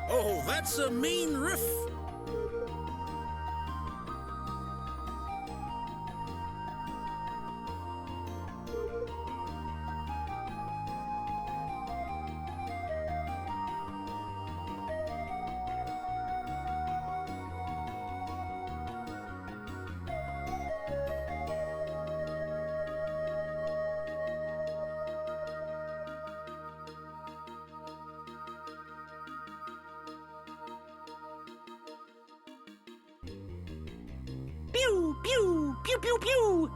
Oh, that's a mean riff. Pew, pew, pew, pew, pew.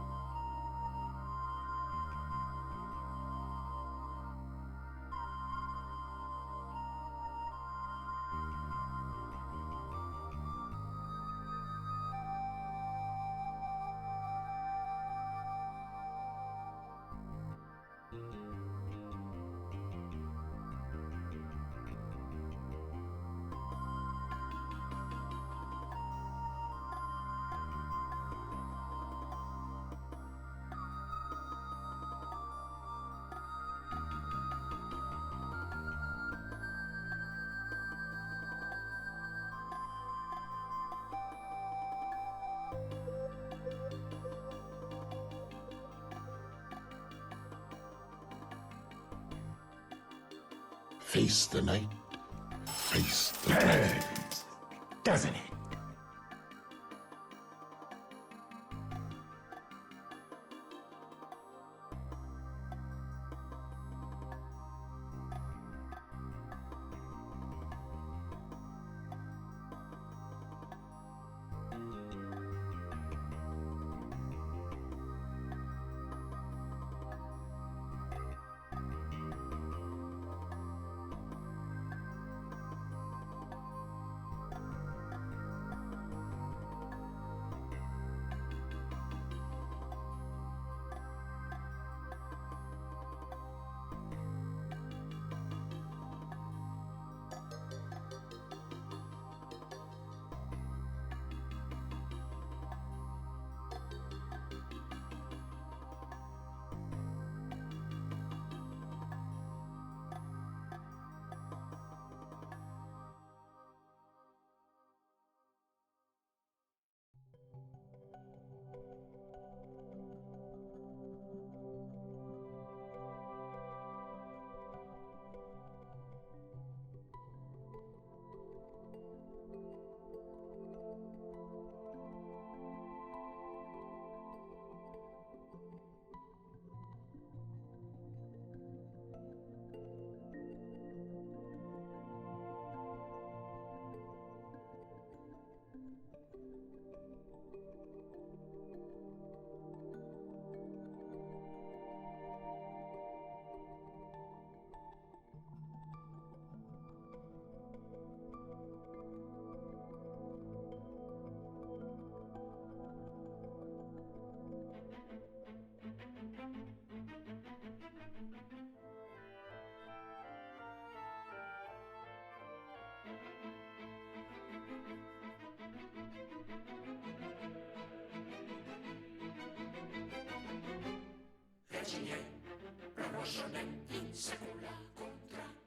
Face the night, face the day. Doesn't it?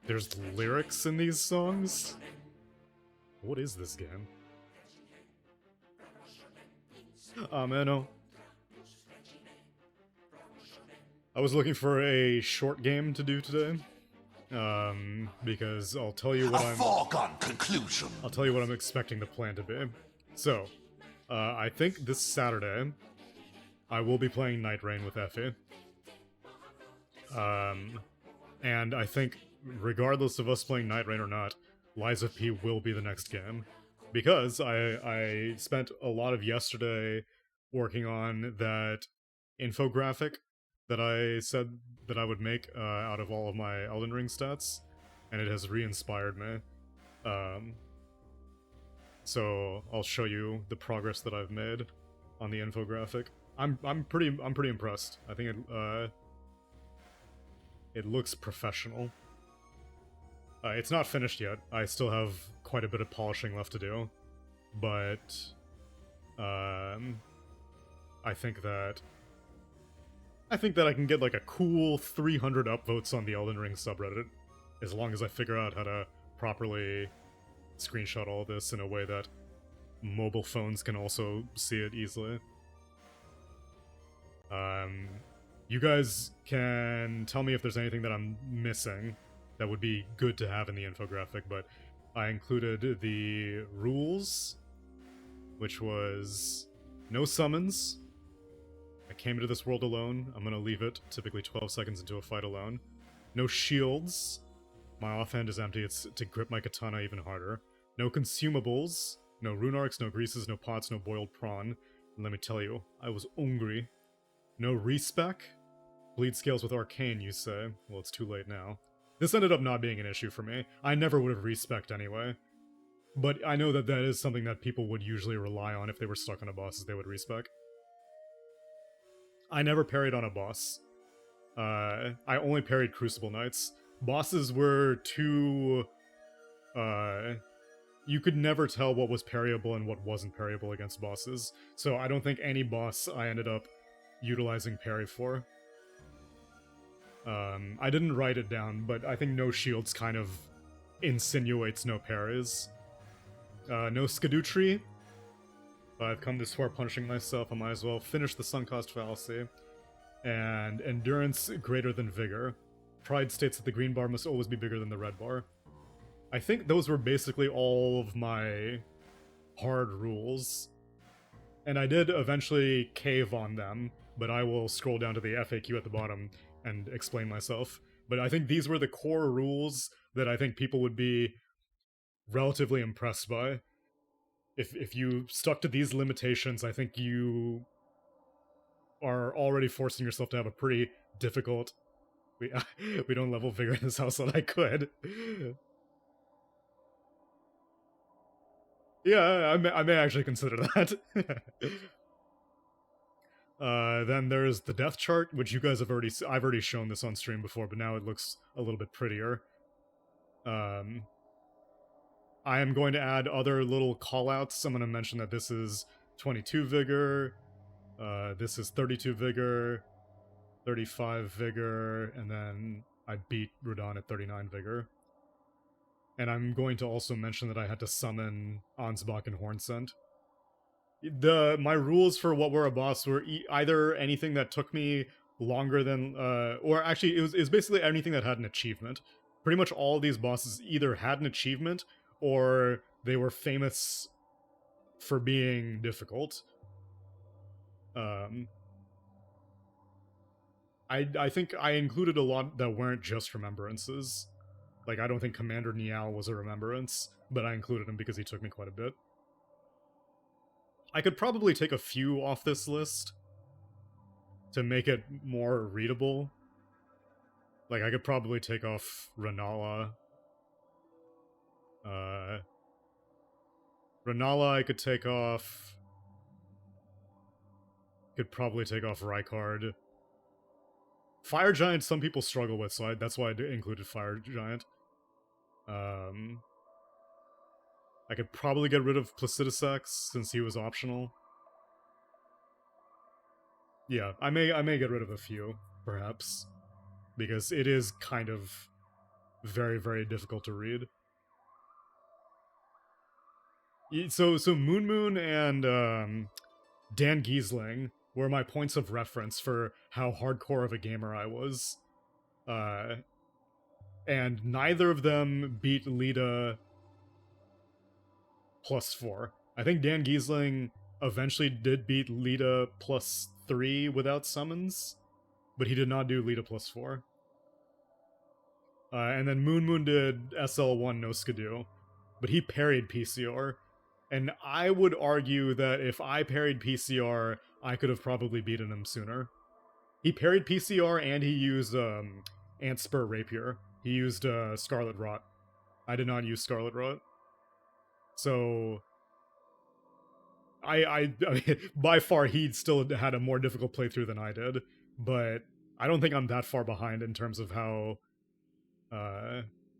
There's lyrics in these songs? What is this game? Mano. I was looking for a short game to do today. Because I'll tell you what A foregone conclusion. I'll tell you what I'm expecting the plan to be. So, I think this Saturday, I will be playing Night Rain with Effie. And I think, regardless of us playing Night Rain or not, Lies of P will be the next game. Because I spent a lot of yesterday working on that infographic that I said that I would make out of all of my Elden Ring stats, and it has re-inspired me. So I'll show you the progress that I've made on the infographic. I'm pretty impressed. I think it looks professional. It's not finished yet. I still have quite a bit of polishing left to do, but I think that I can get like a cool 300 upvotes on the Elden Ring subreddit, as long as I figure out how to properly screenshot all this in a way that mobile phones can also see it easily. You guys can tell me if there's anything that I'm missing that would be good to have in the infographic, but I included the rules, which was no summons. I came into this world alone. I'm gonna leave it typically 12 seconds into a fight alone. No shields. My offhand is empty. It's to grip my katana even harder. No consumables. No rune arcs, no greases, no pots, no boiled prawn. And let me tell you, I was hungry. No respec. Bleed scales with arcane, you say. Well, it's too late now. This ended up not being an issue for me. I never would have respec'd anyway. But I know that that is something that people would usually rely on if they were stuck on a boss, is they would respec. I never parried on a boss. I only parried Crucible Knights. Bosses were too... you could never tell what was parryable and what wasn't parryable against bosses. So I don't think any boss I ended up utilizing parry for. I didn't write it down, but I think no shields kind of insinuates no parries. No Skadutri. I've come this far punishing myself, I might as well finish the sunk cost fallacy. And endurance greater than vigor. Pride states that the green bar must always be bigger than the red bar. I think those were basically all of my hard rules. And I did eventually cave on them, but I will scroll down to the FAQ at the bottom and explain myself. But I think these were the core rules that I think people would be relatively impressed by. If you stuck to these limitations, I think you are already forcing yourself to have a pretty difficult... We don't level vigor in this house that I could. Yeah, I may actually consider that. Then there's the death chart, which you guys have I've already shown this on stream before, but now it looks a little bit prettier. I am going to add other little callouts. I'm going to mention that this is 22 vigor, this is 32 vigor, 35 vigor, and then I beat Radon at 39 vigor. And I'm going to also mention that I had to summon Ansbach and Hornsent. My rules for what were a boss were either anything that took me longer than, or actually it was basically anything that had an achievement. Pretty much all of these bosses either had an achievement or they were famous for being difficult. I think I included a lot that weren't just remembrances. Like, I don't think Commander Niao was a remembrance, but I included him because he took me quite a bit. I could probably take a few off this list to make it more readable. Like, I could probably take off Renala. Renala I could take off. Could probably take off Rykard. Fire Giant some people struggle with, so that's why I included Fire Giant. I could probably get rid of Placidusax since he was optional. Yeah, I may get rid of a few, perhaps, because it is kind of very, very difficult to read. So Moon Moon and Dan Giesling were my points of reference for how hardcore of a gamer I was. And neither of them beat Lita +4. I think Dan Giesling eventually did beat Lita +3 without summons, but he did not do Lita +4. And then Moon Moon did SL1 no Skidoo, but he parried PCR. And I would argue that if I parried PCR, I could have probably beaten him sooner. He parried PCR and he used Antspur Rapier. He used Scarlet Rot. I did not use Scarlet Rot. So I mean, by far he still had a more difficult playthrough than I did, but I don't think I'm that far behind in terms of how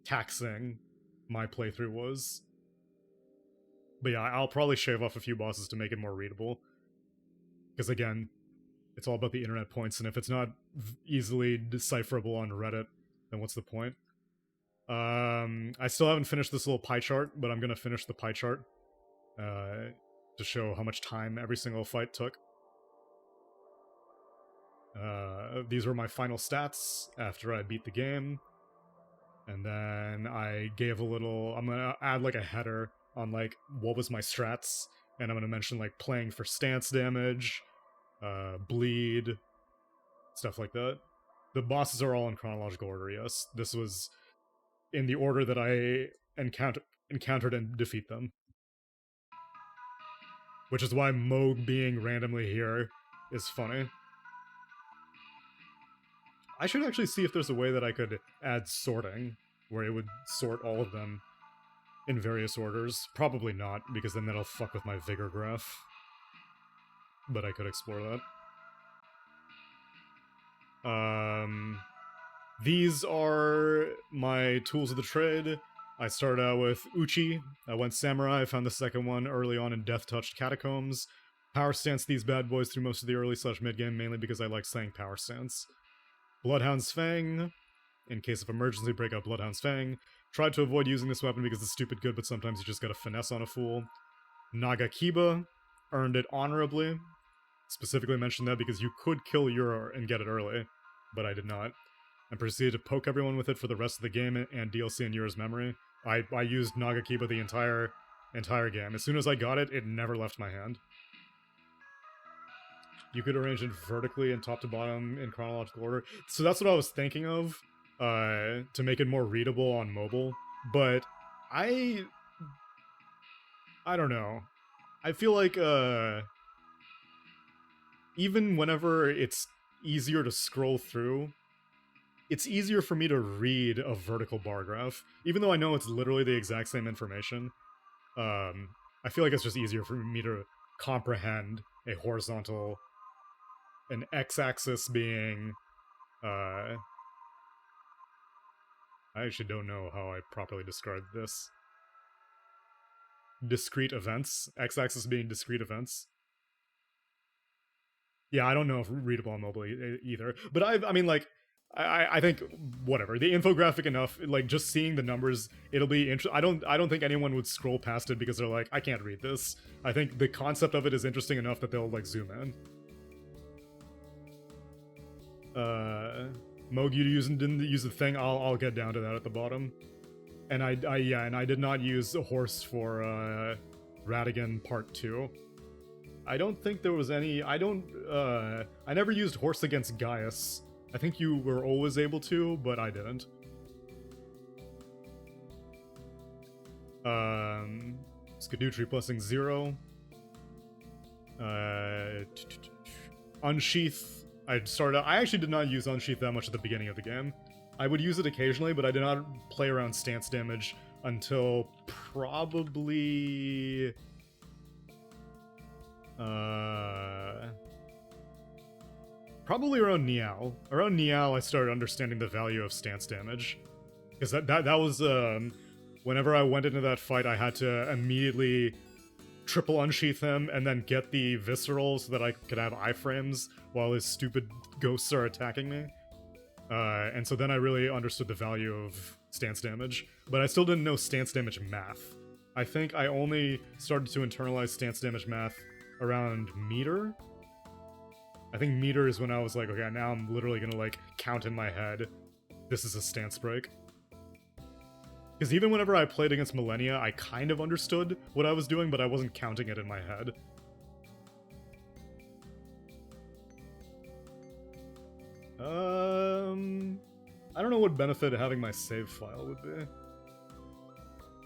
taxing my playthrough was. But yeah, I'll probably shave off a few bosses to make it more readable. Because again, it's all about the internet points, and if it's not easily decipherable on Reddit, then what's the point? I still haven't finished this little pie chart, but I'm gonna finish the pie chart to show how much time every single fight took. These were my final stats after I beat the game. And then I gave a little, I'm gonna add like a header on like what was my strats, and I'm gonna mention like playing for stance damage, bleed, stuff like that. The bosses are all in chronological order, yes. This was in the order that I encountered and defeat them. Which is why Moog being randomly here is funny. I should actually see if there's a way that I could add sorting, where it would sort all of them in various orders. Probably not, because then that'll fuck with my vigor graph. But I could explore that. These are my tools of the trade. I started out with Uchi, I went Samurai, I found the second one early on in Death Touched Catacombs. Power Stance these bad boys through most of the early/mid game, mainly because I like saying Power Stance. Bloodhound's Fang. In case of emergency, break out Bloodhound's Fang. Tried to avoid using this weapon because it's stupid good, but sometimes you just gotta finesse on a fool. Nagakiba. Earned it honorably. Specifically mentioned that because you could kill Yura and get it early, but I did not. And proceeded to poke everyone with it for the rest of the game and DLC in Yura's memory. I used Nagakiba the entire game. As soon as I got it, it never left my hand. You could arrange it vertically and top to bottom in chronological order. So that's what I was thinking of, to make it more readable on mobile. But I don't know. I feel like, even whenever it's easier to scroll through, it's easier for me to read a vertical bar graph. Even though I know it's literally the exact same information, I feel like it's just easier for me to comprehend a horizontal, an x-axis being, I actually don't know how I properly described this. Discrete events. X-axis being discrete events. Yeah, I don't know if readable on mobile either. But I mean, like, I think whatever, the infographic enough, like just seeing the numbers, it'll be I don't think anyone would scroll past it because they're like, I can't read this. I think the concept of it is interesting enough that they'll like zoom in. Moog, you didn't use the thing. I'll get down to that at the bottom. And I did not use a horse for Radigan Part 2. I don't think there was any. I never used horse against Gaius. I think you were always able to, but I didn't. Skadutri Blessing 0. Unsheath. I actually did not use Unsheath that much at the beginning of the game. I would use it occasionally, but I did not play around stance damage until probably... probably around Niao. Around Niao, I started understanding the value of stance damage. Because that was, whenever I went into that fight, I had to immediately triple unsheath him and then get the visceral so that I could have iframes while his stupid ghosts are attacking me. And so then I really understood the value of stance damage. But I still didn't know stance damage math. I think I only started to internalize stance damage math around meter. I think meter is when I was like, okay, now I'm literally gonna like count in my head, this is a stance break. Because even whenever I played against Millennia, I kind of understood what I was doing, but I wasn't counting it in my head. I don't know what benefit having my save file would be.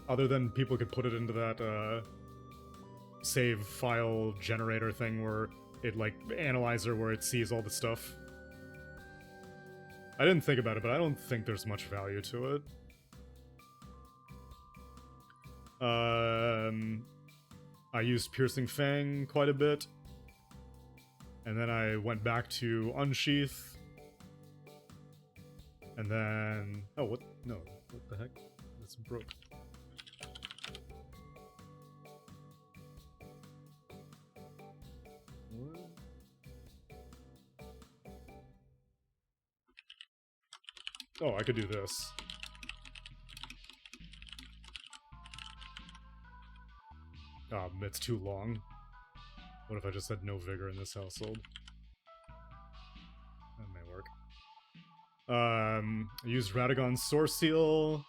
Other than people could put it into that, save file generator thing where it, like, analyzer where it sees all the stuff. I didn't think about it, but I don't think there's much value to it. I used Piercing Fang quite a bit. And then I went back to Unsheath. And then... oh, what? No. What the heck? It's broke. What? Oh, I could do this. it's too long. What if I just had no vigor in this household? That may work. I used Radagon's Source Seal.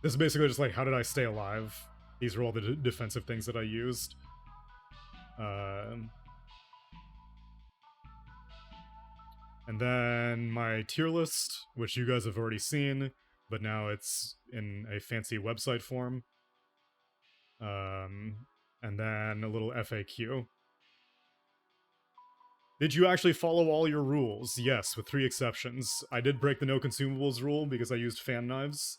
This is basically just like, how did I stay alive? These are all the defensive things that I used. And then my tier list, which you guys have already seen, but now it's in a fancy website form. And then a little FAQ. Did you actually follow all your rules? Yes, with 3 exceptions. I did break the no consumables rule because I used fan knives.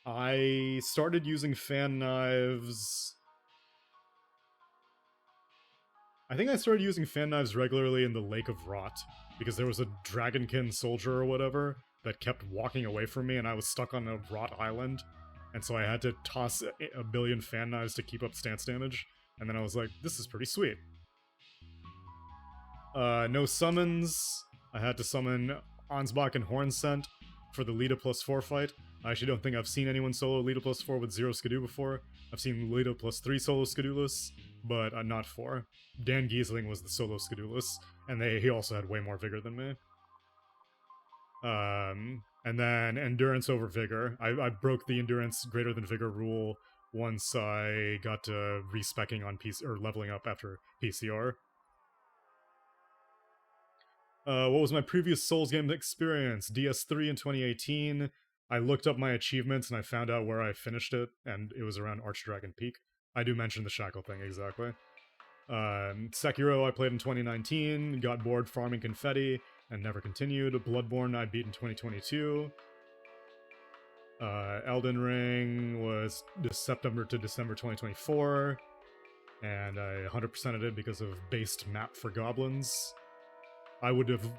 I started using fan knives... I think I started using fan knives regularly in the Lake of Rot, because there was a dragonkin soldier or whatever that kept walking away from me, and I was stuck on a rot island, and so I had to toss a billion fan knives to keep up stance damage, and then I was like, this is pretty sweet. No summons. I had to summon Ansbach and Hornsent for the Lita +4 fight. I actually don't think I've seen anyone solo Lita +4 with 0 Skidoo before. I've seen Lita +3 solo Skidooless, but not 4. Dan Giesling was the solo Skidooless, and he also had way more vigor than me. And then Endurance over Vigor. I broke the Endurance greater than Vigor rule once I got to respecking on PC, or leveling up after PCR. What was my previous Souls game experience? DS3 in 2018. I looked up my achievements and I found out where I finished it, and it was around Archdragon Peak. I do mention the Shackle thing, exactly. Sekiro I played in 2019, got bored farming confetti, and never continued. Bloodborne I beat in 2022. Elden Ring was September to December 2024, and I 100%ed it because of based map for goblins. I would have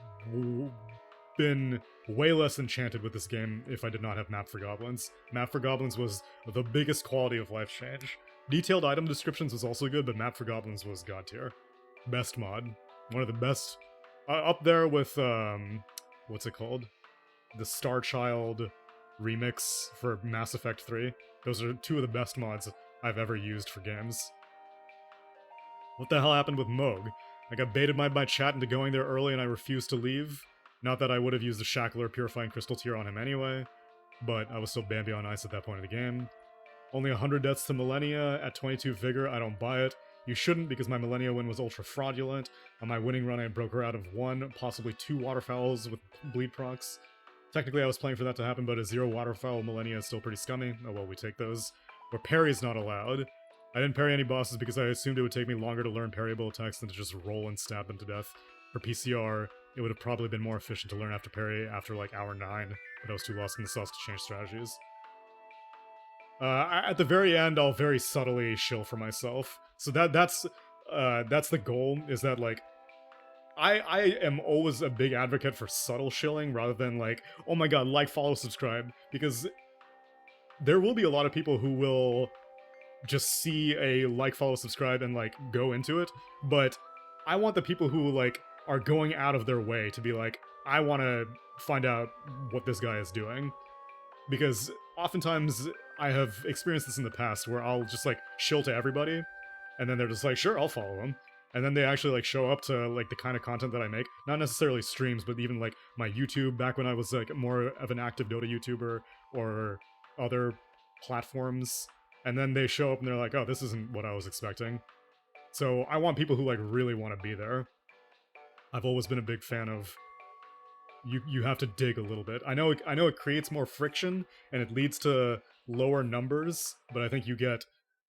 been way less enchanted with this game if I did not have Map for Goblins. Map for Goblins was the biggest quality of life change. Detailed item descriptions was also good, but Map for Goblins was god tier. Best mod. One of the best. Up there with, what's it called? The Star Child remix for Mass Effect 3. Those are 2 of the best mods I've ever used for games. What the hell happened with Moog? I got baited by my chat into going there early and I refused to leave. Not that I would have used the Shackle or Purifying Crystal tier on him anyway, but I was still Bambi on ice at that point of the game. Only 100 deaths to Millennia at 22 Vigor, I don't buy it. You shouldn't, because my Millennia win was ultra fraudulent. On my winning run I broke her out of 1, possibly 2 waterfowls with bleed procs. Technically I was playing for that to happen, but a 0 waterfowl Millennia is still pretty scummy. Oh well, we take those. Where parry's not allowed. I didn't parry any bosses because I assumed it would take me longer to learn parryable attacks than to just roll and stab them to death. For PCR, it would have probably been more efficient to learn after parry after like hour 9, but I was too lost in the sauce to change strategies. At the very end, I'll very subtly shill for myself. So that's the goal, is that like, I am always a big advocate for subtle shilling rather than like, oh my god, like, follow, subscribe, because there will be a lot of people who will just see a like, follow, subscribe and like go into it, but I want the people who like are going out of their way to be like, I want to find out what this guy is doing, because oftentimes I have experienced this in the past where I'll just like shill to everybody and then they're just like, sure, I'll follow him, and then they actually like show up to like the kind of content that I make, not necessarily streams, but even like my YouTube back when I was like more of an active Dota YouTuber or other platforms. And then they show up and they're like, oh, this isn't what I was expecting. So I want people who like really want to be there. I've always been a big fan of you have to dig a little bit. I know it creates more friction and it leads to lower numbers, but I think you get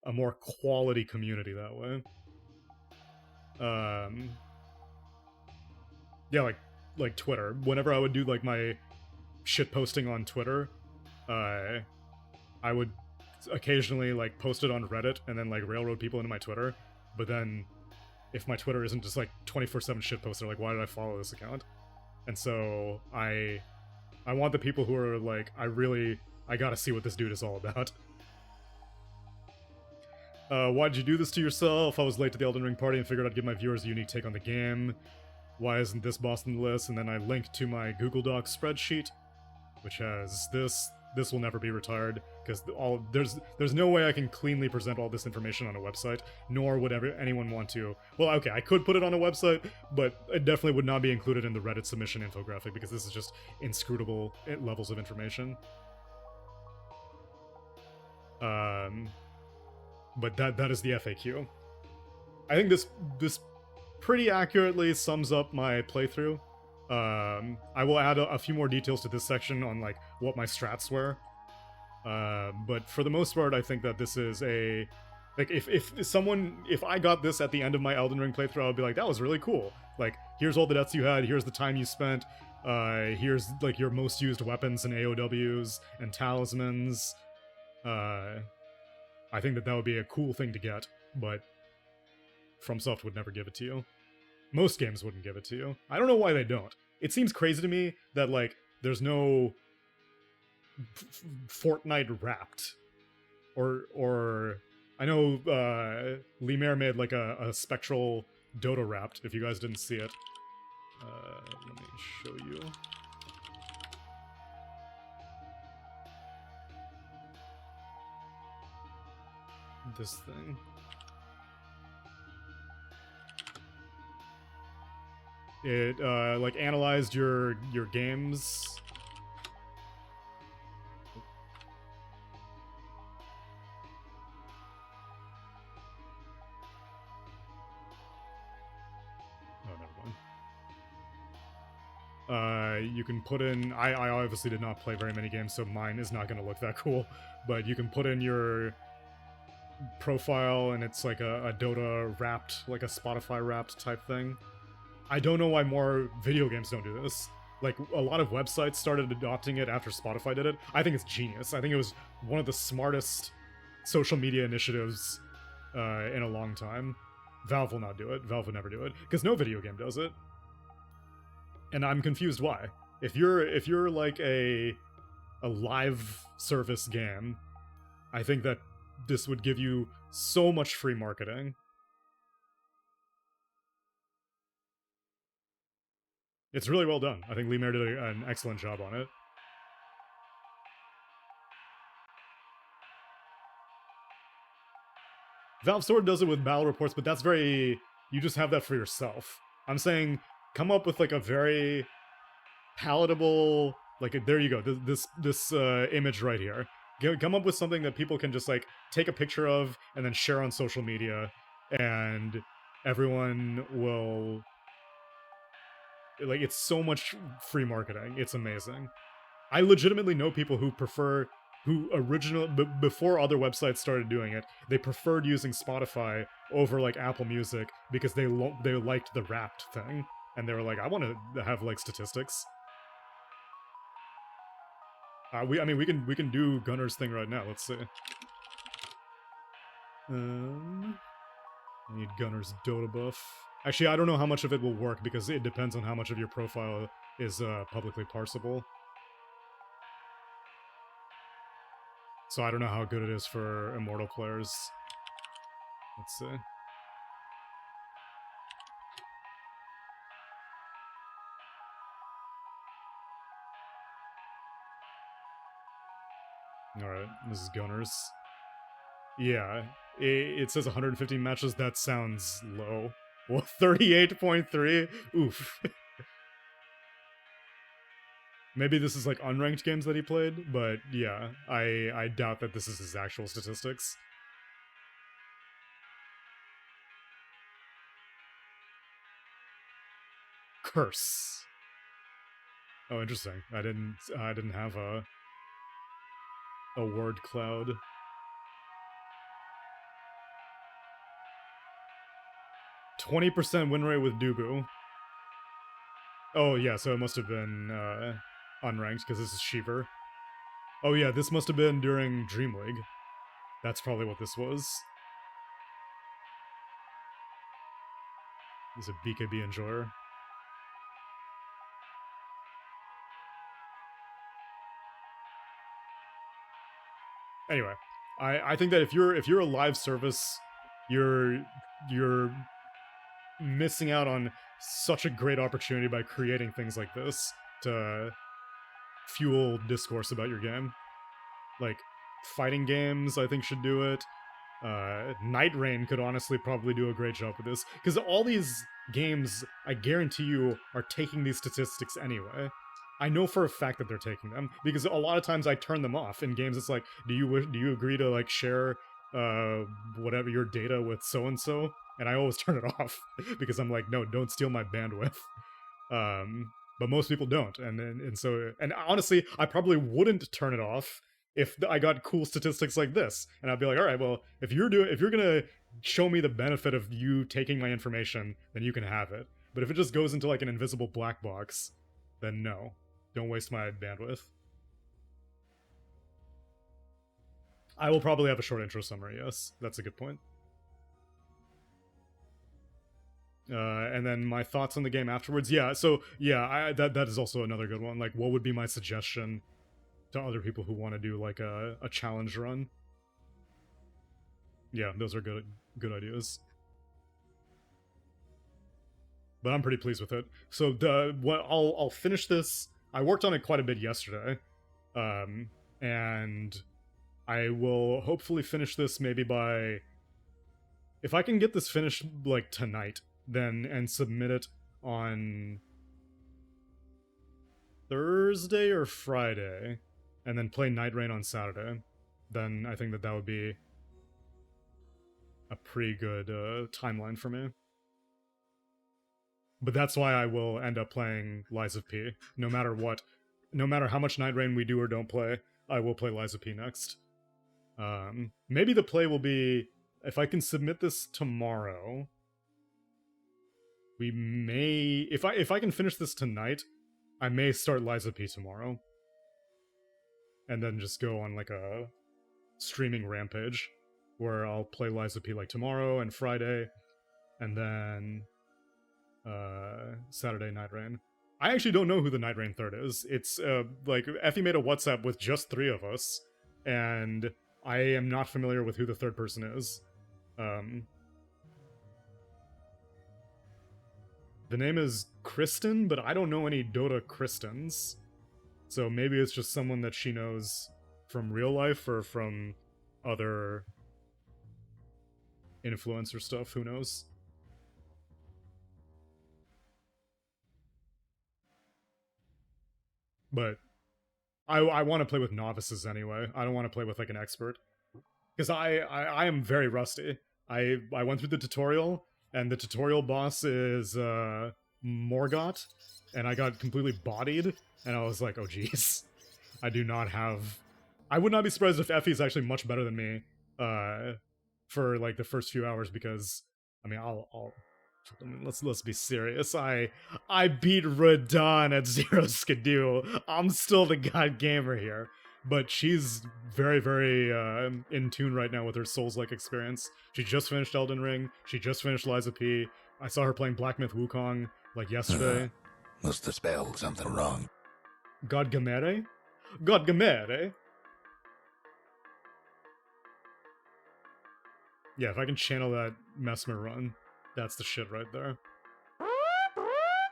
a more quality community that way. Yeah, like Twitter. Whenever I would do like my shit posting on Twitter, I would occasionally like post it on Reddit and then like railroad people into my Twitter, but then if my Twitter isn't just like 24/7 shitpost, they're like, why did I follow this account? And so I want the people who are like, I gotta see what this dude is all about. Why'd you do this to yourself? I was late to the Elden Ring party and figured I'd give my viewers a unique take on the game. Why isn't this boss on the list? And then I linked to my Google Docs spreadsheet, which has this this will never be retired because there's no way I can cleanly present all this information on a website, nor would anyone want to. Well, okay, I could put it on a website, but it definitely would not be included in the Reddit submission infographic because this is just inscrutable levels of information. But that is the FAQ. I think this pretty accurately sums up my playthrough. I will add a few more details to this section on like what my strats were. But for the most part, I think that this is a like if I got this at the end of my Elden Ring playthrough, I would be like, that was really cool. Like, here's all the deaths you had, here's the time you spent, here's like your most used weapons and AOWs and talismans. I think that would be a cool thing to get, but FromSoft would never give it to you. Most games wouldn't give it to you. I don't know why they don't. It seems crazy to me that, like, there's no Fortnite Wrapped. Or I know Lemare made, like, a Spectral Dota Wrapped, if you guys didn't see it. Let me show you. This thing. It like analyzed your games. Oh, never mind. You can put in. I obviously did not play very many games, so mine is not going to look that cool. But you can put in your profile, and it's like a Dota Wrapped, like a Spotify Wrapped type thing. I don't know why more video games don't do this. Like, a lot of websites started adopting it after Spotify did it. I think it's genius. I think it was one of the smartest social media initiatives in a long time. Valve will not do it. Valve would never do it. Because no video game does it. And I'm confused why. If you're like a live service game, I think that this would give you so much free marketing. It's really well done. I think Lemare did an excellent job on it. Valve sort of does it with battle reports, but that's very... You just have that for yourself. I'm saying, come up with like a very palatable... Like, there you go, this image right here. Come up with something that people can just like take a picture of and then share on social media, and everyone will... Like, it's so much free marketing. It's amazing. I legitimately know people who prefer... before other websites started doing it, they preferred using Spotify over, like, Apple Music because they liked the Wrapped thing. And they were like, I want to have, like, statistics. I mean, we can do Gunner's thing right now. Let's see. I need Gunner's Dota buff. Actually, I don't know how much of it will work because it depends on how much of your profile is publicly parsable. So I don't know how good it is for Immortal players. Let's see. Alright, this is Gunners. Yeah, it says 115 matches. That sounds low. Well, 38.3? Oof. Maybe this is like unranked games that he played, but yeah, I doubt that this is his actual statistics. Curse. Oh, interesting. I didn't have a word cloud. 20% win rate with Dubu. Oh yeah, so it must have been unranked because this is Shiver. Oh yeah, this must have been during Dream League. That's probably what this was. This is a BKB enjoyer. Anyway, I think that if you're a live service, you're missing out on such a great opportunity by creating things like this to fuel discourse about your game. Like, fighting games, I think, should do it. Night Rain could honestly probably do a great job with this, because all these games, I guarantee you, are taking these statistics anyway. I know for a fact that they're taking them, because a lot of times I turn them off in games. It's like, do you agree to like share whatever your data with so and so? And I always turn it off because I'm like, no, don't steal my bandwidth. But most people don't, and so honestly, I probably wouldn't turn it off if I got cool statistics like this, and I'd be like, all right, well, if you're gonna show me the benefit of you taking my information, then you can have it. But if it just goes into like an invisible black box, then no, don't waste my bandwidth. I will probably have a short intro summary. Yes, that's a good point. And then my thoughts on the game afterwards. Yeah, so yeah, that is also another good one. Like, what would be my suggestion to other people who want to do like a challenge run? Yeah, those are good ideas. But I'm pretty pleased with it. So I'll finish this. I worked on it quite a bit yesterday, and I will hopefully finish this maybe by, if I can get this finished like tonight, then and submit it on Thursday or Friday, and then play Night Rain on Saturday, then I think that would be a pretty good timeline for me. But that's why I will end up playing Lies of P. No matter what, no matter how much Night Rain we do or don't play, I will play Lies of P next. Maybe the play will be, if I can submit this tomorrow, we may, if I can finish this tonight, I may start Lies of P tomorrow. And then just go on like a streaming rampage where I'll play Lies of P like tomorrow and Friday, and then Saturday Night Rain. I actually don't know who the Night Rain third is. It's like Effie made a WhatsApp with just 3 of us, and I am not familiar with who the third person is. The name is Kristen, but I don't know any Dota Kristens. So maybe it's just someone that she knows from real life or from other influencer stuff, who knows? But I want to play with novices anyway. I don't want to play with like an expert. Because I am very rusty. I went through the tutorial, and the tutorial boss is Morgott, and I got completely bodied, and I was like, oh jeez. I do not have... I would not be surprised if Effie's actually much better than me for like the first few hours, because, I mean, let's be serious. I beat Radon at Zero Skidoo. I'm still the god gamer here. But she's very, very in tune right now with her Souls-like experience. She just finished Elden Ring. She just finished Lies of P. I saw her playing Black Myth Wukong, like, yesterday. Must have spelled something wrong. God Gamere? God Gamere? Yeah, if I can channel that Mesmer run, that's the shit right there.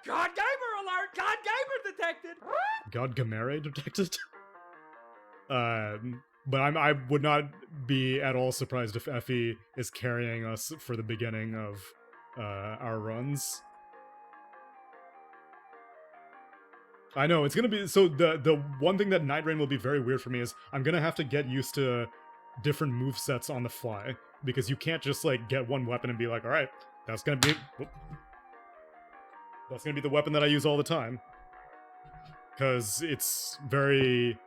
God Gamer alert! God Gamer detected! God Gamere detected? But I would not be at all surprised if Effie is carrying us for the beginning of our runs. I know, it's gonna be... So the one thing that Night Rain will be very weird for me is I'm gonna have to get used to different movesets on the fly. Because you can't just, like, get one weapon and be like, alright, that's gonna be the weapon that I use all the time. Because it's very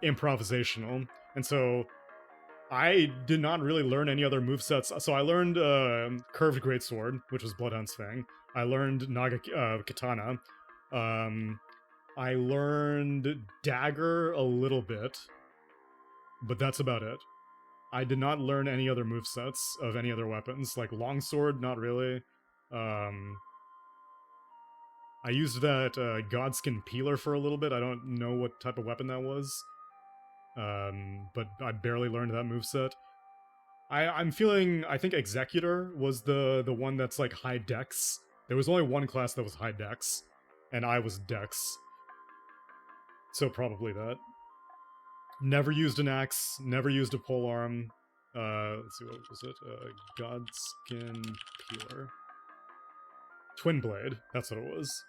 improvisational. And so I did not really learn any other movesets. So I learned Curved Greatsword, which was Bloodhound's Fang. I learned Naga Katana. I learned Dagger a little bit. But that's about it. I did not learn any other movesets of any other weapons. Like Longsword, not really. I used that Godskin Peeler for a little bit. I don't know what type of weapon that was. But I barely learned that moveset. I'm feeling... I think Executor was the one that's like high dex. There was only one class that was high dex. And I was dex. So probably that. Never used an axe, never used a polearm. Let's see, what was it? Godskin Peeler. Twin Blade, that's what it was.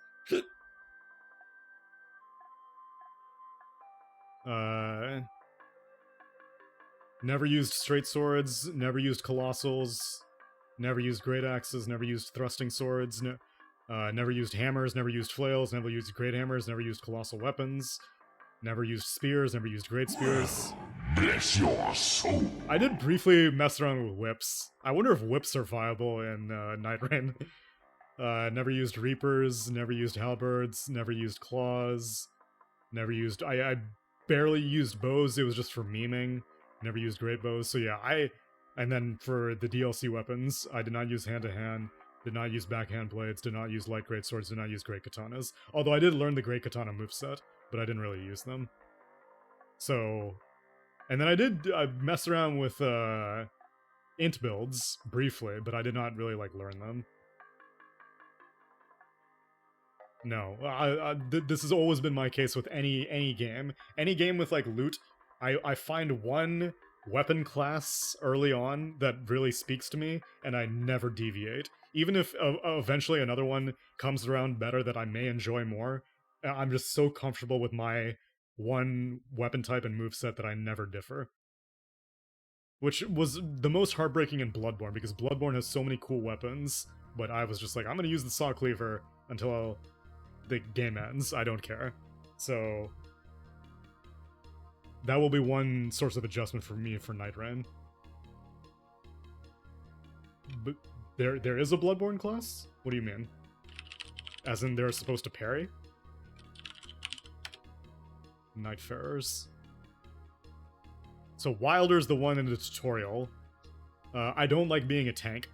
Never used straight swords, never used colossals, never used great axes, never used thrusting swords, never used hammers, never used flails, never used great hammers, never used colossal weapons, never used spears, never used great spears. Bless your soul. I did briefly mess around with whips. I wonder if whips are viable in Night Rain. Never used reapers, never used halberds, never used claws, never used... I barely used bows, it was just for memeing. Never used great bows, so yeah, and then for the DLC weapons, I did not use hand-to-hand, did not use backhand blades, did not use light great swords, did not use great katanas. Although I did learn the great katana moveset, but I didn't really use them. So... And then I mess around with int builds, briefly, but I did not really, like, learn them. No, this has always been my case with any game. Any game with, like, loot, I find one weapon class early on that really speaks to me, and I never deviate. Even if eventually another one comes around better that I may enjoy more, I'm just so comfortable with my one weapon type and moveset that I never differ. Which was the most heartbreaking in Bloodborne, because Bloodborne has so many cool weapons, but I was just like, I'm gonna use the Saw Cleaver until the game ends, I don't care. So... that will be one source of adjustment for me for Night Rain. But there is a Bloodborne class? What do you mean? As in they're supposed to parry? Nightfarers. So Wilder's the one in the tutorial. I don't like being a tank.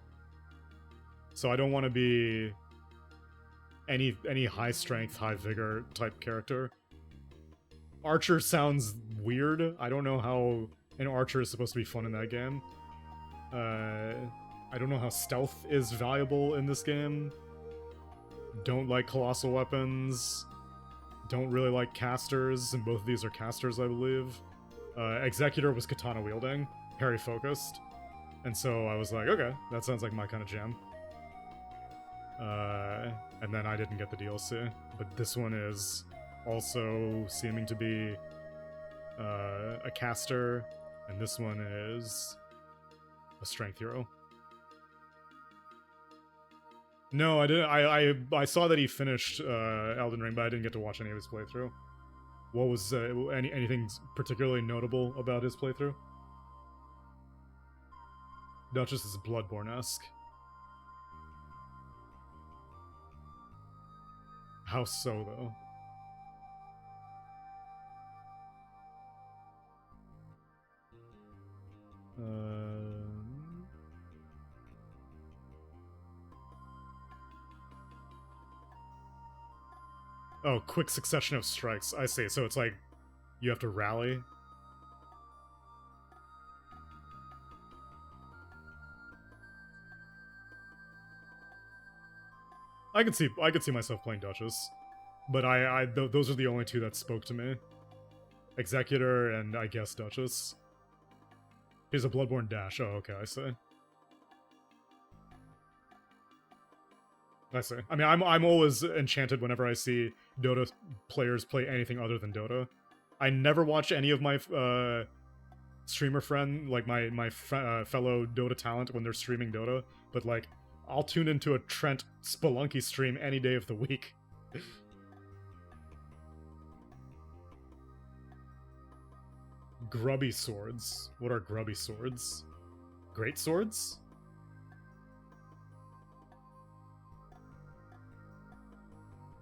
So I don't want to be any high strength, high vigor type character. Archer sounds weird. I don't know how an archer is supposed to be fun in that game. I don't know how stealth is valuable in this game. Don't like colossal weapons. Don't really like casters, and both of these are casters, I believe. Executor was katana wielding, parry focused, and so I was like, okay, that sounds like my kind of jam. And then I didn't get the DLC, but this one is also seeming to be a caster, and this one is a strength hero. No, I didn't. I saw that he finished Elden Ring, but I didn't get to watch any of his playthrough. What was anything particularly notable about his playthrough? Duchess is Bloodborne-esque. How so, though? Oh, quick succession of strikes. I see. So it's like you have to rally. I could see myself playing Duchess, but those are the only two that spoke to me. Executor and I guess Duchess. Here's a Bloodborne dash. Oh, okay, I see. I see. I mean, I'm always enchanted whenever I see Dota players play anything other than Dota. I never watch any of my streamer friend, like my fellow Dota talent when they're streaming Dota, but like, I'll tune into a Trent Spelunky stream any day of the week. Grubby swords. What are grubby swords? Great swords?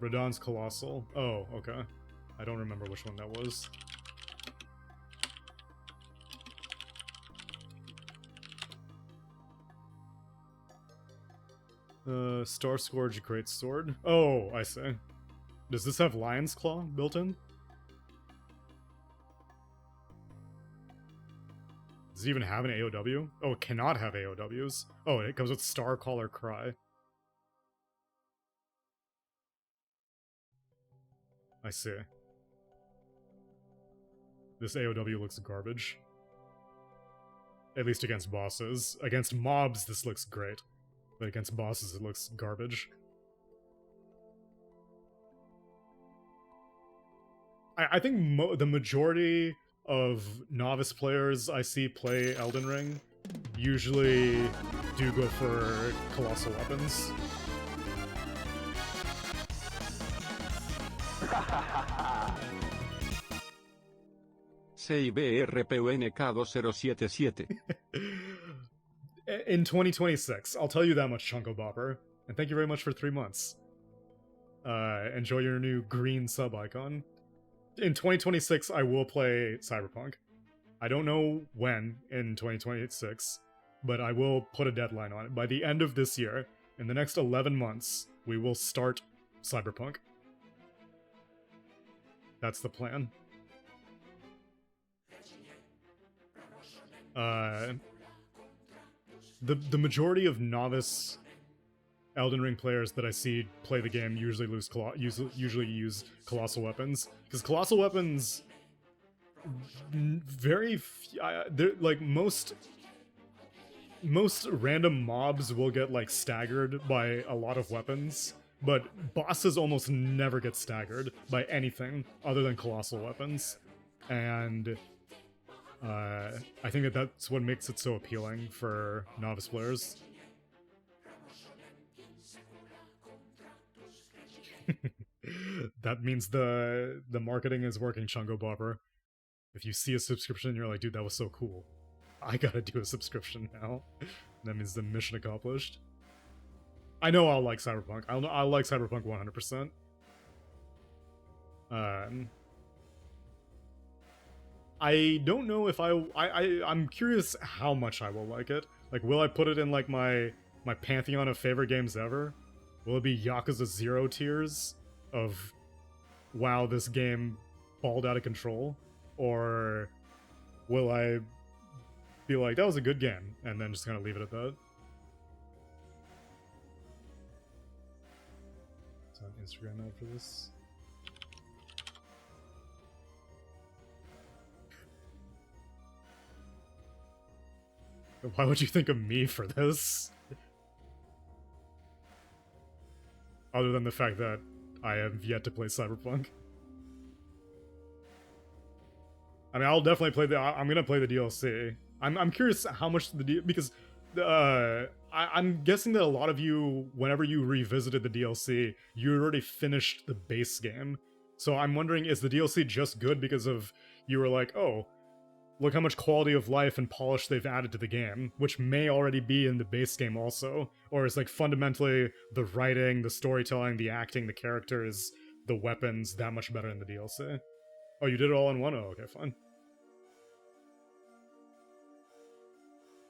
Radahn's Colossal. Oh, okay. I don't remember which one that was. Star Scourge Great Sword. Oh, I see. Does this have Lion's Claw built in? Does it even have an AOW? Oh, it cannot have AOWs. Oh, it comes with Star Caller Cry. I see. This AOW looks garbage. At least against bosses. Against mobs, this looks great. But against bosses, it looks garbage. I think the majority of novice players I see play Elden Ring usually do go for colossal weapons. CIBRPUNK2077. In 2026, I'll tell you that much, Chunko Bopper. And thank you very much for 3 months. Enjoy your new green sub icon. In 2026, I will play Cyberpunk. I don't know when in 2026, but I will put a deadline on it. By the end of this year, in the next 11 months, we will start Cyberpunk. That's the plan. The majority of novice Elden Ring players that I see play the game usually usually use colossal weapons, because colossal weapons they're like most random mobs will get like staggered by a lot of weapons, but bosses almost never get staggered by anything other than colossal weapons, and I think that's what makes it so appealing for novice players. That means the marketing is working, Chungo Bopper. If you see a subscription, you're like, dude, that was so cool. I gotta do a subscription now. That means the mission accomplished. I know I'll like Cyberpunk. I'll like Cyberpunk 100%. I don't know if I'm curious how much I will like it. Like, will I put it in like my pantheon of favorite games ever? Will it be Yakuza 0 tiers of, wow, this game balled out of control? Or will I be like, that was a good game, and then just kind of leave it at that? It's on Instagram now for this. Why would you think of me for this? Other than the fact that I have yet to play Cyberpunk. I mean, I'll definitely play I'm gonna play the DLC. I'm curious how much because I'm guessing that a lot of you, whenever you revisited the DLC, you already finished the base game. So I'm wondering, is the DLC just good because of you were like, oh, look how much quality of life and polish they've added to the game, which may already be in the base game also, or is like fundamentally the writing, the storytelling, the acting, the characters, the weapons that much better in the DLC? Oh, you did it all in one? Oh, okay, fine.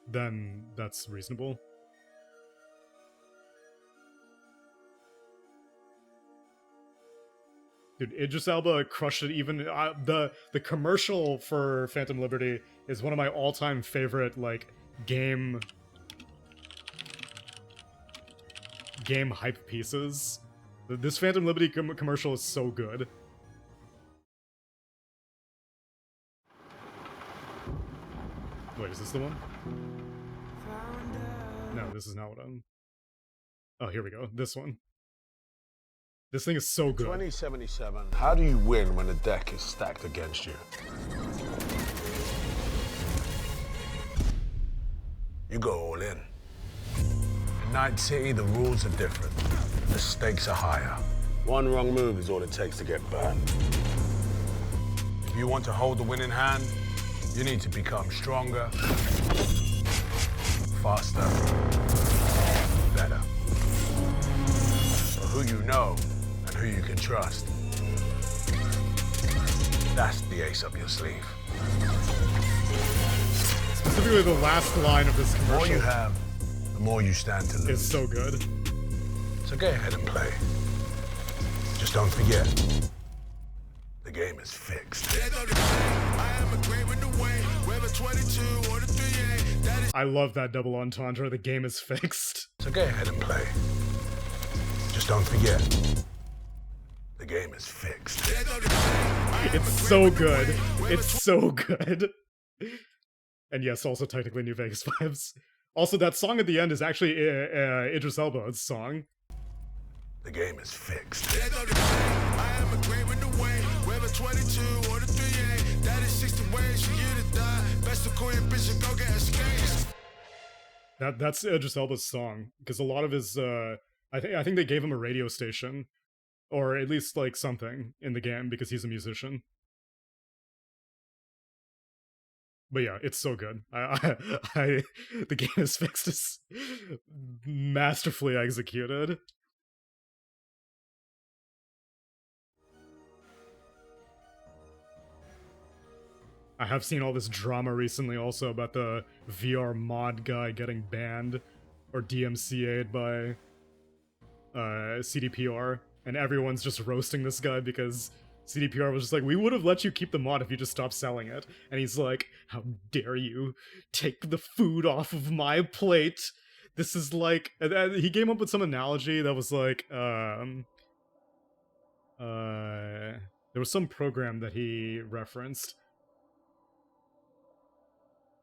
Then that's reasonable. Dude, Idris Elba crushed it. Even the commercial for Phantom Liberty is one of my all-time favorite like game hype pieces. This Phantom Liberty commercial is so good. Wait, is this the one? No, this is not what I'm... Oh, here we go. This one. This thing is so good. 2077. How do you win when the deck is stacked against you? You go all in. In Night City, the rules are different. The stakes are higher. One wrong move is all it takes to get burned. If you want to hold the winning hand, you need to become stronger, faster, better. For who you know and who you can trust. That's the ace up your sleeve. Specifically the last line of this commercial. The more you have, the more you stand to lose. It's so good. So go ahead and play. Just don't forget, the game is fixed. I love that double entendre. The game is fixed. So go ahead and play. Just don't forget, The game is fixed. It's so good. It's so good. And yes, also technically New Vegas vibes. Also, that song at the end is actually Idris Elba's song. The game is fixed. I am a grave in the way. Whether 22 or the 38. That is 60 ways for you to die. Best to call your bitch and go get a skate. That's Idris Elba's song, because a lot of his I think they gave him a radio station, or at least like something in the game because he's a musician. But yeah, it's so good. The game is fixed is masterfully executed. I have seen all this drama recently also about the VR mod guy getting banned or DMCA'd by CDPR, and everyone's just roasting this guy because CDPR was just like, we would have let you keep the mod if you just stopped selling it. And he's like, how dare you take the food off of my plate? This is like, he came up with some analogy that was like, there was some program that he referenced.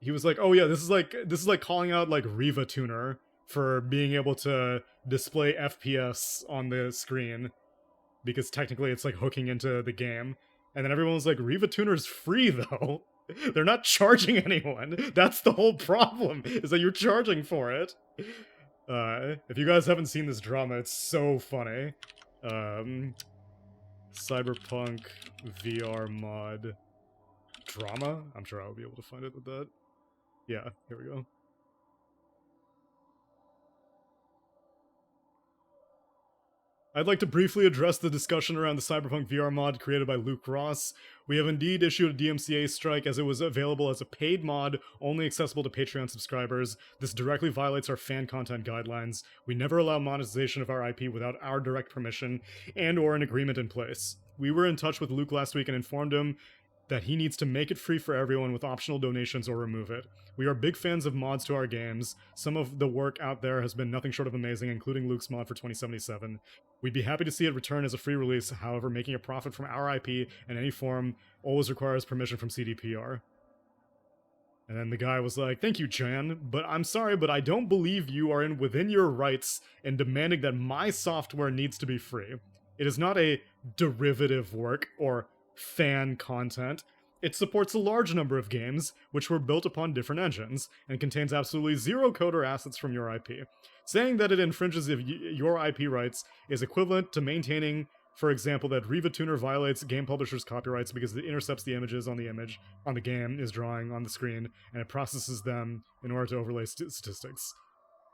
He was like, oh yeah, this is like calling out like Riva Tuner for being able to display FPS on the screen, because technically it's like hooking into the game. And then everyone was like, Riva Tuner's free though. They're not charging anyone. That's the whole problem, is that you're charging for it. If you guys haven't seen this drama, it's so funny. Cyberpunk VR mod drama? I'm sure I'll be able to find it with that. Yeah, here we go. I'd like to briefly address the discussion around the Cyberpunk VR mod created by Luke Ross. We have indeed issued a DMCA strike as it was available as a paid mod, only accessible to Patreon subscribers. This directly violates our fan content guidelines. We never allow monetization of our IP without our direct permission and or an agreement in place. We were in touch with Luke last week and informed him that he needs to make it free for everyone with optional donations or remove it. We are big fans of mods to our games. Some of the work out there has been nothing short of amazing, including Luke's mod for 2077. We'd be happy to see it return as a free release, however, making a profit from our IP in any form always requires permission from CDPR. And then the guy was like, thank you, Jan, but I'm sorry, but I don't believe you are within your rights in demanding that my software needs to be free. It is not a derivative work or fan content. It supports a large number of games, which were built upon different engines, and contains absolutely zero code or assets from your IP. Saying that it infringes your IP rights is equivalent to maintaining, for example, that Riva Tuner violates game publishers' copyrights because it intercepts the images on the game is drawing on the screen, and it processes them in order to overlay statistics.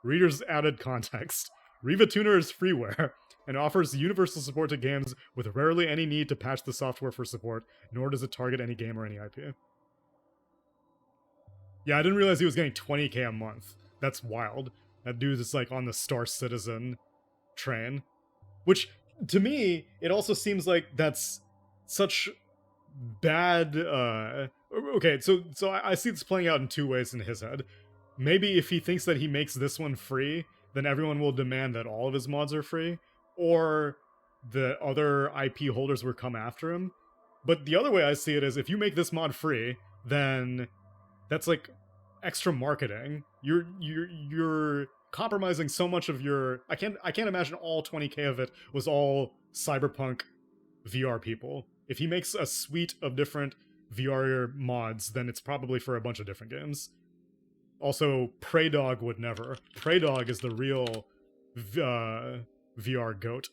Readers added context. Riva Tuner is freeware, and offers universal support to games with rarely any need to patch the software for support, nor does it target any game or any IP. Yeah, I didn't realize he was getting 20k a month. That's wild. That dude is like on the Star Citizen train. Which, to me, it also seems like that's such bad, okay, so I see this playing out in two ways in his head. Maybe if he thinks that he makes this one free, then everyone will demand that all of his mods are free, or the other IP holders will come after him. But the other way I see it is, if you make this mod free, then that's like extra marketing. You're compromising so much of your... I can't imagine all 20k of it was all Cyberpunk VR people. If he makes a suite of different VR mods, then it's probably for a bunch of different games. Also, Prey Dog would never. Prey Dog is the real VR goat.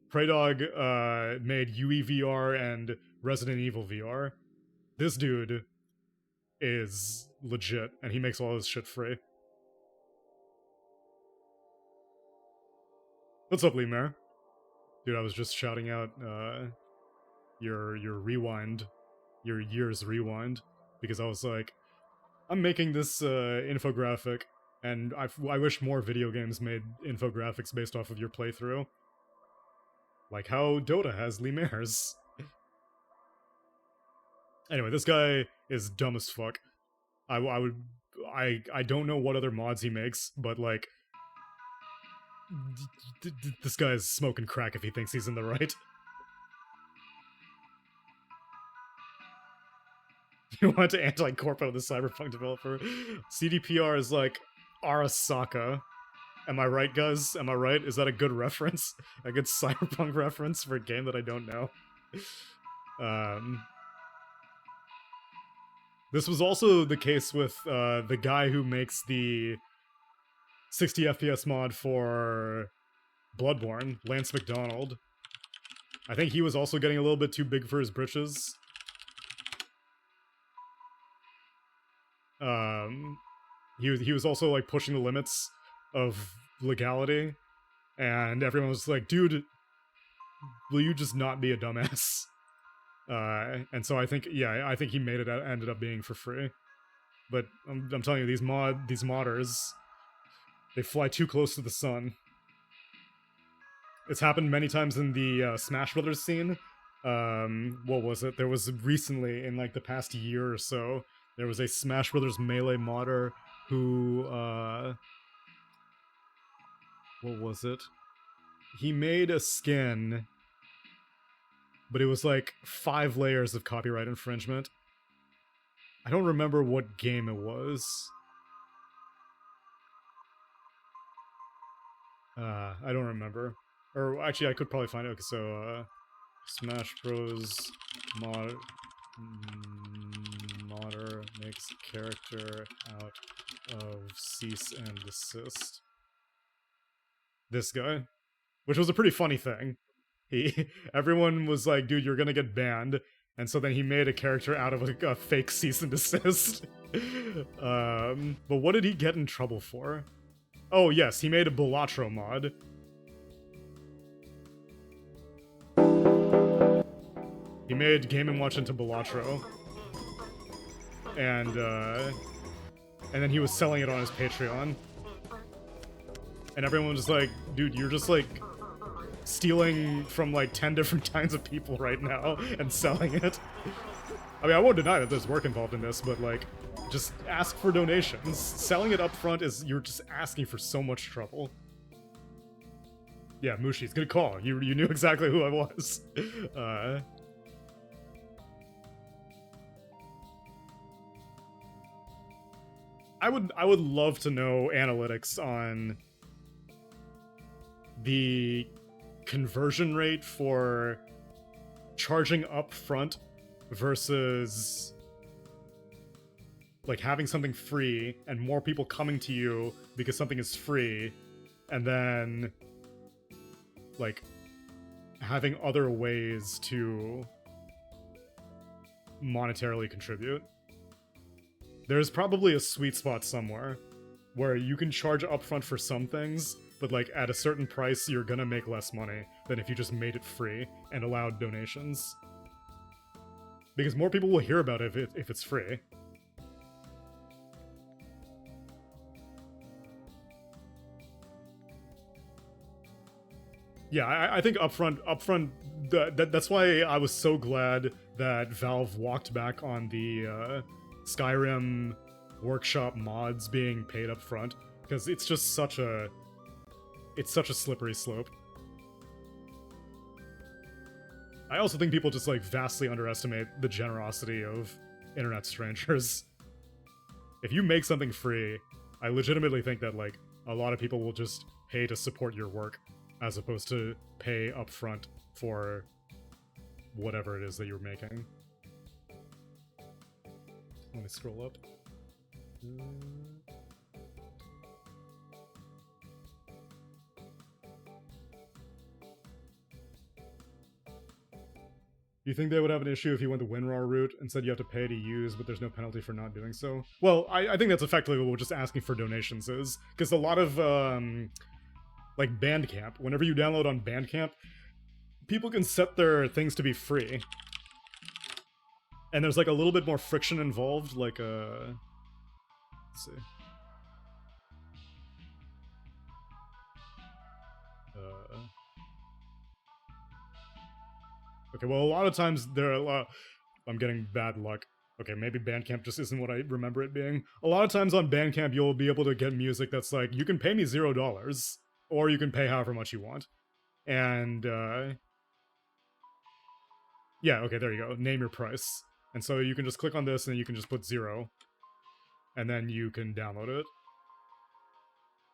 Prey Dog made UE VR and Resident Evil VR. This dude is legit, and he makes all his shit free. What's up, Lee Mare? Dude, I was just shouting out your rewind, your year's rewind, because I was like, I'm making this infographic, and I wish more video games made infographics based off of your playthrough. Like how Dota has Lee Mares. Anyway, this guy is dumb as fuck. I don't know what other mods he makes, but like, This guy's smoking crack if he thinks he's in the right. You want to anti-corpo the cyberpunk developer? CDPR is like Arasaka. Am I right, guys? Am I right? Is that a good reference? A good cyberpunk reference for a game that I don't know? This was also the case with the guy who makes the 60 FPS mod for Bloodborne, Lance McDonald. I think he was also getting a little bit too big for his britches. He was also like pushing the limits of legality, and everyone was like, dude, will you just not be a dumbass? And so I think, yeah, I think he made it ended up being for free. But I'm telling you, these modders, they fly too close to the sun. It's happened many times in the Smash Brothers scene. What was it? There was recently, in like the past year or so, there was a Smash Brothers Melee modder who, what was it? He made a skin, but it was like 5 layers of copyright infringement. I don't remember what game it was. I don't remember. Or actually, I could probably find it. Okay, so, Smash Bros. Modder makes character out of cease and desist. This guy. Which was a pretty funny thing. Everyone was like, dude, you're gonna get banned. And so then he made a character out of a fake cease and desist. But what did he get in trouble for? Oh yes, he made a Balatro mod. He made Game & Watch into Balatro. And then he was selling it on his Patreon. And everyone was like, dude, you're just like stealing from like 10 different kinds of people right now and selling it. I mean, I won't deny that there's work involved in this, but like, just ask for donations. Selling it up front is, you're just asking for so much trouble. Yeah, Mushi's good call. You knew exactly who I was. I would love to know analytics on the conversion rate for charging up front versus like having something free and more people coming to you because something is free, and then like having other ways to monetarily contribute. There's probably a sweet spot somewhere where you can charge upfront for some things, but like at a certain price you're gonna make less money than if you just made it free and allowed donations. Because more people will hear about it if it's free. Yeah, I think upfront, that's why I was so glad that Valve walked back on the Skyrim workshop mods being paid up front, because it's just such a slippery slope. I also think people just like vastly underestimate the generosity of internet strangers. If you make something free, I legitimately think that like a lot of people will just pay to support your work as opposed to pay up front for whatever it is that you're making. Let me scroll up. Do you think they would have an issue if you went the WinRAR route and said you have to pay to use, but there's no penalty for not doing so? Well, I think that's effectively what just asking for donations is. Because a lot of, like Bandcamp, whenever you download on Bandcamp, people can set their things to be free. And there's like a little bit more friction involved, like let's see. Okay, well, a lot of times I'm getting bad luck. Okay, maybe Bandcamp just isn't what I remember it being. A lot of times on Bandcamp, you'll be able to get music that's like, you can pay me $0, or you can pay however much you want. And yeah, okay, there you go. Name your price. And so you can just click on this and you can just put 0. And then you can download it.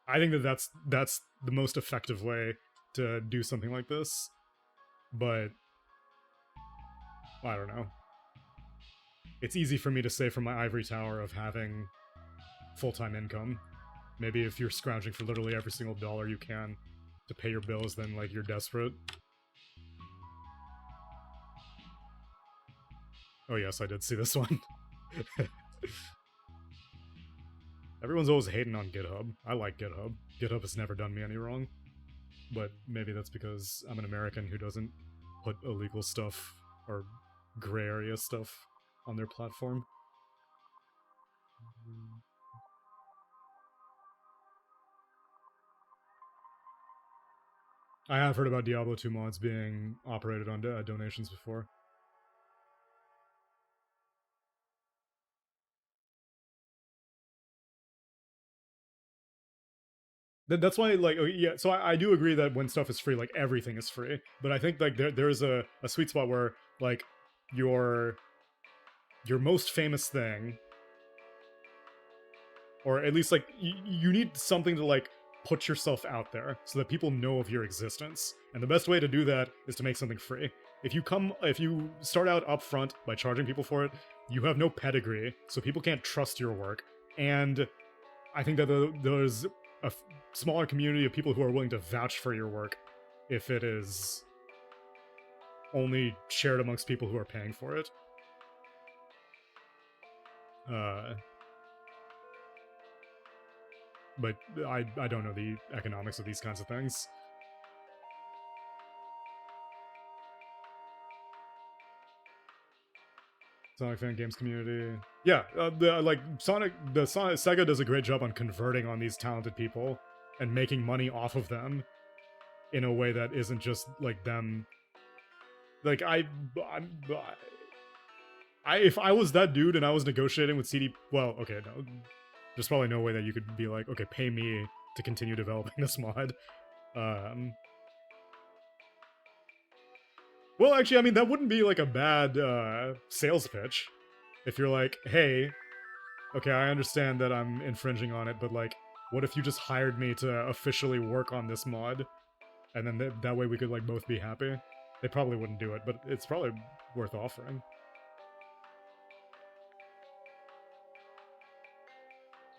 I think that that's the most effective way to do something like this. But I don't know. It's easy for me to say from my ivory tower of having full-time income. Maybe if you're scrounging for literally every single dollar you can to pay your bills, then like you're desperate. Oh yes, I did see this one. Everyone's always hating on GitHub. I like GitHub. GitHub has never done me any wrong. But maybe that's because I'm an American who doesn't put illegal stuff or gray area stuff on their platform. I have heard about Diablo 2 mods being operated on donations before. That's why, like, yeah, so I do agree that when stuff is free, like, everything is free. But I think, like, there's a sweet spot where, like, your most famous thing, or at least, like, you need something to, like, put yourself out there so that people know of your existence. And the best way to do that is to make something free. If you start out up front by charging people for it, you have no pedigree, so people can't trust your work. And I think that there's a smaller community of people who are willing to vouch for your work if it is only shared amongst people who are paying for it. But I don't know the economics of these kinds of things. Sonic fan games community. Yeah, Sega does a great job on converting on these talented people and making money off of them in a way that isn't just like them. Like if I was that dude and I was negotiating with CD, well, okay, no, there's probably no way that you could be like, okay, pay me to continue developing this mod. Well, actually, I mean, that wouldn't be, like, a bad, sales pitch. If you're like, hey, okay, I understand that I'm infringing on it, but, like, what if you just hired me to officially work on this mod? And then that way we could, like, both be happy? They probably wouldn't do it, but it's probably worth offering.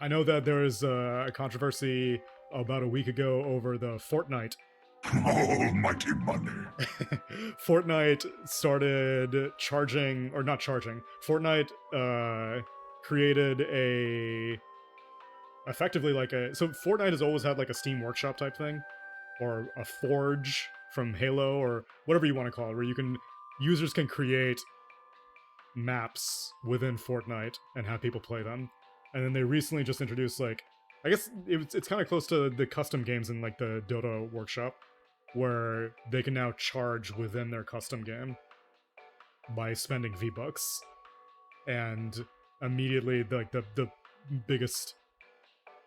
I know that there was a controversy about a week ago over the Fortnite. Almighty money. Fortnite started charging, or not charging. Fortnite created effectively like so Fortnite has always had like a Steam Workshop type thing, or a Forge from Halo, or whatever you want to call it, where users can create maps within Fortnite and have people play them. And then they recently just introduced, like, I guess it's kind of close to the custom games in like the Dota Workshop, where they can now charge within their custom game by spending V-Bucks. And immediately, like, the biggest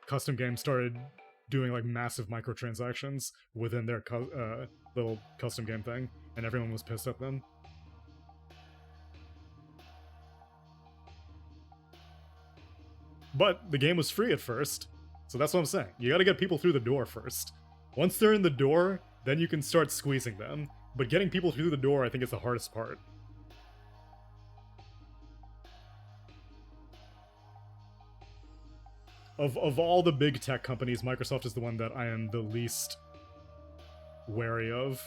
custom game started doing, like, massive microtransactions within their little custom game thing, and everyone was pissed at them. But the game was free at first, so that's what I'm saying. You gotta get people through the door first. Once they're in the door, then you can start squeezing them. But getting people through the door, I think, is the hardest part. Of all the big tech companies, Microsoft is the one that I am the least wary of.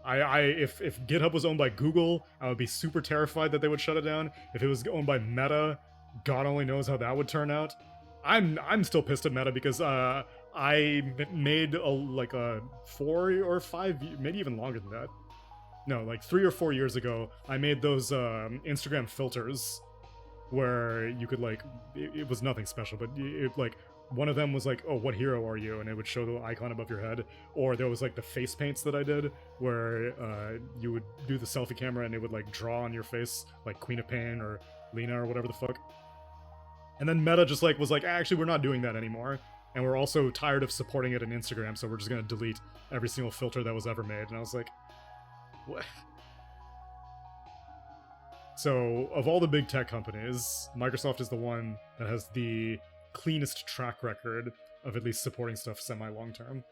If GitHub was owned by Google, I would be super terrified that they would shut it down. If it was owned by Meta, God only knows how that would turn out. I'm still pissed at Meta because I made like a 4 or 5, maybe even longer than that. No, like 3 or 4 years ago, I made those Instagram filters where you could, like, it was nothing special, but like, one of them was like, oh, what hero are you? And it would show the icon above your head. Or there was like the face paints that I did where you would do the selfie camera and it would like draw on your face like Queen of Pain or Lena or whatever the fuck. And then Meta just like was like, actually, we're not doing that anymore. And we're also tired of supporting it in Instagram, so we're just gonna delete every single filter that was ever made. And I was like, what? So, of all the big tech companies, Microsoft is the one that has the cleanest track record of at least supporting stuff semi-long term.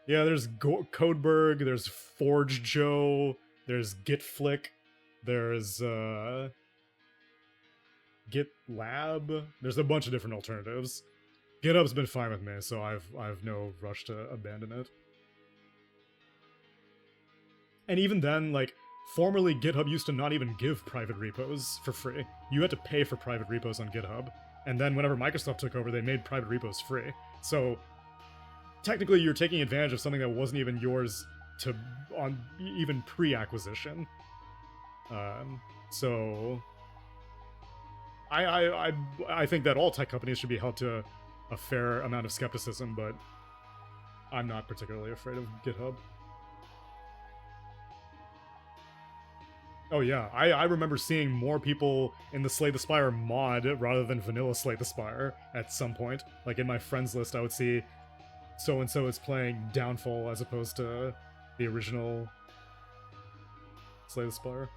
Yeah, there's Codeberg, there's Forge Joe, there's GitFlick, there's GitLab. There's a bunch of different alternatives. GitHub's been fine with me, so I've no rush to abandon it. And even then, like, formerly GitHub used to not even give private repos for free. You had to pay for private repos on GitHub. And then whenever Microsoft took over, they made private repos free. So technically you're taking advantage of something that wasn't even yours to on even pre-acquisition. So I think that all tech companies should be held to a fair amount of skepticism, but I'm not particularly afraid of GitHub. Oh yeah, I remember seeing more people in the Slay the Spire mod rather than vanilla Slay the Spire at some point. Like in my friends list, I would see so-and-so is playing Downfall as opposed to the original Slay the Spire.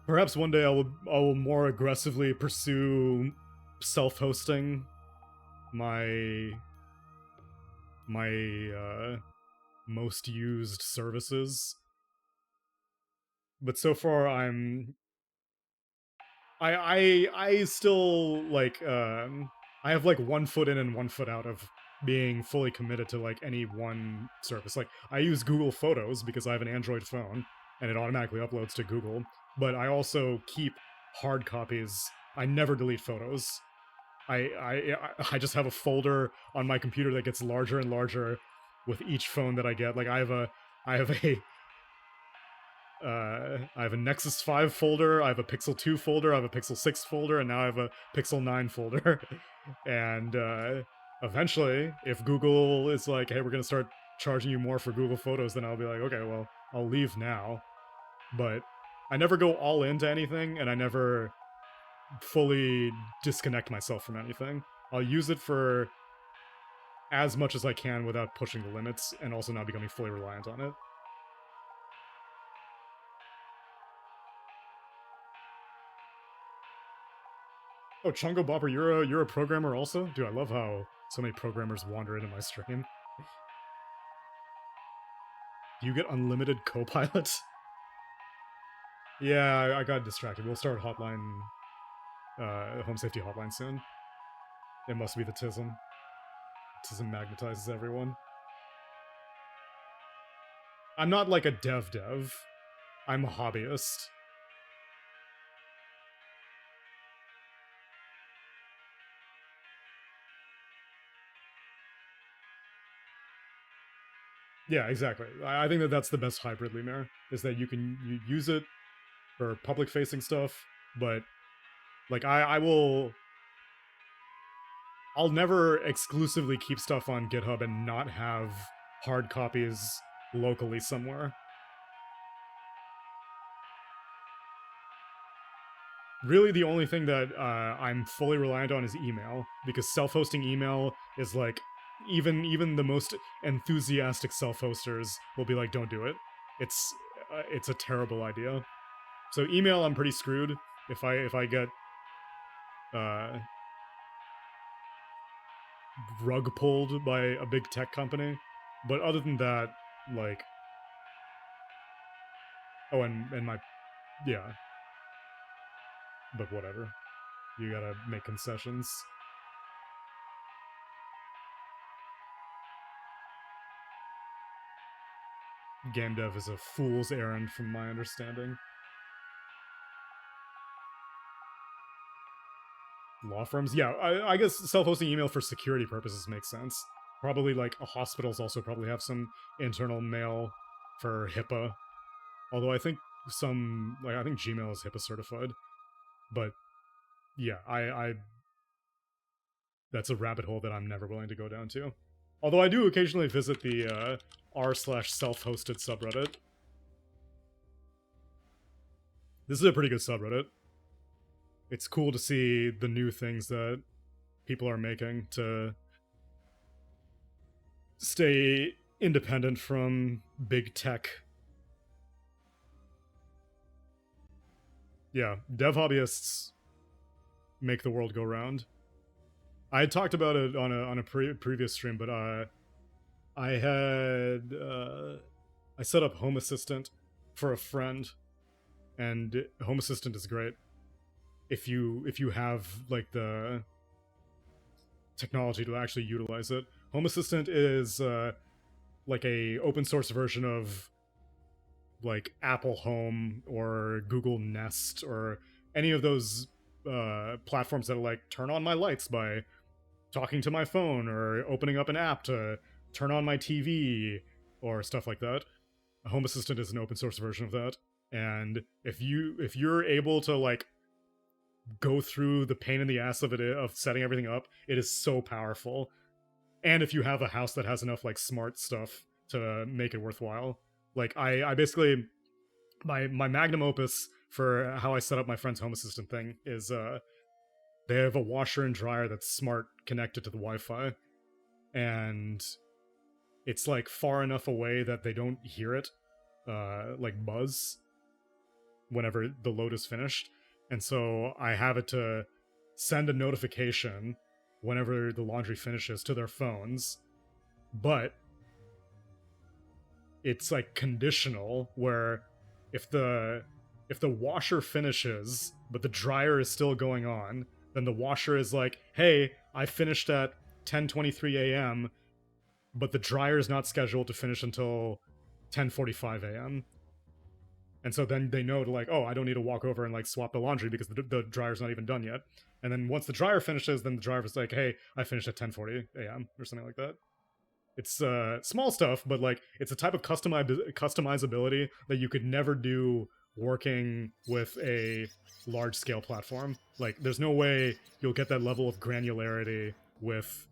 Perhaps one day I will more aggressively pursue self-hosting my most used services. But so far I still like I have like 1 foot in and 1 foot out of being fully committed to like any one service. Like I use Google Photos because I have an Android phone and it automatically uploads to Google, but I also keep hard copies. I never delete photos. I just have a folder on my computer that gets larger and larger with each phone that I get. Like I have a Nexus 5 folder, I have a Pixel 2 folder, I have a Pixel 6 folder, and now I have a Pixel 9 folder. And eventually, if Google is like, hey, we're gonna start charging you more for Google Photos, then I'll be like, okay, well, I'll leave now. But I never go all into anything, and I never fully disconnect myself from anything. I'll use it for as much as I can without pushing the limits, and also not becoming fully reliant on it. Oh, Chungo Bopper, you're a programmer also? Dude, I love how so many programmers wander into my stream. Do you get unlimited co-pilot? Yeah, I got distracted. We'll start Hotline, Home Safety Hotline soon. It must be the TISM. TISM magnetizes everyone. I'm not like a dev. I'm a hobbyist. Yeah, exactly. I think that that's the best hybrid Lemur, is that you use it for public-facing stuff, but like I'll never exclusively keep stuff on GitHub and not have hard copies locally somewhere. Really, the only thing that I'm fully reliant on is email, because self-hosting email is like, even the most enthusiastic self-hosters will be like, don't do it. It's a terrible idea. So email, I'm pretty screwed if I get rug pulled by a big tech company. But other than that, like, oh, and my, yeah. But whatever. You gotta make concessions. Game dev is a fool's errand from my understanding. Law firms? Yeah, I guess self-hosting email for security purposes makes sense. Probably, like, hospitals also probably have some internal mail for HIPAA. Although I think I think Gmail is HIPAA certified. But, yeah, that's a rabbit hole that I'm never willing to go down to. Although I do occasionally visit the r/self-hosted subreddit. This is a pretty good subreddit. It's cool to see the new things that people are making to stay independent from big tech. Yeah, dev hobbyists make the world go round. I had talked about it on a previous stream, but I set up Home Assistant for a friend, and Home Assistant is great if you have like the technology to actually utilize it. Home Assistant is like a open source version of like Apple Home or Google Nest or any of those platforms that are like turn on my lights by talking to my phone or opening up an app to turn on my TV or stuff like that. Home Assistant is an open source version of that, and if you're able to like go through the pain in the ass of it of setting everything up, it is so powerful. And if you have a house that has enough like smart stuff to make it worthwhile, like I basically my magnum opus for how I set up my friend's Home Assistant thing is they have a washer and dryer that's smart connected to the Wi-Fi, and it's like far enough away that they don't hear it like buzz whenever the load is finished. And so I have it to send a notification whenever the laundry finishes to their phones, but it's like conditional, where if the washer finishes but the dryer is still going on, then the washer is like, hey, I finished at 10:23 a.m., but the dryer is not scheduled to finish until 10:45 a.m. And so then they know to like, oh, I don't need to walk over and like swap the laundry because the dryer's not even done yet. And then once the dryer finishes, then the driver's like, hey, I finished at 10:40 a.m. or something like that. It's small stuff, but like it's a type of customizability that you could never do working with a large scale platform. Like there's no way you'll get that level of granularity with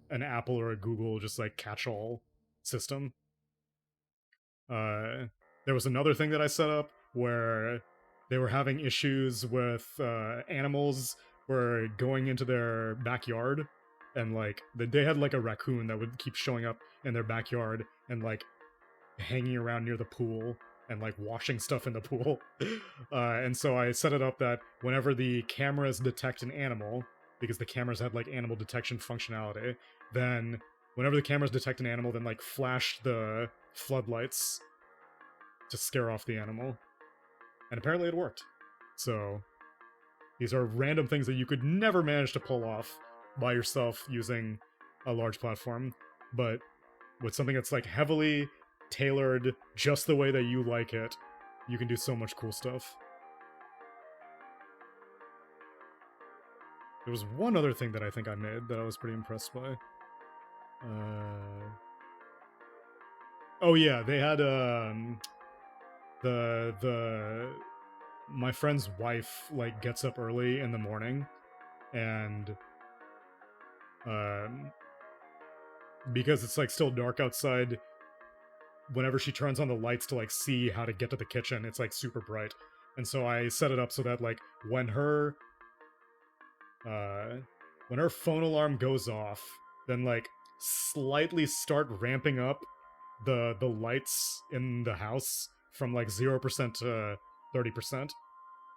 an Apple or a Google just like catch-all system. There was another thing that I set up where they were having issues with animals were going into their backyard, and like they had like a raccoon that would keep showing up in their backyard and like hanging around near the pool and like washing stuff in the pool. And so I set it up that whenever the cameras detect an animal, because the cameras had like animal detection functionality, then whenever the cameras detect an animal, then like flash the floodlights to scare off the animal. And apparently it worked. So these are random things that you could never manage to pull off by yourself using a large platform, but with something that's like heavily tailored just the way that you like it, you can do so much cool stuff. There was one other thing that I think I made that I was pretty impressed by. Oh yeah, they had my friend's wife like gets up early in the morning, and because it's like still dark outside, whenever she turns on the lights to like see how to get to the kitchen, it's like super bright. And so I set it up so that like when her phone alarm goes off, then like slightly start ramping up the lights in the house from like 0% to 30%,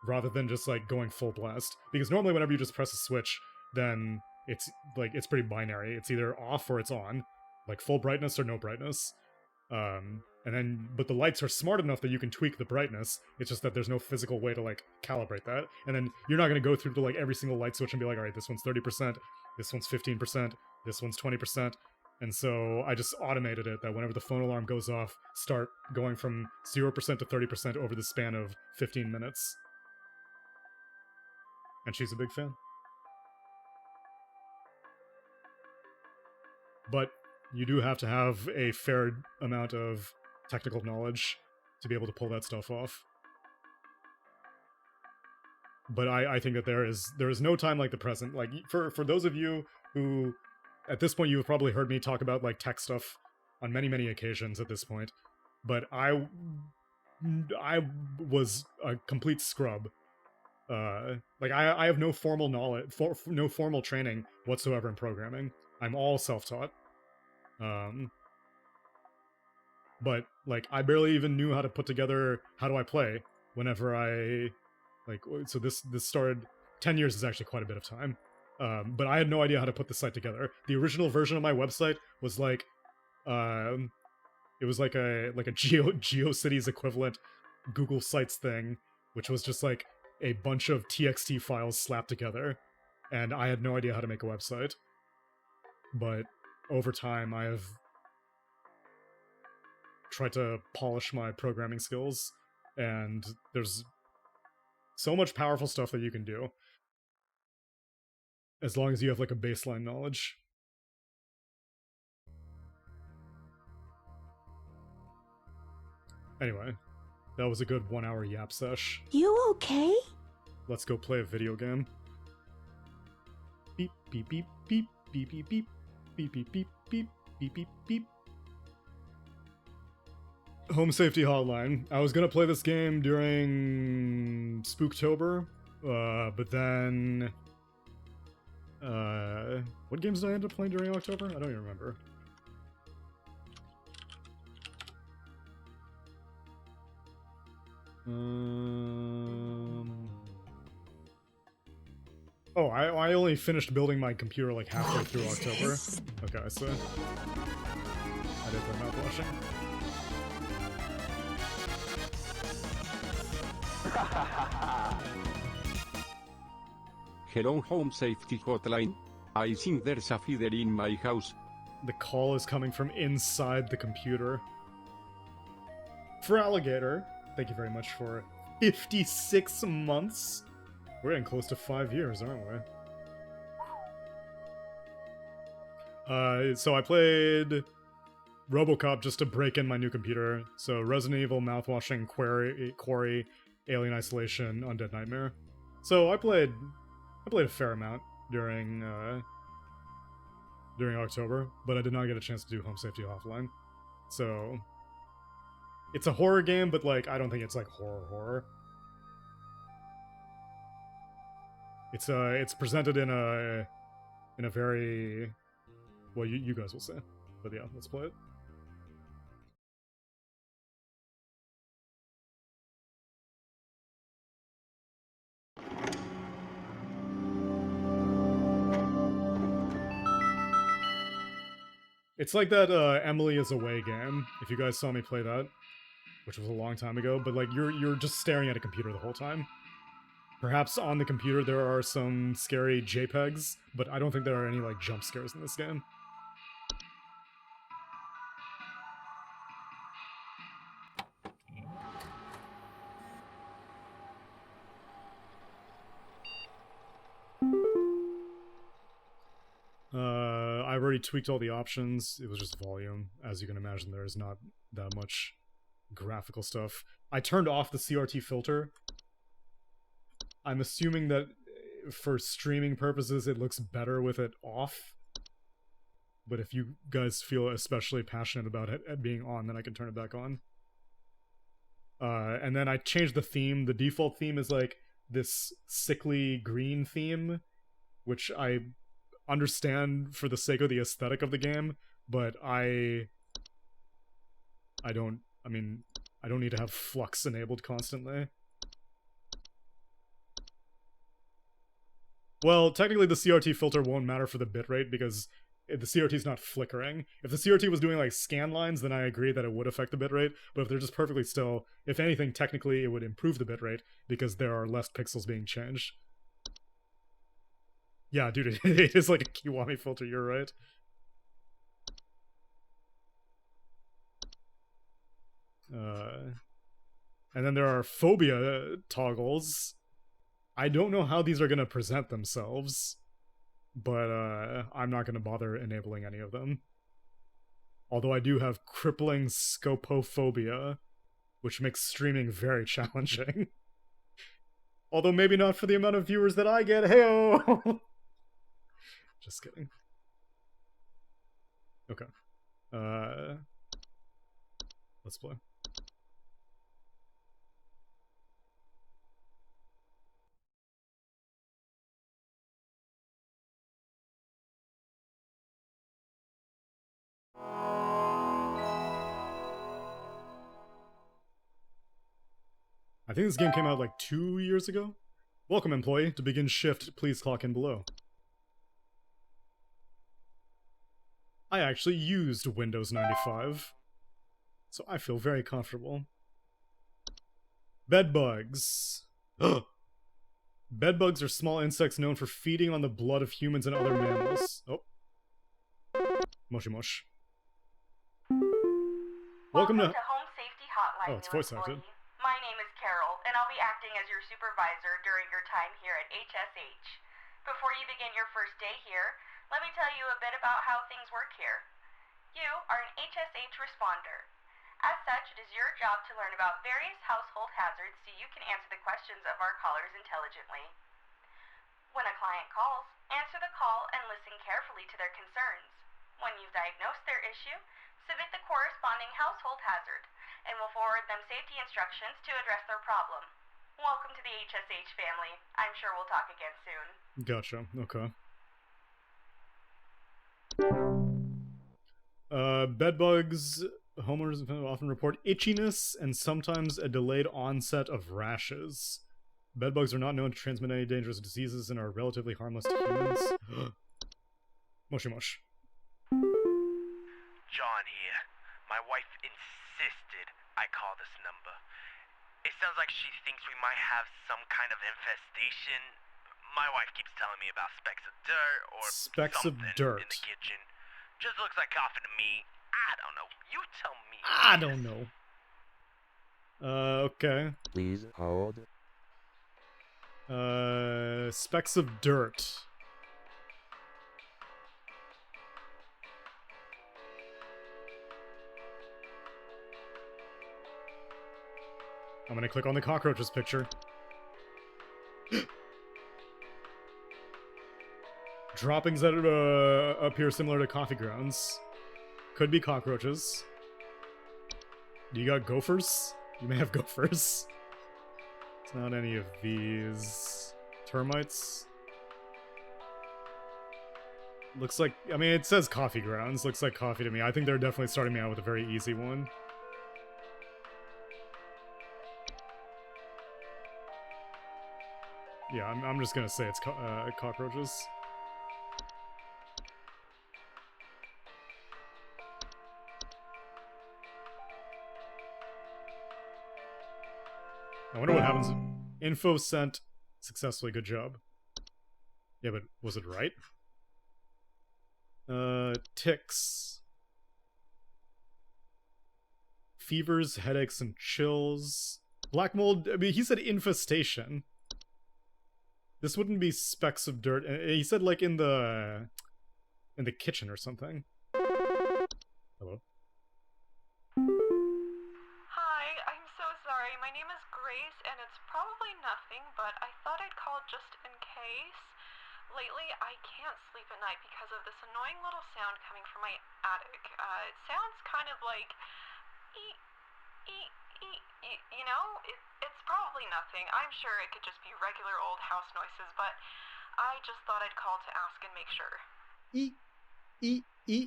rather than just like going full blast. Because normally whenever you just press a switch, then it's like it's pretty binary. It's either off or it's on, like full brightness or no brightness. And then, but the lights are smart enough that you can tweak the brightness. It's just that there's no physical way to like calibrate that. And then you're not going to go through to like every single light switch and be like, all right, this one's 30%, this one's 15%, this one's 20%. And so I just automated it that whenever the phone alarm goes off, start going from 0% to 30% over the span of 15 minutes. And she's a big fan. But you do have to have a fair amount of technical knowledge to be able to pull that stuff off. But I think that there is no time like the present. Like for those of you who at this point, you've probably heard me talk about like tech stuff on many occasions at this point, but I was a complete scrub. Like I have no formal knowledge, no formal training whatsoever in programming. I'm all self-taught. But like I barely even knew how to put together how do I play whenever I like. So this started 10 years is actually quite a bit of time. But I had no idea how to put the site together. The original version of my website was like, it was like a GeoCities equivalent Google Sites thing, which was just like a bunch of TXT files slapped together, and I had no idea how to make a website. But over time, I have tried to polish my programming skills, and there's so much powerful stuff that you can do as long as you have like a baseline knowledge. Anyway, that was a good 1 hour yap sesh. You okay? Let's go play a video game. Beep beep beep beep beep beep beep beep beep beep beep beep beep beep. Home Safety Hotline. I was gonna play this game during Spooktober, but then what games did I end up playing during October? I don't even remember. Oh, I only finished building my computer like halfway through October. Okay, so I did play mouthwashing. Hello Home Safety Hotline. I think there's a feeder in my house. The call is coming from inside the computer. For Alligator, thank you very much for 56 months. We're getting close to 5 years, aren't we? So I played RoboCop just to break in my new computer. So Resident Evil, Mouthwashing, Quarry, Alien Isolation, Undead Nightmare. So I played a fair amount during October, but I did not get a chance to do Home Safety Hotline. So it's a horror game, but like I don't think it's like horror. It's presented in a very well, you guys will say, but yeah, let's play it. It's like that Emily is Away game, if you guys saw me play that, which was a long time ago, but like you're just staring at a computer the whole time. Perhaps on the computer there are some scary JPEGs, but I don't think there are any like jump scares in this game. I've already tweaked all the options. It was just volume. As you can imagine, there is not that much graphical stuff. I turned off the CRT filter. I'm assuming that for streaming purposes it looks better with it off. But if you guys feel especially passionate about it being on, then I can turn it back on. And then I changed the theme. The default theme is like this sickly green theme, which I understand for the sake of the aesthetic of the game, but I don't need to have flux enabled constantly. Well, technically the CRT filter won't matter for the bitrate because the CRT is not flickering. If the CRT was doing like scan lines, then I agree that it would affect the bitrate, but if they're just perfectly still, if anything, technically it would improve the bitrate because there are less pixels being changed. Yeah, dude, it is like a Kiwami filter, you're right. And then there are phobia toggles. I don't know how these are going to present themselves, but I'm not going to bother enabling any of them. Although I do have crippling scopophobia, which makes streaming very challenging. Although maybe not for the amount of viewers that I get. Hey-oh! Just kidding. Okay. Let's play. I think this game came out like 2 years ago. Welcome, employee. To begin shift, please clock in below. I actually used Windows 95, so I feel very comfortable. Bedbugs. Bedbugs are small insects known for feeding on the blood of humans and other mammals. Oh. Moshi Mosh. Welcome to Home Safety Hotline. Oh, it's voice acted. My name is Carol, and I'll be acting as your supervisor during your time here at HSH. Before you begin your first day here, let me tell you a bit about how things work here. You are an HSH responder. As such, it is your job to learn about various household hazards so you can answer the questions of our callers intelligently. When a client calls, answer the call and listen carefully to their concerns. When you've diagnosed their issue, submit the corresponding household hazard, and we'll forward them safety instructions to address their problem. Welcome to the HSH family. I'm sure we'll talk again soon. Gotcha, okay. Bedbugs, homeowners often report itchiness and sometimes a delayed onset of rashes. Bedbugs are not known to transmit any dangerous diseases and are relatively harmless to humans. Moshi Mosh. John here. My wife insisted I call this number. It sounds like she thinks we might have some kind of infestation. My wife keeps telling me about specks of dirt or something in the kitchen. Just looks like coffee to me. I don't know. You tell me. I don't know. Okay. Please hold. Specks of dirt. I'm gonna click on the cockroaches picture. Droppings that appear similar to coffee grounds. Could be cockroaches. Do you got gophers? You may have gophers. It's not any of these. Termites? Looks like, I mean, it says coffee grounds. Looks like coffee to me. I think they're definitely starting me out with a very easy one. Yeah, I'm just gonna say it's cockroaches. I wonder what happens. Info sent successfully. Good job. Yeah, but was it right? Ticks. Fevers, headaches, and chills. Black mold. I mean, he said infestation. This wouldn't be specks of dirt. He said like in the kitchen or something. Hello. Hi, I'm so sorry. My name is Grace, and it's probably nothing, but I thought I'd call just in case. Lately, I can't sleep at night because of this annoying little sound coming from my attic. It sounds kind of like... You know, it's probably nothing. I'm sure it could just be regular old house noises, but I just thought I'd call to ask and make sure.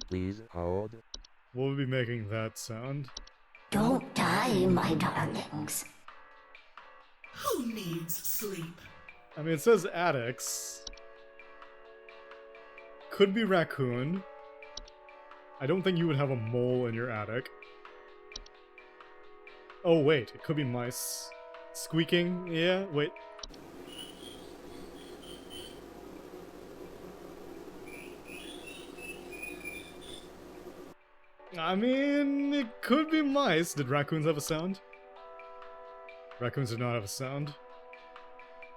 Please hold. We'll be making that sound. Don't die, my darlings. Who needs sleep? I mean, it says attics. Could be raccoon. I don't think you would have a mole in your attic. Oh, wait. It could be mice. Squeaking? Yeah, wait. I mean, it could be mice. Did raccoons have a sound? Raccoons did not have a sound.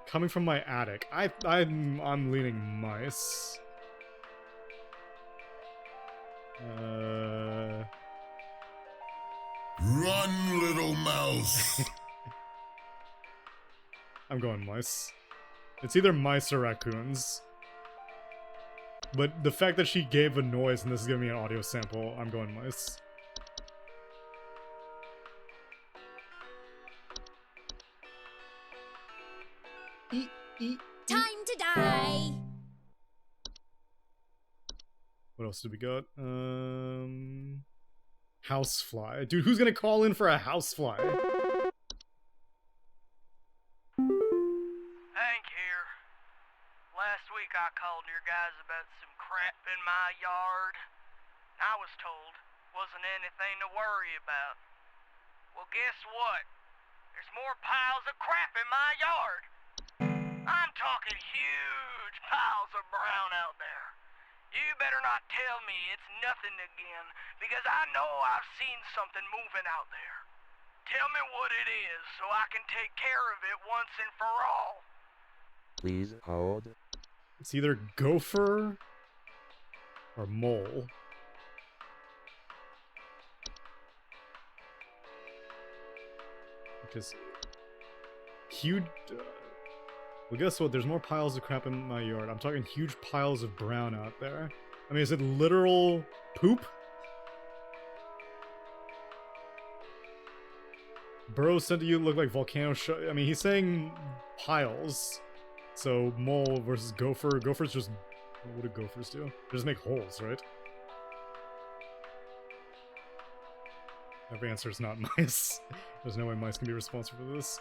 Coming from my attic. I'm leaning mice. Run, little mouse. I'm going mice. It's either mice or raccoons. But the fact that she gave a noise and this is giving me an audio sample, I'm going mice. Time to die! What else did we got? Housefly. Dude, who's gonna call in for a housefly? Hank here. Last week I called your guys about some crap in my yard. I was told wasn't anything to worry about. Well, guess what? There's more piles of crap in my yard. I'm talking huge piles of brown out there. You better not tell me it's nothing again, because I know I've seen something moving out there. Tell me what it is so I can take care of it once and for all. Please hold. It's either gopher or mole. Because huge... well, guess what? There's more piles of crap in my yard. I'm talking huge piles of brown out there. I mean, is it literal poop? Burrows sent to you look like volcano I mean, he's saying piles. So, mole versus gopher. Gophers just... what do gophers do? They just make holes, right? Every answer is not mice. There's no way mice can be responsible for this.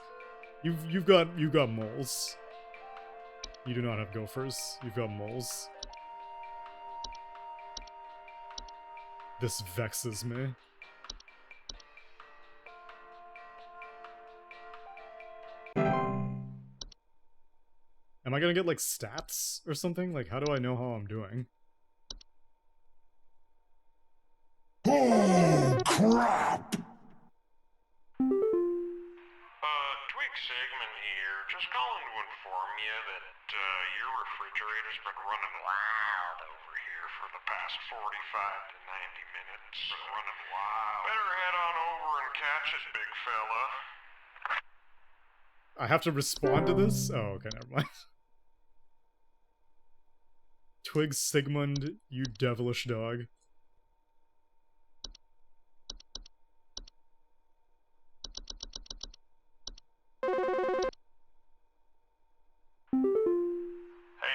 You've got moles. You do not have gophers. You've got moles. This vexes me. Am I gonna get, like, stats or something? Like, how do I know how I'm doing? Oh, crap! Twig Sigmund here. Just calling to inform you that your refrigerator's been running wild over here for the past 45 to 90 minutes. Been running wild. Better head on over and catch it, big fella. I have to respond to this? Oh, okay, never mind. Twig Sigmund, you devilish dog. Hey,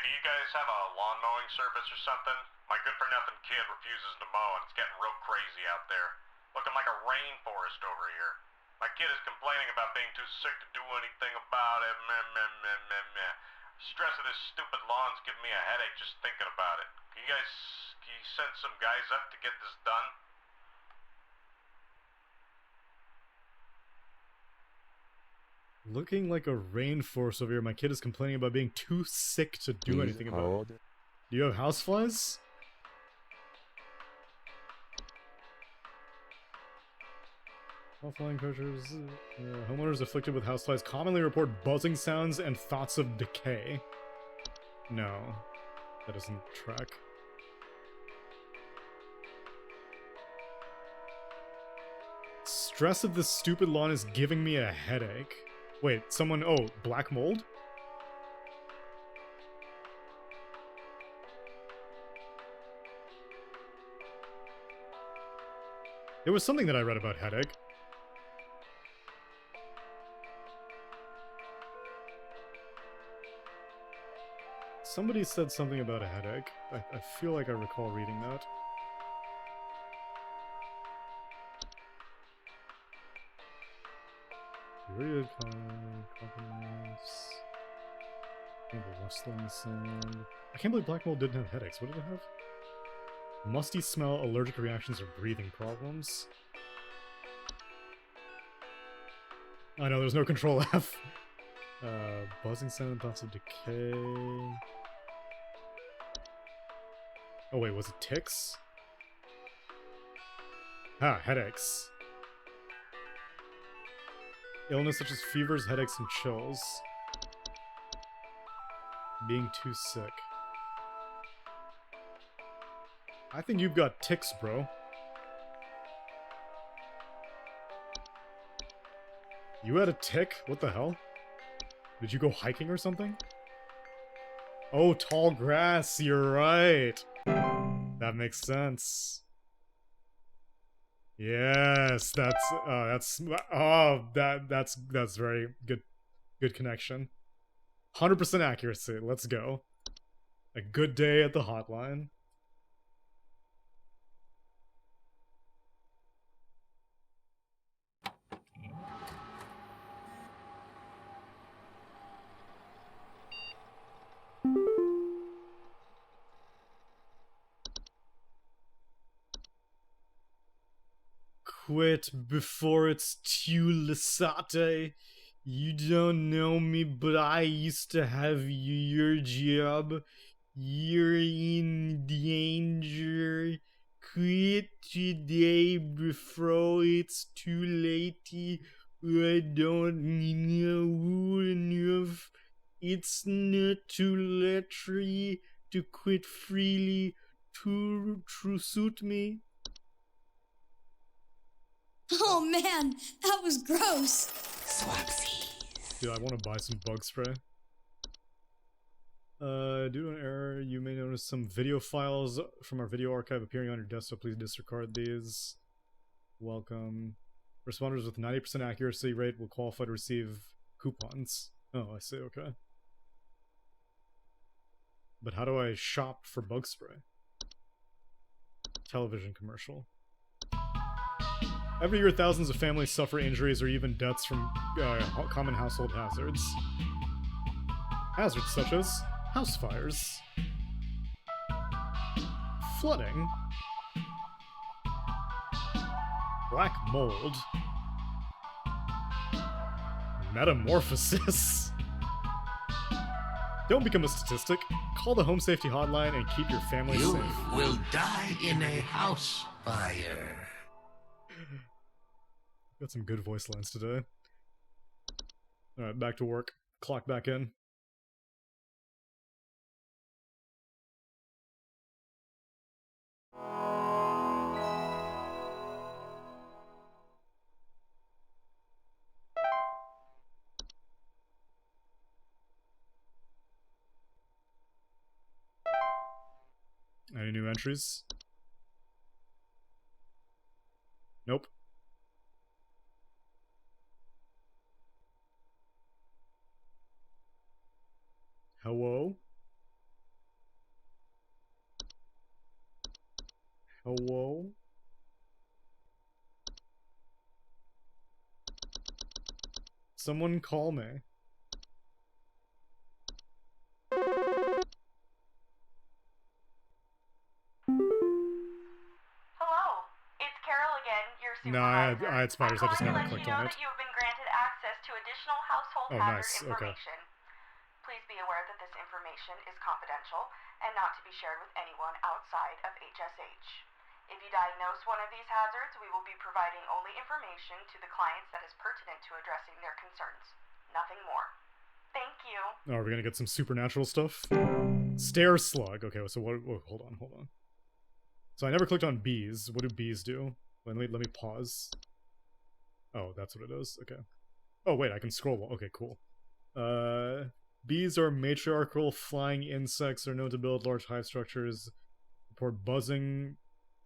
do you guys have a lawn mowing service or something? My good-for-nothing kid refuses to mow and it's getting real crazy out there. Looking like a rainforest over here. My kid is complaining about being too sick to do anything about it. Meh, meh, meh, meh, meh. Stress of this stupid lawn's giving me a headache just thinking about it. Can you send some guys up to get this done? Looking like a rainforest over here. My kid is complaining about being too sick to do anything about it. Do you have houseflies? Offline pressures. Homeowners afflicted with houseflies commonly report buzzing sounds and thoughts of decay. No, that doesn't track. Stress of this stupid lawn is giving me a headache. Wait, someone... oh, black mold? There was something that I read about headache. Somebody said something about a headache. I feel like I recall reading that. Period compliments. The rustling sound. I can't believe black mold didn't have headaches. What did it have? Musty smell, allergic reactions, or breathing problems. I know, there's no control F. Buzzing sound, thoughts of decay. Oh wait, was it ticks? Ah, headaches. Illness such as fevers, headaches, and chills. Being too sick. I think you've got ticks, bro. You had a tick? What the hell? Did you go hiking or something? Oh, tall grass, you're right. That makes sense. Yes, that's very good connection. 100% accuracy. Let's go. A good day at the hotline. Quit before it's too late. You don't know me, but I used to have your job. You're in danger. Quit today before it's too late. I don't know enough. It's not too late to quit freely to suit me. Oh man, that was gross. Dude, I want to buy some bug spray. Due to an error, you may notice some video files from our video archive appearing on your desktop. Please disregard these. Welcome. Responders with 90% accuracy rate will qualify to receive coupons. Oh, I see, okay. But how do I shop for bug spray? Television commercial. Every year, thousands of families suffer injuries or even deaths from common household hazards. Hazards such as house fires, flooding, black mold, metamorphosis. Don't become a statistic. Call the Home Safety Hotline and keep your family safe. You will die in a house fire. Got some good voice lines today. Alright, back to work. Clock back in. Any new entries? Nope. Hello? Hello? Someone call me. Hello, it's Carol again, your supervisor. No, I had spiders, I just never I'm calling to let clicked you know on it. that you have been granted access to additional household Oh, hazard nice, okay. information. Please be aware that this information is confidential and not to be shared with anyone outside of HSH. If you diagnose one of these hazards, we will be providing only information to the clients that is pertinent to addressing their concerns. Nothing more. Thank you. Oh, are we gonna get some supernatural stuff? Stair slug. Okay, so what? Oh, hold on. So I never clicked on bees. What do bees do? Let me pause. Oh, that's what it is. Okay. Oh wait, I can scroll. Okay, cool. Bees are matriarchal flying insects. They're known to build large hive structures, report buzzing,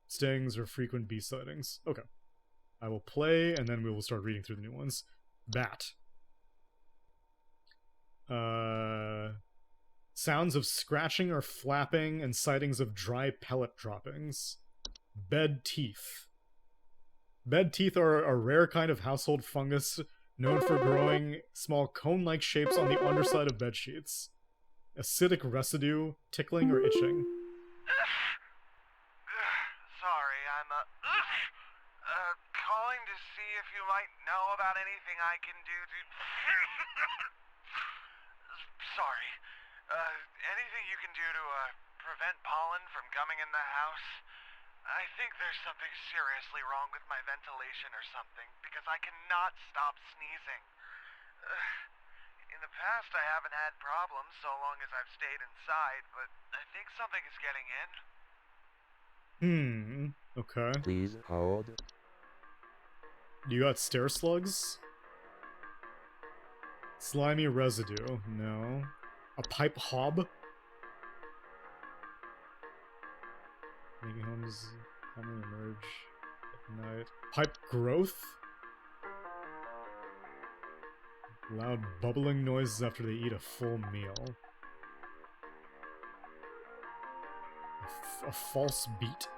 stings, or frequent bee sightings. Okay. I will play, and then we will start reading through the new ones. Bat. Sounds of scratching or flapping and sightings of dry pellet droppings. Bed teeth. Bed teeth are a rare kind of household fungus known for growing small cone-like shapes on the underside of bed sheets. Acidic residue, tickling, or itching. Sorry, I'm calling to see if you might know about anything I can do to... Sorry. Anything you can do to, prevent pollen from coming in the house? I think there's something seriously wrong with my ventilation or something, because I cannot stop sneezing. In the past, I haven't had problems so long as I've stayed inside, but I think something is getting in. Okay. Please hold. You got stair slugs? Slimy residue. No. A pipe hob? Those commonly emerge at night. Pipe growth? Loud bubbling noises after they eat a full meal. A false beat?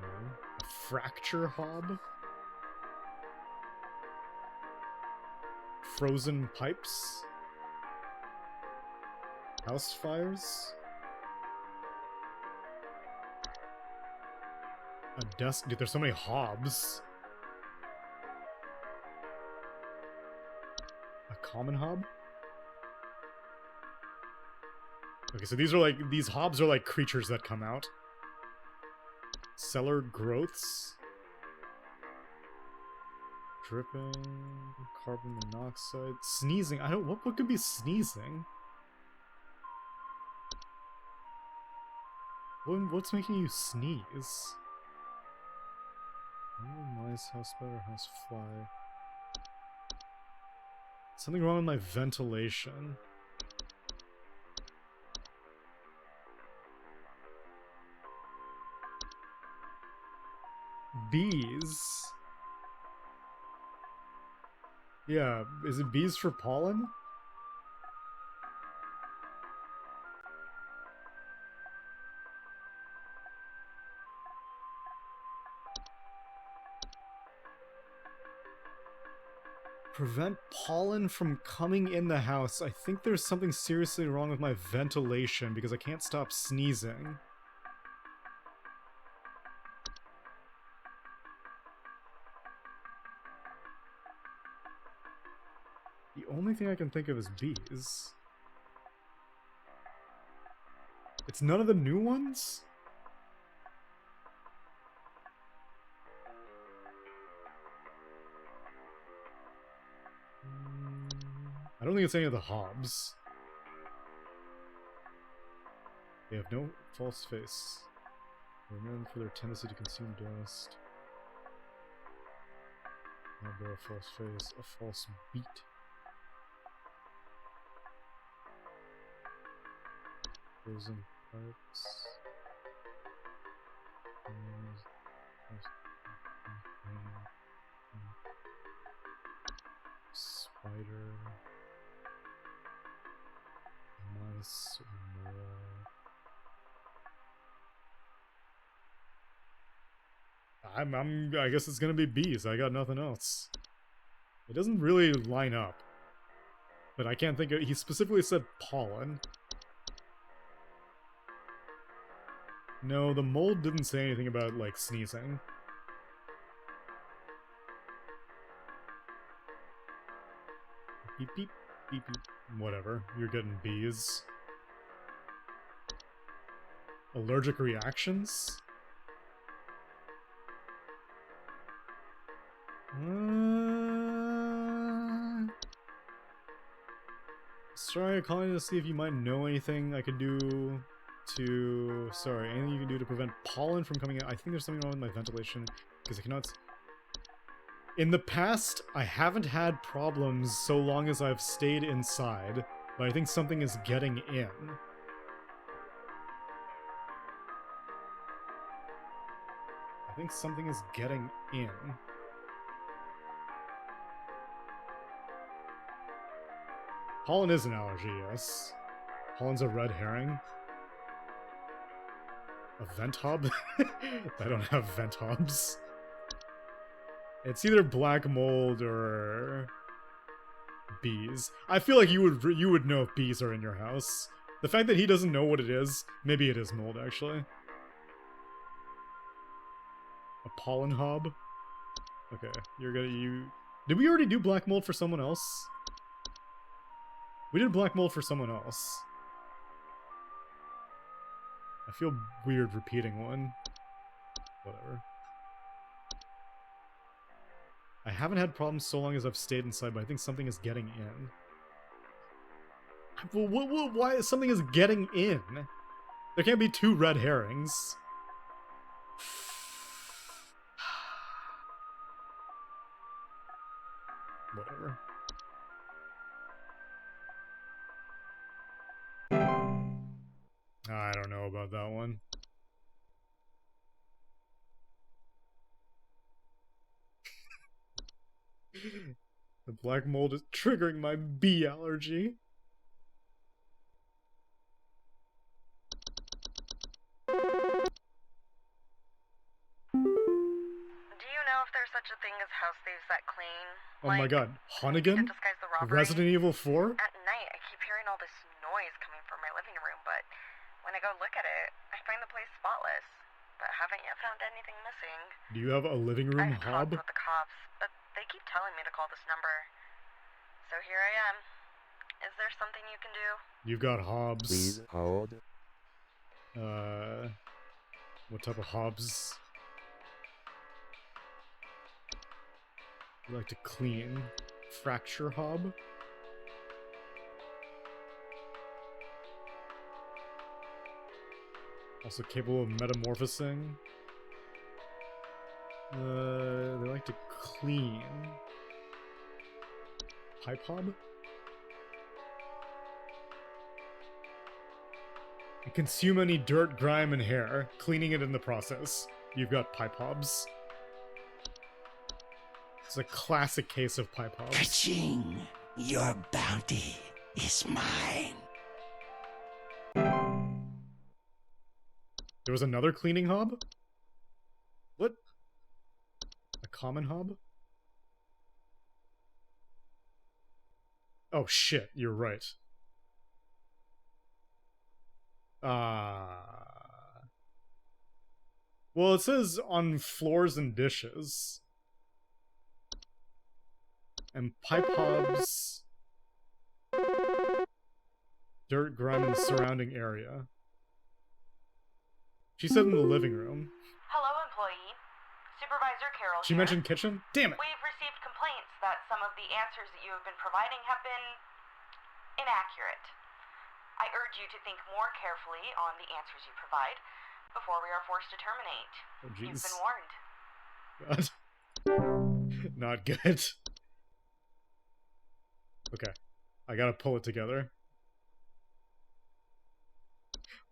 No. A fracture hob? Frozen pipes? House fires? A desk? Dude, there's so many hobs. A common hob? Okay, so these hobs are like creatures that come out. Cellar growths. Dripping. Carbon monoxide. Sneezing. What could be sneezing? What's making you sneeze? Mice, house spider, house fly. Something wrong with my ventilation. Bees. Yeah, is it bees for pollen? Prevent pollen from coming in the house. I think there's something seriously wrong with my ventilation because I can't stop sneezing. The only thing I can think of is bees. It's none of the new ones? I don't think it's any of the hobs. They have no false face. They're known for their tendency to consume dust. Not bear a false face, a false beat. Frozen pipes. Spider. Mice or more. I guess it's gonna be bees. I got nothing else. It doesn't really line up. But I can't think of... He specifically said pollen. No, the mold didn't say anything about, like, sneezing. Beep beep, beep beep. Whatever, you're getting bees. Allergic reactions? Sorry, calling to see if you might know anything I could do to... Sorry, anything you can do to prevent pollen from coming in. I think there's something wrong with my ventilation, because I cannot... In the past, I haven't had problems so long as I've stayed inside, but I think something is getting in. I think something is getting in. Pollen is an allergy, yes. Pollen's a red herring. A vent hob? I don't have vent hobs. It's either black mold or bees. I feel like you would know if bees are in your house. The fact that he doesn't know what it is, maybe it is mold actually. A pollen hob? Okay, did we already do black mold for someone else? We did black mold for someone else. I feel weird repeating one. Whatever. I haven't had problems so long as I've stayed inside, but I think something is getting in. Why something is getting in? There can't be two red herrings. Whatever. I don't know about that one. The black mold is triggering my bee allergy. Do you know if there's such a thing as house thieves that clean? Oh my god, Hunnigan? Resident Evil 4? At night, I keep hearing all this noise coming from my living room, but when I go look at it, I find the place spotless. But haven't yet found anything missing. Do you have a living room I've hob? talked with the cops, but they keep telling me to call this number. So here I am. Is there something you can do? You've got hobs. Please hold. What type of hobs? You like to clean? Fracture hob? Also capable of metamorphosing. They like to clean. Pipe hob? And consume any dirt, grime, and hair, cleaning it in the process. You've got pipe hobs. It's a classic case of pipe hobs. Ka-ching! Your bounty is mine. There was another cleaning hob? What? A common hob? Oh shit, you're right. Well, it says on floors and dishes. And pipe hobs. Dirt, grime, in the surrounding area. She said in the living room. Hello, employee. Supervisor Carol She here. mentioned kitchen? Damn it! We've received complaints that some of the answers that you have been providing have been inaccurate. I urge you to think more carefully on the answers you provide before we are forced to terminate. Oh, You've jeez. been warned. God. Not good. Okay. I gotta pull it together.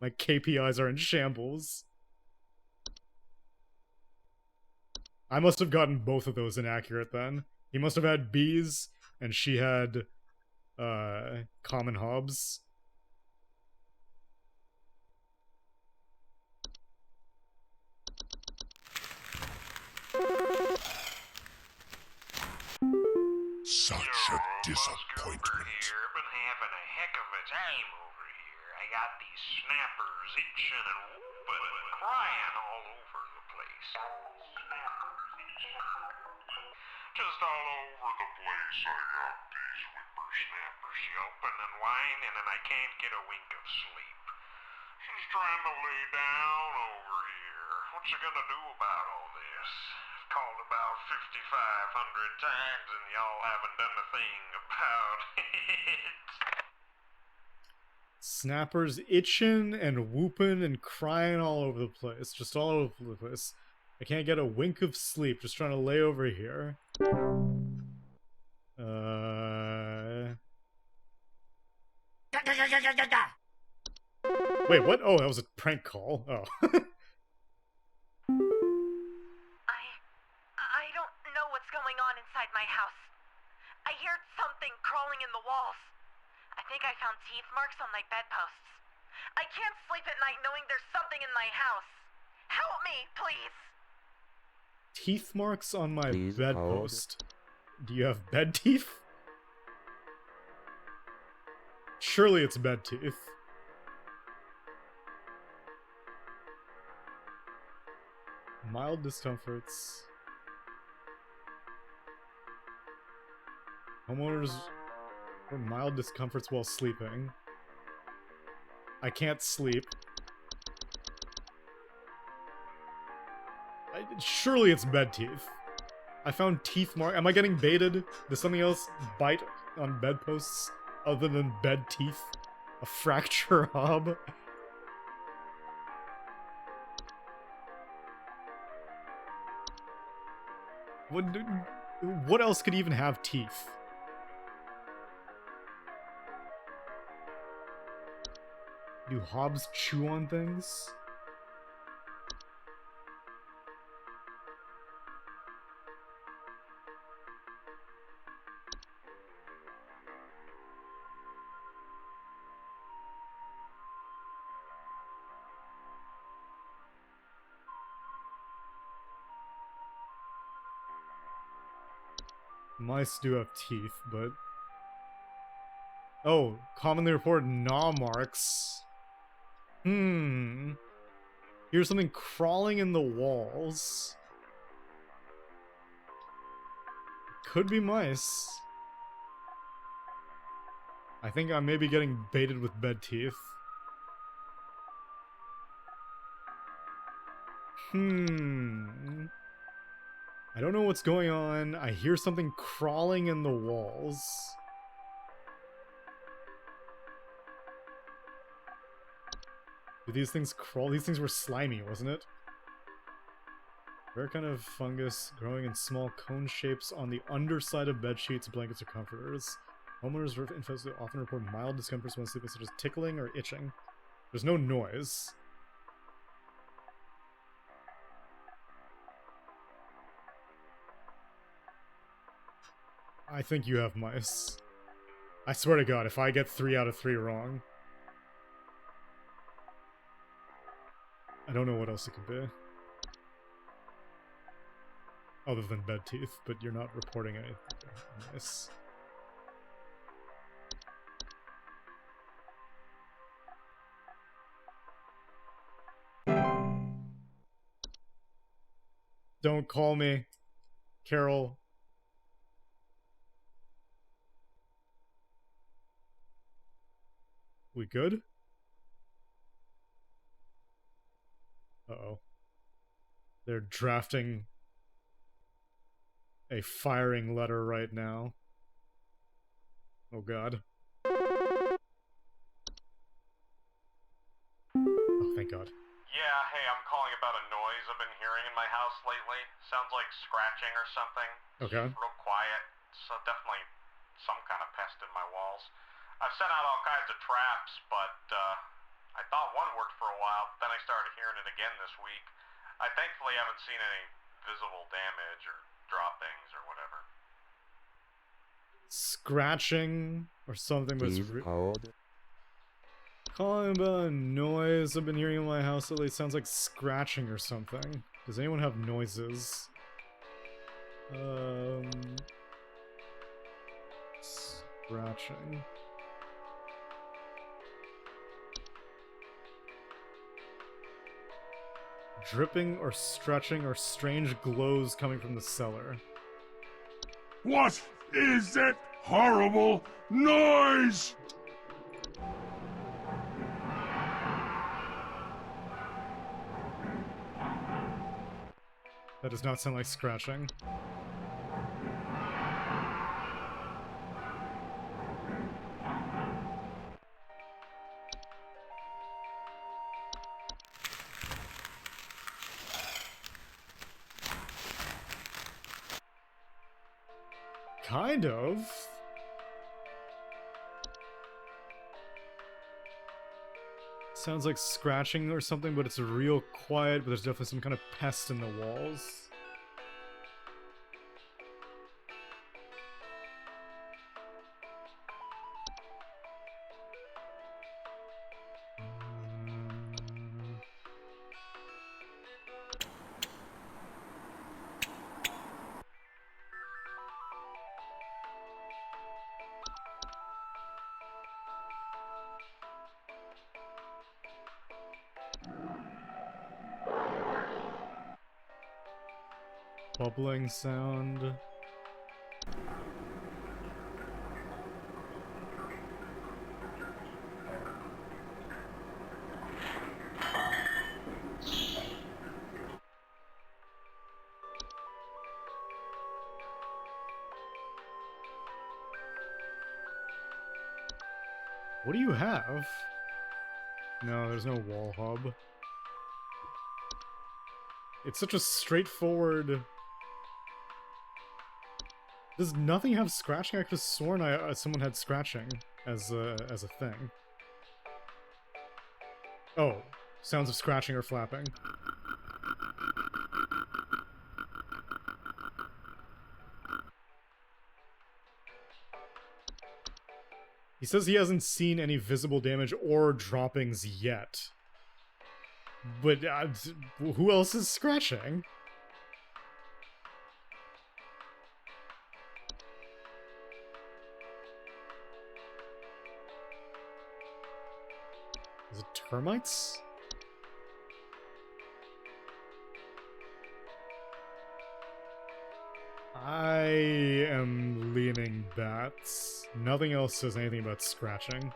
My KPIs are in shambles. I must have gotten both of those inaccurate then. He must have had bees, and she had, common hobs. Such a disappointment. Here, been having a heck of a time over here. I got these snappers itching and whooping and crying all over the place. Just all over the place. I got these whippersnappers yelping and whining, and I can't get a wink of sleep. She's trying to lay down over here. What's she gonna do about all this? I've called about 5,500 times, and y'all haven't done a thing about it. Snappers itching and whooping and crying all over the place. Just all over the place. I can't get a wink of sleep, just trying to lay over here. Wait, what? Oh, that was a prank call. Oh. I don't know what's going on inside my house. I hear something crawling in the walls. I think I found teeth marks on my bedposts. I can't sleep at night knowing there's something in my house. Help me, please. Teeth marks on my Please bedpost. Do you have bed teeth? Surely it's bed teeth. Mild discomforts. Homeowners or mild discomforts while sleeping. I can't sleep. Surely it's bed teeth. I found teeth mark. Am I getting baited? Does something else bite on bedposts other than bed teeth? A fracture hob? What else could even have teeth? Do hobs chew on things? Mice do have teeth, but... Oh, commonly reported gnaw marks. Here's something crawling in the walls. Could be mice. I think I may be getting baited with bed teeth. I don't know what's going on. I hear something crawling in the walls. Do these things crawl? These things were slimy, wasn't it? Rare kind of fungus growing in small cone shapes on the underside of bed sheets, blankets, or comforters. Homeowners infested often report mild discomforts when sleeping, such as tickling or itching. There's no noise. I think you have mice. I swear to God, if I get 3 out of 3 wrong... I don't know what else it could be. Other than bed teeth, but you're not reporting anything. Nice. Don't call me, Carol. We good? Uh-oh. They're drafting a firing letter right now. Oh god. Oh, thank god. Yeah, hey, I'm calling about a noise I've been hearing in my house lately. Sounds like scratching or something. Okay. It's real quiet. So definitely some kind of pest in my walls. I've sent out all kinds of traps, but I thought one worked for a while, but then I started hearing it again this week. I thankfully haven't seen any visible damage or droppings or whatever. Scratching or something was... Please hold. Calling about a noise I've been hearing in my house lately. Sounds like scratching or something. Does anyone have noises? Scratching. Dripping or stretching or strange glows coming from the cellar. What is that horrible noise? That does not sound like scratching. Kind of. Sounds like scratching or something, but it's real quiet, but there's definitely some kind of pest in the walls. Bubbling sound. What do you have? No, there's no wall hub. It's such a straightforward... Does nothing have scratching? I could have sworn someone had scratching as a thing. Oh, sounds of scratching or flapping. He says he hasn't seen any visible damage or droppings yet. But who else is scratching? Is it termites? I am leaning bats. Nothing else says anything about scratching.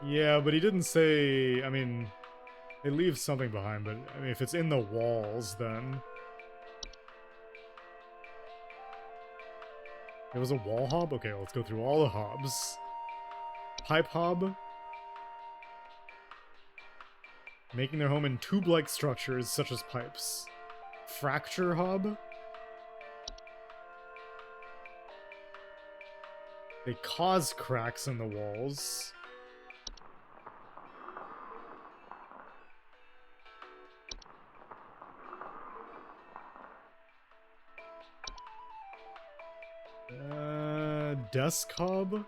Yeah, but he didn't say... I mean, they leave something behind, but I mean, if it's in the walls, then... There was a wall hob? Okay, let's go through all the hobs. Pipe hob. Making their home in tube-like structures, such as pipes. Fracture hob. They cause cracks in the walls. Desk hob?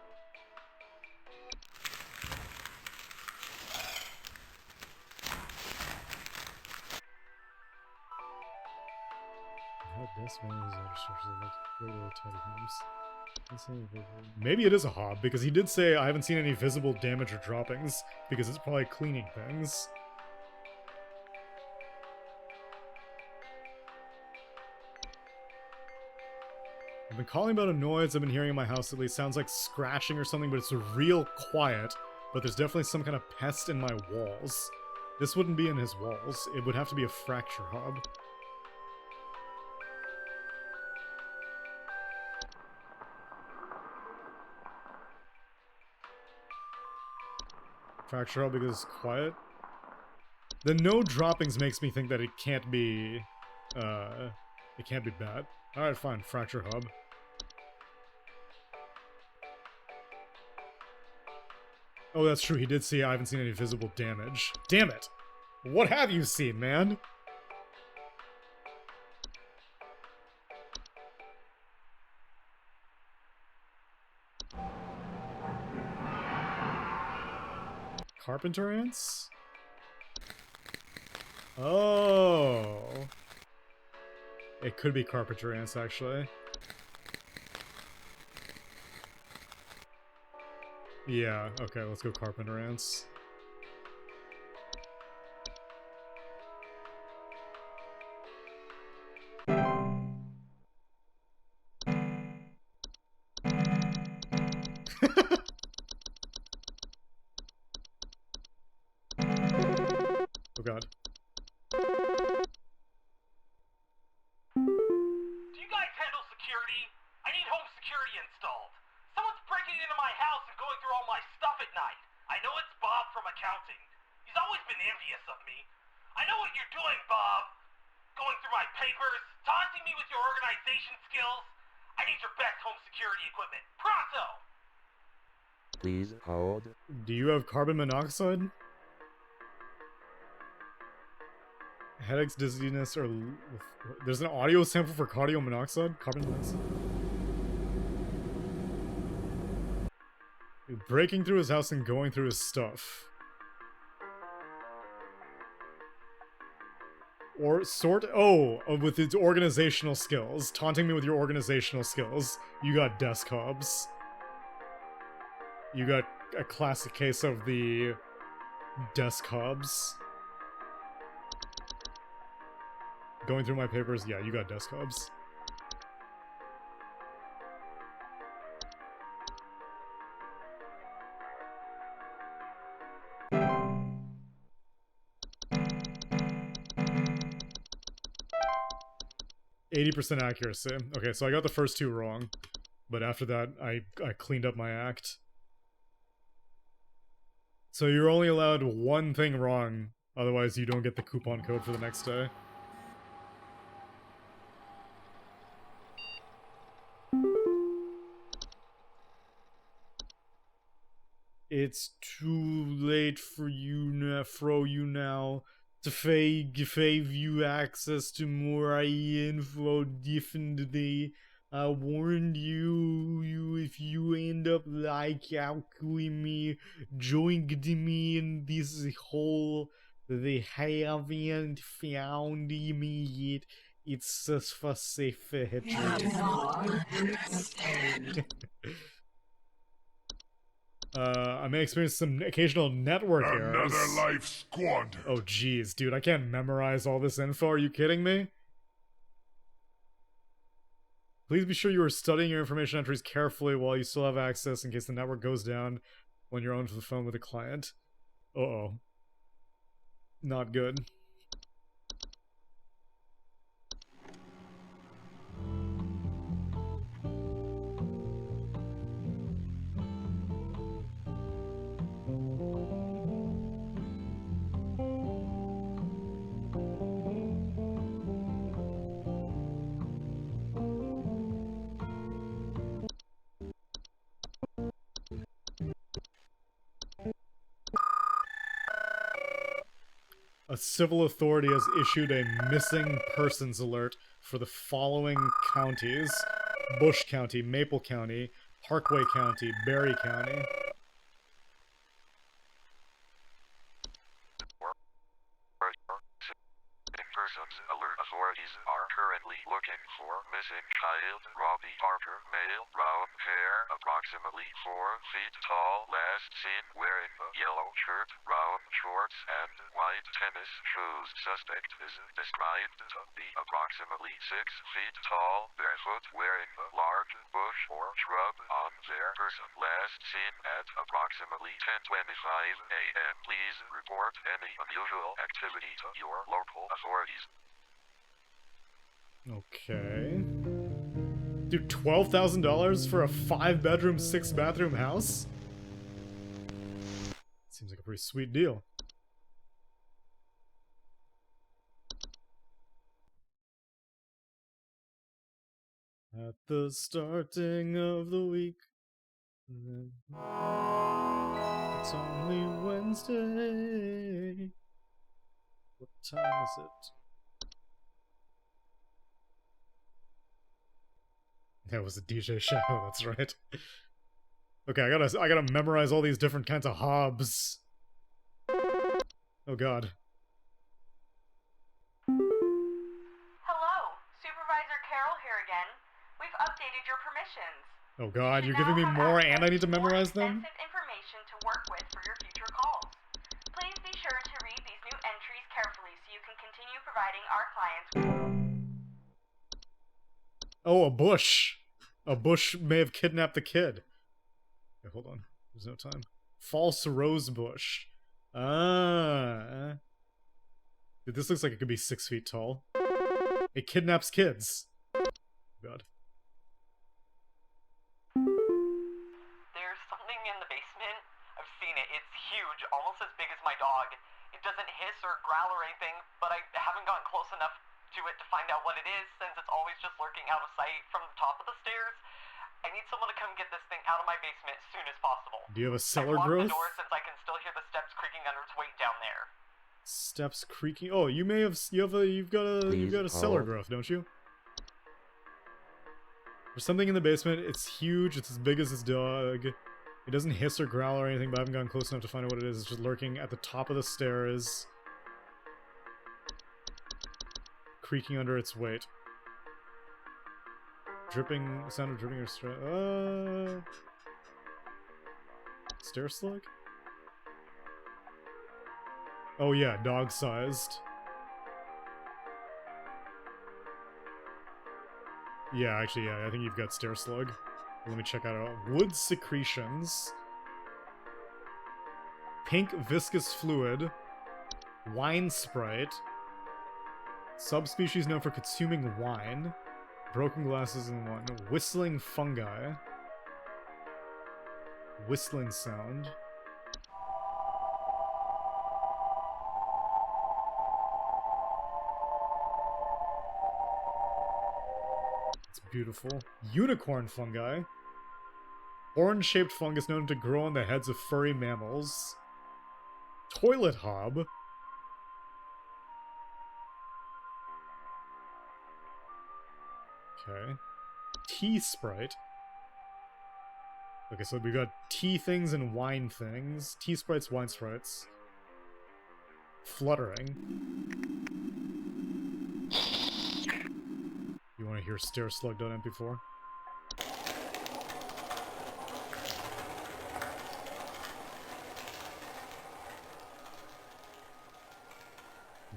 Maybe it is a hob, because he did say I haven't seen any visible damage or droppings, because it's probably cleaning things. I've been calling about a noise I've been hearing in my house lately. It sounds like scratching or something, but it's real quiet. But there's definitely some kind of pest in my walls. This wouldn't be in his walls. It would have to be a fracture hob. Fracture hob because it's quiet? The no droppings makes me think that it can't be... it can't be bad. Alright, fine. Fracture hub. Oh, that's true. He did see I haven't seen any visible damage. Damn it! What have you seen, man? Carpenter ants? Oh. It could be carpenter ants, actually. Yeah, okay, let's go carpenter ants. Oh god. Do you guys handle security? I need home security installed. Someone's breaking into my house and going through all my stuff at night. I know it's Bob from accounting. He's always been envious of me. I know what you're doing, Bob. Going through my papers, taunting me with your organization skills. I need your best home security equipment. Pronto! Please hold. Do you have carbon monoxide? Headaches, dizziness, or... There's an audio sample for cardio monoxide? Carbon monoxide? Breaking through his house and going through his stuff. Or sort... Oh, with his organizational skills. Taunting me with your organizational skills. You got desk hobs. You got a classic case of the desk hobs. Going through my papers, yeah, you got desk hobs. %80 accuracy. Okay, so I got the first two wrong, but after that, I cleaned up my act. So you're only allowed one thing wrong, otherwise you don't get the coupon code for the next day. It's too late for you now to give you access to more info differently. I warned you if you end up like alchemy me, joining me in this hole, they haven't found me yet. It's just for safer I may experience some occasional network errors. Another life squandered. Oh geez, dude, I can't memorize all this info, are you kidding me? Please be sure you are studying your information entries carefully while you still have access in case the network goes down when you're on the phone with a client. Uh-oh. Not good. A civil authority has issued a missing persons alert for the following counties: Bush County, Maple County, Parkway County, Berry County. Persons alert authorities are currently looking for missing child Robbie Harper, male, brown hair, approximately 4 feet tall, last seen wearing a yellow shirt, brown shorts, and white tennis shoes. Suspect is described to be approximately 6 feet tall, barefoot, wearing a large bush or shrub on their person. Last seen at approximately 10:25 a.m. Please report any unusual activity to your local authorities. Okay. Dude, $12,000 for a 5-bedroom, 6-bathroom house? Seems like a pretty sweet deal. At the starting of the week, it's only Wednesday. What time is it? That was a DJ Shadow, that's right. Okay, I gotta memorize all these different kinds of hobs. Oh god. Hello, Supervisor Carroll here again. We've updated your permissions. Oh god, you're giving me more and I need to memorize them? Extensive information to work with for your future calls. Please be sure to read these new entries carefully so you can continue providing our clients with... Oh, a bush. A bush may have kidnapped the kid. Okay, hold on. There's no time. False rose bush. Ah. Dude, this looks like it could be 6 feet tall. It kidnaps kids. God. There's something in the basement. I've seen it. It's huge, almost as big as my dog. It doesn't hiss or growl or anything, but I haven't gotten close enough to it to find out what it is, since it's always just lurking out of sight from the top of the stairs. I need someone to come get this thing out of my basement as soon as possible. Do you have a cellar I've growth? locked the door since I can still hear the steps creaking under its weight down there. Steps creaking. Oh, you may have. You've got a cellar growth, don't you? There's something in the basement. It's huge. It's as big as his dog. It doesn't hiss or growl or anything, but I haven't gotten close enough to find out what it is. It's just lurking at the top of the stairs, creaking under its weight. Dripping, sound of dripping or stair slug? Oh yeah, dog-sized. Yeah, actually, yeah, I think you've got stair slug. Let me check out wood secretions. Pink viscous fluid. Wine sprite. Subspecies known for consuming wine. Broken glasses and one. Whistling fungi. Whistling sound. It's beautiful. Unicorn fungi. Horn-shaped fungus known to grow on the heads of furry mammals. Toilet hob. Okay. Tea sprite. Okay, so we got tea things and wine things. Tea sprites, wine sprites. Fluttering. You want to hear stareslug.mp4?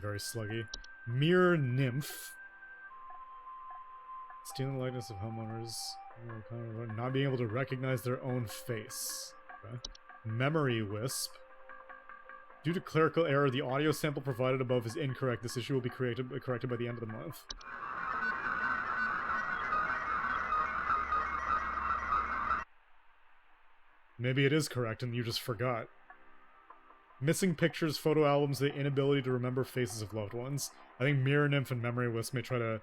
Very sluggy. Mirror nymph. Stealing the likeness of homeowners. Not being able to recognize their own face. Okay. Memory wisp. Due to clerical error, the audio sample provided above is incorrect. This issue will be corrected by the end of the month. Maybe it is correct and you just forgot. Missing pictures, photo albums, the inability to remember faces of loved ones. I think Mirror Nymph and Memory Wisp may try to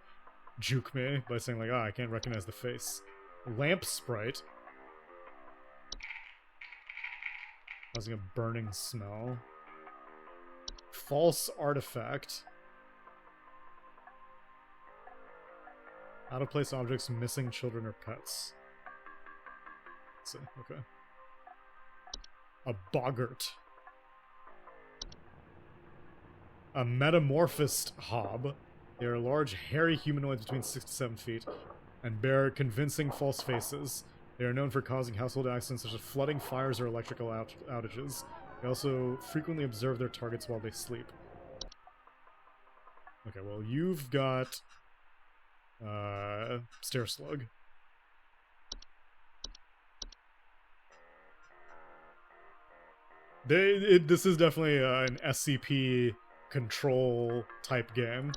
juke me by saying like, I can't recognize the face. Lamp Sprite. Causing a burning smell. False Artifact. Out-of-place objects, missing children or pets. Let's see, okay. A boggart. A metamorphosed hob. They are large, hairy humanoids between 6 to 7 feet, and bear convincing false faces. They are known for causing household accidents such as flooding, fires, or electrical outages. They also frequently observe their targets while they sleep. Okay, well, you've got... Stare Slug. This is definitely an SCP control type game.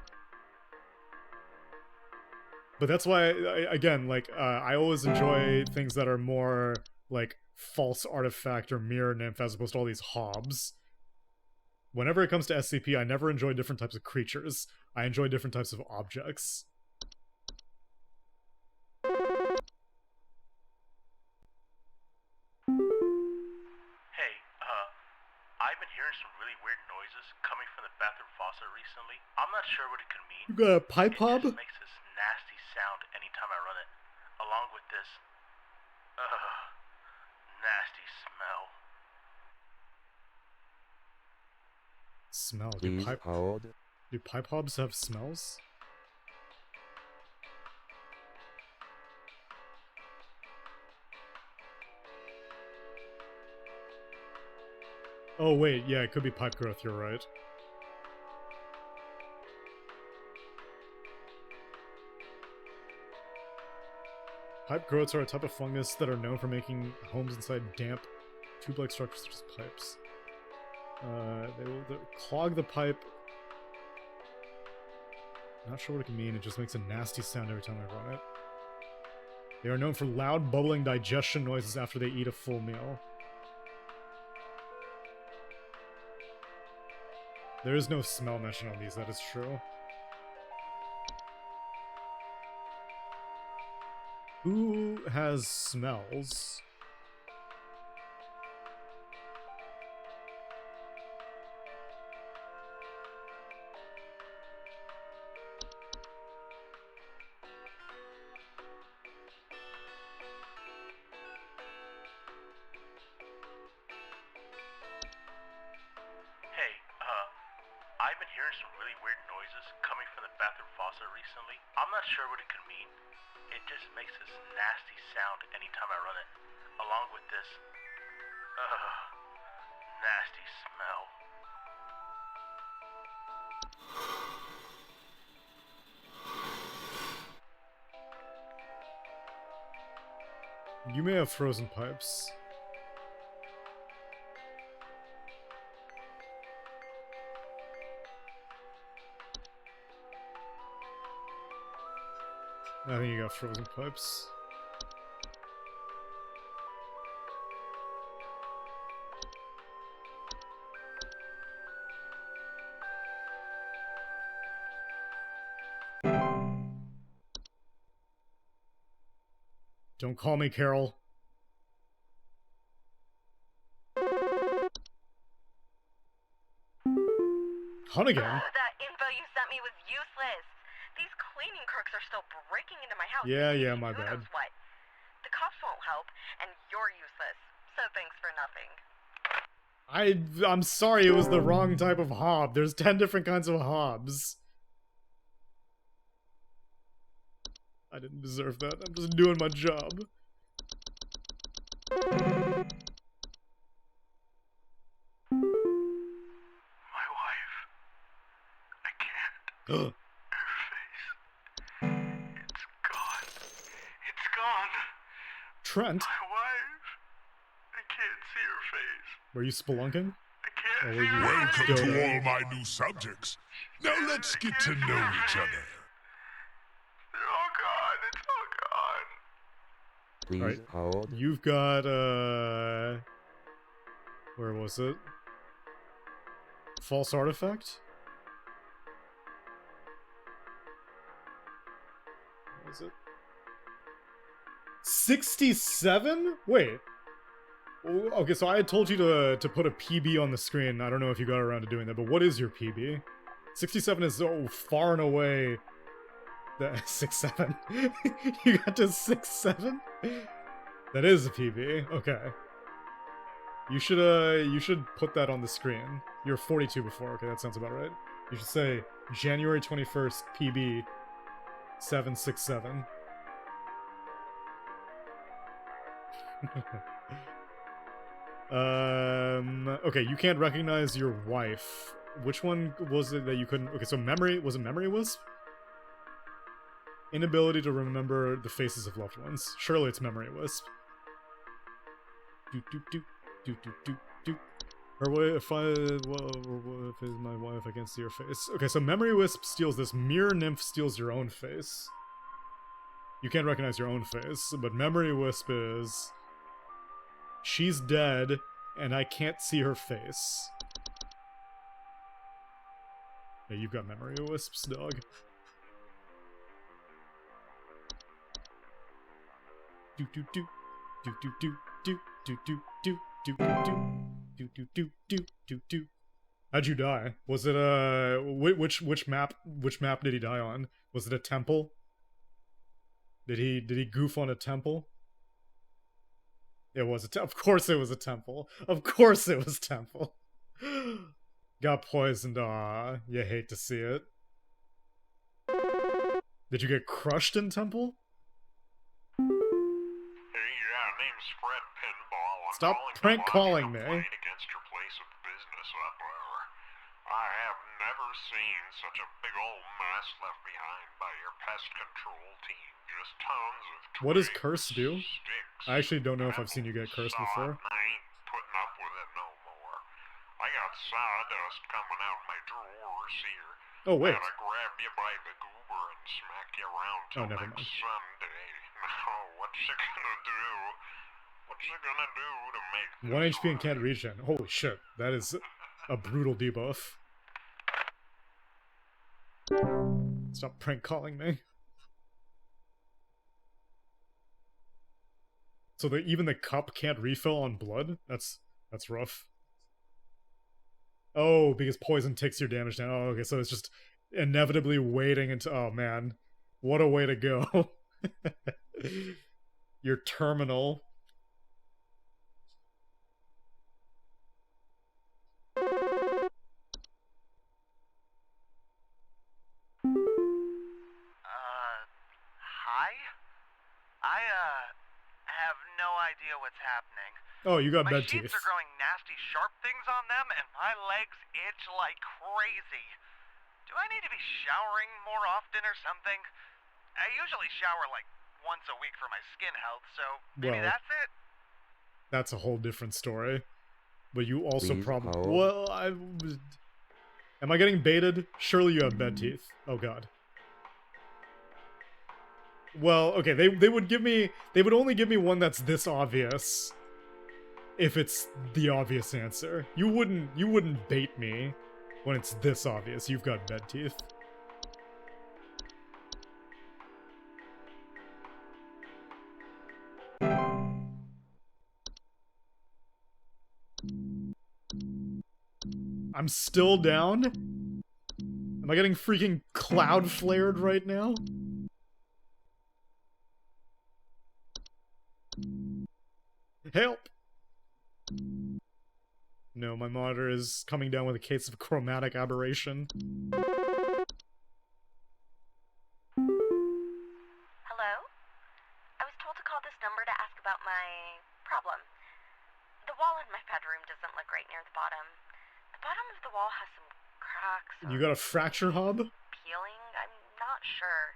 But that's why, again, like, I always enjoy things that are more, like, false artifact or mirror nymph as opposed to all these hobs. Whenever it comes to SCP, I never enjoy different types of creatures. I enjoy different types of objects. Hey, I've been hearing some really weird noises coming from the bathroom faucet recently. I'm not sure what it could mean. You got a pipe hob? It just makes this nasty sound anytime I run it, along with this, nasty smell. Smell? Please hold. Do pipe hobs have smells? Oh wait, yeah, it could be pipe growth, you're right. Pipe growths are a type of fungus that are known for making homes inside damp, tube-like structures such as pipes. They'll clog the pipe. Not sure what it can mean, it just makes a nasty sound every time I run it. They are known for loud, bubbling digestion noises after they eat a full meal. There is no smell mentioned on these, that is true. Who has smells? Hey, I've been hearing some really weird noises coming from the bathroom faucet recently. I'm not sure what it could mean. It just makes this nasty sound anytime I run it, along with this, nasty smell. You may have frozen pipes. I think you got frozen pipes. Don't call me Carol. Hunt again? That info you sent me was useless. These cleaning crooks are still breaking into my house. Yeah, and my who bad. knows what. The cops won't help, and you're useless. So thanks for nothing. I'm sorry, it was the wrong type of hob. There's 10 different kinds of hobs. I didn't deserve that. I'm just doing my job. My wife. I can't. Her face. It's gone. It's gone. Trent? My wife. I can't see her face. Were you spelunking? I can't Or see were you Welcome to doing- all my new subjects. Now let's get to know each other. They're all gone. It's all gone. Please hold. You've got, where was it? False artifact? What was it? 67? Wait. Okay, so I had told you to put a PB on the screen. I don't know if you got around to doing that, but what is your PB? 67 is so far and away... 6-7. You got to 6-7? That is a PB. Okay. You should put that on the screen. You were 42 before. Okay, that sounds about right. You should say January 21st PB 767. Okay, you can't recognize your wife. Which one was it that you couldn't? Okay, so memory, was it memory wisp? Inability to remember the faces of loved ones. Surely it's memory wisp. Do do do do do do do. Her way, if is my wife, I can't see her face. Okay, so memory wisp steals this. Mirror nymph steals your own face. You can't recognize your own face, but memory wisp is... she's dead, and I can't see her face. Yeah, you've got memory wisps, dog. Do do do do do do do do do do do do do do do do do. How'd you die? Was it which map did he die on? Was it a temple? Did he goof on a temple? It was of course it was a temple. Of course it was temple. Got poisoned. Aw, you hate to see it. Did you get crushed in temple? Hey, yeah, name's Fred Pinball. I'm Stop prank calling me. Against your place of business up there. I have never seen such a big old mess left behind by your pest control team. Just tons of What does curse do? I actually don't know if I've seen you get cursed before. I ain't putting up with it no more. I got sawdust coming out of my drawers here. Oh, wait. Gotta grab you by the goober and smack you around till never next mind. Sunday. Now, what's you gonna do? What's you gonna do to make 1 HP and can't regen. Holy shit, that is a brutal debuff. Stop prank calling me. So that even the cup can't refill on blood? That's rough. Oh, because poison takes your damage down. Oh, okay, so it's just inevitably waiting until... oh, man. What a way to go. You're terminal. Hi? I, have no idea what's happening. Oh, you got My bed sheets teeth. are growing nasty sharp things on them, and my legs itch like crazy. Do I need to be showering more often or something? I usually shower like once a week for my skin health, so maybe Well, that's it? That's a whole different story. But you also Please probably... hold. well, am I getting baited? Surely you have bed teeth. Oh god. Well, okay, they would give me... they would only give me one that's this obvious. If it's the obvious answer. You wouldn't bait me when it's this obvious. You've got bed teeth. I'm still down? Am I getting freaking cloud flared right now? Help! No, my monitor is coming down with a case of chromatic aberration. Hello? I was told to call this number to ask about my problem. The wall in my bedroom doesn't look right near the bottom. The bottom of the wall has some cracks. You got a fracture hub? Peeling? I'm not sure.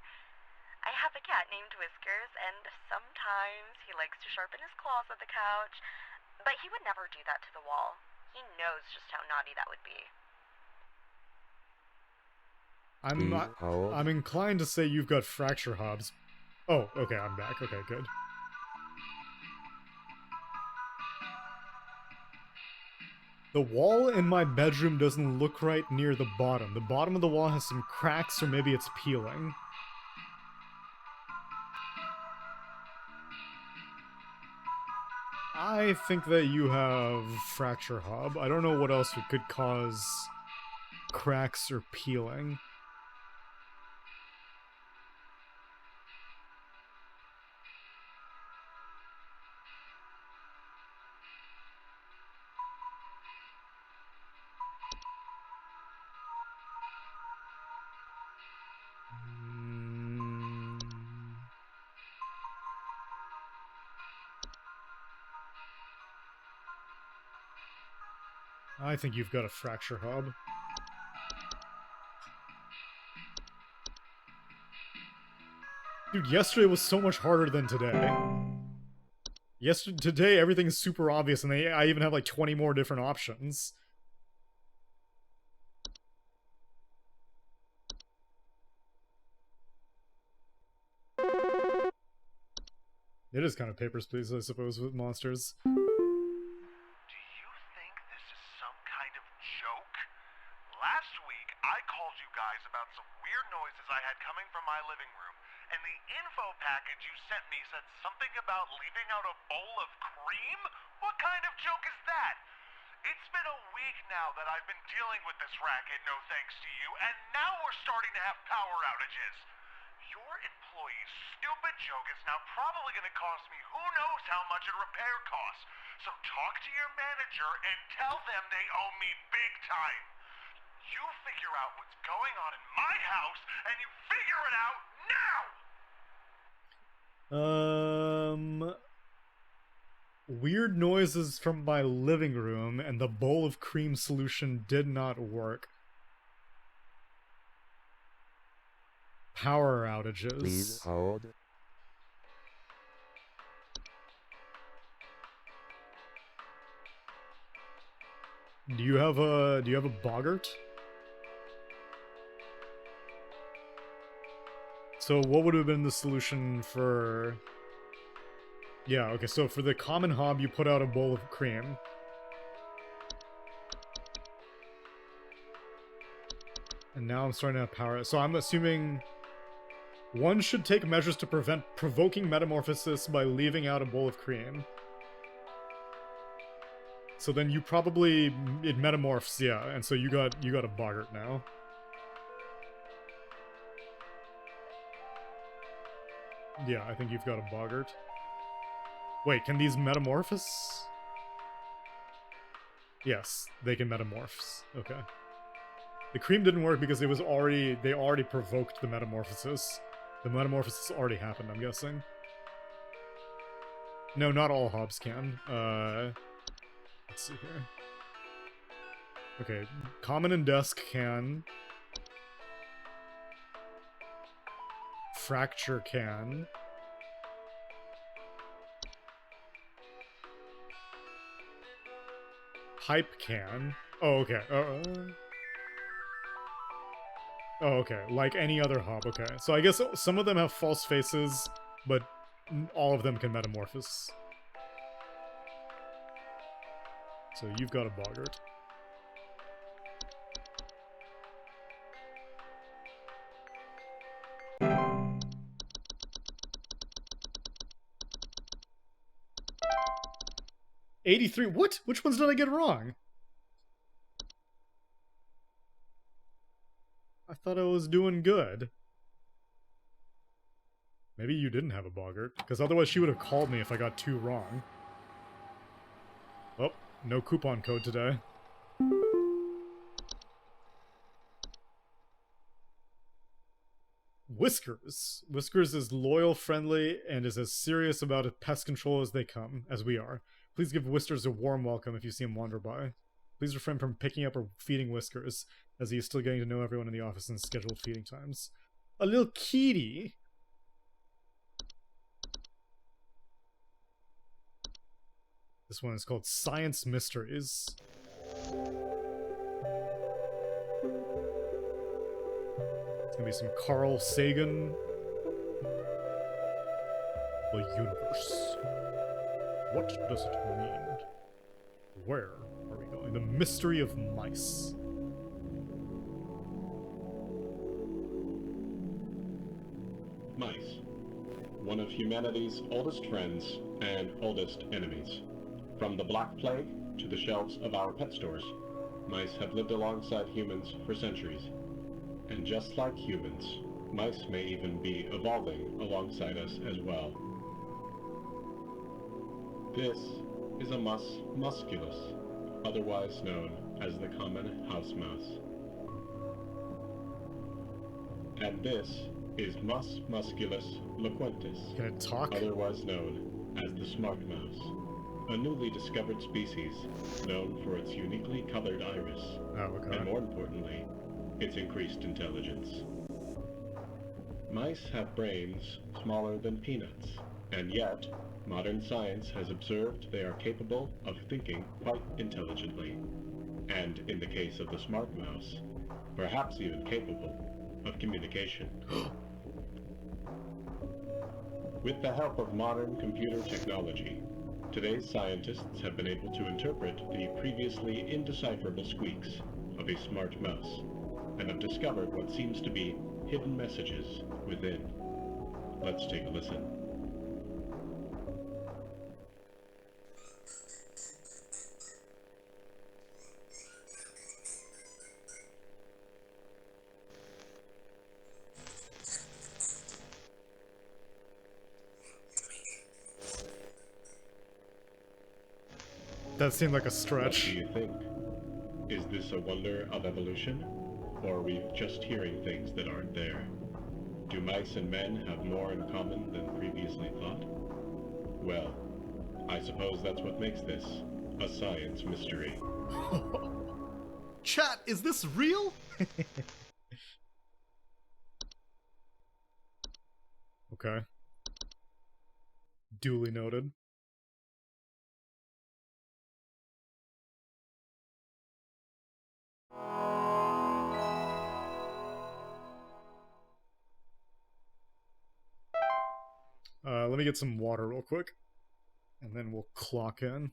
I have a cat named Whiskers, and sometimes he likes to sharpen his claws at the couch, but he would never do that to the wall. He knows just how naughty that would be. I'm inclined to say you've got fracture hubs. Oh, okay, I'm back. Okay, good. The wall in my bedroom doesn't look right near the bottom. The bottom of the wall has some cracks, or maybe it's peeling. I think that you have fracture hub. I don't know what else could cause cracks or peeling. I think you've got a fracture hub. Dude, yesterday was so much harder than today. Today, everything's super obvious, and I even have like 20 more different options. It is kind of Papers, Please, I suppose, with monsters. Last week, I called you guys about some weird noises I had coming from my living room, and the info package you sent me said something about leaving out a bowl of cream? What kind of joke is that? It's been a week now that I've been dealing with this racket, no thanks to you, and now we're starting to have power outages. Your employee's stupid joke is now probably going to cost me who knows how much in repair costs. So talk to your manager and tell them they owe me big time. You figure out what's going on in my house, and you figure it out now! Weird noises from my living room, and the bowl of cream solution did not work. Power outages. Please hold. Do you have a boggart? So what would have been the solution for... Yeah, okay, so for the common hob, you put out a bowl of cream. And now I'm starting to have power. So I'm assuming one should take measures to prevent provoking metamorphosis by leaving out a bowl of cream. So then you probably... it metamorphs, yeah, and so you got a boggart now. Yeah, I think you've got a boggart. Wait, can these metamorphose? Yes, they can metamorphose. Okay. The cream didn't work because they already provoked the metamorphosis. The metamorphosis already happened, I'm guessing. No, not all hobs can. Let's see here. Okay, common and desk can. Fracture can. Pipe can. Oh, okay. Oh, okay. Like any other hob, okay. So I guess some of them have false faces, but all of them can metamorphose. So you've got a boggart. $83. What? Which ones did I get wrong? I thought I was doing good. Maybe you didn't have a boggart, because otherwise she would have called me if I got 2 wrong. Oh, no coupon code today. Whiskers. Whiskers is loyal, friendly, and is as serious about pest control as they come, as we are. Please give Whiskers a warm welcome if you see him wander by. Please refrain from picking up or feeding Whiskers, as he is still getting to know everyone in the office in scheduled feeding times. A little kitty. This one is called Science Mysteries. It's gonna be some Carl Sagan. The universe. What does it mean? Where are we going? The mystery of mice. Mice. One of humanity's oldest friends and oldest enemies. From the Black Plague to the shelves of our pet stores, mice have lived alongside humans for centuries. And just like humans, mice may even be evolving alongside us as well. This is a mus musculus, otherwise known as the common house mouse. And this is Mus musculus loquentis, Can it talk? otherwise known as the smart mouse. A newly discovered species known for its uniquely colored iris, and more importantly, its increased intelligence. Mice have brains smaller than peanuts, and yet, modern science has observed they are capable of thinking quite intelligently, and in the case of the smart mouse, perhaps even capable of communication. With the help of modern computer technology, today's scientists have been able to interpret the previously indecipherable squeaks of a smart mouse, and have discovered what seems to be hidden messages within. Let's take a listen. That seemed like a stretch. What do you think? Is this a wonder of evolution? Or are we just hearing things that aren't there? Do mice and men have more in common than previously thought? Well, I suppose that's what makes this a science mystery. Chat, is this real? Okay. Duly noted. Let me get some water real quick, and then we'll clock in.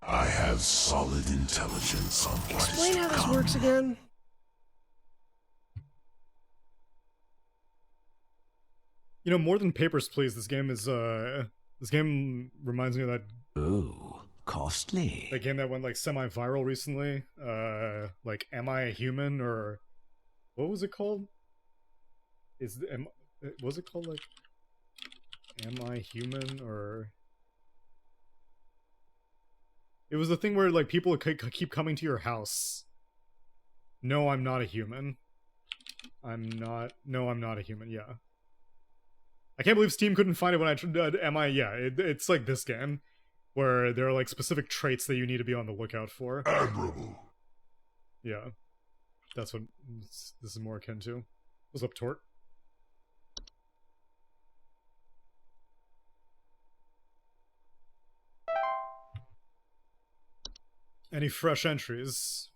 I have solid intelligence on what Explain is how to this come. works again. You know, more than Papers, Please, this game is, this game reminds me of that... Ooh, costly. That game that went, like, semi-viral recently. Like, Am I a Human, or... What was it called? Was it called, like... Am I Human, or... It was the thing where, like, people would keep coming to your house. No, I'm not a human. No, I'm not a human, yeah. I can't believe Steam couldn't find it when I tried, it's like this game, where there are, like, specific traits that you need to be on the lookout for. Admirable. Yeah. That's what this is more akin to. What's up, Tort? Any fresh entries?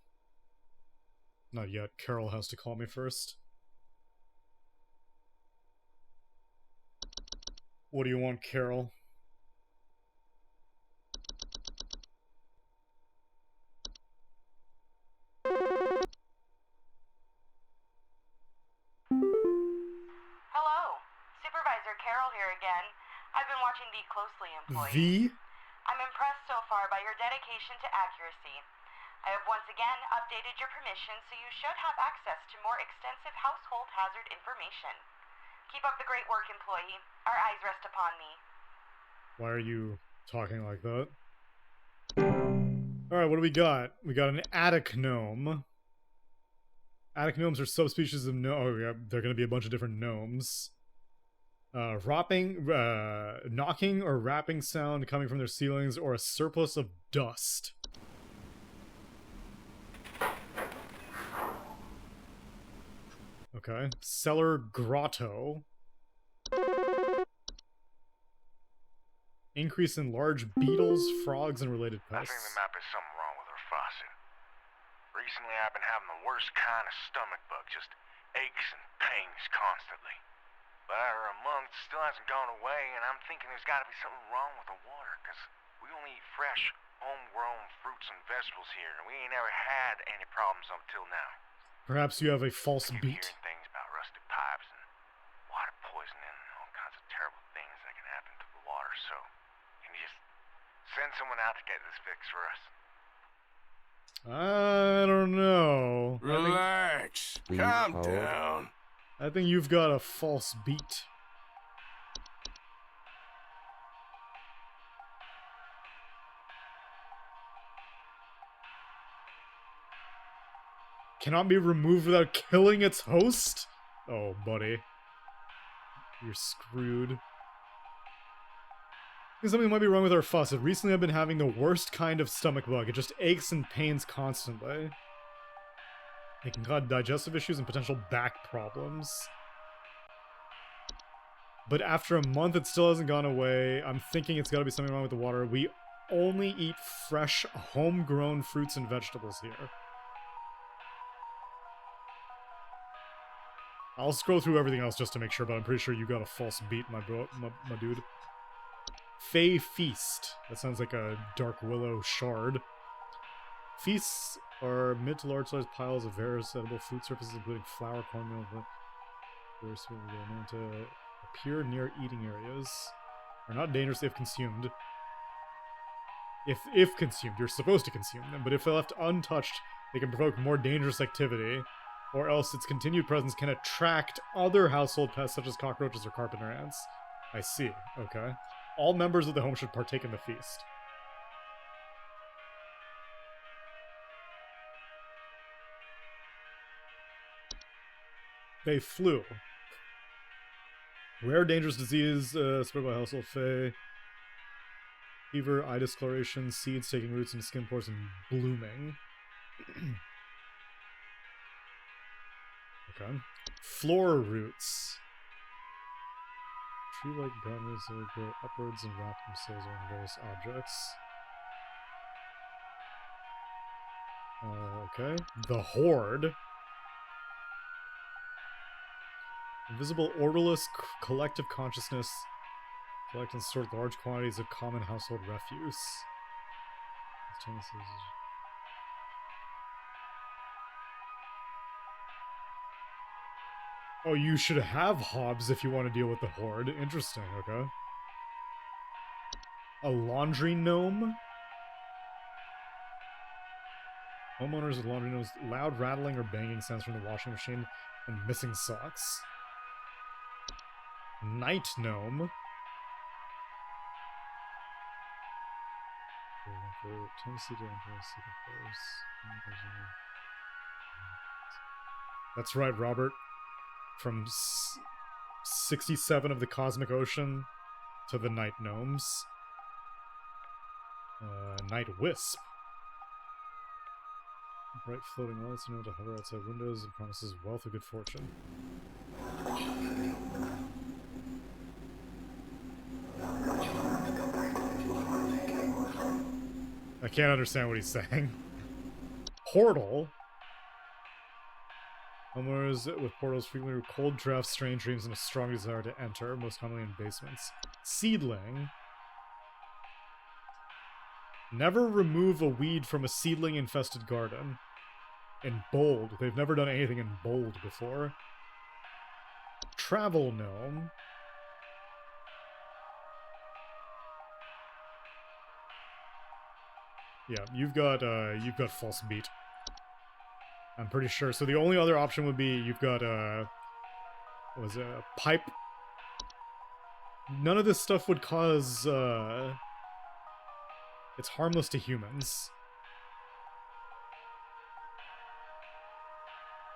Not yet. Carol has to call me first. What do you want, Carol? Hello, Supervisor Carol here again. I've been watching thee closely, employee. V? I'm impressed so far by your dedication to accuracy. I have once again updated your permission, so you should have access to more extensive household hazard information. Keep up the great work, employee. Our eyes rest upon thee. Why are you talking like that? Alright, what do we got? We got an attic gnome. Attic gnomes are subspecies of gnome. Oh, yeah, they're gonna be a bunch of different gnomes. Knocking or rapping sound coming from their ceilings, or a surplus of dust. Okay. Cellar grotto. Increase in large beetles, frogs, and related I pests. think there might be something wrong with her faucet. Recently I've been having the worst kind of stomach bug, just aches and pains constantly. But after a month, it still hasn't gone away, and I'm thinking there's gotta be something wrong with the water, because we only eat fresh, homegrown fruits and vegetables here, and we ain't ever had any problems up till now. Perhaps you have a false I keep beat. hearing things about rusted pipes and water poisoning and all kinds of terrible things that can happen to the water, so can you just send someone out to get this fixed for us? I don't know. Relax. Calm down. I think you've got a false beat. Cannot be removed without killing its host? Oh, buddy. You're screwed. I think something might be wrong with our faucet. Recently I've been having the worst kind of stomach bug. It just aches and pains constantly. It can cause digestive issues and potential back problems. But after a month it still hasn't gone away. I'm thinking it's gotta be something wrong with the water. We only eat fresh, homegrown fruits and vegetables here. I'll scroll through everything else just to make sure, but I'm pretty sure you got a false beat, my dude. Fey Feast. That sounds like a Dark Willow shard. Feasts are mid to large sized piles of various edible food surfaces, including flour, cornmeal, various food known to appear near eating areas. Are not dangerous if consumed. If consumed, you're supposed to consume them, but if left untouched, they can provoke more dangerous activity, or else its continued presence can attract other household pests such as cockroaches or carpenter ants. I see, okay. All members of the home should partake in the feast. Fey flu. Rare dangerous disease spread by household Fey. Fever, eye discoloration, seeds taking roots into skin pores and blooming. Okay. Floor roots. Tree-like brown roots that will grow upwards and wrap themselves around various objects. Okay. The Horde. Invisible, orderless, collective consciousness. Collect and store large quantities of common household refuse. Oh, you should have hobs if you want to deal with the Horde. Interesting, okay. A laundry gnome? Homeowners with laundry gnomes, loud rattling or banging sounds from the washing machine, and missing socks. Night gnome. That's right, Robert. From 67 of the Cosmic Ocean to the Night Gnomes. Night Wisp. Bright floating lights known to hover outside windows and promises wealth or good fortune. I can't understand what he's saying. Portal. Homeowners with portals frequently cold drafts, strange dreams, and a strong desire to enter, most commonly in basements. Seedling. Never remove a weed from a seedling-infested garden. In bold. They've never done anything in bold before. Travel gnome. Yeah, you've got false beat. I'm pretty sure. So the only other option would be you've got what was it, pipe. None of this stuff would cause it's harmless to humans.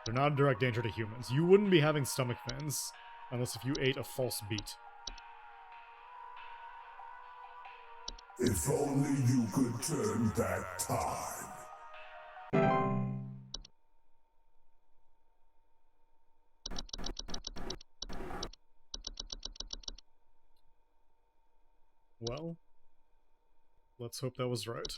They're not a direct danger to humans. You wouldn't be having stomach pains unless if you ate a false beet. If only you could turn back time. Well, let's hope that was right.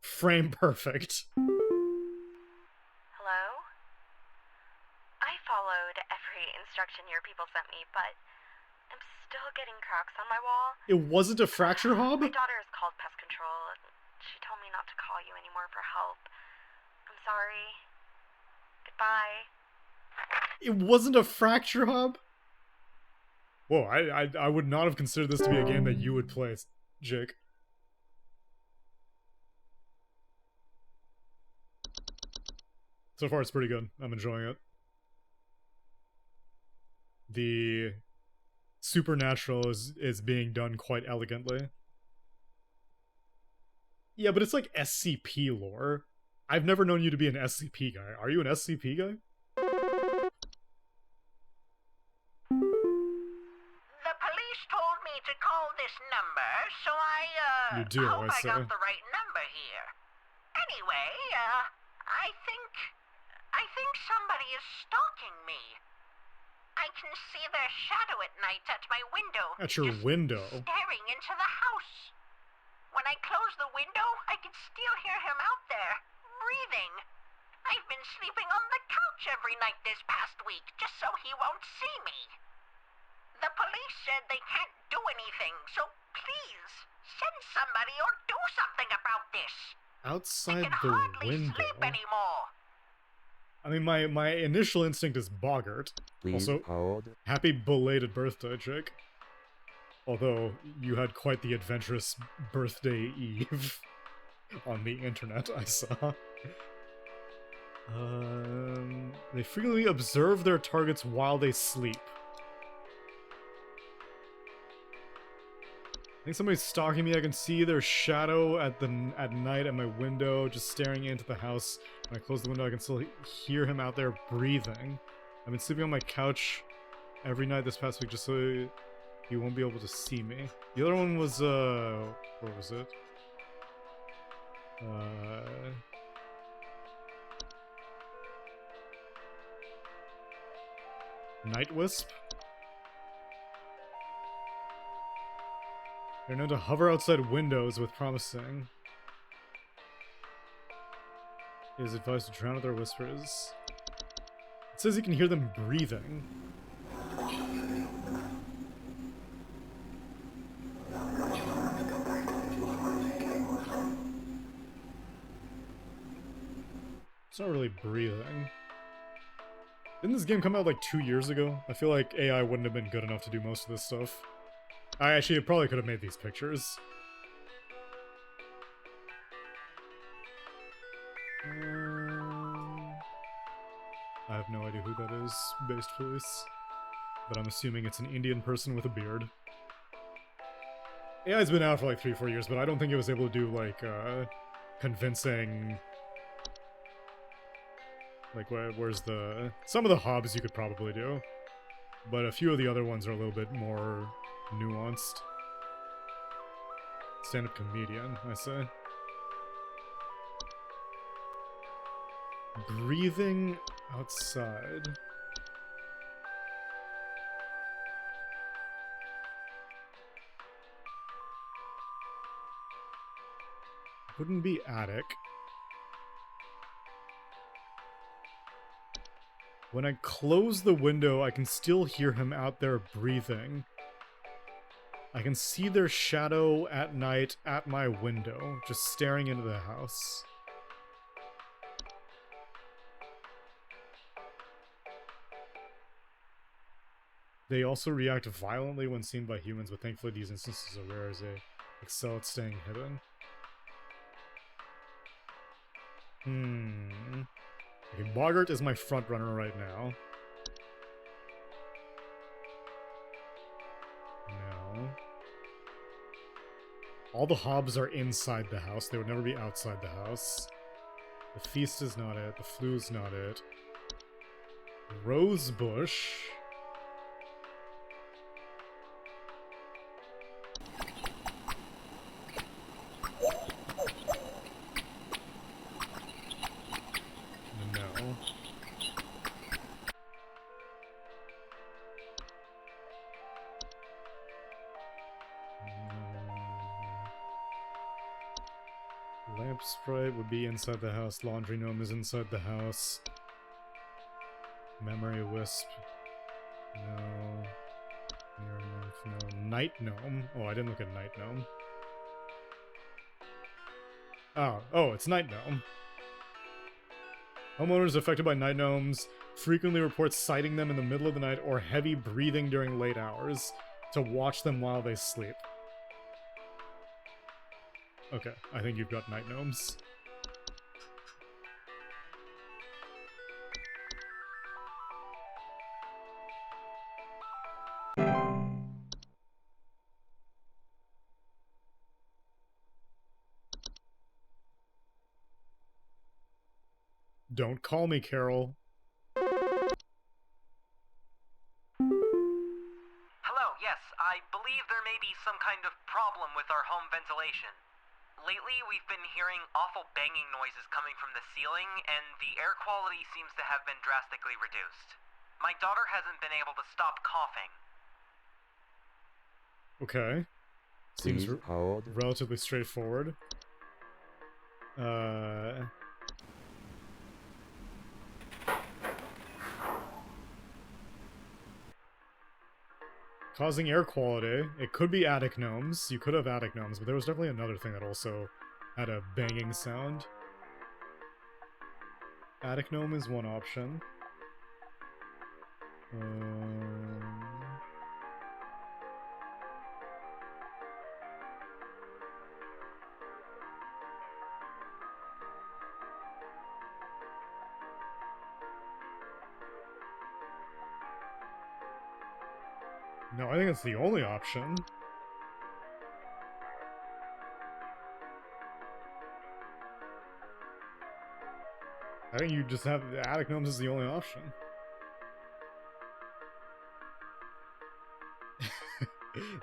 Frame perfect. Hello? I followed every instruction your people sent me, but I'm still getting cracks on my wall. It wasn't a fracture hob? My daughter has called pest control. She told me not to call you anymore for help. I'm sorry. Goodbye. It wasn't a fracture hub? Whoa, I would not have considered this to be a game that you would play, Jake. So far, it's pretty good. I'm enjoying it. The supernatural is being done quite elegantly. Yeah, but it's like SCP lore. I've never known you to be an SCP guy. Are you an SCP guy? The police told me to call this number, so You do, hope I see. got the right number here. Anyway, I think somebody is stalking me. I can see their shadow at night at my window. At your window? Staring into the house. When I close the window, I can still hear him out there, breathing. I've been sleeping on the couch every night this past week, just so he won't see me. The police said they can't do anything, so please, send somebody or do something about this. Outside I can the hardly window? sleep anymore. I mean, my initial instinct is Boggart. Please also, hold. happy belated birthday, Jake. Although, you had quite the adventurous birthday eve on the internet, I saw. They frequently observe their targets while they sleep. I think somebody's stalking me. I can see their shadow at night at my window, just staring into the house. When I close the window, I can still hear him out there breathing. I've been sleeping on my couch every night this past week just so he won't be able to see me. The other one was, what was it? Night Wisp? They're known to hover outside windows with promising. It is advised to drown out their whispers. It says you can hear them breathing. It's not really breathing. Didn't this game come out like 2 years ago? I feel like AI wouldn't have been good enough to do most of this stuff. I actually probably could have made these pictures. I have no idea who that is, Based Police. But I'm assuming it's an Indian person with a beard. AI's been out for like 3-4 years, but I don't think it was able to do like, convincing... Like, where's the... Some of the hobs you could probably do. But a few of the other ones are a little bit more nuanced. Stand-up comedian, I say. Breathing outside. couldn't be attic. When I close the window, I can still hear him out there breathing. I can see their shadow at night at my window, just staring into the house. They also react violently when seen by humans, but thankfully these instances are rare as they excel at staying hidden. Okay, Boggart is my front runner right now. No. All the Hobbs are inside the house. They would never be outside the house. The Feast is not it. The Flu's not it. Rosebush. No. Lamp Sprite would be inside the house. Laundry Gnome is inside the house. Memory Wisp. No. Mirror Nymph, no. Night Gnome. Oh, I didn't look at Night Gnome. Oh, it's Night Gnome. Homeowners affected by night gnomes frequently report sighting them in the middle of the night or heavy breathing during late hours to watch them while they sleep. Okay, I think you've got night gnomes. Don't call me, Carol. Hello, yes, I believe there may be some kind of problem with our home ventilation. Lately, we've been hearing awful banging noises coming from the ceiling, and the air quality seems to have been drastically reduced. My daughter hasn't been able to stop coughing. Okay. Seems relatively straightforward. Causing air quality. It could be attic gnomes. You could have attic gnomes, but there was definitely another thing that also had a banging sound. Attic gnome is one option. No, I think it's the only option. I think you just have the attic gnomes as the only option.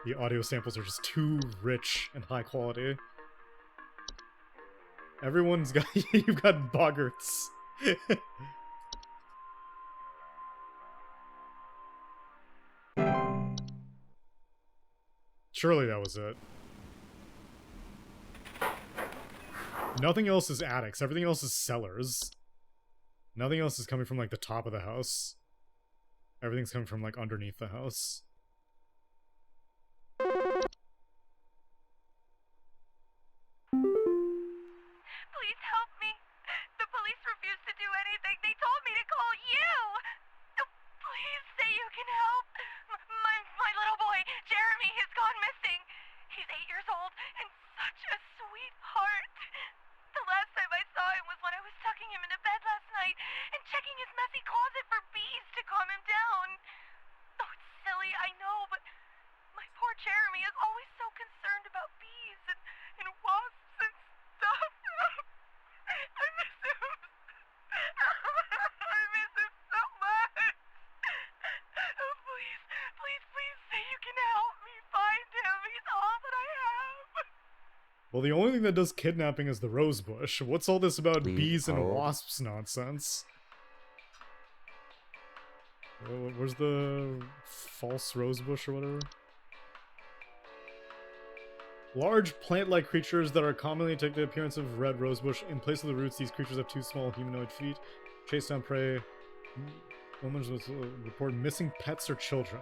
The audio samples are just too rich and high quality. Everyone's got you've got boggarts. Surely that was it. Nothing else is attics. Everything else is cellars. Nothing else is coming from, like, the top of the house. Everything's coming from, like, underneath the house. Please help me. The police refuse to do anything. They told me to call you. Please say you can help. My little boy, Jeremy, has gone missing. He's 8 years old and such a sweetheart. The last time I saw him was when I was tucking him into bed last night and checking his messy closet for bees to calm him down. Oh, it's silly, I know, but my poor Jeremy is always so concerned about bees and wasps and stuff. I miss him. I miss him so much. Oh, please say you can help me find him. He's all that I have. Well, the only thing that does kidnapping is the rosebush. What's all this about bees and wasps nonsense? Where's the false rosebush or whatever? Large plant-like creatures that are commonly take the appearance of red rosebush. In place of the roots, these creatures have 2 small humanoid feet. Chase down prey. Women report missing pets or children.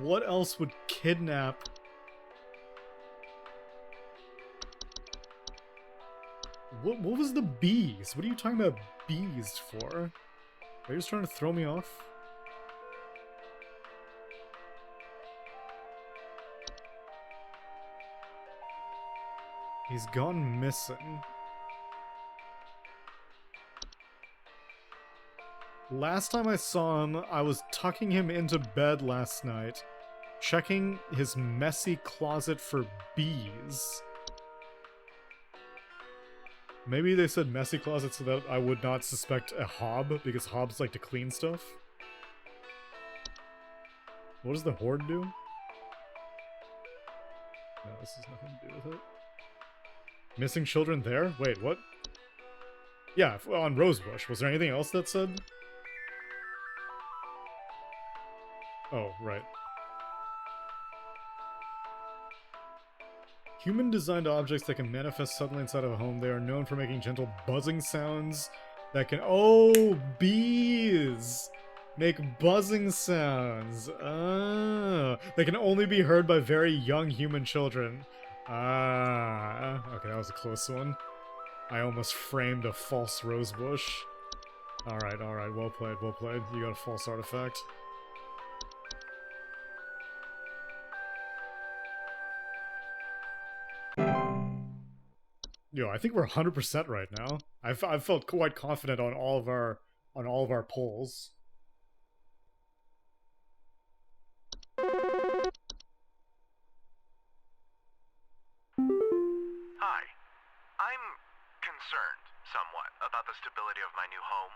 What else would kidnap? What was the bees? What are you talking about bees for? Are you just trying to throw me off? He's gone missing. Last time I saw him, I was tucking him into bed last night, checking his messy closet for bees. Maybe they said messy closet so that I would not suspect a hob, because hobs like to clean stuff. What does the horde do? No, this has nothing to do with it. Missing children there? Wait, what? Yeah, on Rosebush. Was there anything else that said? Oh, right. Human-designed objects that can manifest suddenly inside of a home. They are known for making gentle buzzing sounds that can... Oh, bees! Make buzzing sounds. Ah, they can only be heard by very young human children. Ah, okay, that was a close one. I almost framed a false rosebush. Alright, well played, well played. You got a false artifact. Yo, I think we're 100% right now. I've felt quite confident on all of our polls. Hi. I'm concerned, somewhat, about the stability of my new home.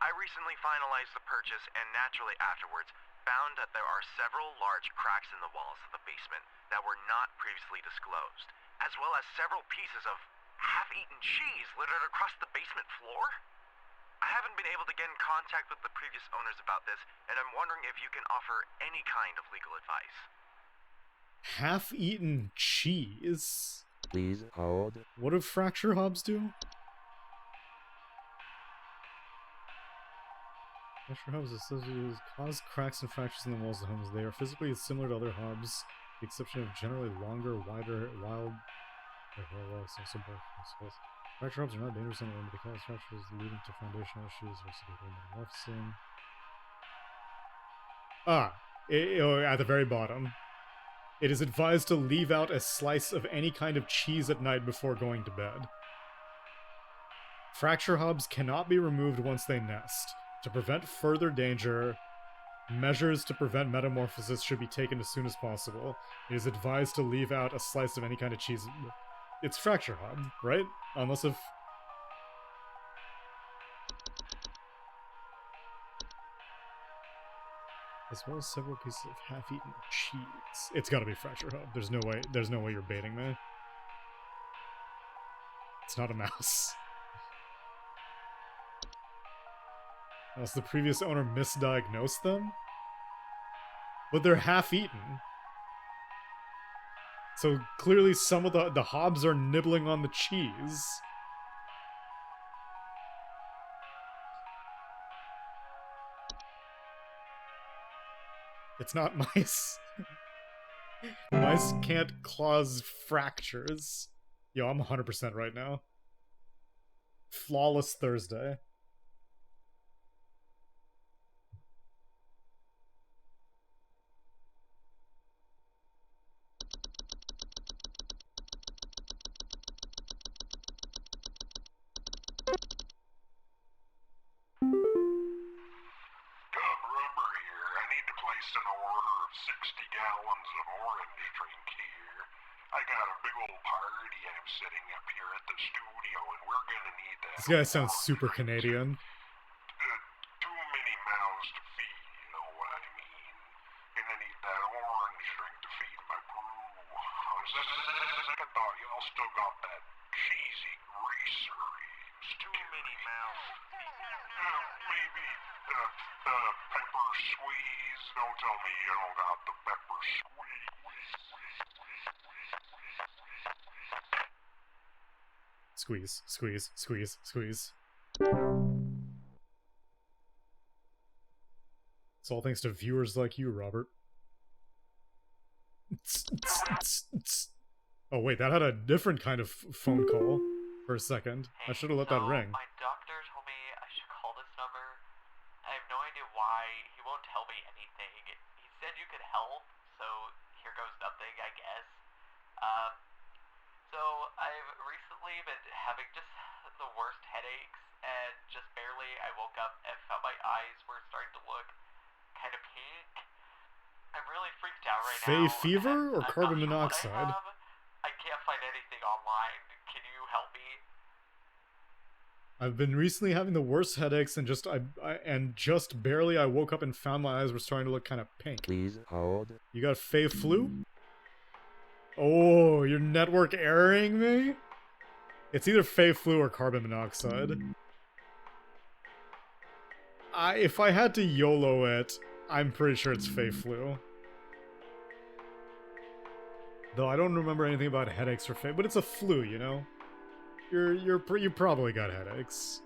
I recently finalized the purchase and naturally afterwards found that there are several large cracks in the walls of the basement that were not previously disclosed, as well as several pieces of half-eaten cheese littered across the basement floor. I haven't been able to get in contact with the previous owners about this, and I'm wondering if you can offer any kind of legal advice. Half-eaten cheese? Please hold. What do fracture hobs do? Fracture hobs cause cracks and fractures in the walls of homes. They are physically similar to other hobs, with the exception of generally longer, wider, wild... Fracture hobs are not dangerous on their own, but they cause fractures leading to foundational issues versus metamorphosing. At the very bottom. It is advised to leave out a slice of any kind of cheese at night before going to bed. Fracture hobs cannot be removed once they nest. To prevent further danger, measures to prevent metamorphosis should be taken as soon as possible. It is advised to leave out a slice of any kind of cheese. It's fracture hob, right? Unless if... As well as several pieces of half-eaten cheese. It's gotta be fracture hob. There's no way you're baiting me. It's not a mouse. Unless the previous owner misdiagnosed them? But they're half-eaten. So clearly some of the hobs are nibbling on the cheese. It's not mice. Mice can't cause fractures. Yo, I'm 100% right now. Flawless Thursday. An order of 60 gallons of orange drink here. I got a big old party I'm setting up here at the studio, and we're gonna need that. This guy sounds super Canadian. Too many mouths to feed, you know what I mean? Gonna need that orange drink to feed my brew. On second thought, y'all still got that cheesy greasery. Too many mouths. Maybe don't tell me you don't got the pepper Squeeze, squeeze, squeeze, squeeze. It's all thanks to viewers like you, Robert. Oh wait, that had a different kind of phone call for a second. I should have let that ring. My doctor told me I should call this number. I have no idea why. He won't tell me anything. He said you could help, so here goes nothing, I guess. So I've recently been having just the worst headaches, and just barely I woke up and felt my eyes were starting to look kind of pink. I'm really freaked out right Fey now. fever or I'm carbon not sure what monoxide? I can't find anything online. Can you help me? I've been recently having the worst headaches, and just barely I woke up and found my eyes were starting to look kind of pink. Please hold. You got Fey flu? Oh, your network erroring me? It's either Fey flu or carbon monoxide. If I had to YOLO it, I'm pretty sure it's Fey flu. Though I don't remember anything about headaches or Fey, but it's a flu, you know? You probably got headaches.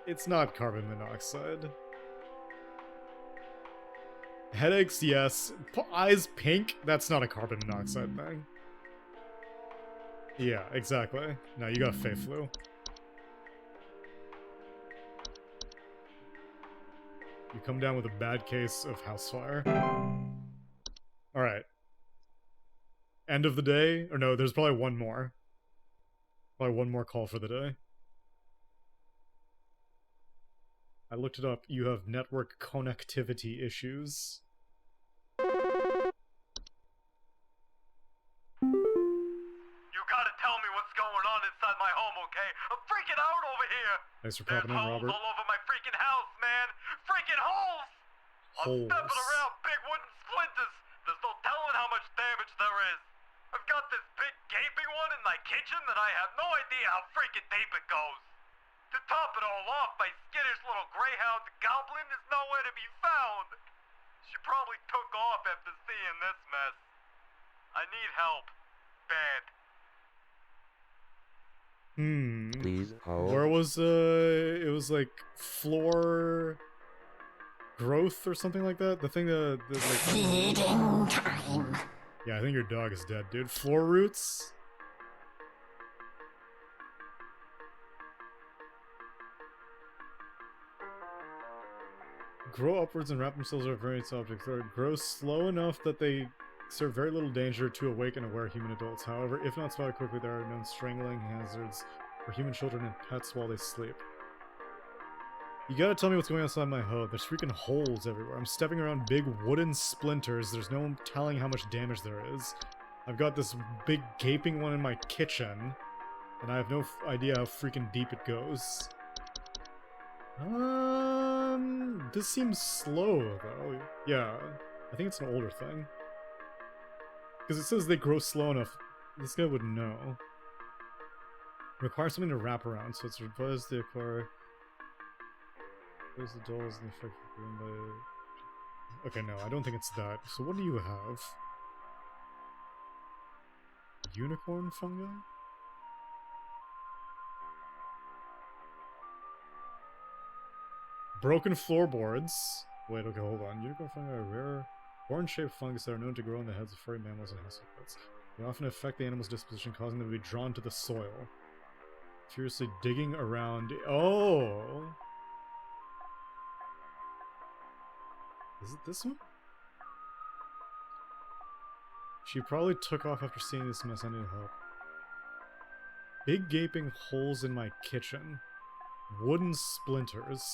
It's not carbon monoxide. Headaches, yes. Eyes pink? That's not a carbon monoxide thing. Yeah, exactly. No, you got Fey flu. You come down with a bad case of house fire. Alright. End of the day? Or no, there's probably one more. Probably one more call for the day. I looked it up. You have network connectivity issues. You gotta tell me what's going on inside my home, okay? I'm freaking out over here! Thanks for popping in, Holes Robert. all over my freaking house, man! Freaking holes! I'm stepping around big wooden splinters! There's no telling how much damage there is! I've got this big gaping one in my kitchen that I have no idea how freaking deep it goes! To top it all off, my skittish little greyhound goblin is nowhere to be found! She probably took off after seeing this mess. I need help. Bad. Please hold. Where was, it was like floor growth or something like that? The thing that like... Feeding time. Yeah, I think your dog is dead, dude. Floor roots? Grow upwards and wrap themselves around various objects. They grow slow enough that they serve very little danger to awake and aware human adults. However, if not spotted quickly, there are known strangling hazards for human children and pets while they sleep. You gotta tell me what's going on inside my home. There's freaking holes everywhere. I'm stepping around big wooden splinters. There's no telling how much damage there is. I've got this big gaping one in my kitchen, and I have no idea how freaking deep it goes. This seems slow, though. Yeah, I think it's an older thing. Because it says they grow slow enough. This guy would know. Requires something to wrap around, so it's revised the acquire. There's the dolls and the effect by... Okay, no, I don't think it's that. So what do you have? Unicorn fungi? Broken floorboards. Wait, okay, hold on. Unicorn fungi are rare, horn-shaped fungus that are known to grow on the heads of furry mammals and household pets. They often affect the animal's disposition, causing them to be drawn to the soil. Furiously digging around... Oh! Is it this one? She probably took off after seeing this mess. I need help. Big gaping holes in my kitchen. Wooden splinters.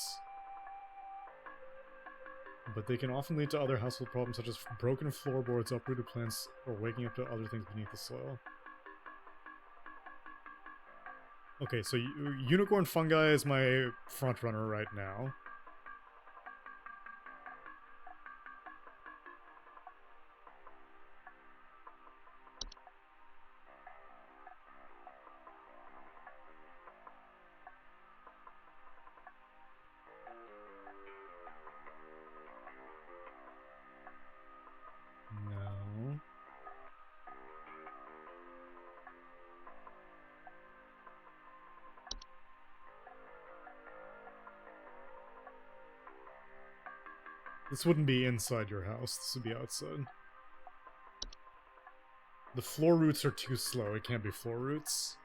But they can often lead to other household problems such as broken floorboards, uprooted plants, or waking up to other things beneath the soil. Okay, so unicorn fungi is my front runner right now. This wouldn't be inside your house, this would be outside. The floor roots are too slow, it can't be floor roots.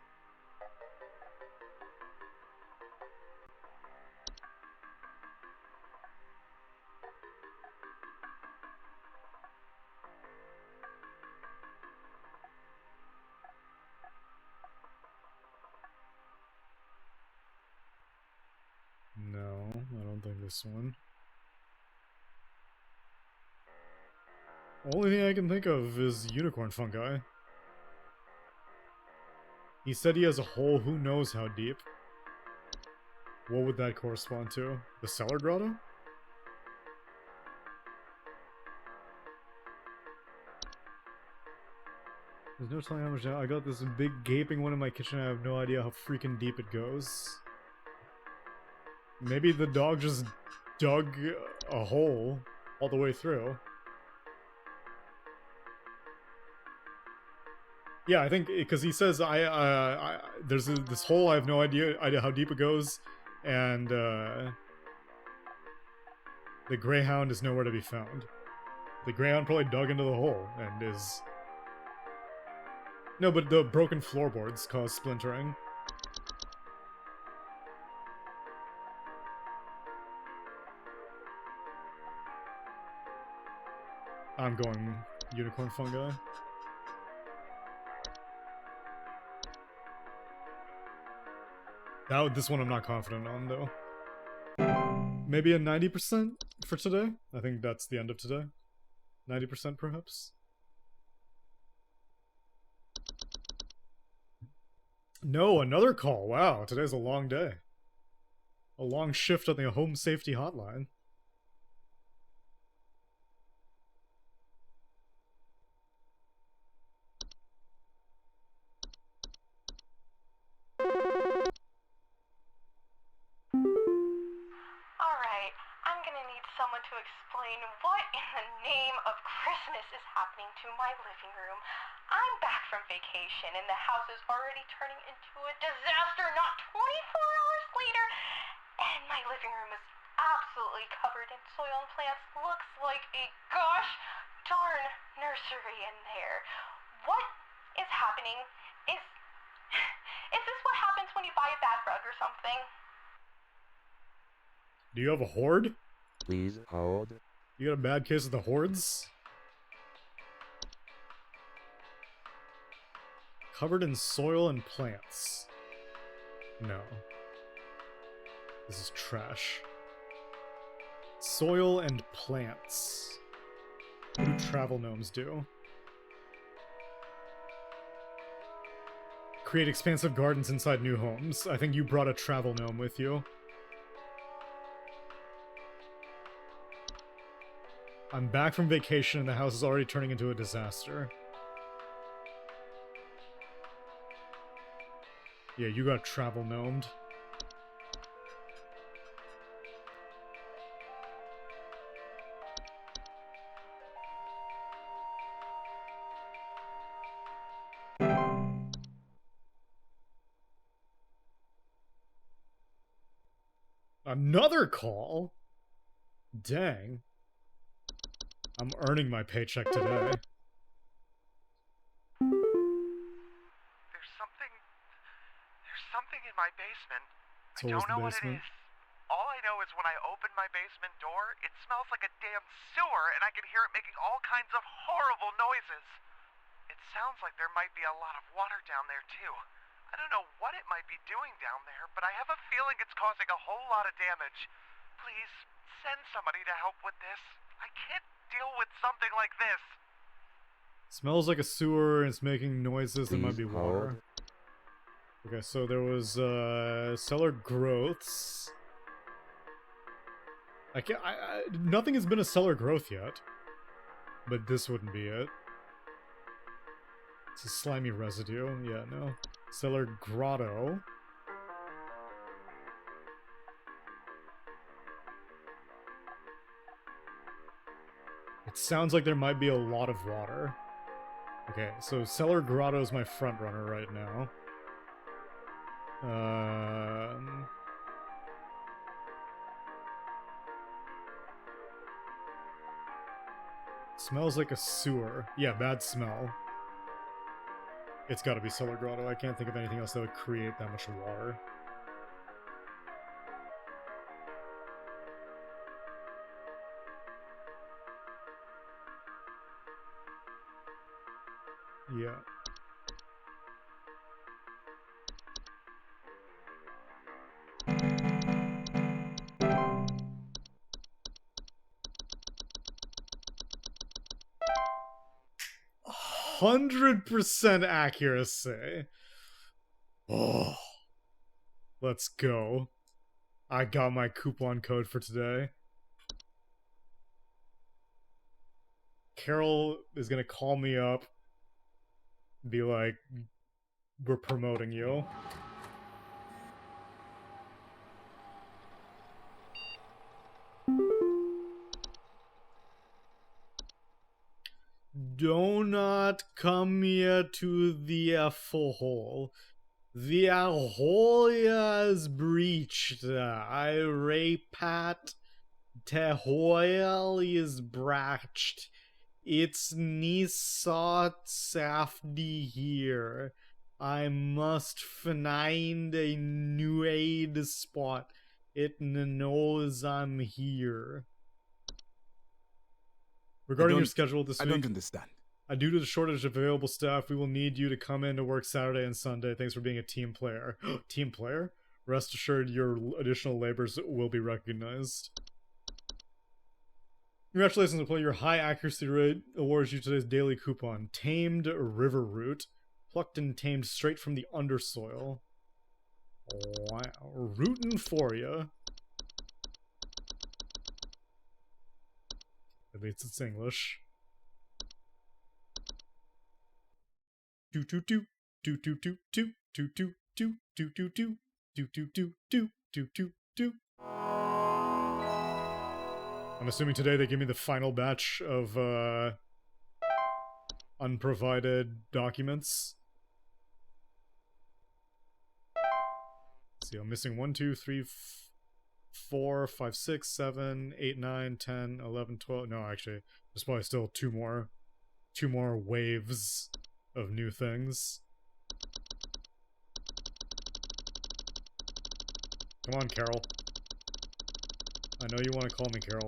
No, I don't think this one. Only thing I can think of is unicorn fungi. He said he has a hole who knows how deep. What would that correspond to? The cellar grotto? There's no telling how much I got this big gaping one in my kitchen. I have no idea how freaking deep it goes. Maybe the dog just dug a hole all the way through. Yeah, I think because he says there's this hole. I have no idea how deep it goes, and the greyhound is nowhere to be found. The greyhound probably dug into the hole and is. No, but the broken floorboards cause splintering. I'm going unicorn fungi. This one I'm not confident on, though. Maybe a 90% for today? I think that's the end of today. 90% perhaps? No, another call. Wow, today's a long day. A long shift on the home safety hotline. Alright, I'm gonna need someone to explain what in the name of Christmas is happening to my living room. I'm back from vacation and the house is already turning into a disaster not 24 hours later, and my living room is absolutely covered in soil and plants. Looks like a gosh darn nursery in there. What is happening? Is this what happens when you buy a bad rug or something? Do you have a horde? Please hold. You got a bad case of the hordes? Covered in soil and plants. No. This is trash. Soil and plants. What do travel gnomes do? Create expansive gardens inside new homes. I think you brought a travel gnome with you. I'm back from vacation and the house is already turning into a disaster. Yeah, you got travel gnomed. Another call? Dang. I'm earning my paycheck today. There's something in my basement. So I don't know what it basement? is. All I know is when I open my basement door, it smells like a damn sewer, and I can hear it making all kinds of horrible noises. It sounds like there might be a lot of water down there, too. I don't know what it might be doing down there, but I have a feeling it's causing a whole lot of damage. Please, send somebody to help with this. I can't deal with something like this. Smells like a sewer and it's making noises. There might be Please water. Okay, so there was cellar growths. Nothing has been a cellar growth yet. But this wouldn't be it. It's a slimy residue. Yeah, no. Cellar grotto. It sounds like there might be a lot of water. Okay, so cellar grotto is my front runner right now. Smells like a sewer. Yeah, bad smell. It's gotta be Cellar Grotto. I can't think of anything else that would create that much water. Yeah. %100% accuracy. Oh, let's go. I got my coupon code for today. Carol is gonna call me up, be like, we're promoting you. Do not come here to the hole. The hole is breached. I repat the hole is breached. It's nisot safety here. I must find a new aid spot. It knows I'm here. Regarding your schedule this week, I don't understand. Due to the shortage of available staff, we will need you to come in to work Saturday and Sunday. Thanks for being a team player. Team player? Rest assured your additional labors will be recognized. Congratulations on your high accuracy rate awards you today's daily coupon. Tamed river root. Plucked and tamed straight from the undersoil. Wow. Rootin' for ya. At least it's English. Do do do do do do do do do do do do do do do do do do do. I'm assuming today they give me the final batch of unprovided documents. Let's see, I'm missing 1, 2, 3, 4, 5, 6, 7, 8, 9, 10, 11, 12. No, actually, there's probably still two more waves of new things. Come on, Carol. I know you want to call me, Carol.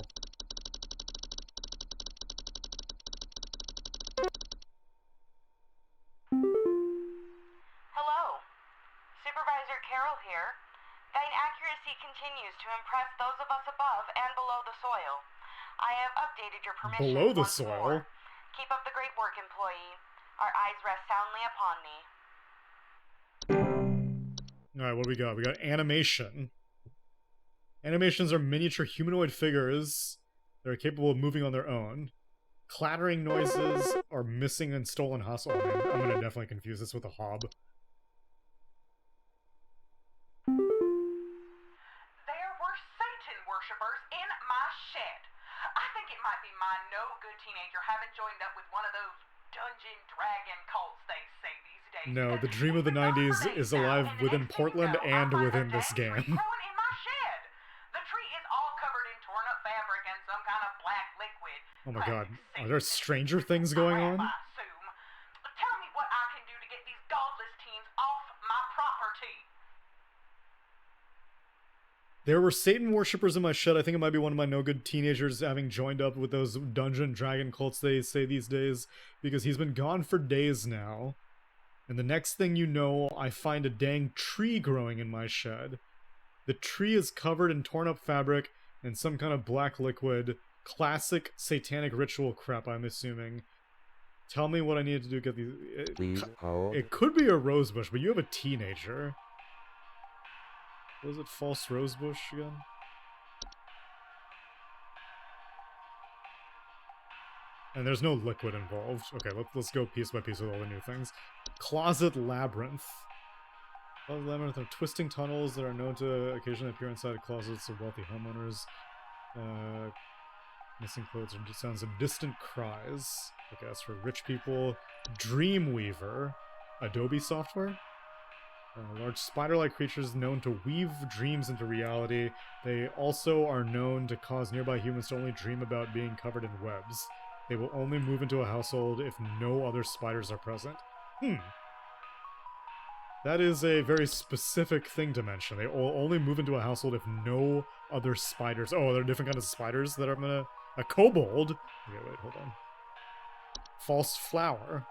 Hello. Supervisor Carol here. Thine accuracy continues to impress those of us above and below the soil. I have updated your permission Below the once soil? more. Keep up the great work, employee. Our eyes rest soundly upon thee. Alright, what do we got? We got animation. Animations are miniature humanoid figures that are capable of moving on their own. Clattering noises are missing and stolen hustle. I mean, I'm gonna definitely confuse this with a hob. There were Satan worshippers in my shed. I think it might be my no-good teenager having joined up with one of those Dungeon Dragon cults they say these days. No, the dream of the 90s is alive within Portland and within this game. Growing in my shed. The tree is all covered in torn-up fabric and some kind of black liquid. Oh my god, are there Stranger Things going on? Tell me what I can do to get these godless teens off my property. There were Satan worshippers in my shed. I think it might be one of my no-good teenagers having joined up with those Dungeon Dragon cults they say these days, because he's been gone for days now. And the next thing you know, I find a dang tree growing in my shed. The tree is covered in torn-up fabric and some kind of black liquid. Classic satanic ritual crap, I'm assuming. Tell me what I need to do to get these... Please hold. It could be a rosebush, but you have a teenager. Was it false rosebush again? And there's no liquid involved. Okay, let's go piece by piece with all the new things. Closet Labyrinth. Closet Labyrinth are twisting tunnels that are known to occasionally appear inside closets of wealthy homeowners. Missing clothes or sounds of distant cries. Okay, that's for rich people. Dreamweaver. Adobe software? Large spider-like creatures known to weave dreams into reality. They also are known to cause nearby humans to only dream about being covered in webs. They will only move into a household if no other spiders are present. That is a very specific thing to mention. They will only move into a household if no other spiders... Oh, there are different kinds of spiders that I'm gonna... A kobold? Okay, wait, hold on. False flower.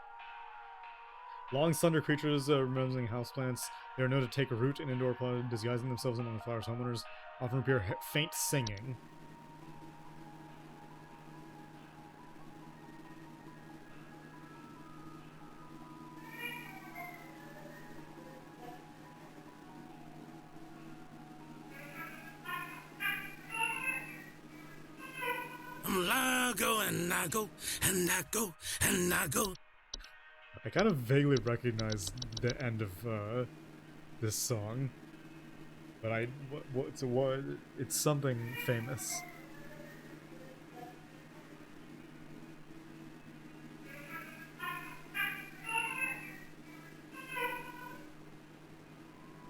Long, slender creatures resembling houseplants. They are known to take root in indoor plants, disguising themselves among the flowers. Homeowners often appear faint singing. I go and I go and I go and I go. I kind of vaguely recognize the end of this song, but it's something famous.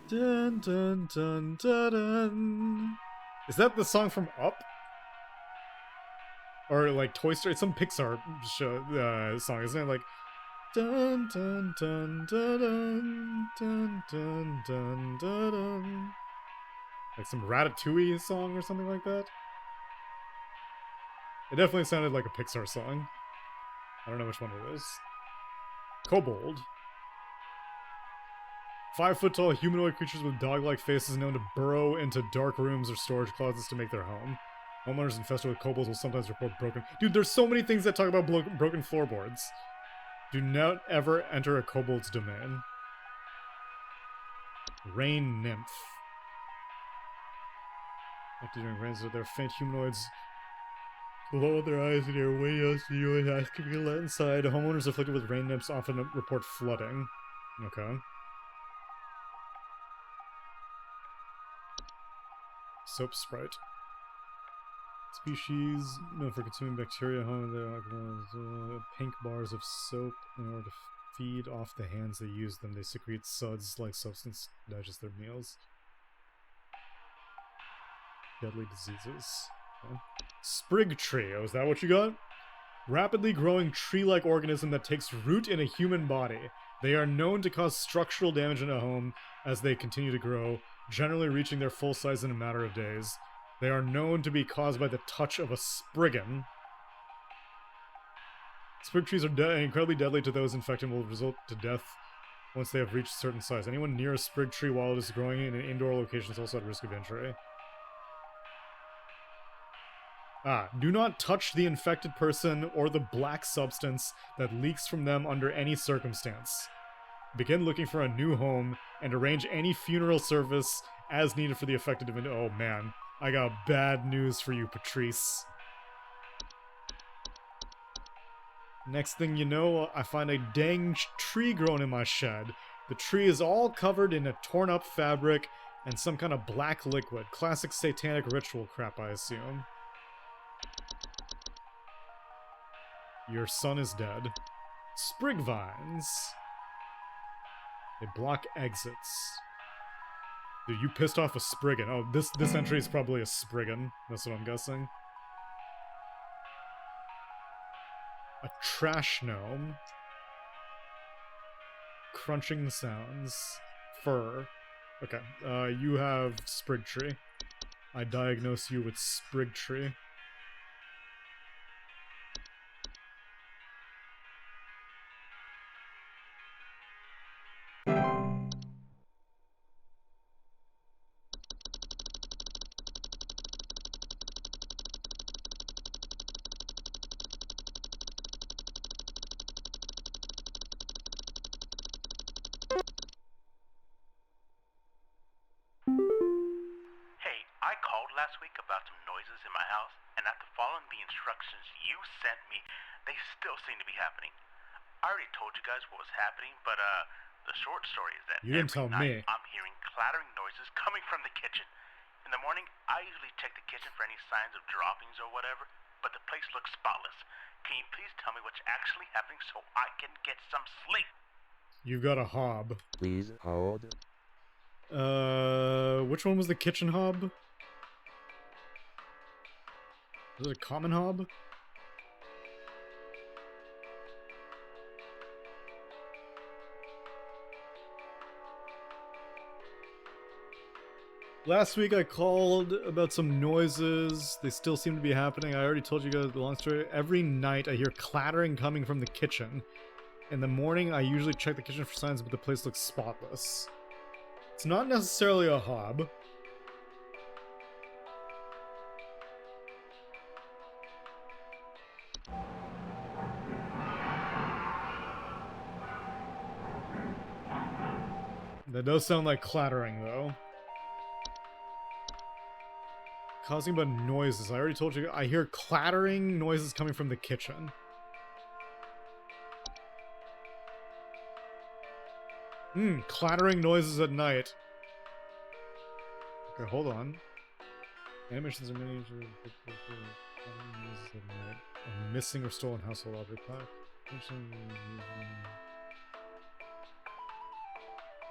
Dun dun dun dun dun. Is that the song from Up? Or like Toy Story? It's some Pixar show, song, isn't it? Like dun dun dun dun dun dun dun dun dun dun. Like some Ratatouille song or something like that. It definitely sounded like a Pixar song. I don't know which one it is. Kobold. 5-foot-tall humanoid creatures with dog-like faces known to burrow into dark rooms or storage closets to make their home. Homeowners infested with kobolds will sometimes report broken... Dude, there's so many things that talk about broken floorboards. Do not ever enter a kobold's domain. Rain nymph. After during rains, they're faint humanoids. Lower their eyes and their windows to you and asking to let inside. Homeowners afflicted with rain nymphs often report flooding. Okay. Soap sprite. Species known for consuming bacteria. Pink bars of soap. In order to feed off the hands they use them, they secrete suds-like substance to digest their meals. Deadly diseases. Okay. Sprig tree. Oh, is that what you got? Rapidly growing tree-like organism that takes root in a human body. They are known to cause structural damage in a home as they continue to grow, generally reaching their full size in a matter of days. They are known to be caused by the touch of a spriggan. Sprig trees are incredibly deadly to those infected and will result to death once they have reached a certain size. Anyone near a sprig tree while it is growing in an indoor location is also at risk of injury. Do not touch the infected person or the black substance that leaks from them under any circumstance. Begin looking for a new home and arrange any funeral service as needed for the affected individual. Oh man, I got bad news for you, Patrice. Next thing you know, I find a dang tree growing in my shed. The tree is all covered in a torn up fabric and some kind of black liquid. Classic satanic ritual crap, I assume. Your son is dead. Sprig vines. They block exits. Dude, you pissed off a spriggan. Oh, this entry is probably a spriggan. That's what I'm guessing. A trash gnome. Crunching sounds. Fur. Okay, you have sprig tree. I diagnose you with sprig tree. Last week about some noises in my house, and after following the instructions you sent me, they still seem to be happening. I already told you guys what was happening, but the short story is that you didn't tell me. I'm hearing clattering noises coming from the kitchen. In the morning, I usually check the kitchen for any signs of droppings or whatever, but the place looks spotless. Can you please tell me what's actually happening so I can get some sleep? You've got a hob. Please hold. Which one was the kitchen hob? Was it a common hob? Last week I called about some noises. They still seem to be happening. I already told you guys the long story. Every night I hear clattering coming from the kitchen. In the morning I usually check the kitchen for signs, but the place looks spotless. It's not necessarily a hob. That does sound like clattering, though. Causing about noises. I already told you. I hear clattering noises coming from the kitchen. Clattering noises at night. Okay, hold on. Animations are many noises at night. A missing or stolen household object.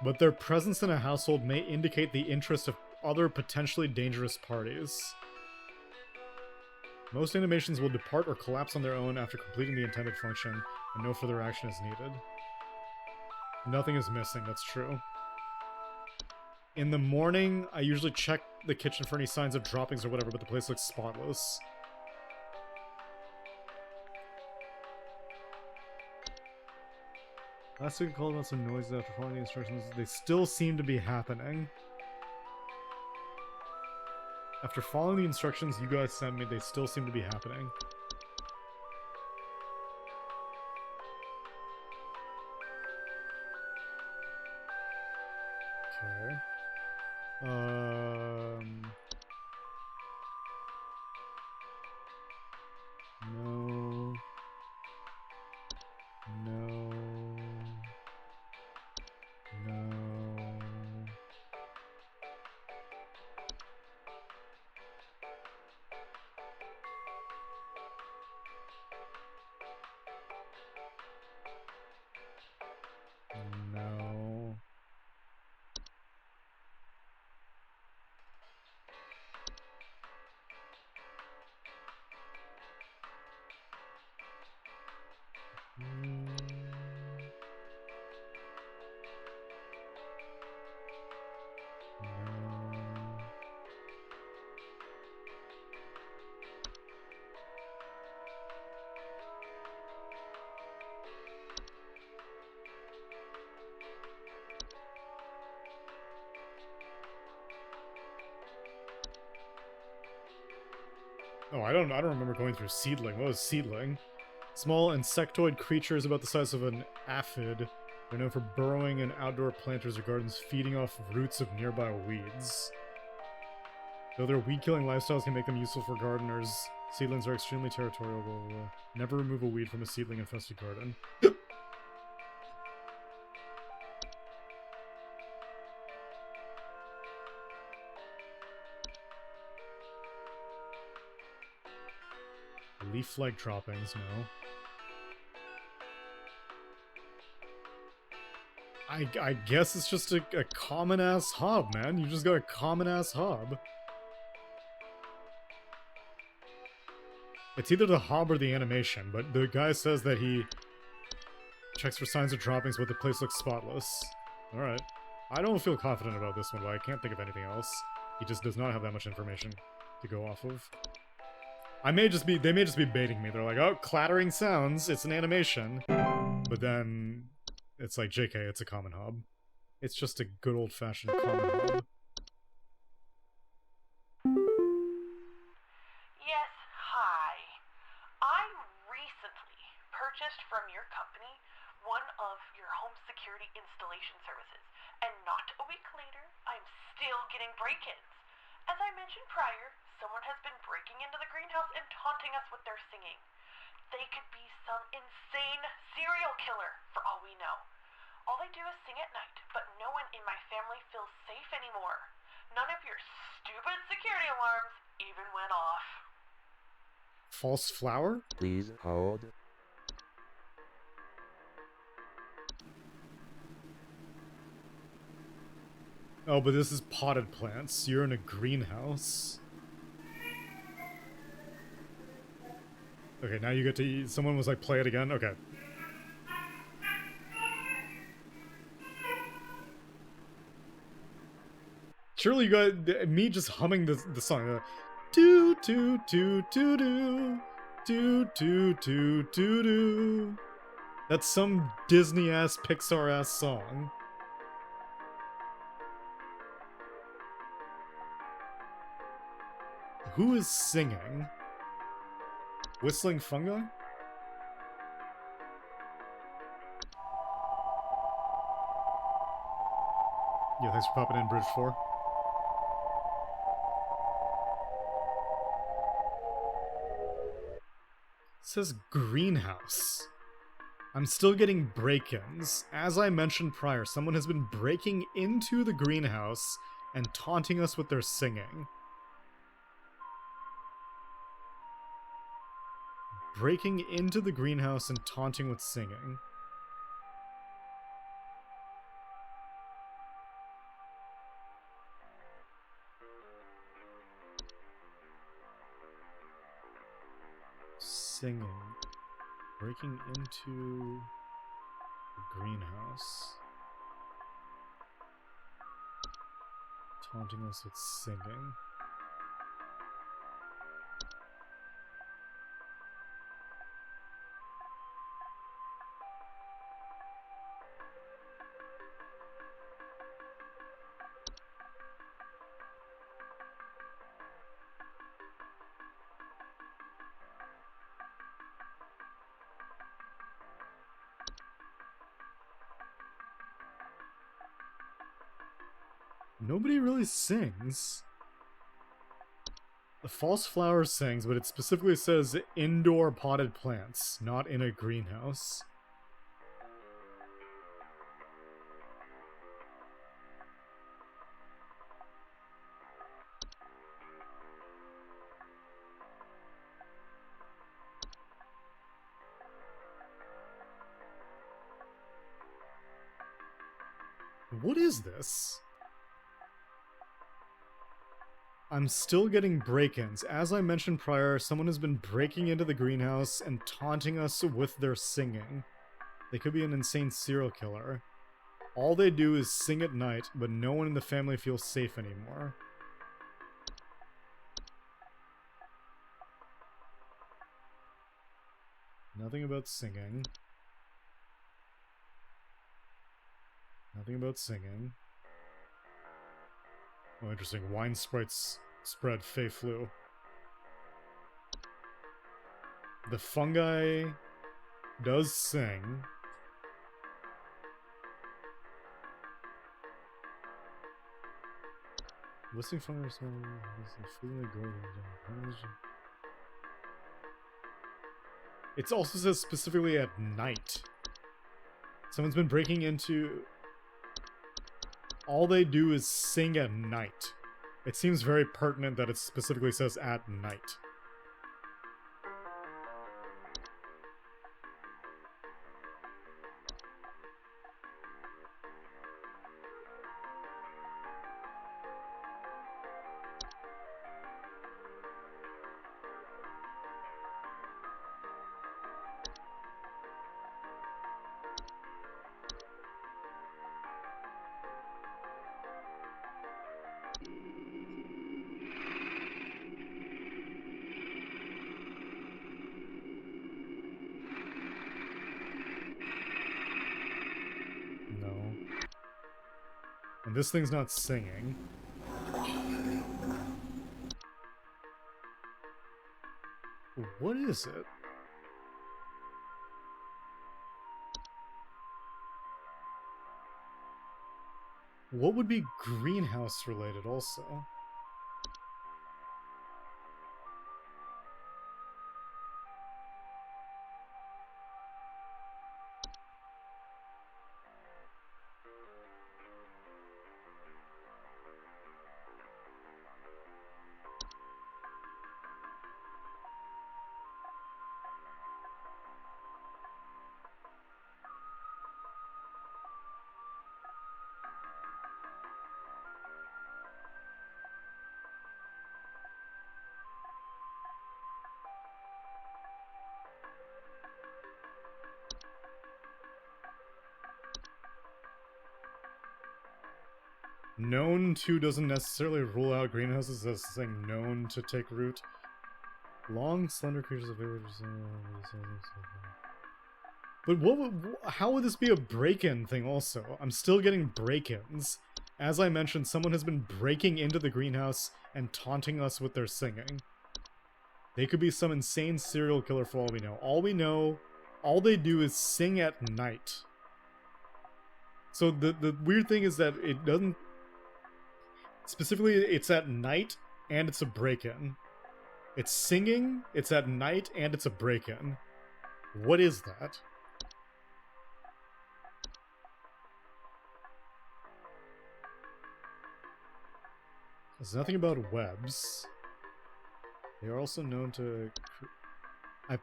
But their presence in a household may indicate the interest of other potentially dangerous parties. Most animations will depart or collapse on their own after completing the intended function, and no further action is needed. Nothing is missing, that's true. In the morning, I usually check the kitchen for any signs of droppings or whatever, but the place looks spotless. Last week I called about some noises after following the instructions. They still seem to be happening. After following the instructions you guys sent me, they still seem to be happening. Okay. No. No. No. No. Oh, I don't remember going through Seedling. What was Seedling? Small insectoid creatures about the size of an aphid. They're known for burrowing in outdoor planters or gardens, feeding off roots of nearby weeds. Though their weed-killing lifestyles can make them useful for gardeners, seedlings are extremely territorial. Will never remove a weed from a seedling-infested garden. Leaf-like droppings, no. I guess it's just a common-ass hob, man. You just got a common-ass hob. It's either the hob or the animation, but the guy says that he checks for signs of droppings, but the place looks spotless. Alright. I don't feel confident about this one, but I can't think of anything else. He just does not have that much information to go off of. They may just be baiting me. They're like, oh, clattering sounds, it's an animation. But then it's like, JK, it's a common hob. It's just a good old-fashioned common hob. Yes, hi. I recently purchased from your company one of your home security installation services, and not a week later, I'm still getting break-ins. As I mentioned prior, someone has been breaking into the greenhouse and taunting us with their singing. They could be some insane serial killer, for all we know. All they do is sing at night, but no one in my family feels safe anymore. None of your stupid security alarms even went off. False flower? Please hold. Oh, but this is potted plants. You're in a greenhouse. Okay, now you get to eat. Someone was like, play it again? Okay. Surely you got me just humming the song. Do do do do do do do do do do. That's some Disney ass Pixar ass song. Who is singing? Whistling fungi? Yeah, thanks for popping in, Bridge 4. It says greenhouse. I'm still getting break-ins. As I mentioned prior, someone has been breaking into the greenhouse and taunting us with their singing. Breaking into the greenhouse and taunting with singing. Singing. Breaking into the greenhouse. Taunting us with singing. Nobody really sings. The false flower sings, but it specifically says indoor potted plants, not in a greenhouse. What is this? I'm still getting break-ins. As I mentioned prior, someone has been breaking into the greenhouse and taunting us with their singing. They could be an insane serial killer. All they do is sing at night, but no one in the family feels safe anymore. Nothing about singing. Nothing about singing. Oh, interesting. Wine sprites spread Fey flu. The fungi does sing. Whistling fungi is feeling golden. It also says specifically at night. Someone's been breaking into... All they do is sing at night. It seems very pertinent that it specifically says at night. No. And this thing's not singing. What is it? What would be greenhouse related also? Known to doesn't necessarily rule out greenhouses as saying known to take root. Long, slender creatures available. But how would this be a break-in thing also? I'm still getting break-ins. As I mentioned, someone has been breaking into the greenhouse and taunting us with their singing. They could be some insane serial killer for all we know. All they do is sing at night. So the weird thing is that it doesn't... Specifically, it's at night, and it's a break-in. It's singing, it's at night, and it's a break-in. What is that? There's nothing about webs. They are also known to... I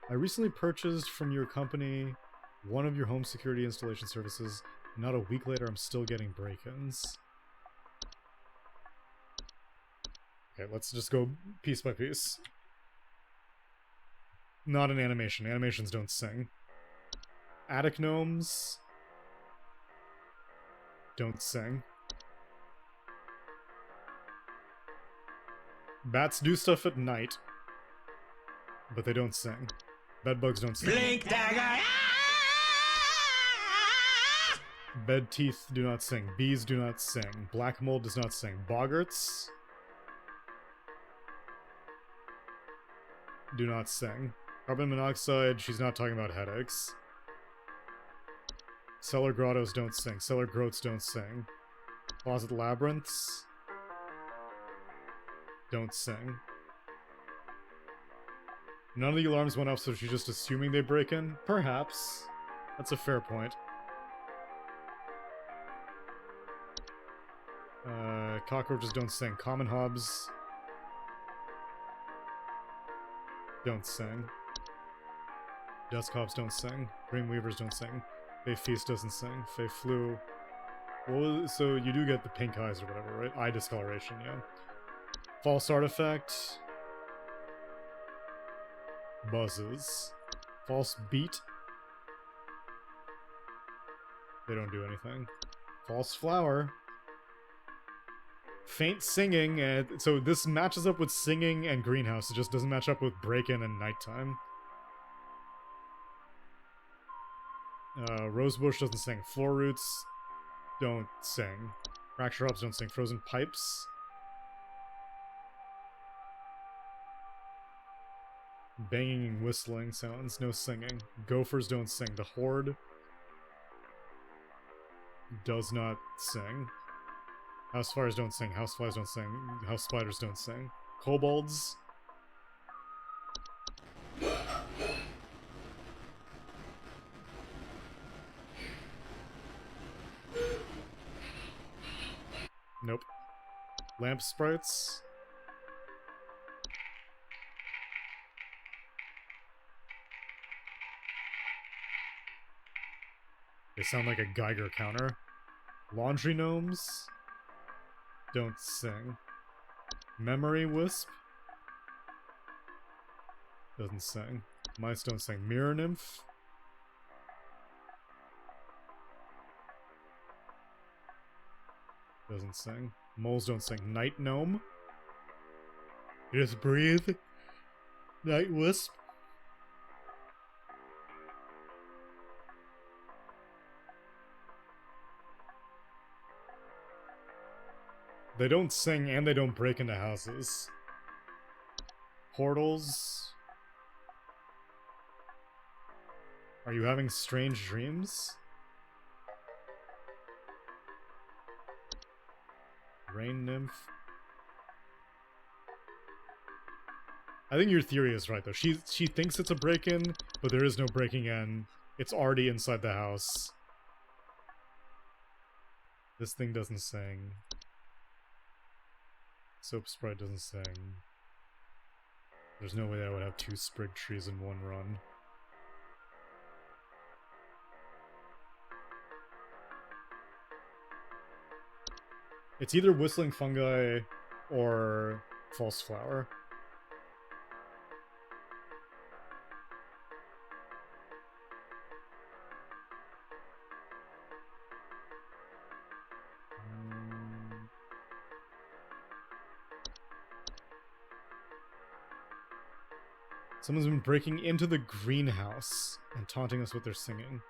recently purchased from your company one of your home security installation services. Not a week later, I'm still getting break-ins. Okay, let's just go piece by piece. Not an animation. Animations don't sing. Attic gnomes don't sing. Bats do stuff at night, but they don't sing. Bedbugs don't sing. Blink dagger! Bed teeth do not sing. Bees do not sing. Black mold does not sing. Boggarts do not sing. Carbon monoxide, she's not talking about headaches. Cellar grottos don't sing. Cellar groats don't sing. Closet labyrinths don't sing. None of the alarms went off, so she's just assuming they break in? Perhaps. That's a fair point. Cockroaches don't sing. Common hobs don't sing. Dusk hops don't sing. Dreamweavers don't sing. Fey Feast doesn't sing. Fey Flu. Well, so you do get the pink eyes or whatever, right? Eye discoloration, yeah. False artifact. Buzzes. False beat. They don't do anything. False flower. Faint singing, and so this matches up with singing and greenhouse. It just doesn't match up with break-in and nighttime. Rosebush doesn't sing. Floor roots don't sing. Crack shrubs don't sing. Frozen pipes. Banging and whistling sounds, no singing. Gophers don't sing. The Horde does not sing. Housefires don't sing. Houseflies don't sing. House spiders don't sing. Kobolds. Nope. Lamp sprites. They sound like a Geiger counter. Laundry gnomes don't sing. Memory wisp doesn't sing. Mice don't sing. Mirror nymph doesn't sing. Moles don't sing. Night gnome. Just breathe. Night wisp. They don't sing and they don't break into houses. Portals. Are you having strange dreams? Rain nymph. I think your theory is right though. She thinks it's a break-in, but there is no breaking in. It's already inside the house. This thing doesn't sing. Soap sprite doesn't sing. There's no way that I would have 2 sprig trees in one run. It's either whistling fungi or false flower. Someone's been breaking into the greenhouse and taunting us with their singing.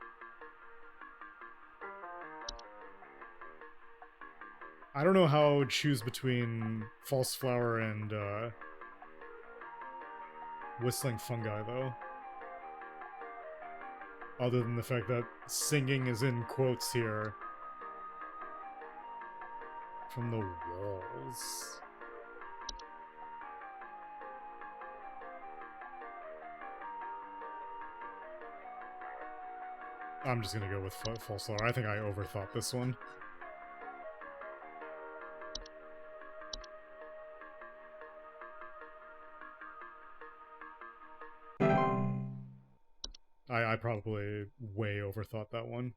I don't know how to choose between false flower and whistling fungi, though. Other than the fact that singing is in quotes here. From the walls. I'm just gonna go with false flower. I think I overthought this one. I probably way overthought that one.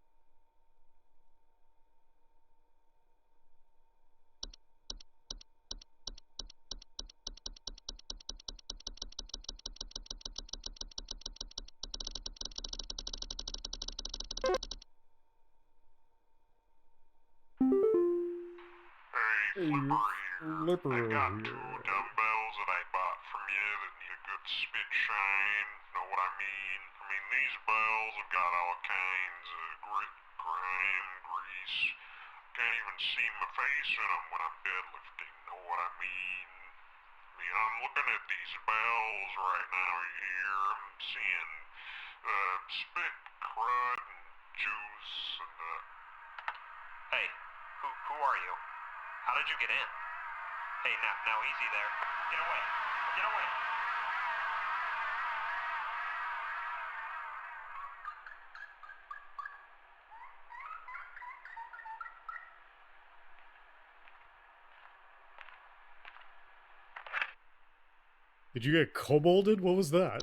Hey, Flipper here. I got 2 dumbbells that I bought from you that need a good spit shine. Know what I mean? I mean, these bells have got all kinds of grit, grime, grease. Can't even see my face in them when I'm deadlifting. Know what I mean? I mean, I'm looking at these bells right now here. I'm seeing spit, crud, and juice, and Hey, who are you? How did you get in? Hey, now easy there. Get away. Get away. Did you get kobolded? What was that?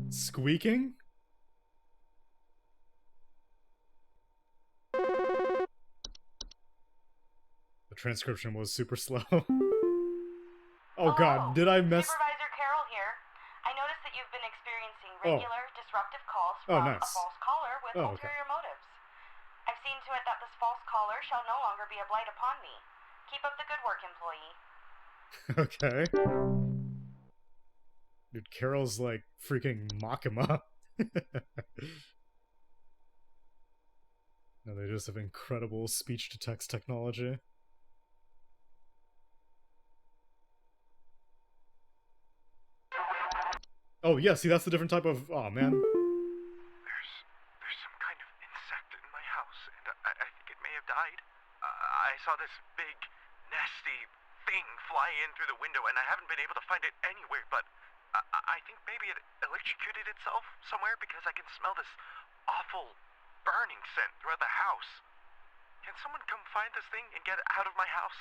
Squeaking? The transcription was super slow. Oh god, did I mess... Supervisor Carroll here. I noticed that you've been experiencing regular, disruptive calls from a false caller with ulterior motives. I've seen to it that this false caller shall no longer be a blight upon me. Keep up the good work, employee. Okay. Dude, Carol's like freaking Makima. No, they just have incredible speech-to-text technology. Oh, yeah, see, that's the different type of... Aw, man. There's some kind of insect in my house, and I think it may have died. I saw this big, nasty thing fly in through the window, and I haven't been able to find it anywhere, but I think maybe it electrocuted itself somewhere because I can smell this awful burning scent throughout the house. Can someone come find this thing and get it out of my house?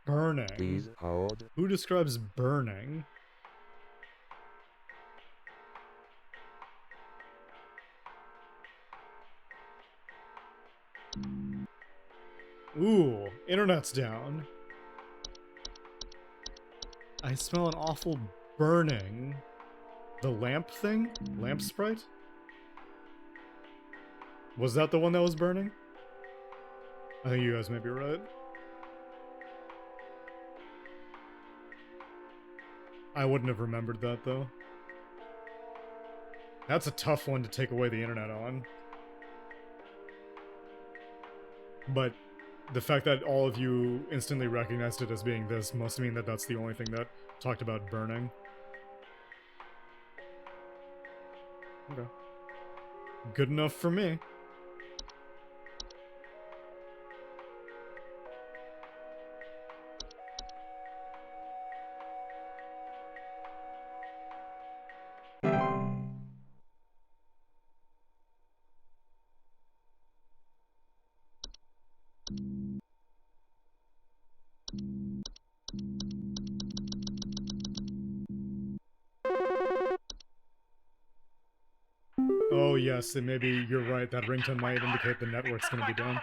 Burning. Please hold. Who describes burning? Ooh, internet's down. I smell an awful burning. The lamp thing? Lamp sprite? Was that the one that was burning? I think you guys may be right. I wouldn't have remembered that, though. That's a tough one to take away the internet on. But the fact that all of you instantly recognized it as being this must mean that that's the only thing that talked about burning. Okay. Good enough for me. Oh yes, and maybe you're right, that ringtone might indicate the network's gonna be down.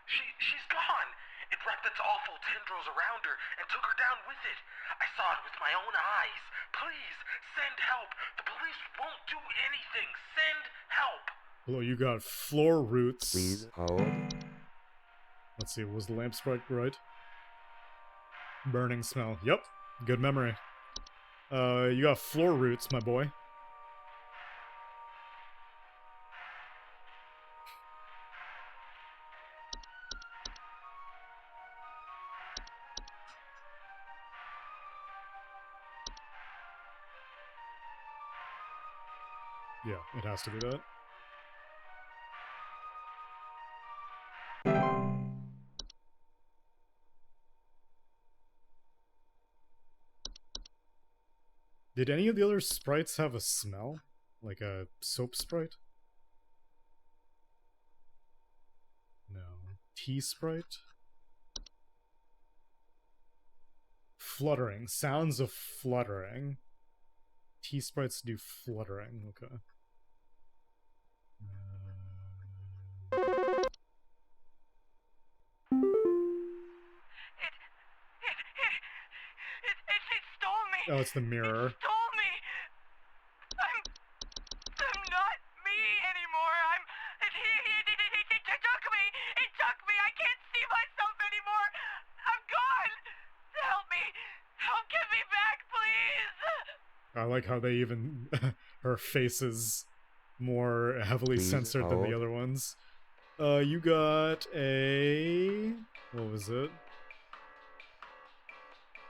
She's gone. It wrapped its awful tendrils around her and took her down with it. I saw it with my own eyes. Please, send help. The police won't do anything. Send help. Hello, you got floor roots. Please hold. Let's see, was the lamp sprite right? Burning smell. Yep, good memory. You got floor roots, my boy. Yeah, it has to be that. Did any of the other sprites have a smell? Like a soap sprite? No. Tea sprite? Fluttering. Sounds of fluttering. Tea sprites do fluttering. Okay. It stole me! Oh, it's the mirror. It stole me! I'm not me anymore! It took me! It took me! I can't see myself anymore! I'm gone! Help me! Get me back, please! I like how they even... her face is more heavily Please censored than the hold. other ones. You got a... what was it?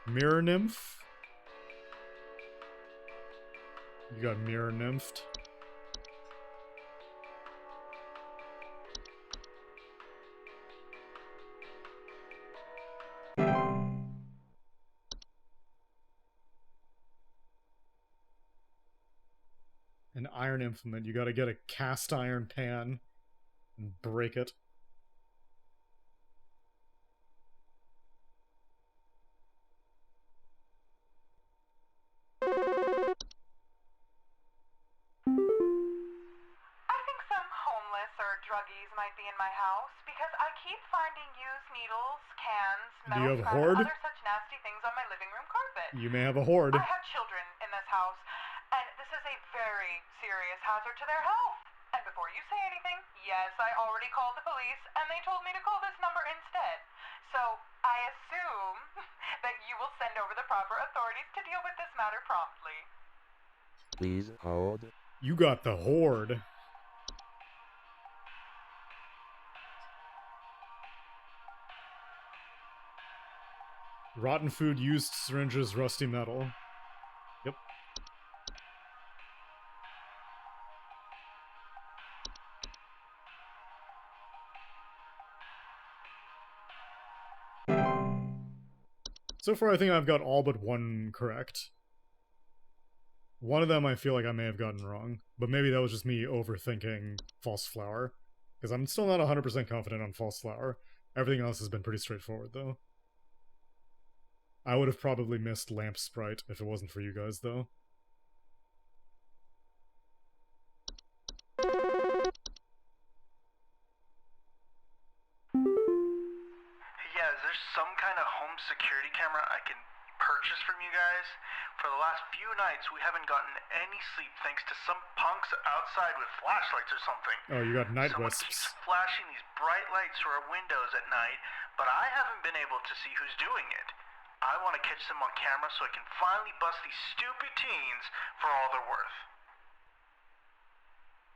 Mirror Nymph? You got Mirror Nymphed. An iron implement. You gotta get a cast iron pan and break it. I think some homeless or druggies might be in my house because I keep finding used needles, cans, Do you metal have a scrap, horde? and other such nasty things on my living room carpet. You may have a horde. I have children in this house, and this is a very serious hazard to their health. And before you say anything, yes, I already called the police, and they told me to call this number instead. So I assume that you will send over the proper authorities to deal with this matter promptly. Please hold. You got the horde. Rotten food, used syringes, rusty metal. Yep. So far, I think I've got all but one correct. One of them I feel like I may have gotten wrong, but maybe that was just me overthinking false flower. Because I'm still not 100% confident on false flower. Everything else has been pretty straightforward, though. I would have probably missed lamp sprite if it wasn't for you guys, though. Yeah, is there some kind of home security camera I can purchase from you guys? For the last few nights, we haven't gotten any sleep thanks to some punks outside with flashlights or something. Oh, you got night Someone wisps. keeps flashing these bright lights through our windows at night, but I haven't been able to see who's doing it. I want to catch them on camera so I can finally bust these stupid teens for all they're worth.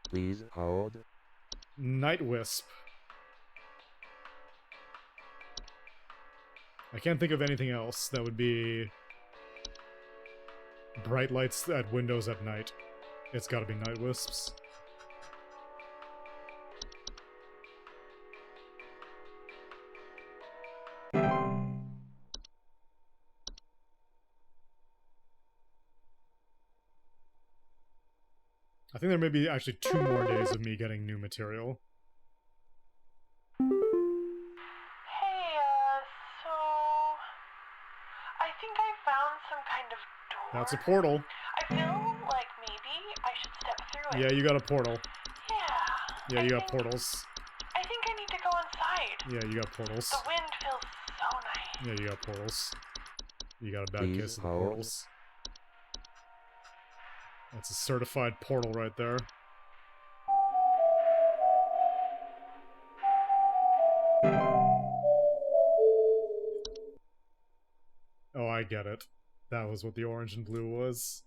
Please hold. Night wisp. I can't think of anything else that would be bright lights at windows at night. It's gotta be night wisps. I think there may be actually 2 more days of me getting new material. Hey, so I think I found some kind of door. That's a portal. I feel like maybe I should step through it. Yeah, you got a portal. Yeah. Yeah, you got portals. I think I need to go inside. Yeah, you got portals. The wind feels so nice. Yeah, you got portals. You got a bad Please case of the hold. portals. That's a certified portal right there. Oh, I get it. That was what the orange and blue was.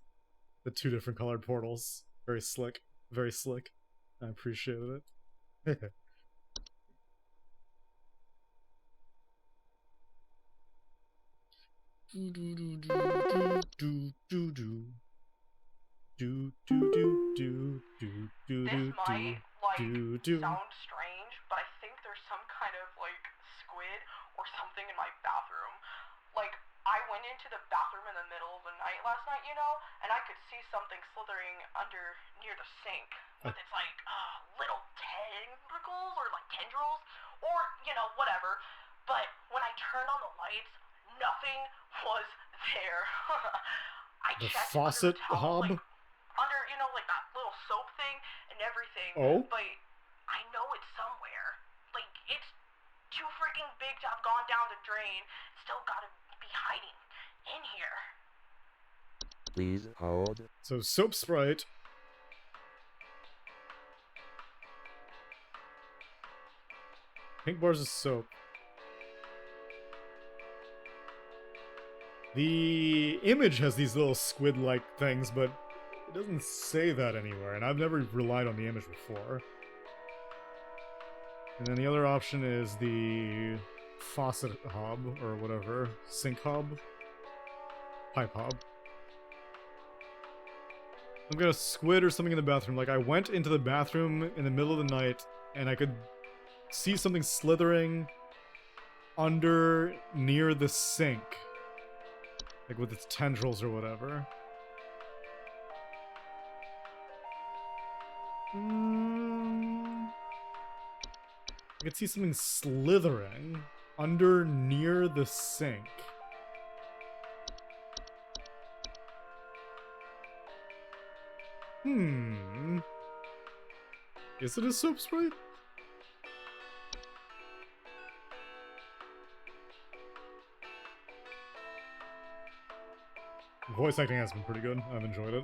The two different colored portals. Very slick. Very slick. I appreciated it. This might, sound strange, but I think there's some kind of, squid or something in my bathroom. I went into the bathroom in the middle of the night last night, and I could see something slithering under near the sink. With its, little tentacles or, tendrils, or, whatever. But when I turned on the lights, nothing was there. I The checked faucet under the towel, hob? under, that little soap thing and everything. Oh? But I know it's somewhere. It's too freaking big to have gone down the drain. Still gotta be hiding in here. Please hold. So Soap Sprite. Pink bars of soap. The image has these little squid-like things, but it doesn't say that anywhere, and I've never relied on the image before. And then the other option is the faucet hob, or whatever. Sink hob? Pipe hob. I've got a squid or something in the bathroom. I went into the bathroom in the middle of the night, and I could see something slithering under near the sink. With its tendrils or whatever. I could see something slithering under near the sink. Is it a Soap Sprite? Voice acting has been pretty good. I've enjoyed it.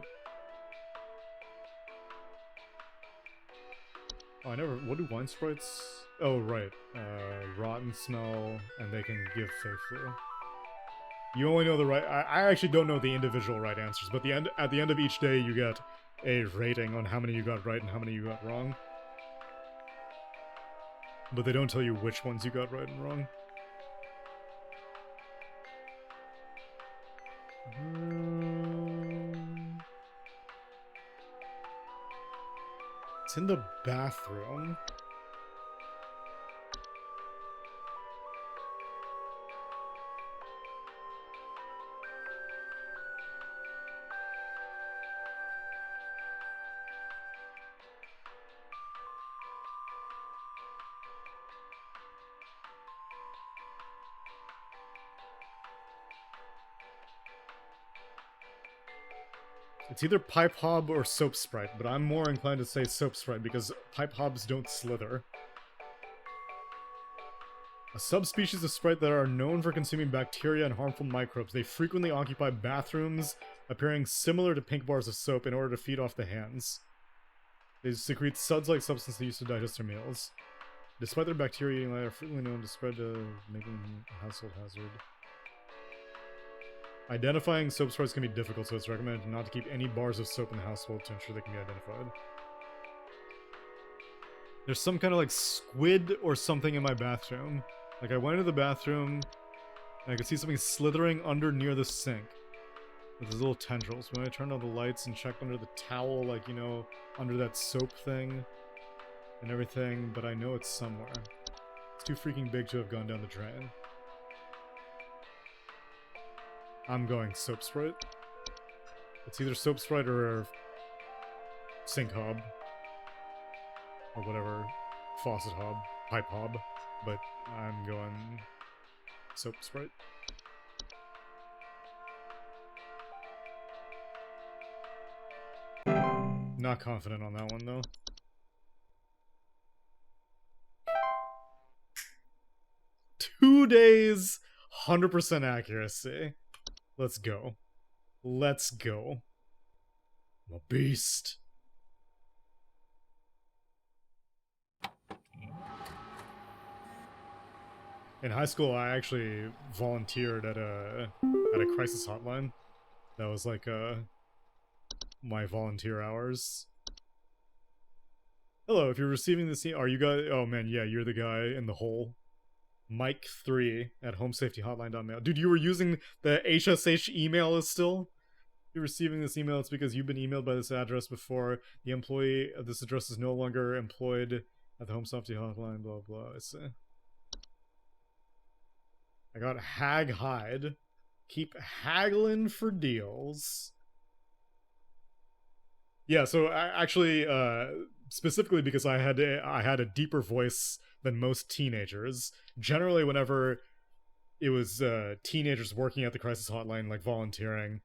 Oh, I never... What do wine sprites? Oh, right. Rotten smell, and they can give fake flu. You only know the right... I actually don't know the individual right answers, but at the end of each day, you get a rating on how many you got right and how many you got wrong. But they don't tell you which ones you got right and wrong. It's in the bathroom. It's either Pipe Hob or Soap Sprite, but I'm more inclined to say Soap Sprite because Pipe Hobs don't slither. A subspecies of Sprite that are known for consuming bacteria and harmful microbes. They frequently occupy bathrooms, appearing similar to pink bars of soap in order to feed off the hands. They secrete suds-like substance they use to digest their meals. Despite their bacteria eating light, are frequently known to spread making a household hazard. Identifying soap sprites can be difficult, so it's recommended not to keep any bars of soap in the household to ensure they can be identified. There's some kind of squid or something in my bathroom. I went into the bathroom and I could see something slithering under near the sink with these little tendrils. When I turned on the lights and checked under the towel, under that soap thing and everything, but I know it's somewhere. It's too freaking big to have gone down the drain. I'm going Soap Sprite. It's either Soap Sprite or Sink Hob. Or whatever. Faucet Hob. Pipe Hob. But I'm going Soap Sprite. Not confident on that one, though. Two days, 100% accuracy. Let's go. Let's go. I'm a beast. In high school, I actually volunteered at a crisis hotline. That was like, my volunteer hours. Hello, if you're receiving this are you guys- oh man, yeah, you're the guy in the hole. Mike3 at homesafetyhotline.mail. Dude, you were using the HSH email is still? You're receiving this email, it's because you've been emailed by this address before. The employee of this address is no longer employed at the Home Safety Hotline, blah blah. It's, I got Hag Hide. Keep haggling for deals. Yeah, so actually, specifically because I had a deeper voice than most teenagers. Generally, whenever it was teenagers working at the crisis hotline, like volunteering,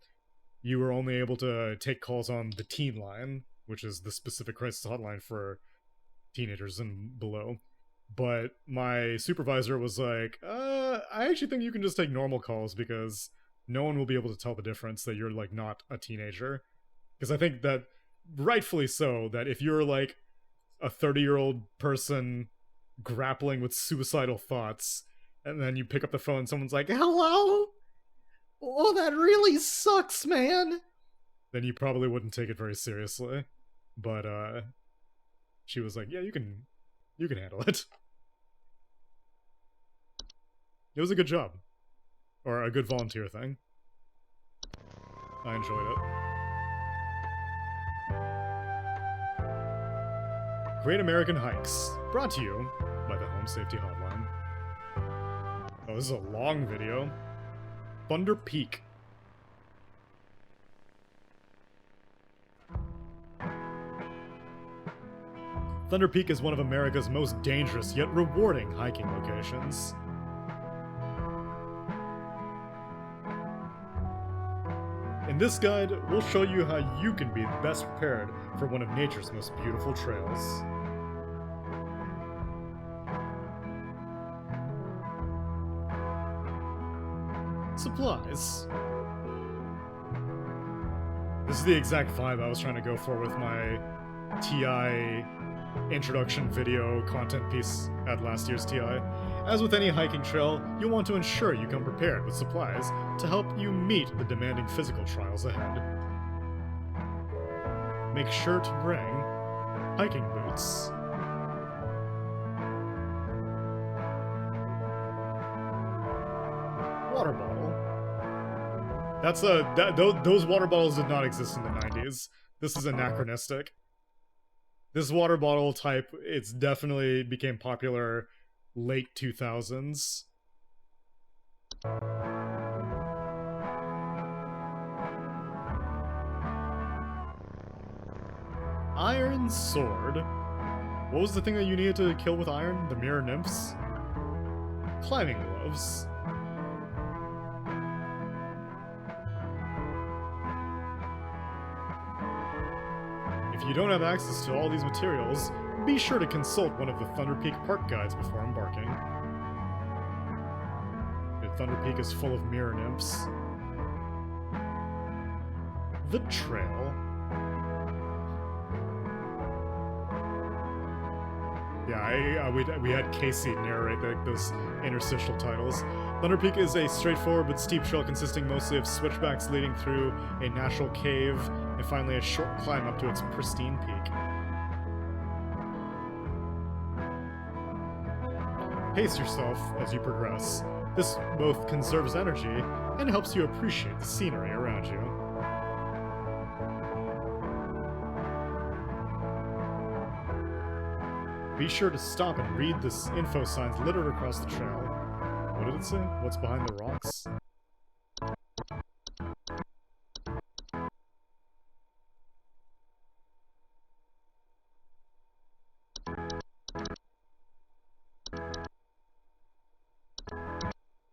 you were only able to take calls on the teen line, which is the specific crisis hotline for teenagers and below. But my supervisor was like, I actually think you can just take normal calls because no one will be able to tell the difference that you're, like, not a teenager. Because I think that, rightfully so, that if you're, like, a 30-year-old person grappling with suicidal thoughts, and then you pick up the phone and someone's like, hello? Oh, that really sucks, man! Then you probably wouldn't take it very seriously. But, she was like, yeah, you can handle it. It was a good job. Or a good volunteer thing. I enjoyed it. Great American Hikes, brought to you by the Home Safety Hotline. Oh, this is a long video. Thunder Peak. Thunder Peak is one of America's most dangerous yet rewarding hiking locations. In this guide, we'll show you how you can be best prepared for one of nature's most beautiful trails. Supplies. This is the exact vibe I was trying to go for with my TI introduction video content piece at last year's TI. As with any hiking trail, you'll want to ensure you come prepared with supplies to help you meet the demanding physical trials ahead. Make sure to bring hiking boots. Water bottle. That's those water bottles did not exist in the 90s. This is anachronistic. This water bottle type, it's definitely became popular late 2000s. Iron sword. What was the thing that you needed to kill with iron? The mirror nymphs? Climbing gloves. If you don't have access to all these materials, be sure to consult one of the Thunder Peak park guides before embarking. Thunder Peak is full of mirror nymphs. The trail. Yeah, we had Casey narrate those interstitial titles. Thunder Peak is a straightforward but steep trail consisting mostly of switchbacks leading through a natural cave, and finally a short climb up to its pristine peak. Pace yourself as you progress. This both conserves energy and helps you appreciate the scenery around you. Be sure to stop and read the info signs littered across the trail. What did it say? What's behind the rocks?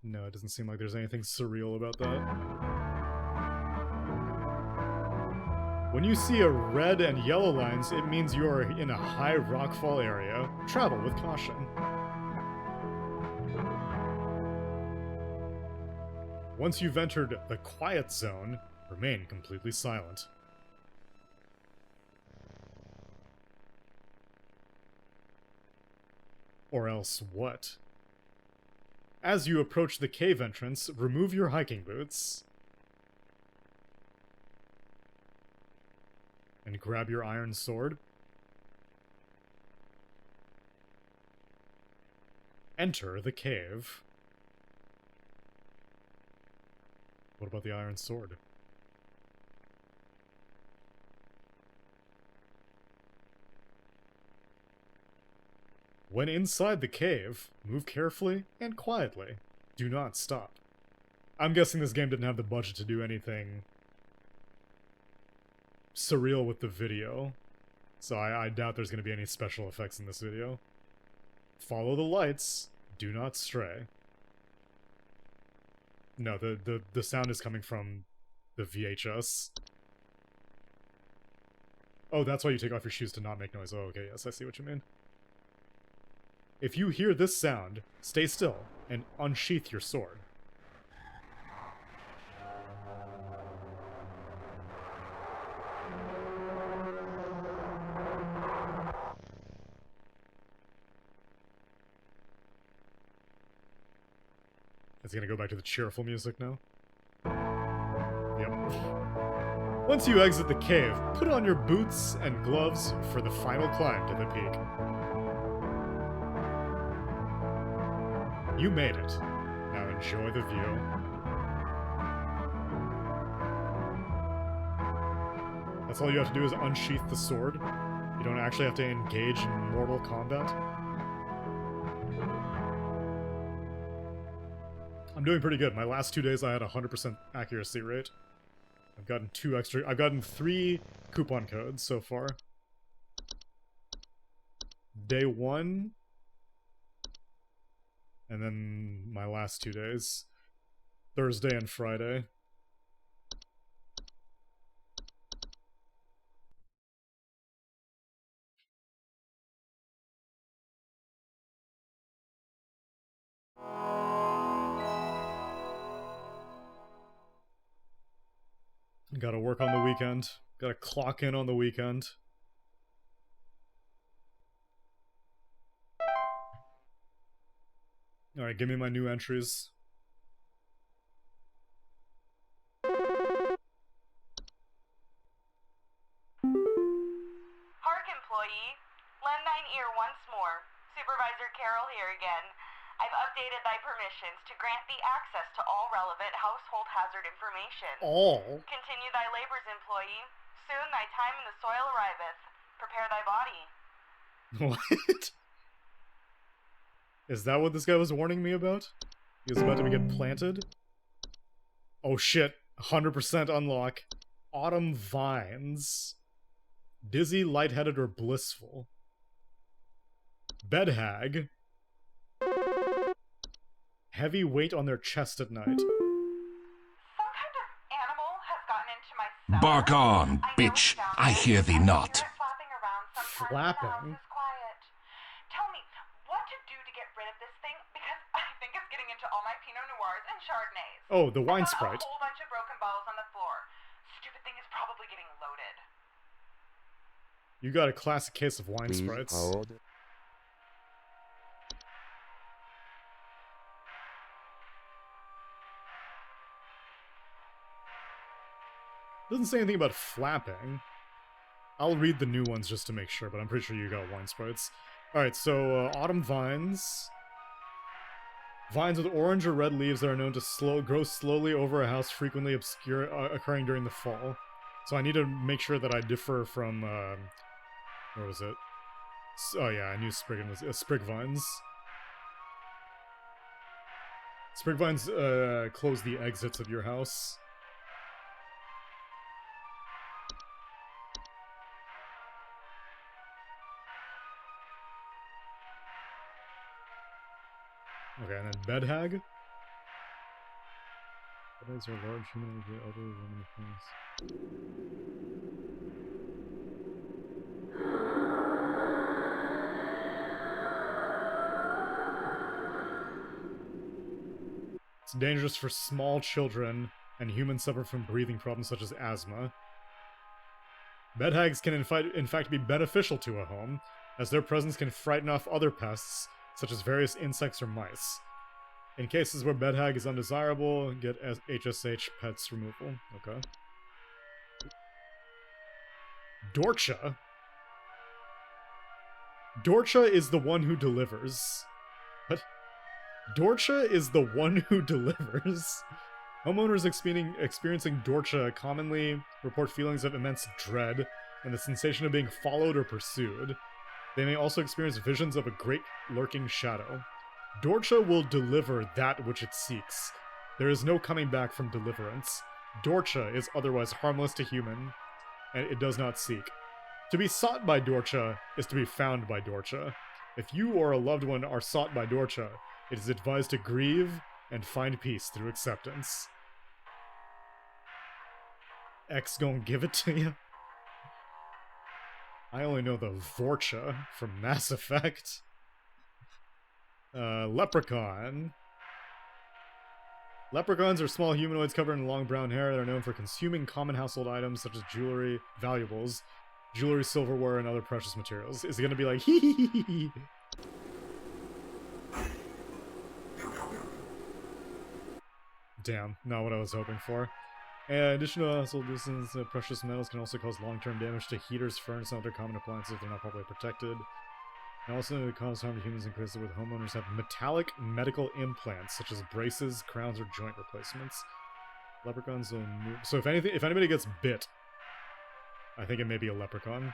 No, it doesn't seem like there's anything surreal about that. When you see a red and yellow lines, it means you are in a high rockfall area. Travel with caution. Once you've entered the quiet zone, remain completely silent. Or else what? As you approach the cave entrance, remove your hiking boots. and grab your iron sword. Enter the cave. What about the iron sword? When inside the cave, move carefully and quietly. Do not stop. I'm guessing this game didn't have the budget to do anything surreal with the video, so I doubt there's going to be any special effects in this video. Follow the lights. Do not stray. No, the sound is coming from the VHS. Oh, that's why you take off your shoes to not make noise. Oh, okay, yes, I see what you mean. If you hear this sound, stay still and unsheath your sword. It's gonna go back to the cheerful music now. Yep. Once you exit the cave, put on your boots and gloves for the final climb to the peak. You made it. Now enjoy the view. That's all you have to do is unsheath the sword. You don't actually have to engage in mortal combat. I'm doing pretty good. My last 2 days I had 100% accuracy rate. I've gotten 3 coupon codes so far. Day 1, and then my last 2 days. Thursday and Friday. Gotta work on the weekend. Gotta clock in on the weekend. Alright, give me my new entries. Hark, employee. Lend thine ear once more. Supervisor Carroll here again. I've updated thy permissions to grant thee access to all relevant household hazard information. All? Continue thy labors, employee. Soon thy time in the soil arriveth. Prepare thy body. What? Is that what this guy was warning me about? He was about to get planted? Oh shit. 100% unlock. Autumn Vines. Dizzy, lightheaded, or blissful. Bed hag. Heavy weight on their chest at night. Some kind of animal has gotten into my cellar. Bark on, bitch. I hear thee not. Flapping around sometimes when the house is quiet. Tell me, what to do to get rid of this thing? Because I think it's getting into all my Pinot Noirs and Chardonnays. Oh, the wine I sprite. found a whole bunch of broken bottles on the floor. Stupid thing is probably getting loaded. You got a classic case of wine Please sprites. hold. Doesn't say anything about flapping. I'll read the new ones just to make sure, but I'm pretty sure you got wine sprites. Alright, so autumn vines. Vines with orange or red leaves that are known to grow slowly over a house, frequently occurring during the fall. So I need to make sure that I differ from, where was it? Oh yeah, I knew sprig vines. Sprig vines close the exits of your house. Okay, and then bed hag. Bed hags are large humanoid elderly women of things. It's dangerous for small children, and humans suffer from breathing problems such as asthma. Bed hags can in fact be beneficial to a home, as their presence can frighten off other pests, such as various insects or mice. In cases where bed hag is undesirable, get HSH pets removal. Okay. Dorcha. Dorcha is the one who delivers. What? Dorcha is the one who delivers. Homeowners experiencing Dorcha commonly report feelings of immense dread and the sensation of being followed or pursued. They may also experience visions of a great lurking shadow. Dorcha will deliver that which it seeks. There is no coming back from deliverance. Dorcha is otherwise harmless to human, and it does not seek. To be sought by Dorcha is to be found by Dorcha. If you or a loved one are sought by Dorcha, it is advised to grieve and find peace through acceptance. X gon' give it to you. I only know the Vorcha from Mass Effect. Leprechaun. Leprechauns are small humanoids covered in long brown hair that are known for consuming common household items such as jewelry, valuables, jewelry, silverware, and other precious materials. Is it gonna be like, hee hee hee hee? Damn, not what I was hoping for. Additional household distance, precious metals can also cause long-term damage to heaters, furnace, and other common appliances if they're not properly protected. And also cause harm to humans in cases where the homeowners have metallic medical implants, such as braces, crowns, or joint replacements. Leprechauns will move. So if anybody gets bit, I think it may be a leprechaun.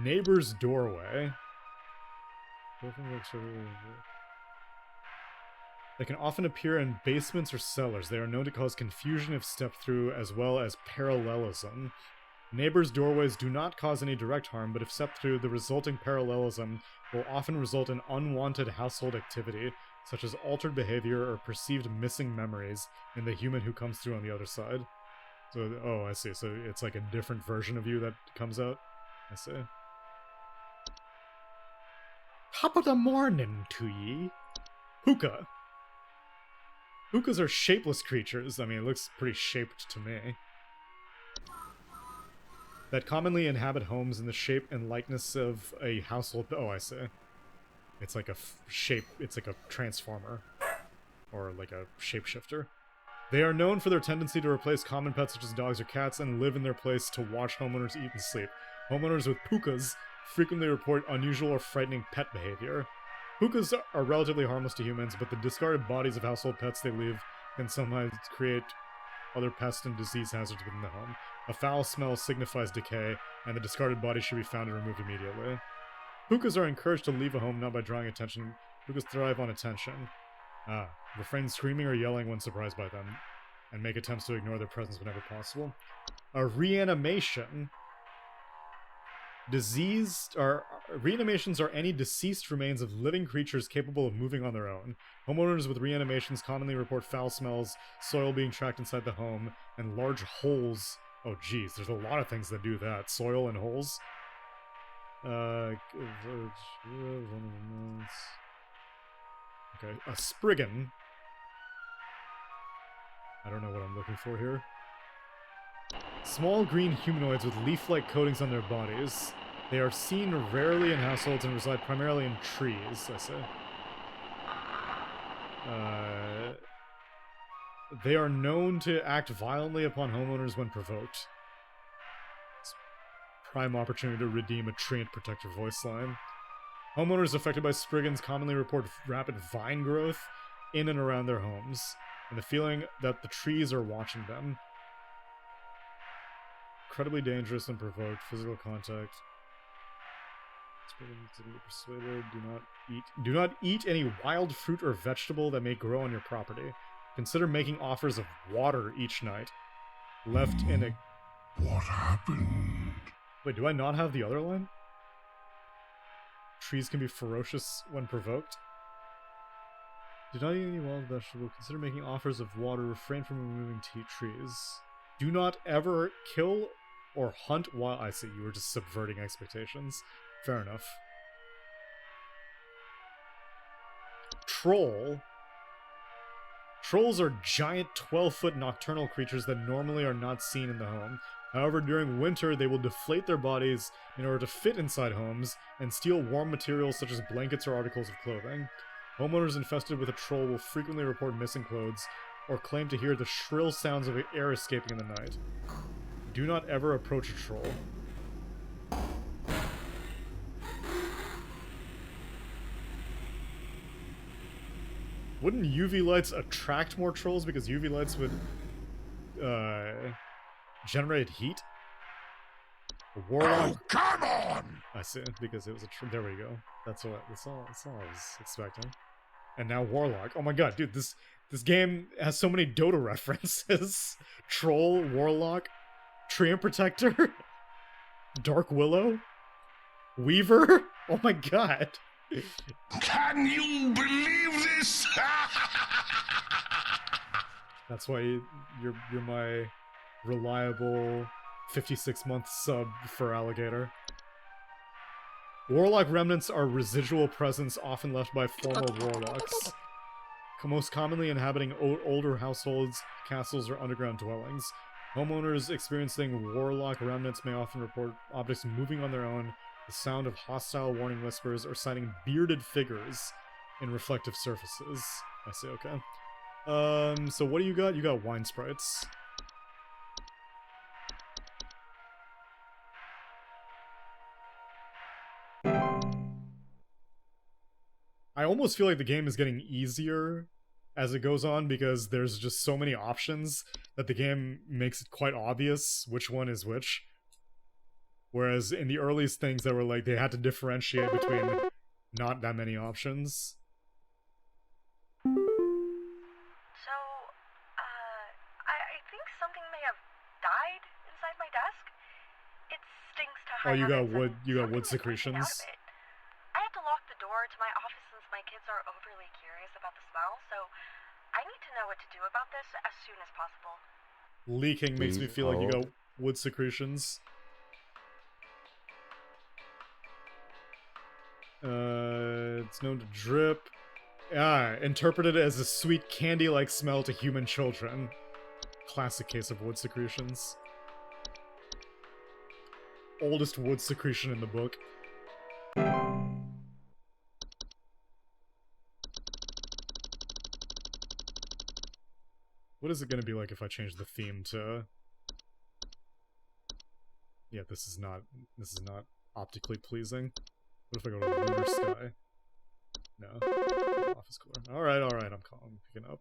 Neighbor's doorway. They can often appear in basements or cellars. They are known to cause confusion if stepped through, as well as parallelism. Neighbors' doorways do not cause any direct harm, but if stepped through, the resulting parallelism will often result in unwanted household activity, such as altered behavior or perceived missing memories in the human who comes through on the other side. So, oh, I see. So it's like a different version of you that comes out. I see. Top of the morning to ye. Hookah. Hookahs are shapeless creatures. I mean, it looks pretty shaped to me. That commonly inhabit homes in the shape and likeness of a household... Oh, I see. It's like a shape... It's like a transformer. Or like a shapeshifter. They are known for their tendency to replace common pets such as dogs or cats and live in their place to watch homeowners eat and sleep. Homeowners with pukas frequently report unusual or frightening pet behavior. Pukas are relatively harmless to humans, but the discarded bodies of household pets they leave can sometimes create other pest and disease hazards within the home. A foul smell signifies decay, and the discarded body should be found and removed immediately. Pukas are encouraged to leave a home not by drawing attention. Pukas thrive on attention. Refrain screaming or yelling when surprised by them, and make attempts to ignore their presence whenever possible. A reanimation. Reanimations are any deceased remains of living creatures capable of moving on their own. Homeowners with reanimations commonly report foul smells, soil being tracked inside the home, and large holes. Oh geez, there's a lot of things that do that. Soil and holes. Okay, a Spriggan. I don't know what I'm looking for here. Small green humanoids with leaf-like coatings on their bodies. They are seen rarely in households and reside primarily in trees, I say. They are known to act violently upon homeowners when provoked. It's prime opportunity to redeem a Treant Protector voice line. Homeowners affected by Spriggans commonly report rapid vine growth in and around their homes, and the feeling that the trees are watching them. Incredibly dangerous when provoked. Physical contact. Persuaded. Do not eat any wild fruit or vegetable that may grow on your property. Consider making offers of water each night. Left in a... What happened? Wait, do I not have the other line? Trees can be ferocious when provoked. Do not eat any wild vegetable. Consider making offers of water. Refrain from removing trees. Do not ever kill or hunt wild... I see, you were just subverting expectations. Fair enough. Troll. Trolls are giant 12-foot nocturnal creatures that normally are not seen in the home. However, during winter, they will deflate their bodies in order to fit inside homes and steal warm materials such as blankets or articles of clothing. Homeowners infested with a troll will frequently report missing clothes, or claim to hear the shrill sounds of air escaping in the night. Do not ever approach a troll. Wouldn't UV lights attract more trolls because UV lights would generate heat? Warlock. Oh, come on! I see, because it was there we go. That's all I was expecting. And now Warlock. Oh my god, dude, this game has so many Dota references. Troll, Warlock, Treant Protector, Dark Willow, Weaver. Oh my god. Can you believe this? That's why you're my reliable 56-month sub for Alligator. Warlock remnants are residual presence often left by former warlocks, most commonly inhabiting older households, castles, or underground dwellings. Homeowners experiencing warlock remnants may often report objects moving on their own, the sound of hostile warning whispers, or sighting bearded figures in reflective surfaces. I see, okay. So what do you got? You got wine sprites. I almost feel like the game is getting easier as it goes on because there's just so many options that the game makes it quite obvious which one is which. Whereas in the earliest things that were like, they had to differentiate between not that many options. So, I think something may have died inside my desk. It stinks to high Oh, you got heavens, wood. and You got wood something is leaking out secretions. of it. I had to lock the door to my office since my kids are overly curious about the smell, so I need to know what to do about this as soon as possible. Leaking makes me Please feel like you hold. got wood secretions. It's known to drip. Interpreted as a sweet candy-like smell to human children. Classic case of wood secretions. Oldest wood secretion in the book. What is it gonna be like if I change the theme to... Yeah, this is not optically pleasing. What if I go to Lunar Sky? No. Office color. Alright, I'm calm. I'm picking up.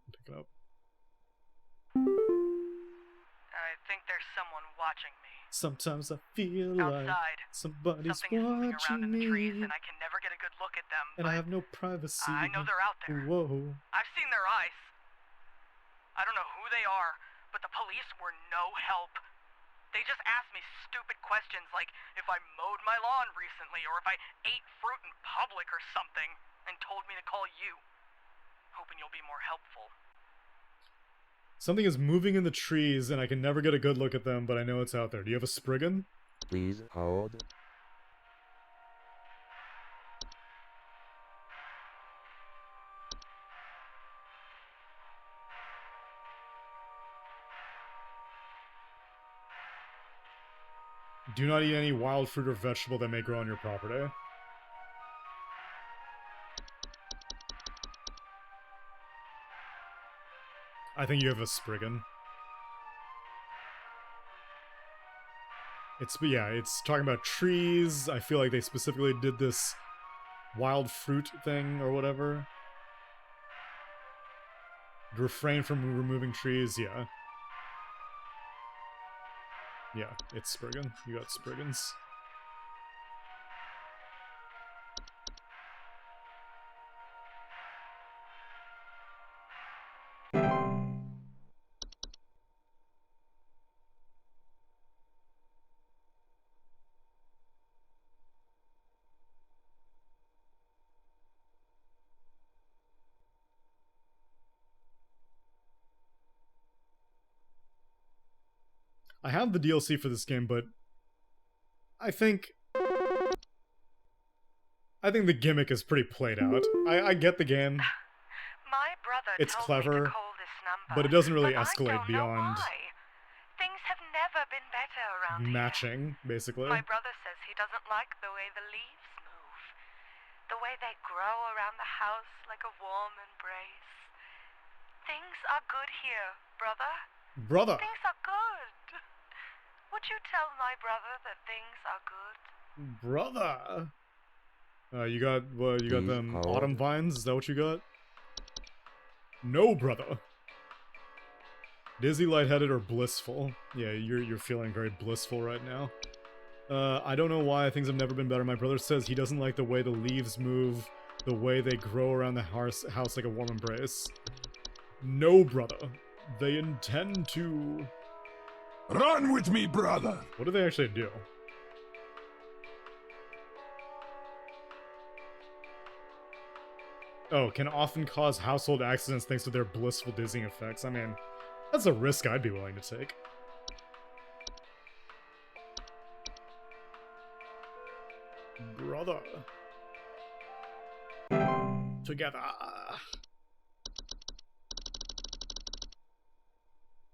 I think there's someone watching me. Sometimes I feel Outside. like somebody's Something is moving around watching in the trees, me. and I can never get a good look at them, And but I have no privacy. I know they're out there. Whoa. I've seen their eyes. I don't know who they are, but the police were no help. They just asked me stupid questions like if I mowed my lawn recently or if I ate fruit in public or something, and told me to call you. Hoping you'll be more helpful. Something is moving in the trees, and I can never get a good look at them, but I know it's out there. Do you have a Spriggan? Please hold. Do not eat any wild fruit or vegetable that may grow on your property. I think you have a Spriggan. It's talking about trees. I feel like they specifically did this wild fruit thing or whatever. Refrain from removing trees, yeah. Yeah, it's Spriggan. You got Spriggans. I have the DLC for this game, but I think the gimmick is pretty played out. I get the game. My brother It's told clever, me to call this number, but it doesn't really but escalate I don't know beyond why. Things have never been better around matching, basically. here. My brother says he doesn't like the way the leaves move, the way they grow around the house like a warm embrace. Things are good here, brother. Brother. Things are good. Would you tell my brother that things are good? Brother. You got what? You got Please them hold. autumn vines? Is that what you got? No, brother. Dizzy, lightheaded, or blissful? Yeah, you're feeling very blissful right now. I don't know why things have never been better. My brother says he doesn't like the way the leaves move, the way they grow around the house like a warm embrace. No, brother. They intend to... Run with me, brother! What do they actually do? Oh, can often cause household accidents thanks to their blissful dizzying effects. I mean, that's a risk I'd be willing to take. Brother. Together.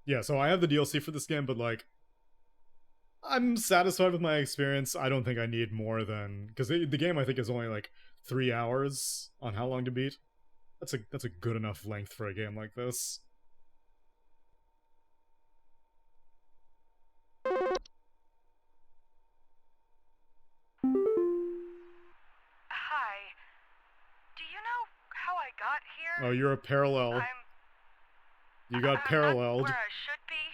Yeah, so I have the DLC for this game, but like, I'm satisfied with my experience. I don't think I need more than... Because the game, I think, is only like 3 hours on how long to beat. That's a good enough length for a game like this. Hi. Do you know how I got here? Oh, you're a parallel. You got paralleled. I'm not where I should be.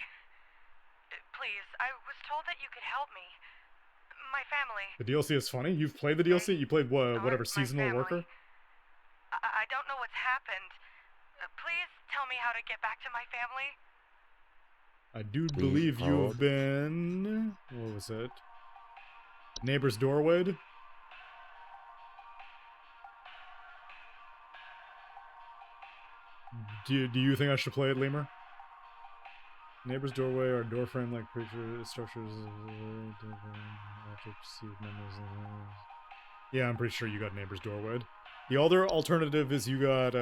Please, I was told that you could help me. My family. The DLC is funny? You've played the DLC? You played whatever seasonal worker? I don't know what's happened. Please tell me how to get back to my family. I do believe you've been... What was it? Neighbor's doorway? Do you think I should play it, Lemur? Neighbor's doorway or door frame like creature structures. Yeah, I'm pretty sure you got neighbor's doorway. The other alternative is you got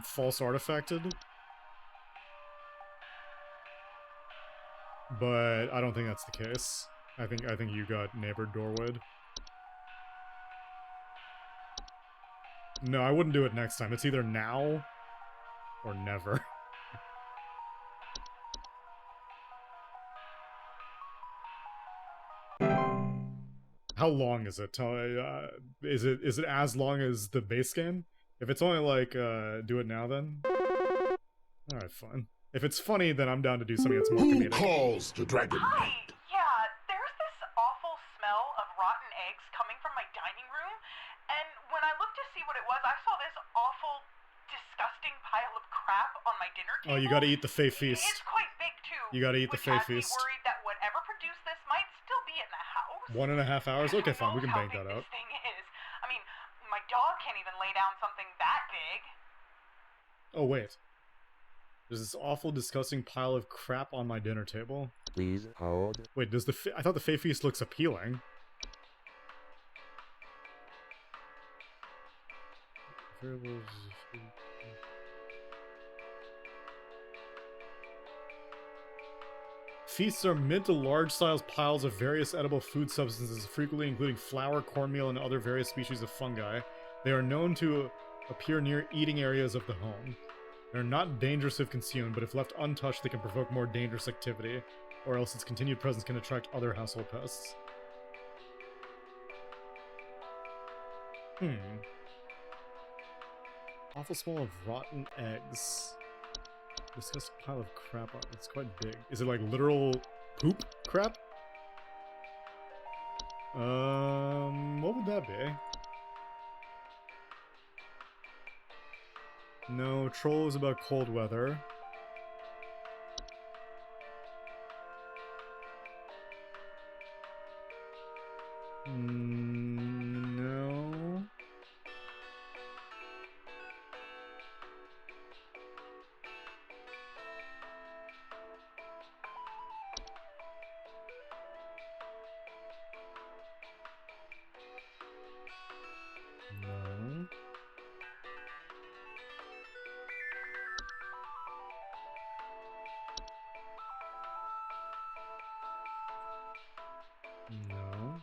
false artifacted. But I don't think that's the case. I think you got neighbor doorway. No, I wouldn't do it next time. It's either now or never. How long is it? Is it as long as the base game? If it's only like do it now, then alright, fine. If it's funny, then I'm down to do something that's more comedic. Who calls to Dragon Hi! Knight? Yeah, there's this awful smell of rotten eggs coming from my dining room, and when I looked to see what it was, I saw this awful, disgusting pile of crap on my dinner table. Oh, you gotta eat the Fey Feast. It's quite big, too. You gotta eat the Fey Feast. I'm worried that whatever produced this might still be in the house. 1.5 hours? Okay, fine, we can bank that out. This thing is. I mean, my dog can't even lay down something that big. Oh, wait. There's this awful, disgusting pile of crap on my dinner table. Please hold. Wait, does I thought the Fey Feast looks appealing. Feasts are mid to large-sized piles of various edible food substances, frequently including flour, cornmeal, and other various species of fungi. They are known to appear near eating areas of the home. They're not dangerous if consumed, but if left untouched, they can provoke more dangerous activity, or else its continued presence can attract other household pests. Awful smell of rotten eggs. Disgusting pile of crap. It's quite big. Is it like literal poop crap? What would that be? No, troll is about cold weather. No. No. No. No.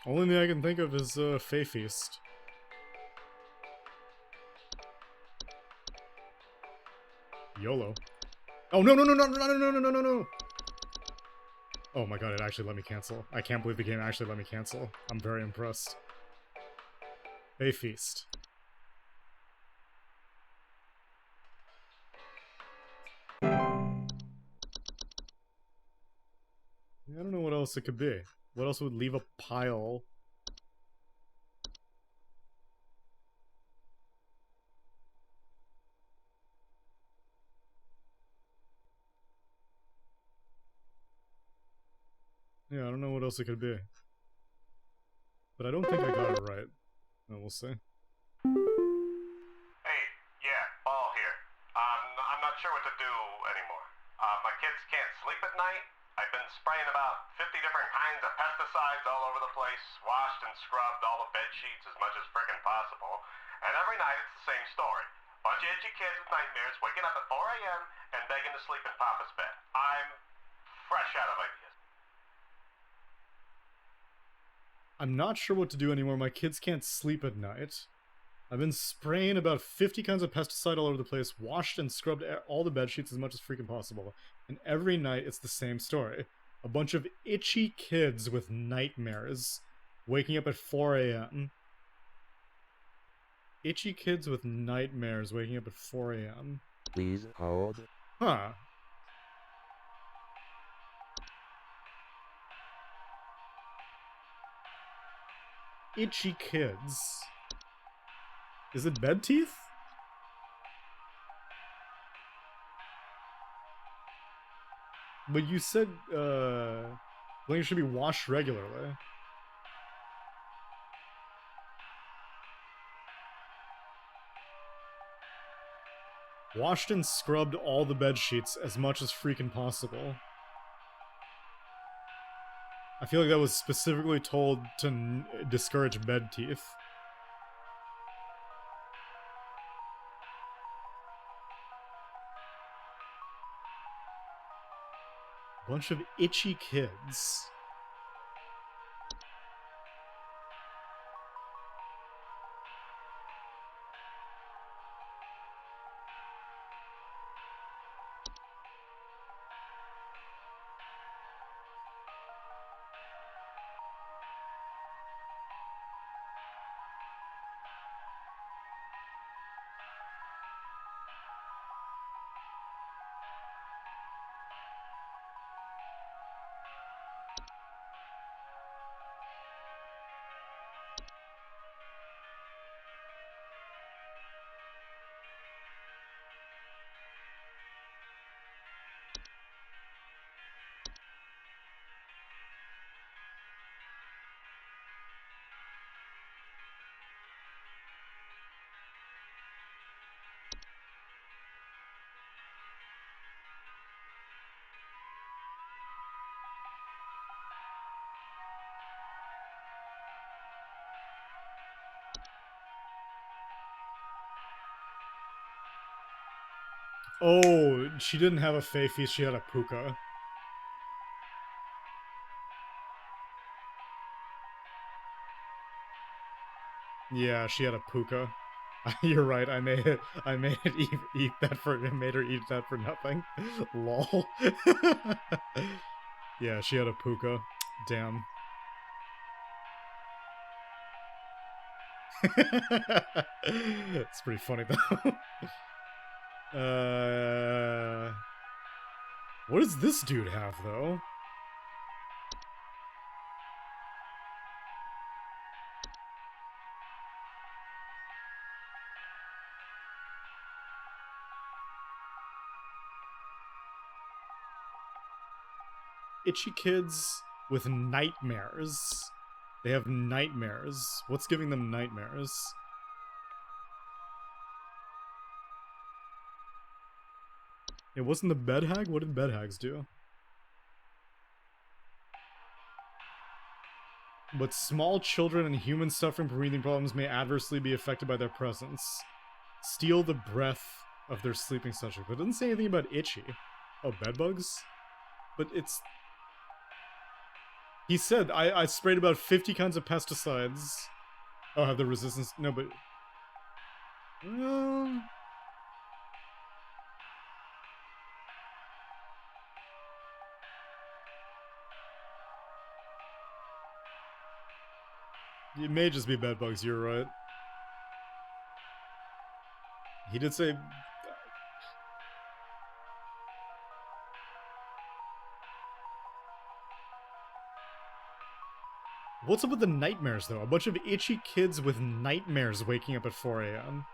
Only thing I can think of is Fae Feast. YOLO. Oh no no no no no no no no no no! Oh my god, it actually let me cancel. I can't believe the game actually let me cancel. I'm very impressed. Fae Feast. I don't know what else it could be. What else would leave a pile? Yeah, I don't know what else it could be. But I don't think I got it right. Oh, we'll see. Hey, yeah, Ball here. I'm not sure what to do anymore. My kids can't sleep at night. I've been spraying about 50 different kinds of pesticides all over the place, washed and scrubbed all the bed sheets as much as frickin' possible, and every night it's the same story. Bunch of itchy kids with nightmares waking up at 4 a.m. and begging to sleep in Papa's bed. I'm fresh out of ideas. I'm not sure what to do anymore. My kids can't sleep at night. I've been spraying about 50 kinds of pesticide all over the place, washed and scrubbed all the bed sheets as much as freaking possible. And every night it's the same story. A bunch of itchy kids with nightmares waking up at 4 a.m. Itchy kids with nightmares waking up at 4 a.m. Please hold. Huh. Itchy kids. Is it bed teeth? But you said, like it should be washed regularly. Washed and scrubbed all the bed sheets as much as freaking possible. I feel like that was specifically told to discourage bed teeth. Bunch of itchy kids. Oh, she didn't have a Fae Feast, she had a Puka. Yeah, she had a Puka. You're right, I made it eat that for I made her eat that for nothing. Lol. Yeah, she had a Puka. Damn. It's pretty funny though. What does this dude have though? Itchy kids with nightmares. They have nightmares. What's giving them nightmares? It wasn't the bed hag? What did bed hags do? But small children and humans suffering from breathing problems may adversely be affected by their presence. Steal the breath of their sleeping subject. But it doesn't say anything about itchy. Oh, bedbugs? But it's... He said, I sprayed about 50 kinds of pesticides. Oh, have the resistance... No, but... It may just be bedbugs, you're right. He did say... What's up with the nightmares, though? A bunch of itchy kids with nightmares waking up at 4 a.m.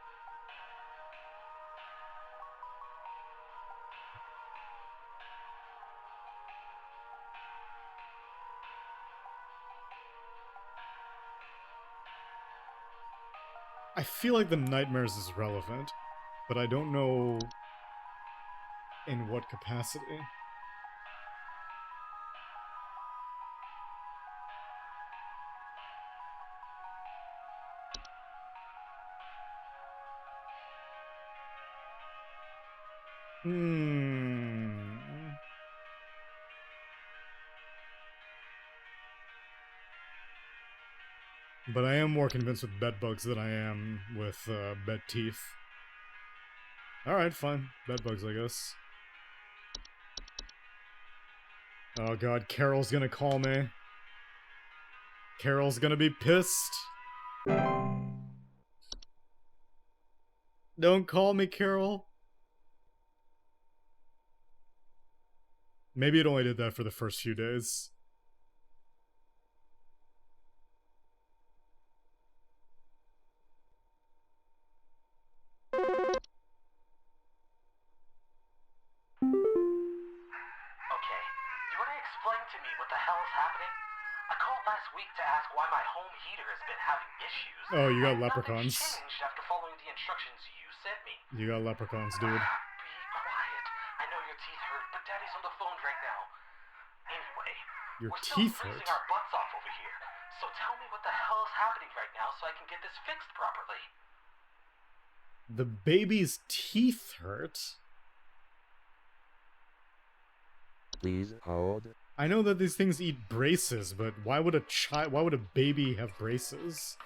I feel like the nightmares is relevant, but I don't know in what capacity. But I am more convinced with bedbugs than I am with bed teeth. Alright, fine. Bedbugs, I guess. Oh god, Carol's gonna call me. Carol's gonna be pissed. Don't call me, Carol. Maybe it only did that for the first few days. Okay, you want to explain to me what the hell is happening? I called last week to ask why my home heater has been having issues. Oh, you got and leprechauns. nothing's changed after following the instructions you sent me. You got leprechauns, dude. Be quiet. I know your teeth hurt, but Daddy's on the phone right now. Anyway, Your we're teeth still freezing hurt? our butts off over here. So tell me what the hell is happening right now so I can get this fixed properly. The baby's teeth hurt? Please hold. I know that these things eat braces, but why would a baby have braces?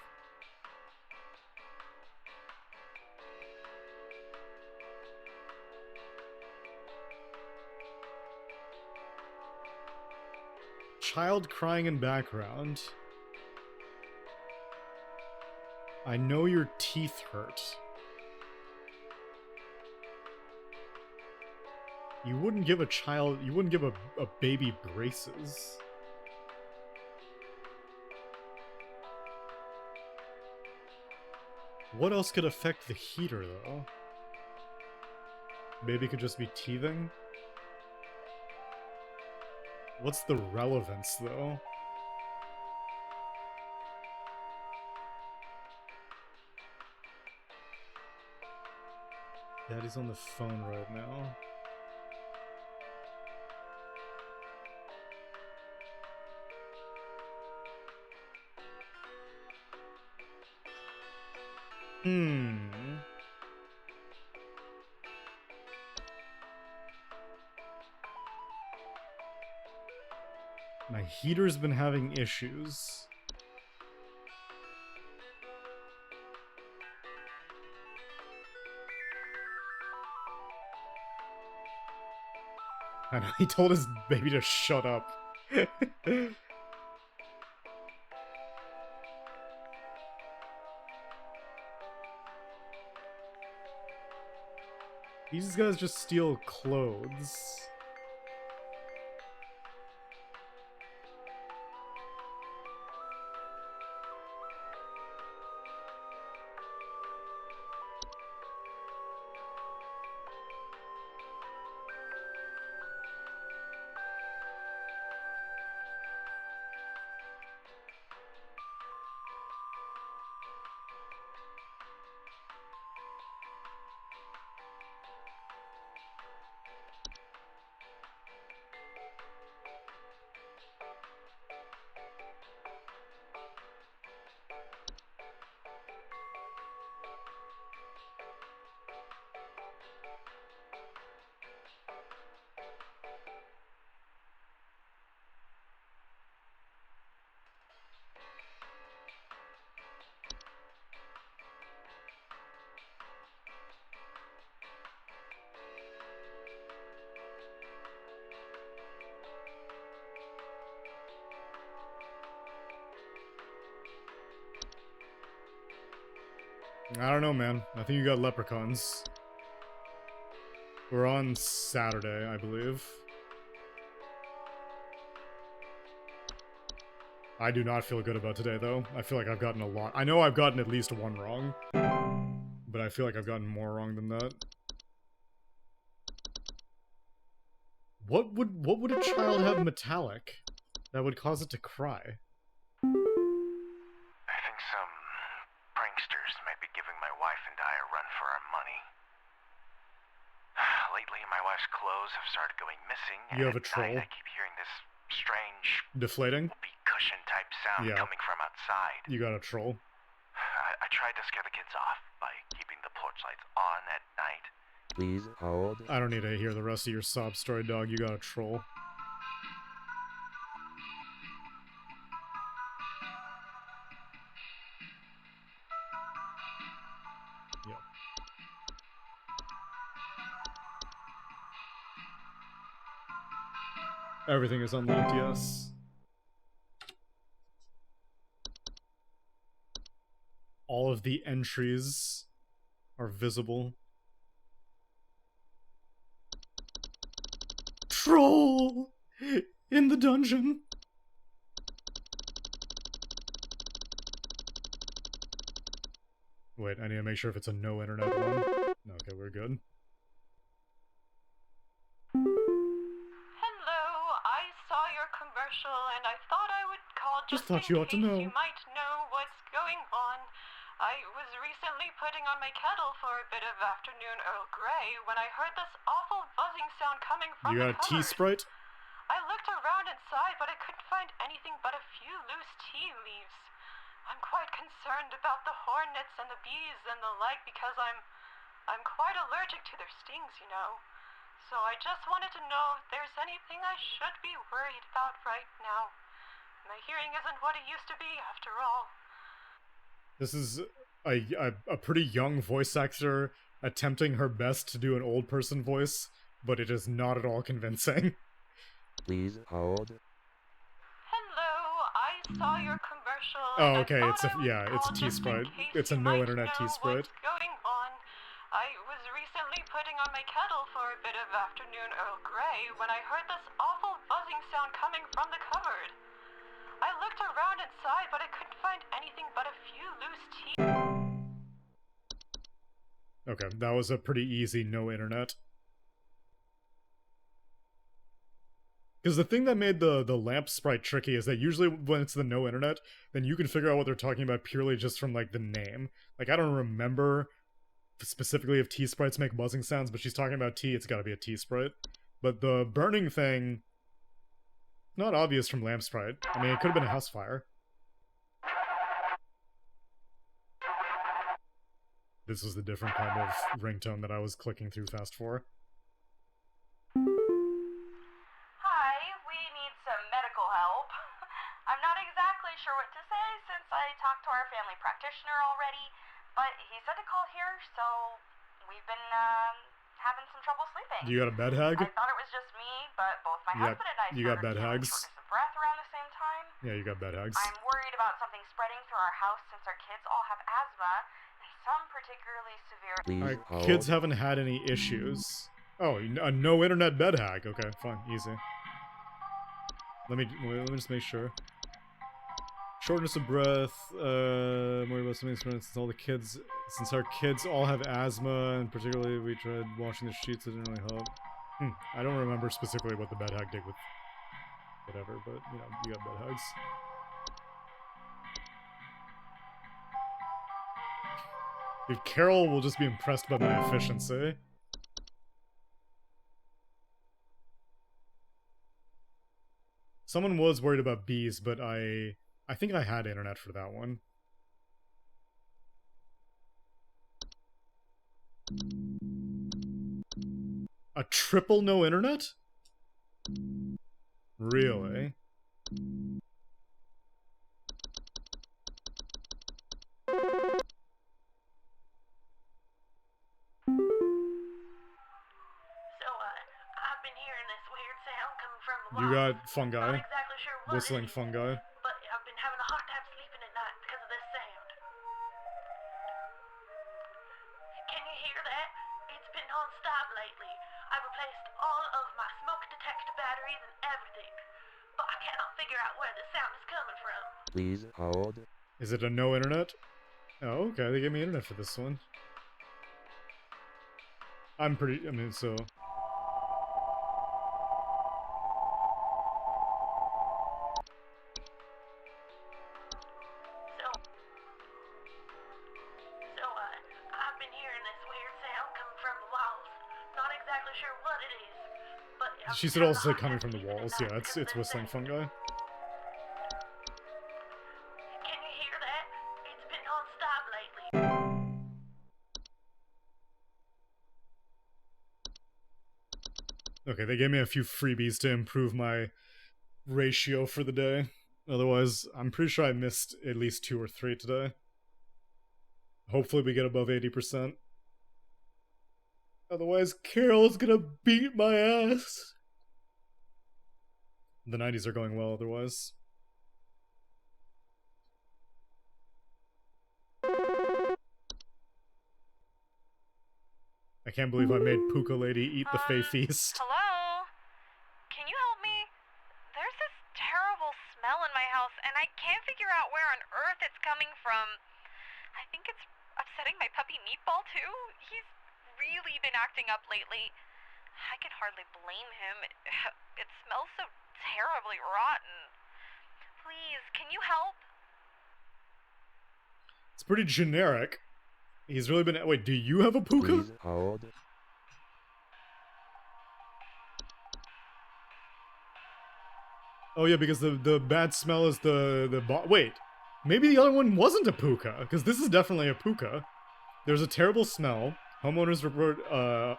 Child crying in background. I know your teeth hurt. You wouldn't give a baby braces. What else could affect the heater, though? Baby could just be teething? What's the relevance, though? Daddy's on the phone right now. My heater's been having issues. I know, he told his baby to shut up. These guys just steal clothes. I don't know, man. I think you got leprechauns. We're on Saturday, I believe. I do not feel good about today, though. I feel like I've gotten a lot. I know I've gotten at least one wrong, but I feel like I've gotten more wrong than that. What would a child have metallic that would cause it to cry? I think some pranksters might be giving my wife and I a run for our money. Lately, my wife's clothes have started going missing, You and have a at troll. night I keep hearing this strange Deflating? cushion-type sound Yeah. coming from outside. You got a troll. I tried to scare the kids off by keeping the porch lights on at night. Please hold. I don't need to hear the rest of your sob story, dog. You got a troll. Yep. Everything is unlocked, yes. All of the entries are visible. Troll! In the dungeon! Wait, I need to make sure if it's a no internet one. Okay, we're good. Hello, I saw your commercial and I thought I would call Just in thought you ought to case know. you might know what's going on. I was recently putting on my kettle for a bit of afternoon Earl Grey when I heard this awful buzzing sound coming from You the got a tea cupboard. sprite? I looked around inside, but I couldn't find anything but a few loose tea leaves. I'm quite concerned about the hornets and the bees and the like because I'm quite allergic to their stings, you know. So I just wanted to know if there's anything I should be worried about right now. My hearing isn't what it used to be, after all. This is a pretty young voice actor attempting her best to do an old person voice, but it is not at all convincing. Please hold. Hello, I saw your commercial. Oh, okay, it's a tea sprite. It's a no internet tea sprite. What's going on? I was recently putting on my kettle for a bit of afternoon Earl Grey when I heard this awful buzzing sound coming from the cupboard. I looked around inside, but I couldn't find anything but a few loose tea. Okay, that was a pretty easy no internet. Because the thing that made the lamp sprite tricky is that usually when it's the no internet, then you can figure out what they're talking about purely just from, like, the name. Like, I don't remember specifically if tea sprites make buzzing sounds, but she's talking about tea, it's gotta be a tea sprite. But the burning thing, not obvious from lamp sprite. I mean, it could have been a house fire. This was the different kind of ringtone that I was clicking through fast for. Hi, we need some medical help. I'm not exactly sure what to say since I talked to our family practitioner already, but he said to call here, so we've been having some trouble sleeping. You got a bed hag? I thought it was just me, but both my husband and I You got started bed feeling hags? shortness of breath around the same time. Yeah, you got bed hags. I'm worried about something spreading through our house since our kids all have asthma, and some particularly severe. Alright, kids haven't had any issues. Oh, a no internet bed hag. Okay, fine, easy. Let me just make sure. Shortness of breath, worry about something since our kids all have asthma, and particularly we tried washing the sheets, it didn't really help. I don't remember specifically what the bed hag did with whatever, but, you know, you got bed hags. Dude, Carol will just be impressed by my efficiency. Someone was worried about bees, but I think I had internet for that one. A triple no internet? Really? I've been hearing this weird sound coming from the You wall. got fungi. Not exactly sure what Whistling it is, fungi. but I've been having a hard time sleeping at night because of this sound. lately. I've replaced all of my smoke detector batteries and everything, but I cannot figure out where the sound is coming from. Please hold. Is it a no internet? Oh, okay, they gave me internet for this one. I mean, so... I've been hearing this weird sound coming from the walls. Not exactly sure what it is, but... She said also coming from the walls. Yeah, it's whistling fungi. Can you hear that? It's been non-stop lately. Okay, they gave me a few freebies to improve my ratio for the day. Otherwise, I'm pretty sure I missed at least 2 or 3 today. Hopefully we get above 80%. Otherwise, Carol's gonna beat my ass. The 90s are going well otherwise. I can't believe I made Puka Lady eat the Fey Feast. Hello? Can you help me? There's this terrible smell in my house, and I can't figure out where on earth it's coming from. I think it's upsetting my puppy Meatball, too. He's really been acting up lately. I can hardly blame him. It smells so terribly rotten. Please, can you help? It's pretty generic. He's really been... Wait, do you have a Puka? Please hold. Oh yeah, because the bad smell is wait, maybe the other one wasn't a Puka, because this is definitely a Puka. There's a terrible smell. Homeowners report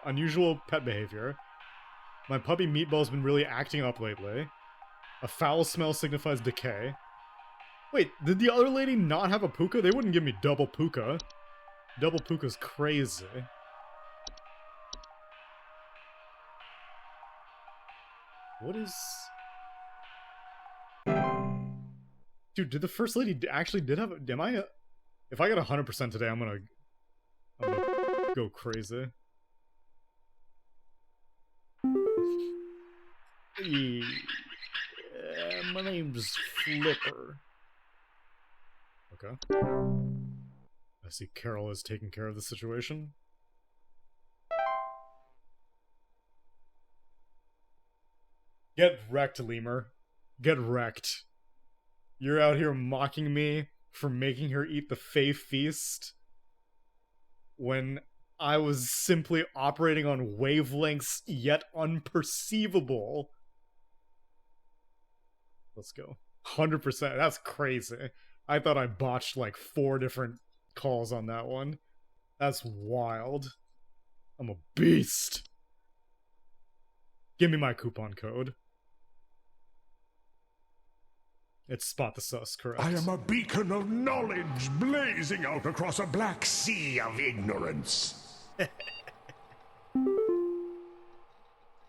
unusual pet behavior. My puppy Meatball's been really acting up lately. A foul smell signifies decay. Wait, did the other lady not have a Puka? They wouldn't give me double Puka. Double Puka's crazy. What is... Dude, did the first lady actually did have... Am I... If I get 100% today, I'm gonna go crazy. Hey, my name's Flipper. Okay. I see Carol is taking care of the situation. Get wrecked, Lemur. Get wrecked. You're out here mocking me for making her eat the Fey Feast when I was simply operating on wavelengths yet unperceivable. Let's go. 100%. That's crazy. I thought I botched like 4 different calls on that one. That's wild. I'm a beast. Give me my coupon code. It's Spot the Sus, correct? I am a beacon of knowledge blazing out across a black sea of ignorance.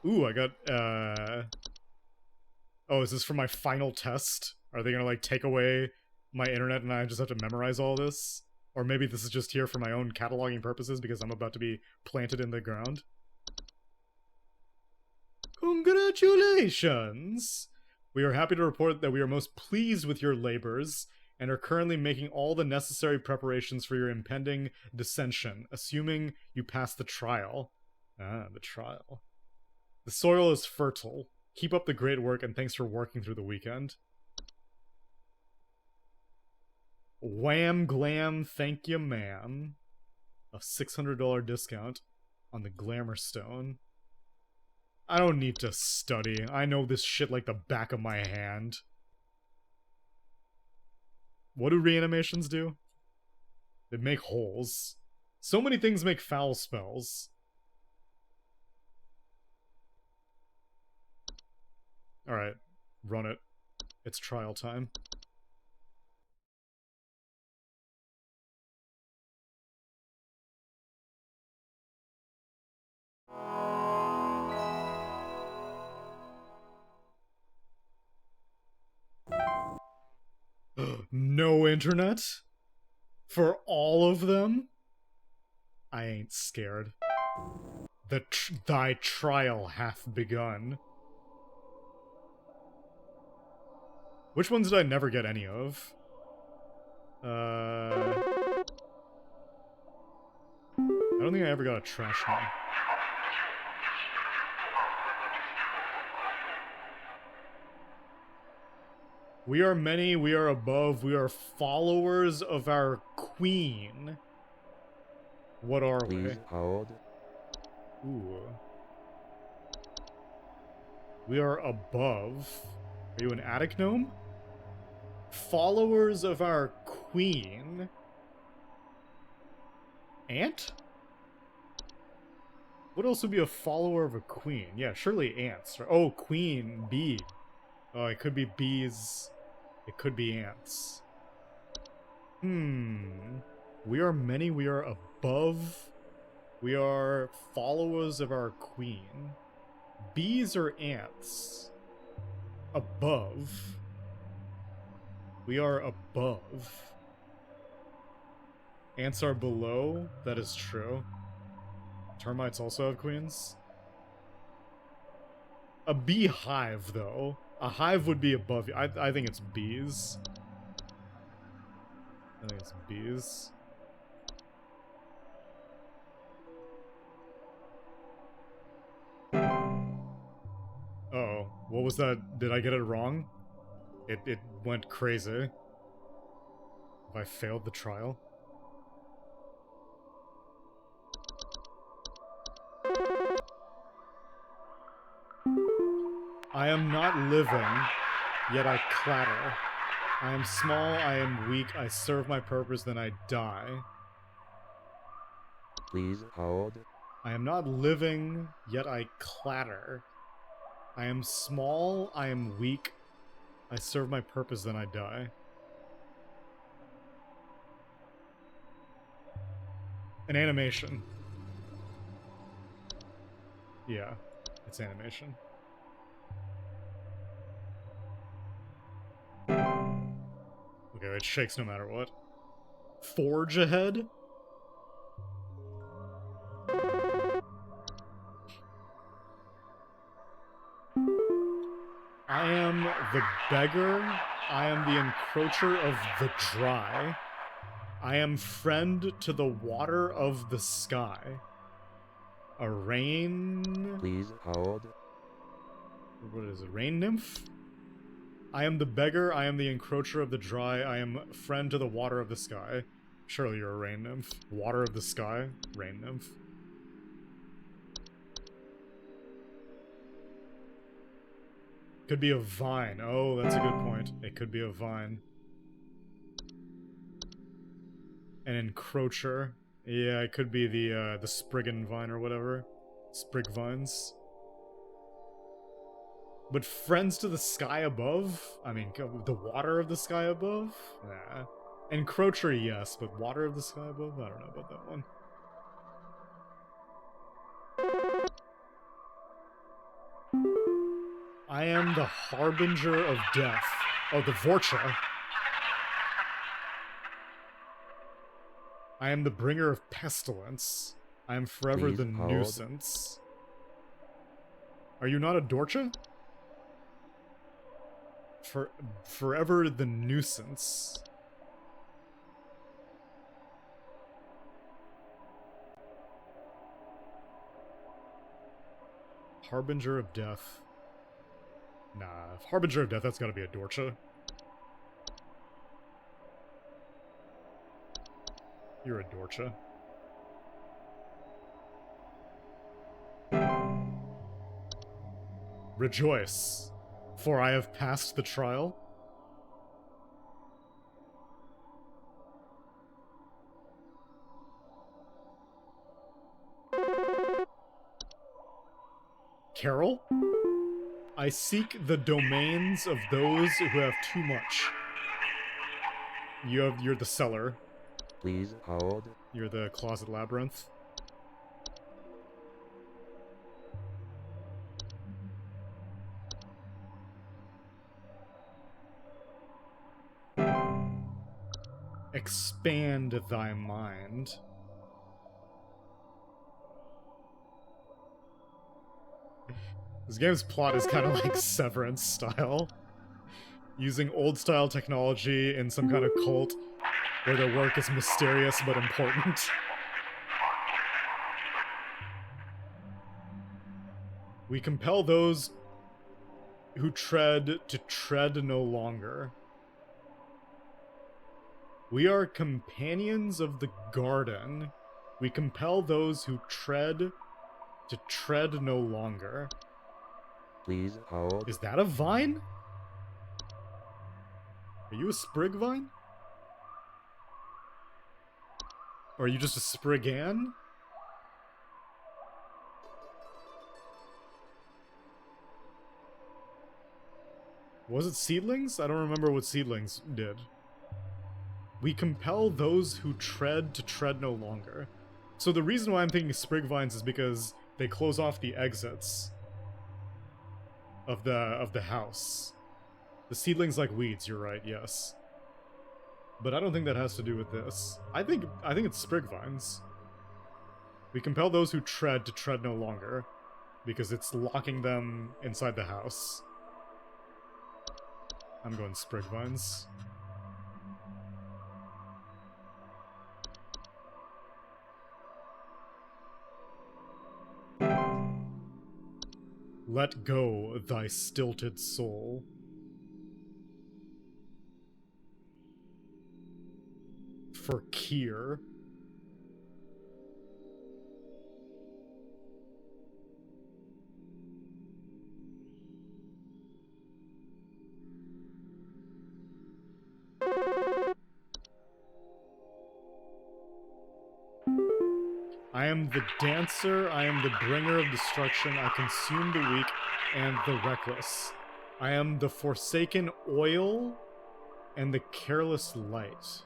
Ooh, I got, Oh, is this for my final test? Are they gonna, like, take away my internet and I just have to memorize all this? Or maybe this is just here for my own cataloging purposes because I'm about to be planted in the ground? Congratulations! We are happy to report that we are most pleased with your labors and are currently making all the necessary preparations for your impending dissension, assuming you pass the trial. Ah, the trial. The soil is fertile. Keep up the great work and thanks for working through the weekend. Wham glam, thank you, ma'am. A $600 discount on the Glamour Stone. I don't need to study. I know this shit like the back of my hand. What do reanimations do? They make holes. So many things make foul spells. Alright, run it. It's trial time. No internet? For all of them? I ain't scared. Thy trial hath begun. Which ones did I never get any of? I don't think I ever got a trash can. We are many, we are above, we are followers of our queen. What are we? Please hold. Ooh. We are above. Are you an attic gnome? Followers of our queen. Ant? What else would be a follower of a queen? Yeah, surely ants. Oh, queen, bee. Oh, it could be bees. It could be ants. We are many, we are above. We are followers of our queen. Bees or ants? Above. We are above. Ants are below? That is true. Termites also have queens? A beehive, though. A hive would be above you. I think it's bees. I think it's bees. Uh-oh. What was that? Did I get it wrong? It went crazy. Have I failed the trial? I am not living, yet I clatter. I am small, I am weak, I serve my purpose, then I die. Please hold. I am not living, yet I clatter. I am small, I am weak, I serve my purpose, then I die. An animation. Yeah, it's animation. Okay, it shakes no matter what. Forge ahead? I am the beggar. I am the encroacher of the dry. I am friend to the water of the sky. A rain... Please hold. What is it? Rain nymph? I am the beggar. I am the encroacher of the dry. I am friend to the water of the sky. Surely you're a rain nymph. Water of the sky? Rain nymph. Could be a vine. Oh, that's a good point. It could be a vine. An encroacher. Yeah, it could be the Spriggan vine or whatever. Sprig vines. But friends to the sky above? I mean, the water of the sky above? Nah. Encroacher, yes, but water of the sky above? I don't know about that one. I am the harbinger of death. Oh, the Vorcha. I am the bringer of pestilence. I am forever Please the hold. nuisance. Are you not a Dorcha? Forever the nuisance. Harbinger of death. Nah, Harbinger of death, that's gotta be a Dorcha. You're a Dorcha. Rejoice, for I have passed the trial. Carol? I seek the domains of those who have too much. You're the cellar. Please hold. You're the closet labyrinth. Expand thy mind. This game's plot is kind of like Severance style. Using old-style technology in some kind of cult where their work is mysterious but important. We compel those who tread to tread no longer. We are companions of the garden. We compel those who tread to tread no longer. Please hold. Is that a vine? Are you a sprig vine? Or are you just a sprigan? Was it seedlings? I don't remember what seedlings did. We compel those who tread to tread no longer. So the reason why I'm thinking sprig vines is because they close off the exits of the house. The seedlings like weeds, you're right, yes. But I don't think that has to do with this. I think it's sprig vines. We compel those who tread to tread no longer, because it's locking them inside the house. I'm going sprig vines. Let go thy stilted soul. For Kier. I am the dancer, I am the bringer of destruction, I consume the weak and the reckless. I am the forsaken oil and the careless light.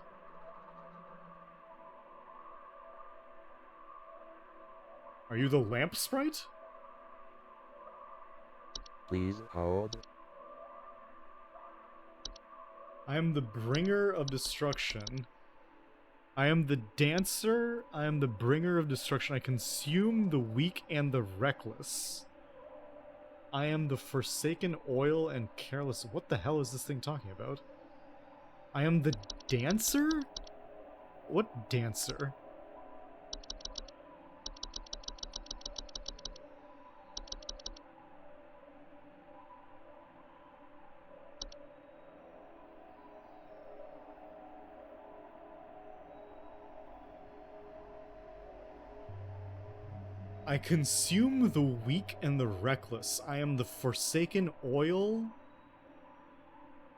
Are you the lamp sprite? Please hold. I am the bringer of destruction. I am the dancer, I am the bringer of destruction. I consume the weak and the reckless. I am the forsaken oil and careless. What the hell is this thing talking about? I am the dancer? What dancer? I consume the weak and the reckless. I am the forsaken oil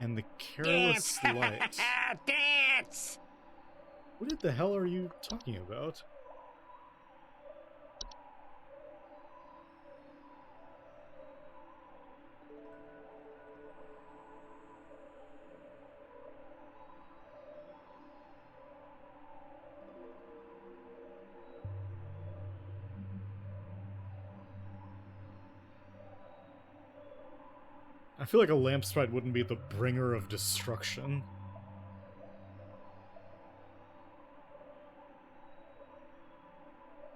and the careless light. Dance! What the hell are you talking about? I feel like a lamp sprite wouldn't be the bringer of destruction.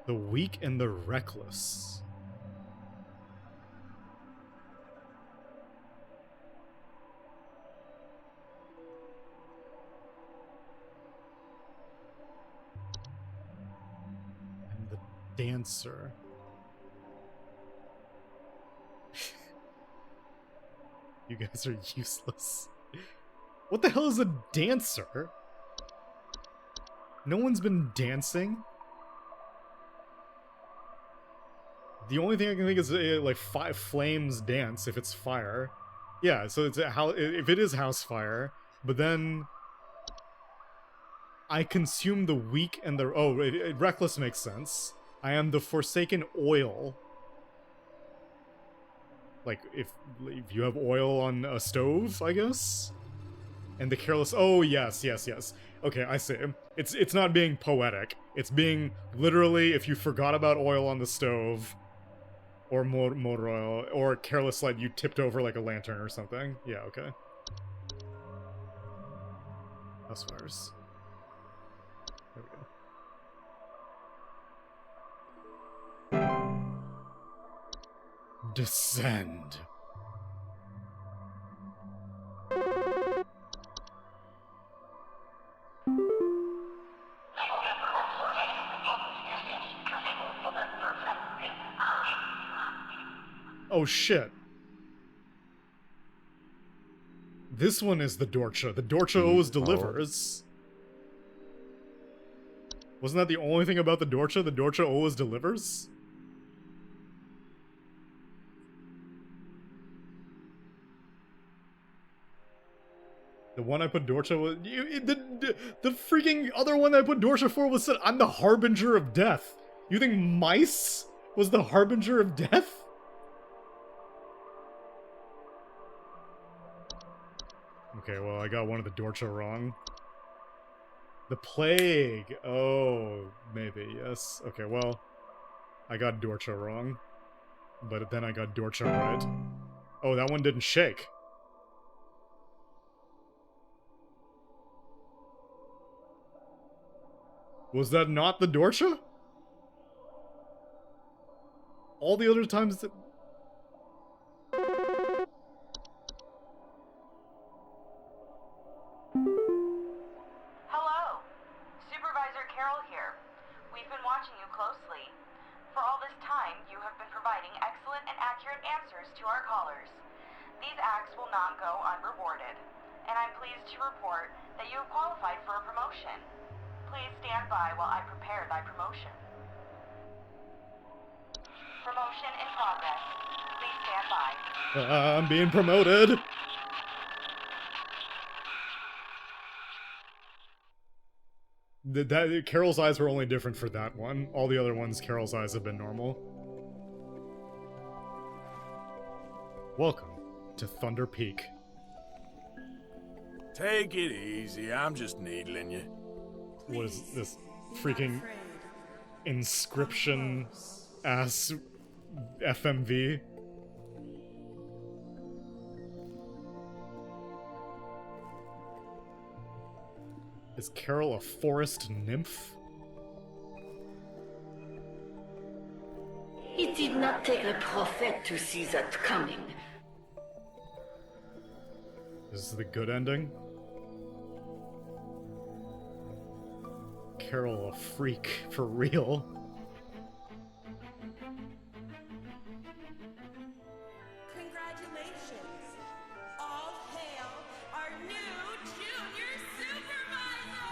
The weak and the reckless. And the dancer. You guys are useless. What the hell is a dancer? No one's been dancing? The only thing I can think is like flames dance if it's fire. Yeah, so it's if it is house fire, but then I consume the weak and the reckless makes sense. I am the forsaken oil. Like if you have oil on a stove, I guess. And the careless. Oh yes. Okay, I see. It's not being poetic. It's being literally if you forgot about oil on the stove. Or motor oil, or careless light you tipped over like a lantern or something. Yeah, okay. House fires. There we go. Descend. Oh shit. This one is the Dorcha. The Dorcha always delivers. Wasn't that the only thing about the Dorcha? The Dorcha always delivers? The one I put Dorcha was... The freaking other one I put Dorcha for was said, I'm the Harbinger of Death. You think Mice was the Harbinger of Death? Okay, well, I got one of the Dorcha wrong. The Plague! Oh, maybe, yes. Okay, well, I got Dorcha wrong. But then I got Dorcha right. Oh, that one didn't shake. Was that not the Dorcha? All the other times that... Hello. Supervisor Carroll here. We've been watching you closely. For all this time, you have been providing excellent and accurate answers to our callers. These acts will not go unrewarded, and I'm pleased to report that you have qualified for a promotion. Please stand by while I prepare thy promotion. Promotion in progress. Please stand by. I'm being promoted! Carol's eyes were only different for that one. All the other ones, Carol's eyes have been normal. Welcome to Thunder Peak. Take it easy, I'm just needling you. What is this freaking inscription ass FMV? Is Carol a forest nymph? It did not take a prophet to see that coming. Is this the good ending? Carol a freak, for real. Congratulations. All hail our new junior supervisor!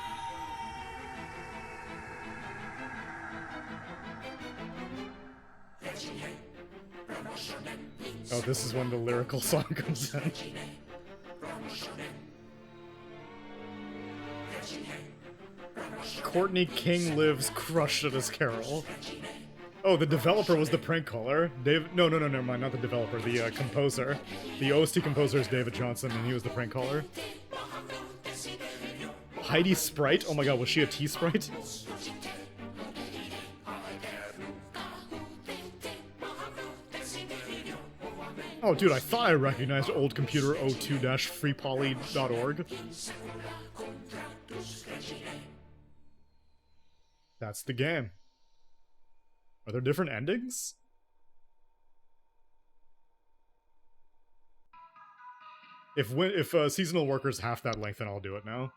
Oh, this is when the lyrical song comes in. Courtney King lives crushed it as Carol. Oh, the developer was the prank caller. No, never mind, not the developer, the composer. The OST composer is David Johnson, and he was the prank caller. Heidi Sprite? Oh my god, was she a T-Sprite? Oh, dude, I thought I recognized old computer 02-freepoly.org. That's the game. Are there different endings? If seasonal workers half that length, then I'll do it now.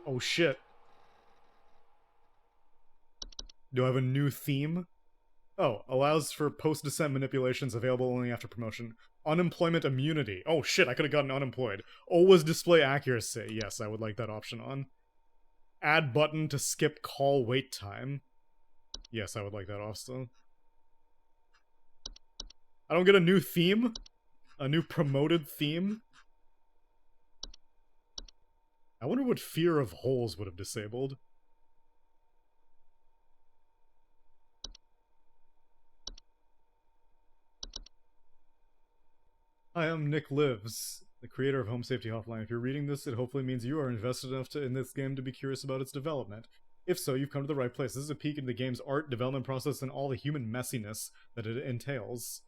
Oh shit. Do I have a new theme? Oh, allows for post-descent manipulations available only after promotion. Unemployment immunity. Oh shit, I could have gotten unemployed. Always display accuracy. Yes, I would like that option on. Add button to skip call wait time. Yes, I would like that also. I don't get a new theme? A new promoted theme? I wonder what fear of holes would have disabled. Hi, I'm Nick Lives, the creator of Home Safety Hotline. If you're reading this, it hopefully means you are invested enough in this game to be curious about its development. If so, you've come to the right place. This is a peek into the game's art, development process, and all the human messiness that it entails.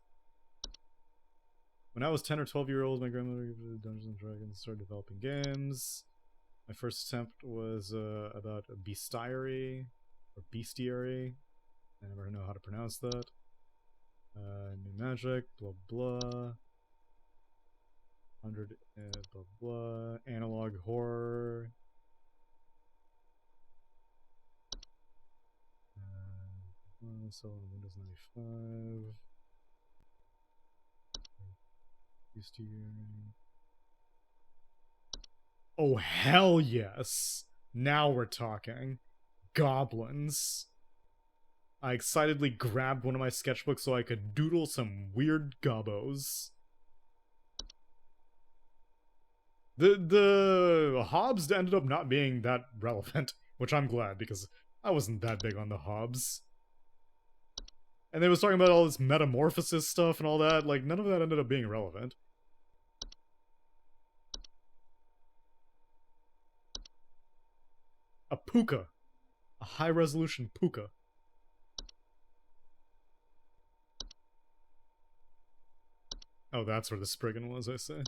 When I was 10 or 12 years old, my grandmother gave me Dungeons & Dragons, started developing games. My first attempt was about a bestiary, or bestiary. I never know how to pronounce that. New magic, blah blah. 100, blah blah. Analog horror. So on Windows 95. Bestiary. Oh, hell yes! Now we're talking. Goblins. I excitedly grabbed one of my sketchbooks so I could doodle some weird gobbos. The Hobbs ended up not being that relevant, which I'm glad, because I wasn't that big on the Hobbs. And they was talking about all this metamorphosis stuff and all that, like, none of that ended up being relevant. A puka. A high-resolution puka. Oh, that's where the Spriggan was, I say.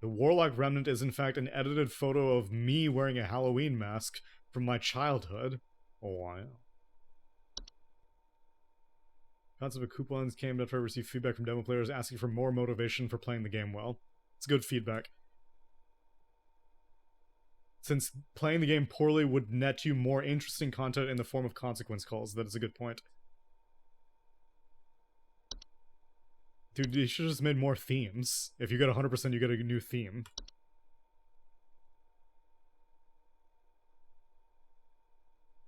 The Warlock Remnant is in fact an edited photo of me wearing a Halloween mask from my childhood. Oh, wow. Concept of coupons came after I received feedback from demo players asking for more motivation for playing the game well. It's good feedback. Since playing the game poorly would net you more interesting content in the form of consequence calls, that is a good point. Dude, you should have just made more themes. If you get 100%, you get a new theme.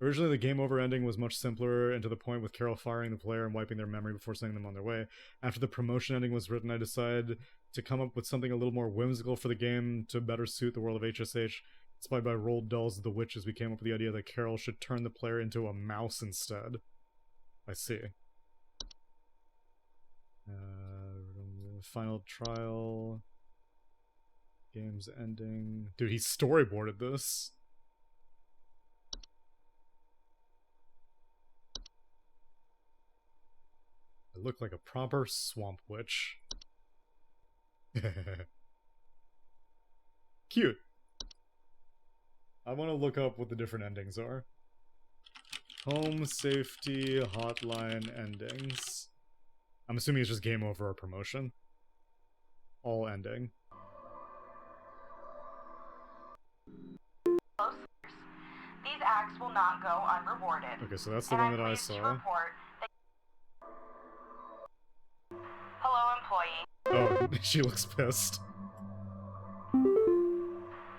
Originally, the game over ending was much simpler and to the point, with Carol firing the player and wiping their memory before sending them on their way. After the promotion ending was written, I decided to come up with something a little more whimsical for the game to better suit the world of HSH. Inspired by Roald Dahl's The Witches, we came up with the idea that Carol should turn the player into a mouse instead. I see. Final trial. Game's ending. Dude, he storyboarded this. I look like a proper swamp witch. Cute. I want to look up what the different endings are. Home, safety, hotline, endings. I'm assuming it's just game over or promotion. All ending. These acts will not go unrewarded. Okay, so that's the one that I saw. Hello, employee. Oh, she looks pissed.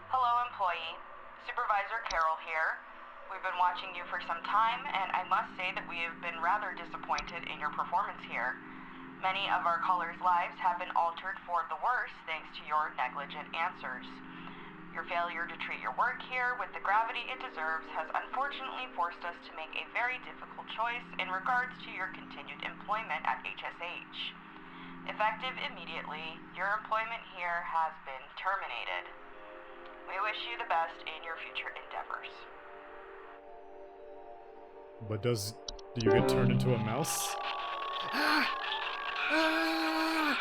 Hello, employee. Supervisor Carol here. We've been watching you for some time, and I must say that we have been rather disappointed in your performance here. Many of our callers' lives have been altered for the worse thanks to your negligent answers. Your failure to treat your work here with the gravity it deserves has unfortunately forced us to make a very difficult choice in regards to your continued employment at HSH. Effective immediately, your employment here has been terminated. We wish you the best in your future endeavors. But do you get turned into a mouse? Ah! Ah!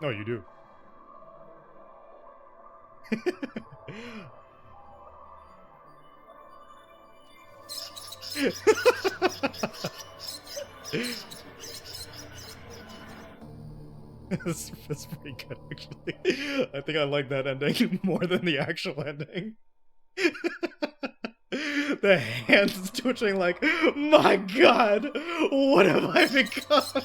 No, you do. That's pretty good, actually. I think I like that ending more than the actual ending. The hands twitching like, my god, what have I become?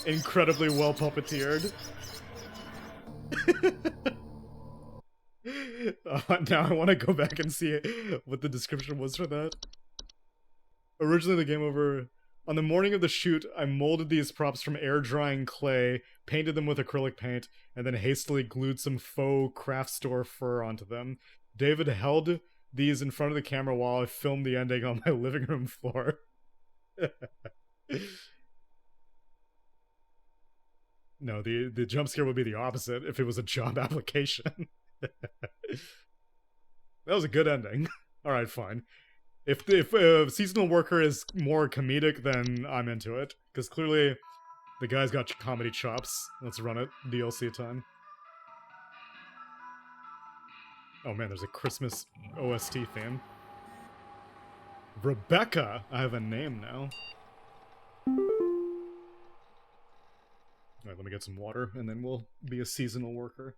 Incredibly well puppeteered. Now I want to go back and see what the description was for that. Originally, the game over. On the morning of the shoot, I molded these props from air-drying clay, painted them with acrylic paint, and then hastily glued some faux craft store fur onto them. David held these in front of the camera while I filmed the ending on my living room floor. No, the jump scare would be the opposite if it was a job application. That was a good ending. All right, fine. If seasonal worker is more comedic, then I'm into it, because clearly the guy's got comedy chops. Let's run it. DLC time. Oh man, there's a Christmas OST theme. Rebecca! I have a name now. Alright, let me get some water, and then we'll be a seasonal worker.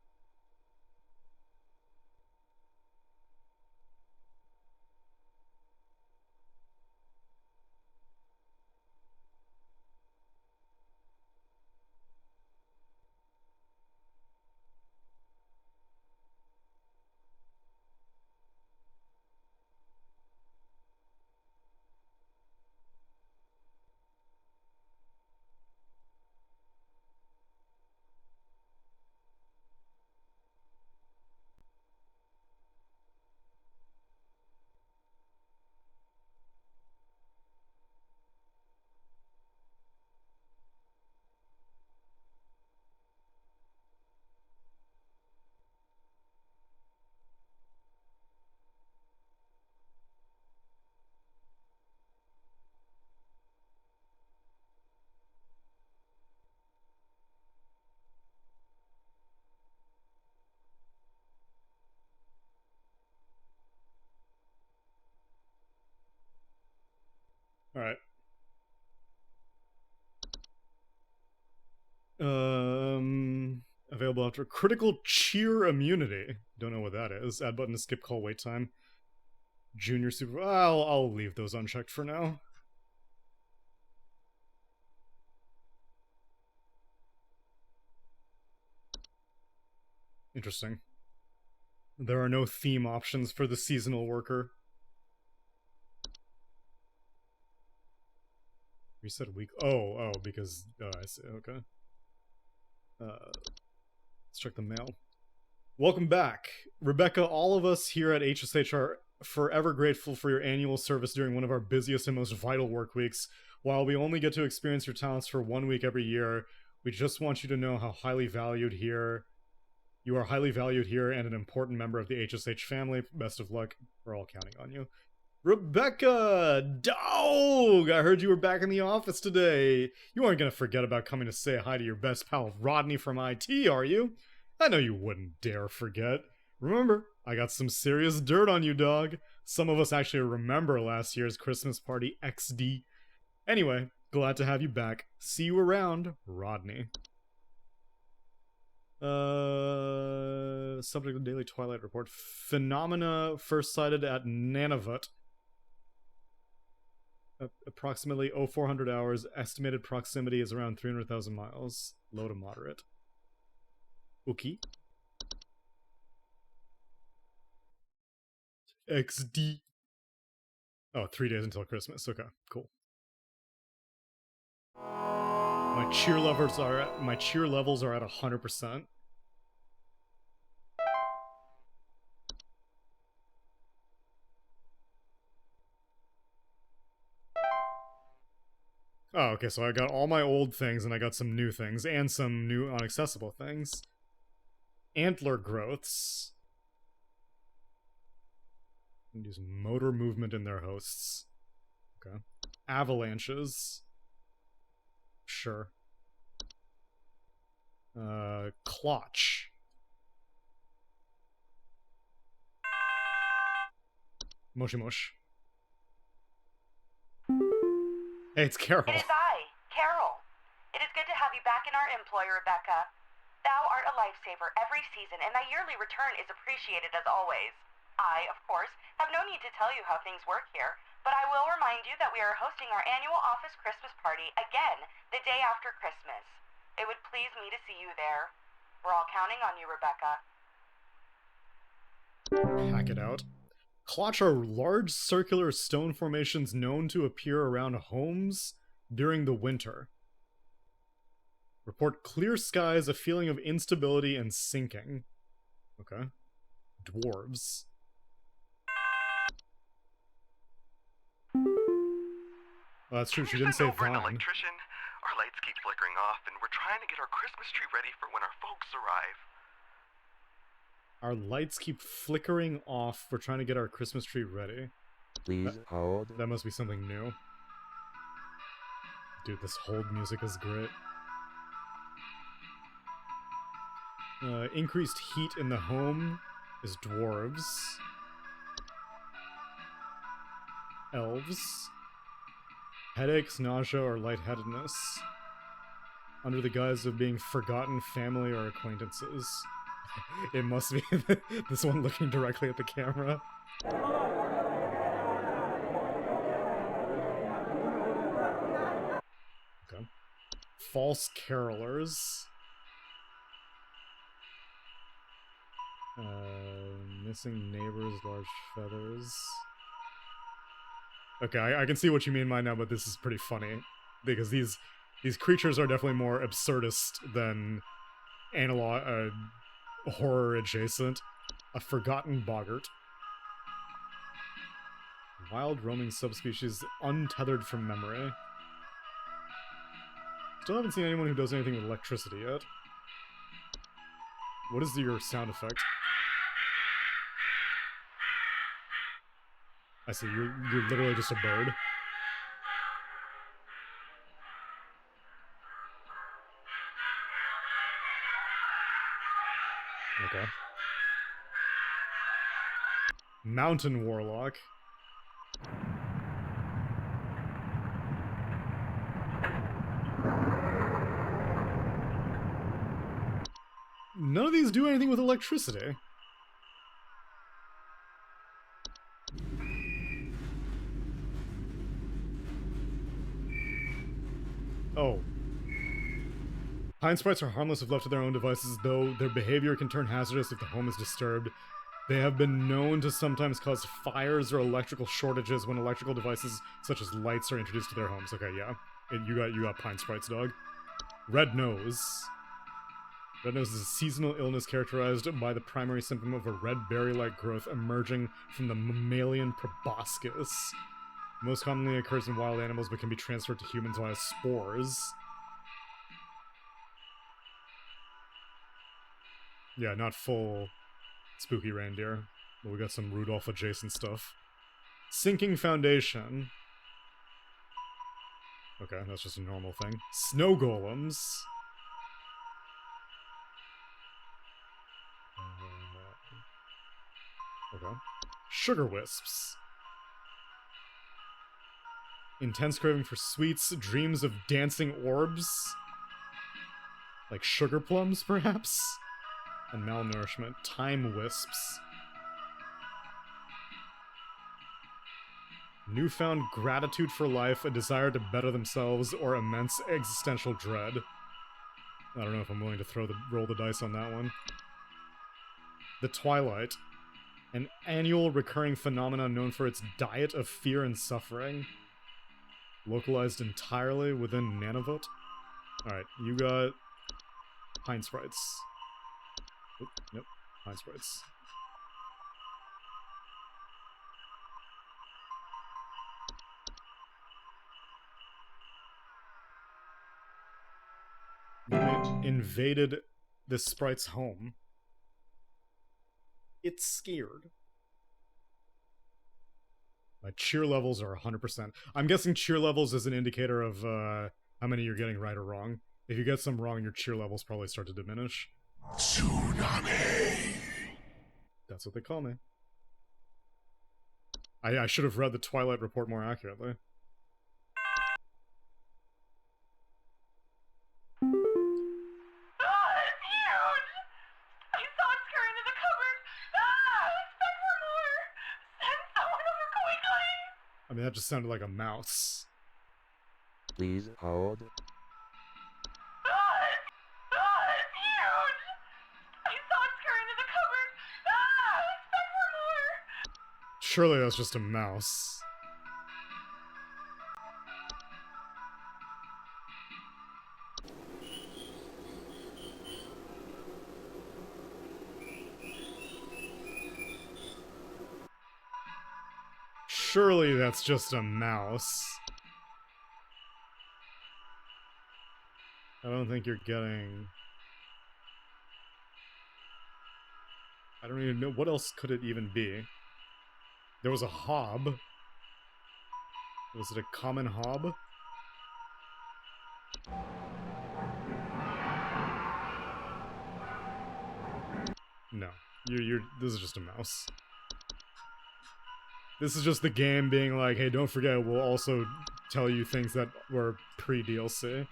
Alright. Available after critical cheer immunity. Don't know what that is. Add button to skip call wait time. Junior super. I'll leave those unchecked for now. Interesting. There are no theme options for the seasonal worker. Reset week. Oh, because I see. Okay. Let's check the mail. Welcome back, Rebecca. All of us here at HSH are forever grateful for your annual service during one of our busiest and most vital work weeks. While we only get to experience your talents for 1 week every year, we just want you to know how highly valued here. You are highly valued here and an important member of the HSH family. Best of luck. We're all counting on you. Rebecca! Dog! I heard you were back in the office today. You aren't gonna forget about coming to say hi to your best pal Rodney from IT, are you? I know you wouldn't dare forget. Remember, I got some serious dirt on you, dog. Some of us actually remember last year's Christmas party XD. Anyway, glad to have you back. See you around, Rodney. Subject of the Daily Twilight Report. Phenomena first sighted at Nunavut. Approximately 0400 hours. Estimated proximity is around 300,000 miles. Low to moderate. Okay. XD. Oh, 3 days until Christmas. Okay, cool. My cheer levels are at 100%. Oh, okay, so I got all my old things and I got some new things and some new unaccessible things. Antler growths. Induce motor movement in their hosts. Okay. Avalanches. Sure. Clutch. Moshi Mosh. Hey, it's Carol. It is I, Carol. It is good to have you back in our employ, Rebecca. Thou art a lifesaver every season, and thy yearly return is appreciated as always. I, of course, have no need to tell you how things work here, but I will remind you that we are hosting our annual office Christmas party again the day after Christmas. It would please me to see you there. We're all counting on you, Rebecca. Hack it out. Clutch are large circular stone formations known to appear around homes during the winter. Report clear skies, a feeling of instability and sinking. Okay. Dwarves. Well, that's true, she didn't say Over an Vine. electrician. Our lights keep flickering off, and we're trying to get our Christmas tree ready for when our folks arrive. Our lights keep flickering off. We're trying to get our Christmas tree ready. Please hold. That must be something new. Dude, this hold music is great. Increased heat in the home is dwarves. Elves. Headaches, nausea, or lightheadedness. Under the guise of being forgotten family or acquaintances. It must be this one looking directly at the camera. Okay. False carolers. Missing neighbors, large feathers. Okay, I can see what you mean by now, but this is pretty funny. Because these creatures are definitely more absurdist than analog, horror adjacent. A forgotten boggart. Wild roaming subspecies untethered from memory. Still haven't seen anyone who does anything with electricity yet. What is your sound effect? I see, you're literally just a bird. Okay. Mountain Warlock. None of these do anything with electricity. Oh. Pine sprites are harmless if left to their own devices, though their behavior can turn hazardous if the home is disturbed. They have been known to sometimes cause fires or electrical shortages when electrical devices such as lights are introduced to their homes. Okay, yeah. You got pine sprites, dog. Red nose. Red nose is a seasonal illness characterized by the primary symptom of a red berry-like growth emerging from the mammalian proboscis. Most commonly occurs in wild animals but can be transferred to humans via spores. Yeah, not full spooky reindeer, but we got some Rudolph adjacent stuff. Sinking foundation. Okay, that's just a normal thing. Snow golems. Okay. Sugar wisps. Intense craving for sweets, dreams of dancing orbs. Like sugar plums, perhaps? And malnourishment. Time wisps. Newfound gratitude for life, a desire to better themselves, or immense existential dread. I don't know if I'm willing to roll the dice on that one. The Twilight. An annual recurring phenomenon known for its diet of fear and suffering. Localized entirely within Nunavut. Alright, you got Pine Sprites. Oop, nope, Pine Sprites. You invaded this sprite's home. It's scared. My cheer levels are 100%. I'm guessing cheer levels is an indicator of how many you're getting right or wrong. If you get some wrong, your cheer levels probably start to diminish. Tsunami! That's what they call me. I should have read the Twilight report more accurately. I mean, that just sounded like a mouse. Please hold. Surely that's just a mouse. Surely that's just a mouse. I don't think you're getting... I don't even know. What else could it even be? There was a hob. Was it a common hob? No. This is just a mouse. This is just the game being like, hey, don't forget, we'll also tell you things that were pre-DLC.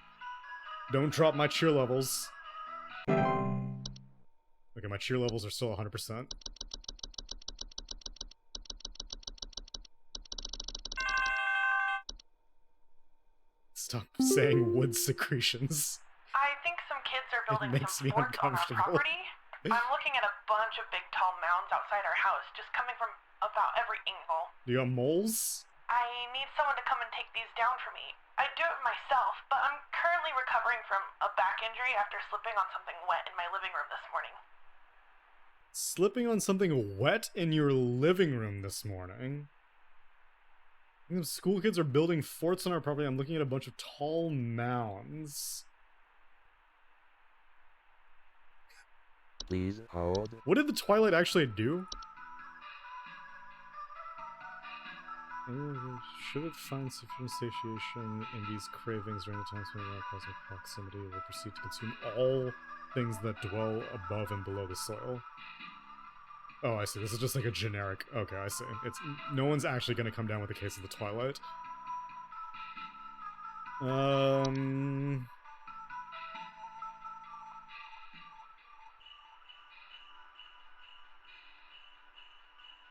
Don't drop my cheer levels. Okay, my cheer levels are still 100%. Stop saying wood secretions. I think some kids are building It makes some me forts on our uncomfortable. property. I'm looking at a bunch of big tall mounds outside our house, just coming from about every angle. You got moles? I need someone to come and take these down for me. I'd do it myself, but I'm currently recovering from a back injury after slipping on something wet in my living room this morning. Slipping on something wet in your living room this morning? School kids are building forts on our property. I'm looking at a bunch of tall mounds. Please hold. What did the Twilight actually do? Should it find sufficient satiation in these cravings during the time spent in cosmic proximity, it will proceed to consume all things that dwell above and below the soil. Oh, I see. This is just like a generic... Okay, I see. It's no one's actually going to come down with a case of the Twilight.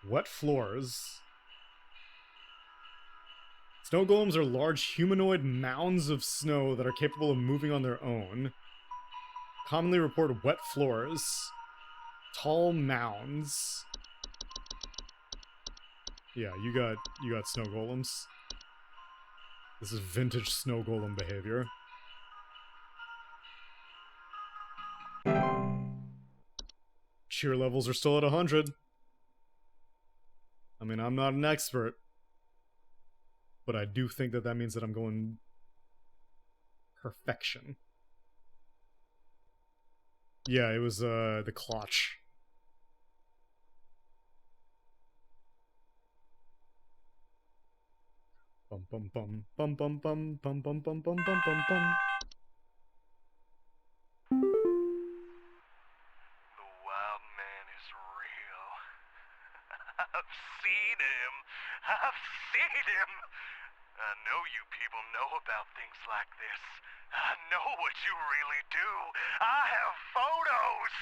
Wet floors. Snow golems are large humanoid mounds of snow that are capable of moving on their own. Commonly report wet floors. Tall mounds. Yeah, you got snow golems. This is vintage snow golem behavior. Cheer levels are still at 100. I mean, I'm not an expert, but I do think that means that I'm going perfection. Yeah, it was the clutch. Bum bum bum bum bum bum bum bum bum bum bum bum bum. The wild man is real. I've seen him. I've seen him. I know you people know about things like this. I know what you really do. I have photos.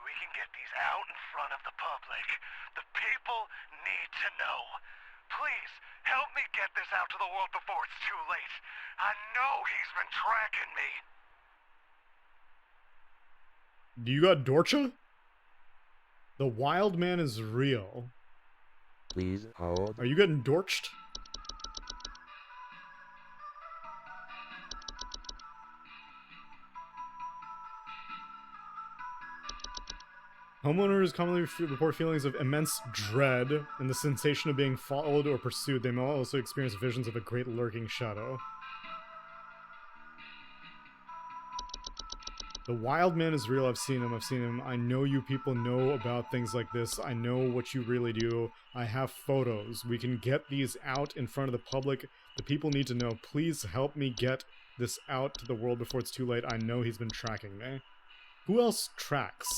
We can get these out in front of the public. The people need to know. Please, help me get this out to the world before it's too late. I know he's been tracking me. Do you got Dorcha? The wild man is real. Please hold. Are you getting dorched? Homeowners commonly report feelings of immense dread and the sensation of being followed or pursued. They may also experience visions of a great lurking shadow. The wild man is real. I've seen him. I know you people know about things like this. I know what you really do. I have photos. We can get these out in front of the public. The people need to know. Please help me get this out to the world before it's too late. I know he's been tracking me. Who else tracks?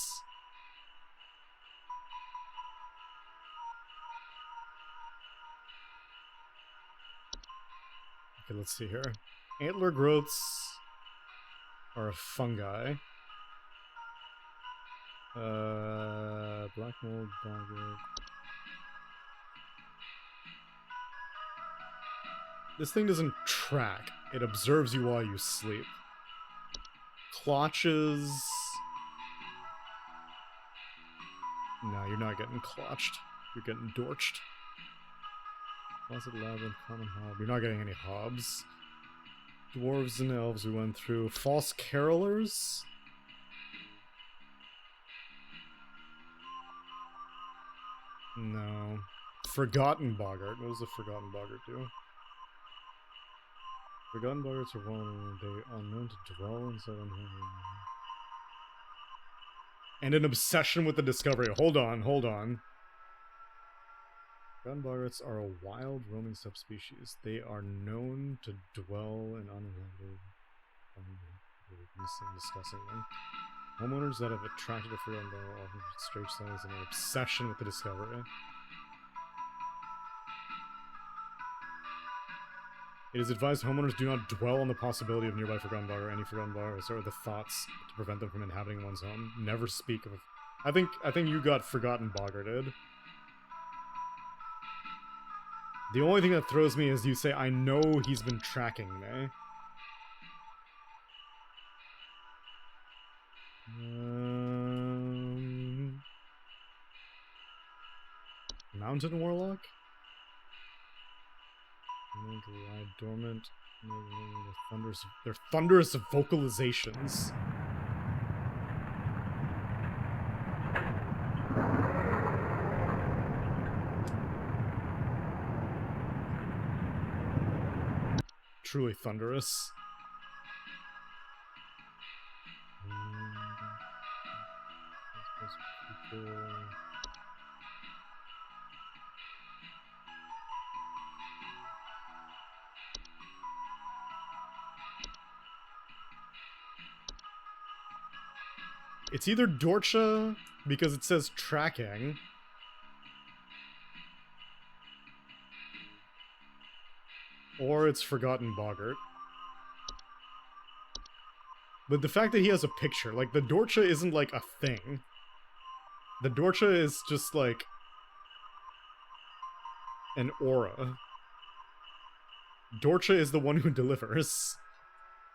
Okay, let's see here. Antler growths are a fungi. Black mold, bogger. This thing doesn't track. It observes you while you sleep. Clotches. No, you're not getting clotched. You're getting dorched. Closet labyrinth, common hob. You're not getting any hobs. Dwarves and elves we went through. False carolers? No. Forgotten boggart. What does the forgotten boggart do? Forgotten buggarts are one, they are known to dwell inside unholy. And an obsession with the discovery. Hold on. Forgotten buggarts are a wild roaming subspecies. They are known to dwell in uninhabited. Discussing them. Homeowners that have attracted a forgotten bugger often strange signs and an obsession with the discovery. It is advised homeowners do not dwell on the possibility of nearby forgotten bugger or any forgotten bugger, or start with the thoughts to prevent them from inhabiting one's home. Never speak of. I think you got forgotten boggarted. The only thing that throws me is you say, "I know he's been tracking me." Mountain Warlock? Lie dormant. They're thunderous vocalizations. Truly thunderous. It's either Dorcha, because it says tracking, or it's Forgotten Boggart. But the fact that he has a picture, like, the Dorcha isn't, like, a thing. The Dorcha is just, like, an aura. Dorcha is the one who delivers.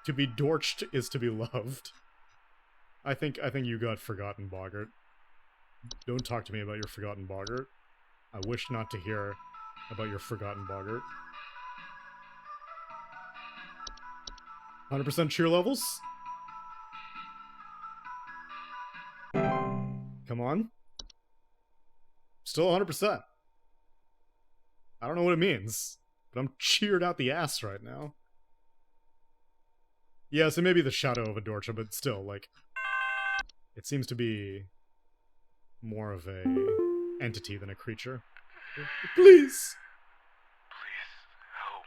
To be dorched is to be loved. I think you got Forgotten Boggart. Don't talk to me about your Forgotten Boggart. I wish not to hear about your Forgotten Boggart. 100% cheer levels? Come on. Still 100%. I don't know what it means, but I'm cheered out the ass right now. Yes, it may be the shadow of a Dorcha, but still, like, it seems to be more of a entity than a creature. Please! Please, help.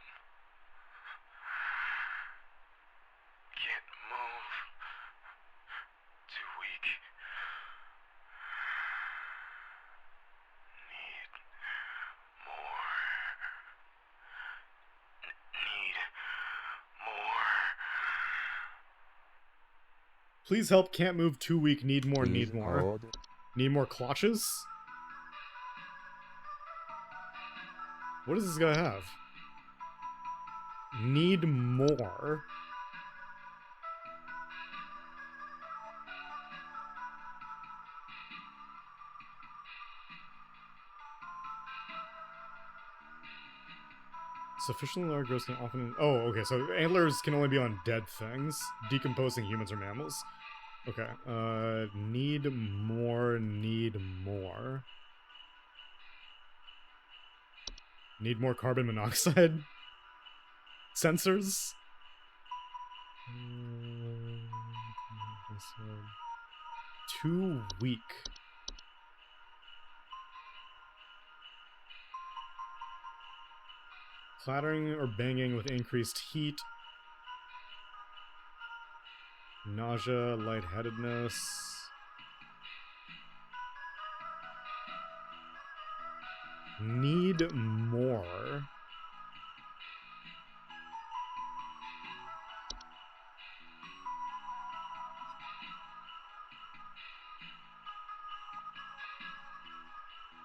Can't move. Too weak. Need more. Need more. Please help, can't move, too weak, need more, Please need more. hold. Need more clutches? What does this guy have? Need more. Sufficiently large growths can often... Oh, okay, so antlers can only be on dead things. Decomposing humans or mammals. Okay, need more, need more. Need more carbon monoxide? Sensors? Too weak. Clattering or banging with increased heat. Nausea, lightheadedness. Need more.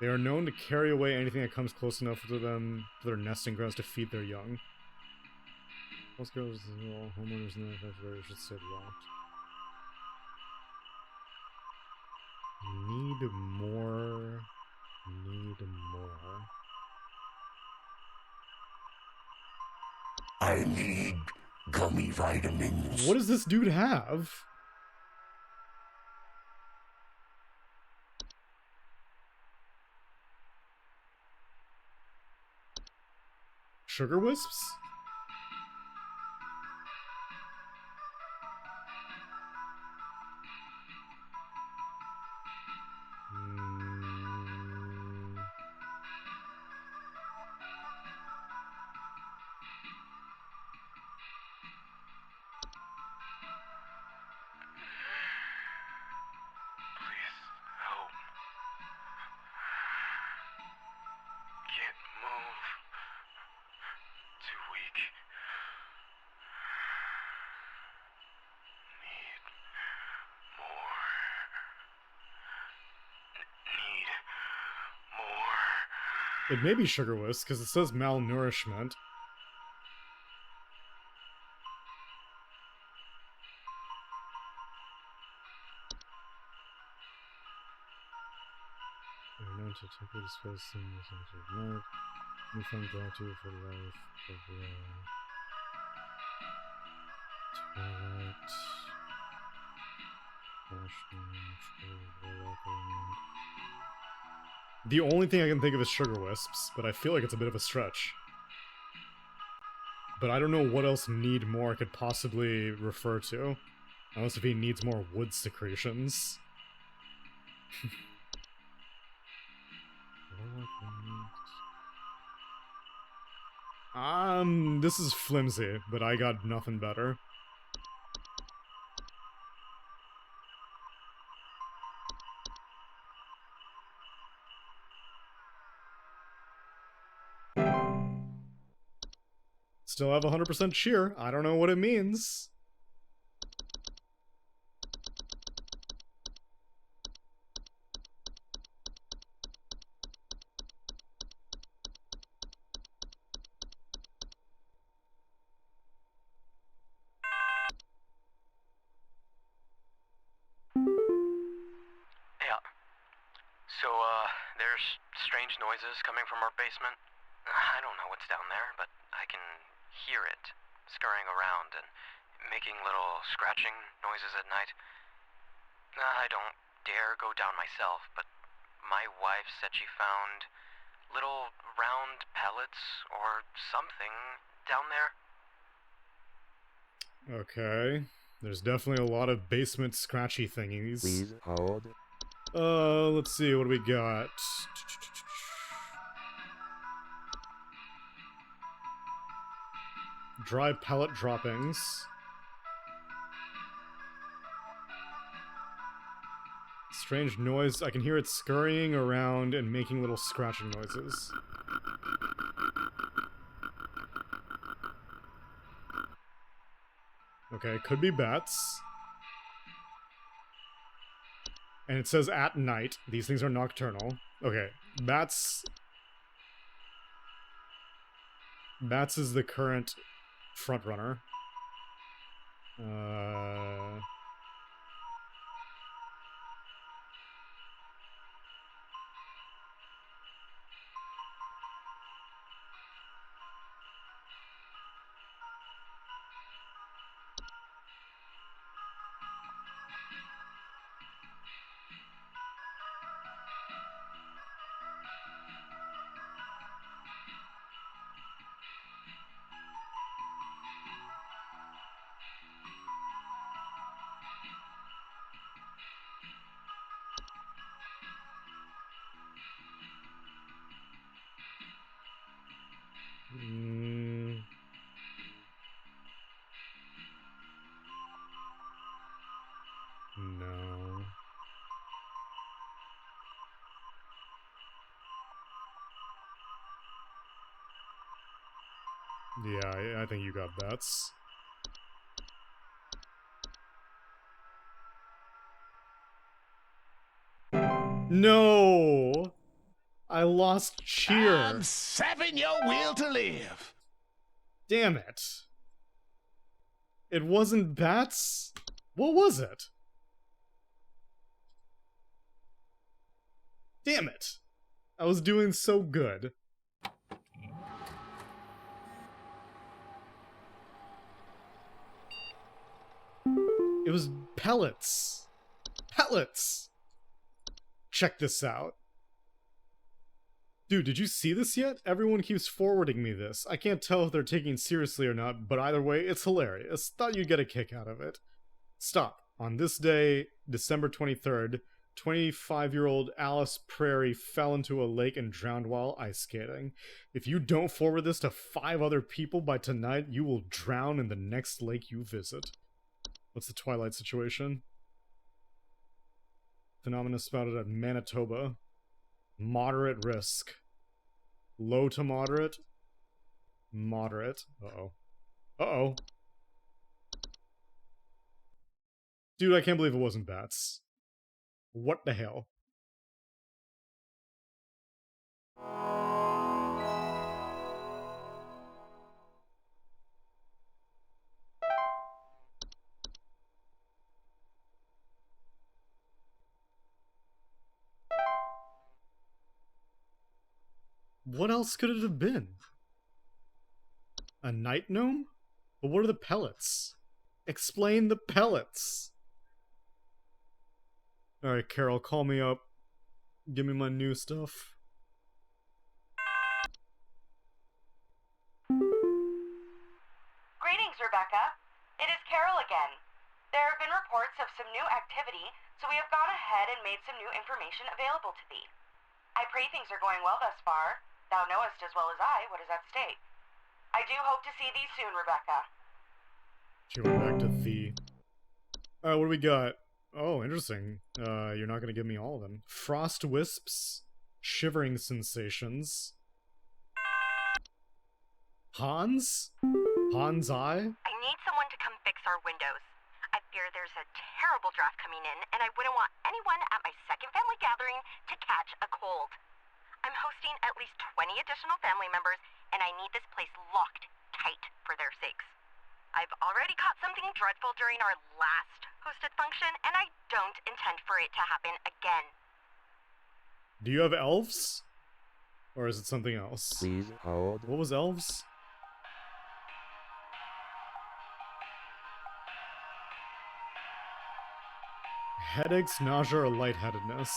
They are known to carry away anything that comes close enough to them for their nesting grounds to feed their young. Most girls and all homeowners in the area should stay locked. Need more. Need more. I need gummy vitamins. What does this dude have? Sugar wisps? It may be sugarless, because it says malnourishment. You're known to typically displace things of night. You find gratitude for life, for twilight, the only thing I can think of is sugar wisps, but I feel like it's a bit of a stretch. But I don't know what else Need More could possibly refer to. Unless if he needs more wood secretions. This is flimsy, but I got nothing better. Still have 100% cheer. I don't know what it means. Yeah. So, there's strange noises coming from our basement. I don't know what's down there, but I can hear it scurrying around and making little scratching noises at night. I don't dare go down myself, but my wife said she found little round pellets or something down there. Okay. There's definitely a lot of basement scratchy thingies. Please hold. Let's see, what do we got? Dry pellet droppings. Strange noise. I can hear it scurrying around and making little scratching noises. Okay, could be bats. And it says at night. These things are nocturnal. Okay, bats... Bats is the current frontrunner. No. Yeah, I think you got bats. No! I lost cheer. I'm saving your will to live. Damn it. It wasn't bats? What was it? Damn it. I was doing so good. It was pellets. Pellets! Check this out. Dude, did you see this yet? Everyone keeps forwarding me this. I can't tell if they're taking it seriously or not, but either way, it's hilarious. Thought you'd get a kick out of it. Stop. On this day, December 23rd, 25-year-old Alice Prairie fell into a lake and drowned while ice skating. If you don't forward this to 5 other people by tonight, you will drown in the next lake you visit. What's the Twilight situation? Phenomena spouted at Manitoba. Moderate risk. Low to moderate. Moderate. Uh-oh. Uh-oh. Dude, I can't believe it wasn't bats. What the hell? What else could it have been? A night gnome? But what are the pellets? Explain the pellets! Alright, Carol, call me up. Give me my new stuff. Greetings, Rebecca. It is Carol again. There have been reports of some new activity, so we have gone ahead and made some new information available to thee. I pray things are going well thus far. Thou knowest as well as I what is at stake. I do hope to see thee soon, Rebecca. She went back to the... Alright, what do we got? Oh, interesting. You're not gonna give me all of them. Frost wisps. Shivering sensations. Hans? Hans eye? I need someone to come fix our windows. I fear there's a terrible draft coming in, and I wouldn't want anyone at my second family gathering to catch a cold. I'm hosting at least 20 additional family members, and I need this place locked tight for their sakes. I've already caught something dreadful during our last hosted function, and I don't intend for it to happen again. Do you have elves? Or is it something else? Please hold. What was elves? Headaches, nausea, or lightheadedness.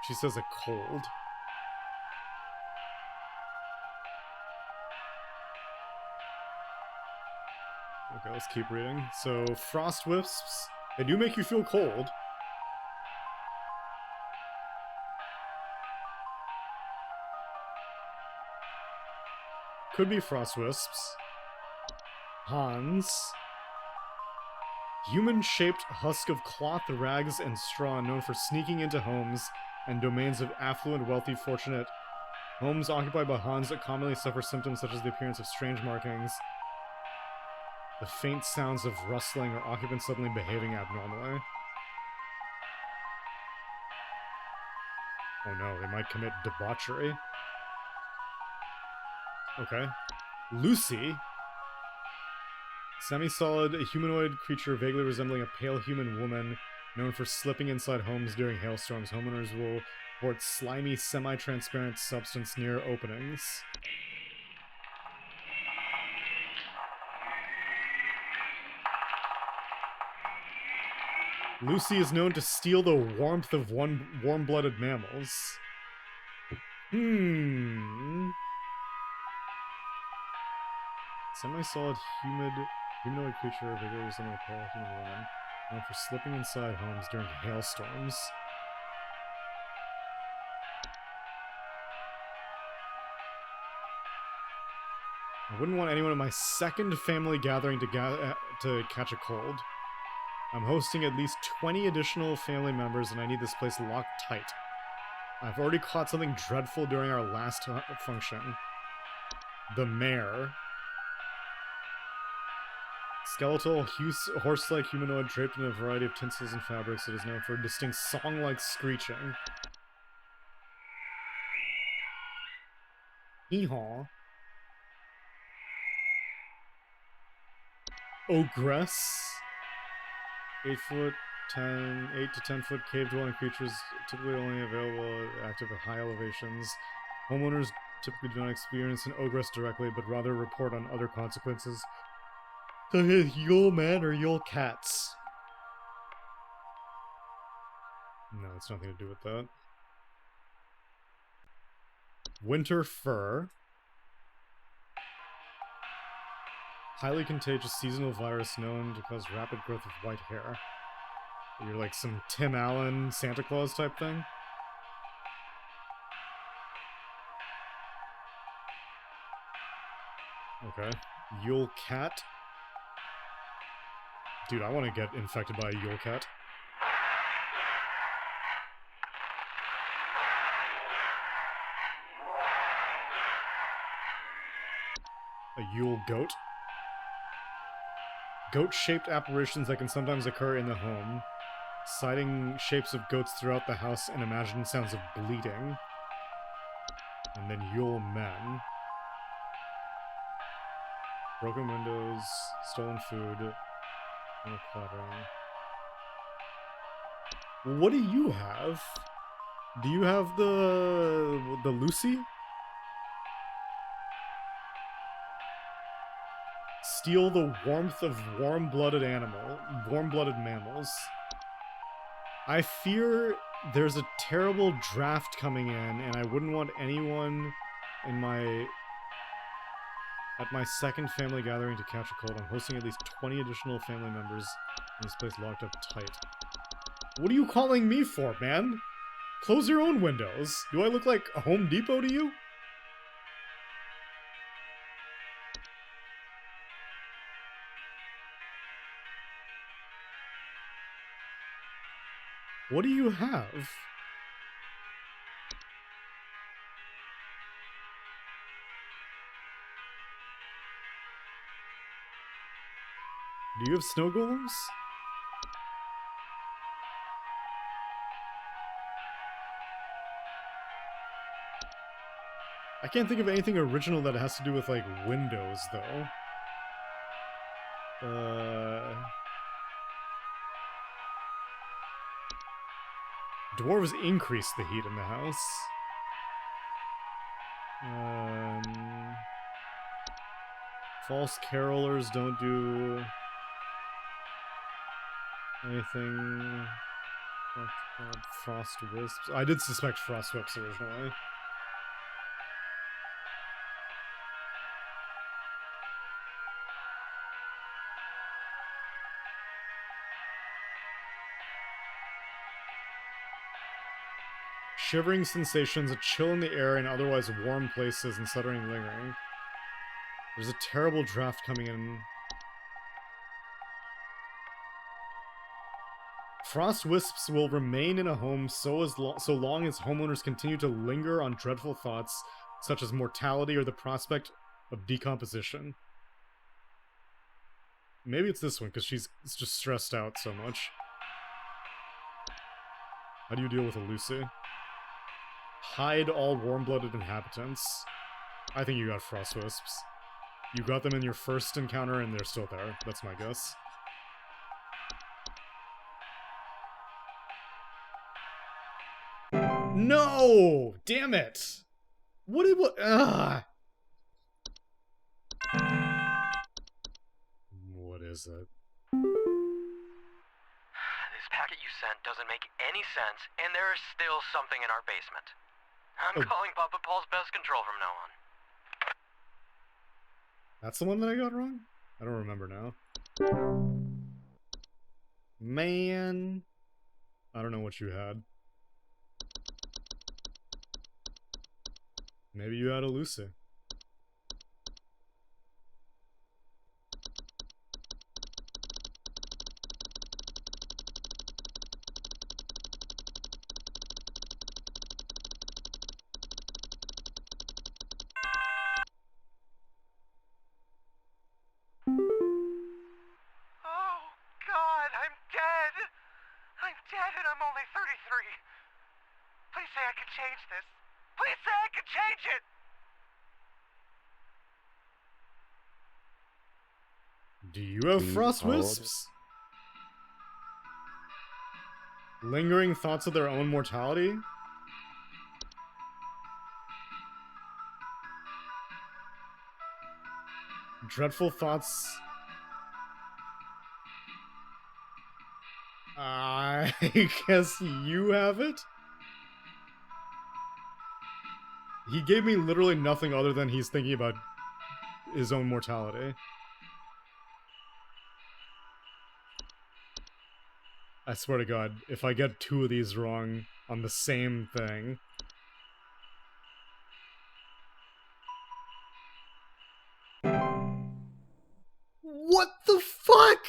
She says a cold. Okay, let's keep reading. So, frost wisps. They do make you feel cold. Could be frost wisps. Hans. Human-shaped husk of cloth, rags, and straw known for sneaking into homes and domains of affluent, wealthy, fortunate. Homes occupied by Hans that commonly suffer symptoms such as the appearance of strange markings, the faint sounds of rustling, or occupants suddenly behaving abnormally. Oh no, they might commit debauchery. Okay. Lucy. Semi-solid, a humanoid creature vaguely resembling a pale human woman, known for slipping inside homes during hailstorms. Homeowners will report slimy, semi-transparent substance near openings. Lucy is known to steal the warmth of warm-blooded mammals. Semi-solid humanoid creature vaguely resembling a pale human woman, known for slipping inside homes during hailstorms. I wouldn't want anyone at my second family gathering to catch a cold. I'm hosting at least 20 additional family members, and I need this place locked tight. I've already caught something dreadful during our last function. The mayor. Skeletal, horse-like humanoid draped in a variety of tinsels and fabrics that is known for a distinct song-like screeching. Hee-haw. Ogress. 8 to 10 foot cave-dwelling creatures, typically only available active at high elevations. Homeowners typically do not experience an ogress directly, but rather report on other consequences, such as Yule men or Yule cats. No, it's nothing to do with that. Winter fur. Highly contagious seasonal virus known to cause rapid growth of white hair. You're like some Tim Allen Santa Claus type thing? Okay. Yule cat. Dude, I want to get infected by a Yule cat. A Yule goat. Goat-shaped apparitions that can sometimes occur in the home. Citing shapes of goats throughout the house and imagined sounds of bleeding. And then Yule men. Broken windows, stolen food, and cluttering. Well, what do you have? Do you have the Lucy? Steal the warmth of warm-blooded mammals. I fear there's a terrible draft coming in, and I wouldn't want anyone at my second family gathering to catch a cold. I'm hosting at least 20 additional family members in this place locked up tight. What are you calling me for, man? Close your own windows. Do I look like a Home Depot to you? What do you have? Do you have snow golems? I can't think of anything original that has to do with, like, windows, though. Dwarves increase the heat in the house. False carolers don't do anything. Frost wisps. I did suspect frost whips originally. Shivering sensations, a chill in the air in otherwise warm places, and stuttering lingering. There's a terrible draft coming in. Frost wisps will remain in a home so long as homeowners continue to linger on dreadful thoughts such as mortality or the prospect of decomposition. Maybe it's this one, because she's just stressed out so much. How do you deal with a Lucy? Hide all warm-blooded inhabitants. I think you got frost wisps. You got them in your first encounter and they're still there. That's my guess. No! Damn it! What? What is it? This packet you sent doesn't make any sense, and there is still something in our basement. I'm calling Papa Paul's pest control from now on. That's the one that I got wrong? I don't remember now. Man. I don't know what you had. Maybe you had a Lucy. And I'm only 33. Please say I can change this. Please say I can change it! Do you have frost wisps? Lingering thoughts of their own mortality? Dreadful thoughts... I guess you have it? He gave me literally nothing other than he's thinking about his own mortality. I swear to God, if I get two of these wrong on the same thing... What the fuck?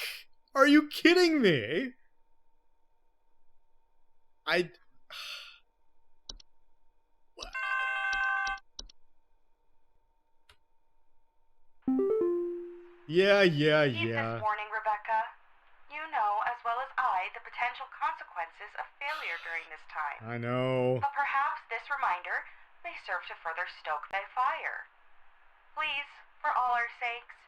Are you kidding me? Yeah. Heed this warning, Rebecca. You know, as well as I, the potential consequences of failure during this time. I know. But perhaps this reminder may serve to further stoke thy fire. Please, for all our sakes,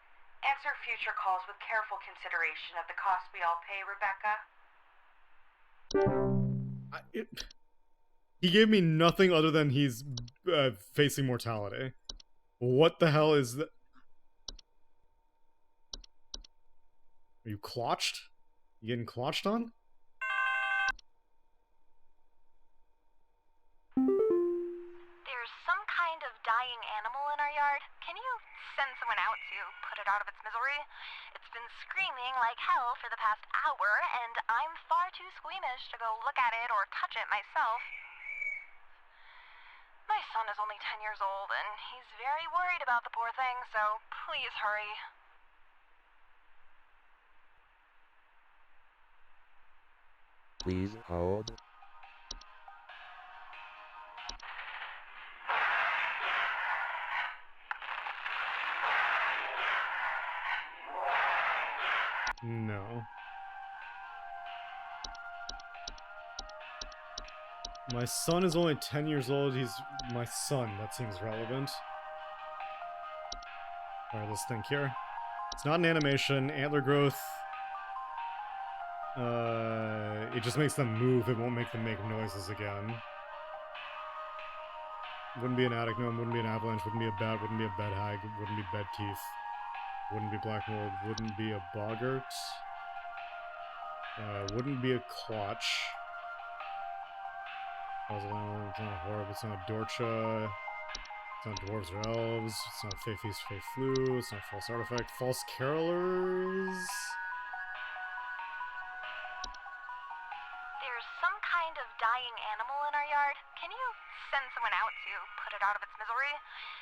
answer future calls with careful consideration of the cost we all pay, Rebecca. He gave me nothing other than he's facing mortality. What the hell is that? Are you clutched? You getting clutched on? There's some kind of dying animal in our yard. Can you send someone out to put it out of its misery? It's been screaming like hell for the past hour, and I'm far too squeamish to go look at it or touch it myself. My son is only 10 years old, and he's very worried about the poor thing, so please hurry. Please hold. No. My son is only 10 years old. He's my son. That seems relevant. Alright, let's think here. It's not an animation. Antler growth. It just makes them move. It won't make them make noises again. Wouldn't be an attic gnome. Wouldn't be an avalanche. Wouldn't be a bat. Wouldn't be a bed hag. Wouldn't be bed teeth. Wouldn't be black mold. Wouldn't be a boggart. Wouldn't be a clutch. It's not a horror, it's not a Dorcha. It's not dwarves or elves. It's not Fey Feast, Fey Flu. It's not False Artifact. False Carolers? There's some kind of dying animal in our yard. Can you send someone out to put it out of its misery?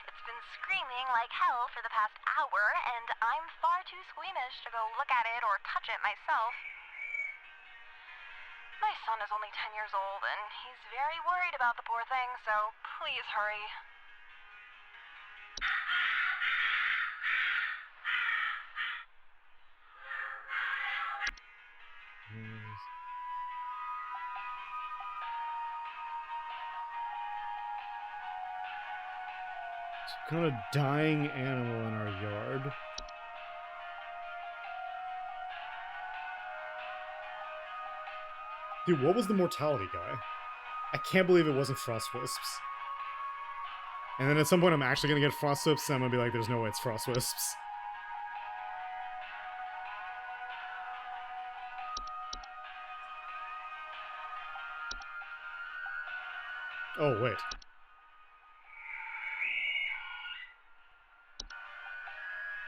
It's been screaming like hell for the past hour, and I'm far too squeamish to go look at it or touch it myself. My son is only 10 years old, and he's very worried about the poor thing, so please hurry. Some kind of dying animal in our yard. Dude, what was the mortality guy? I can't believe it wasn't Frost Wisps. And then at some point I'm actually gonna get Frost Wisps, and I'm gonna be like, there's no way it's Frost Wisps. Oh, wait.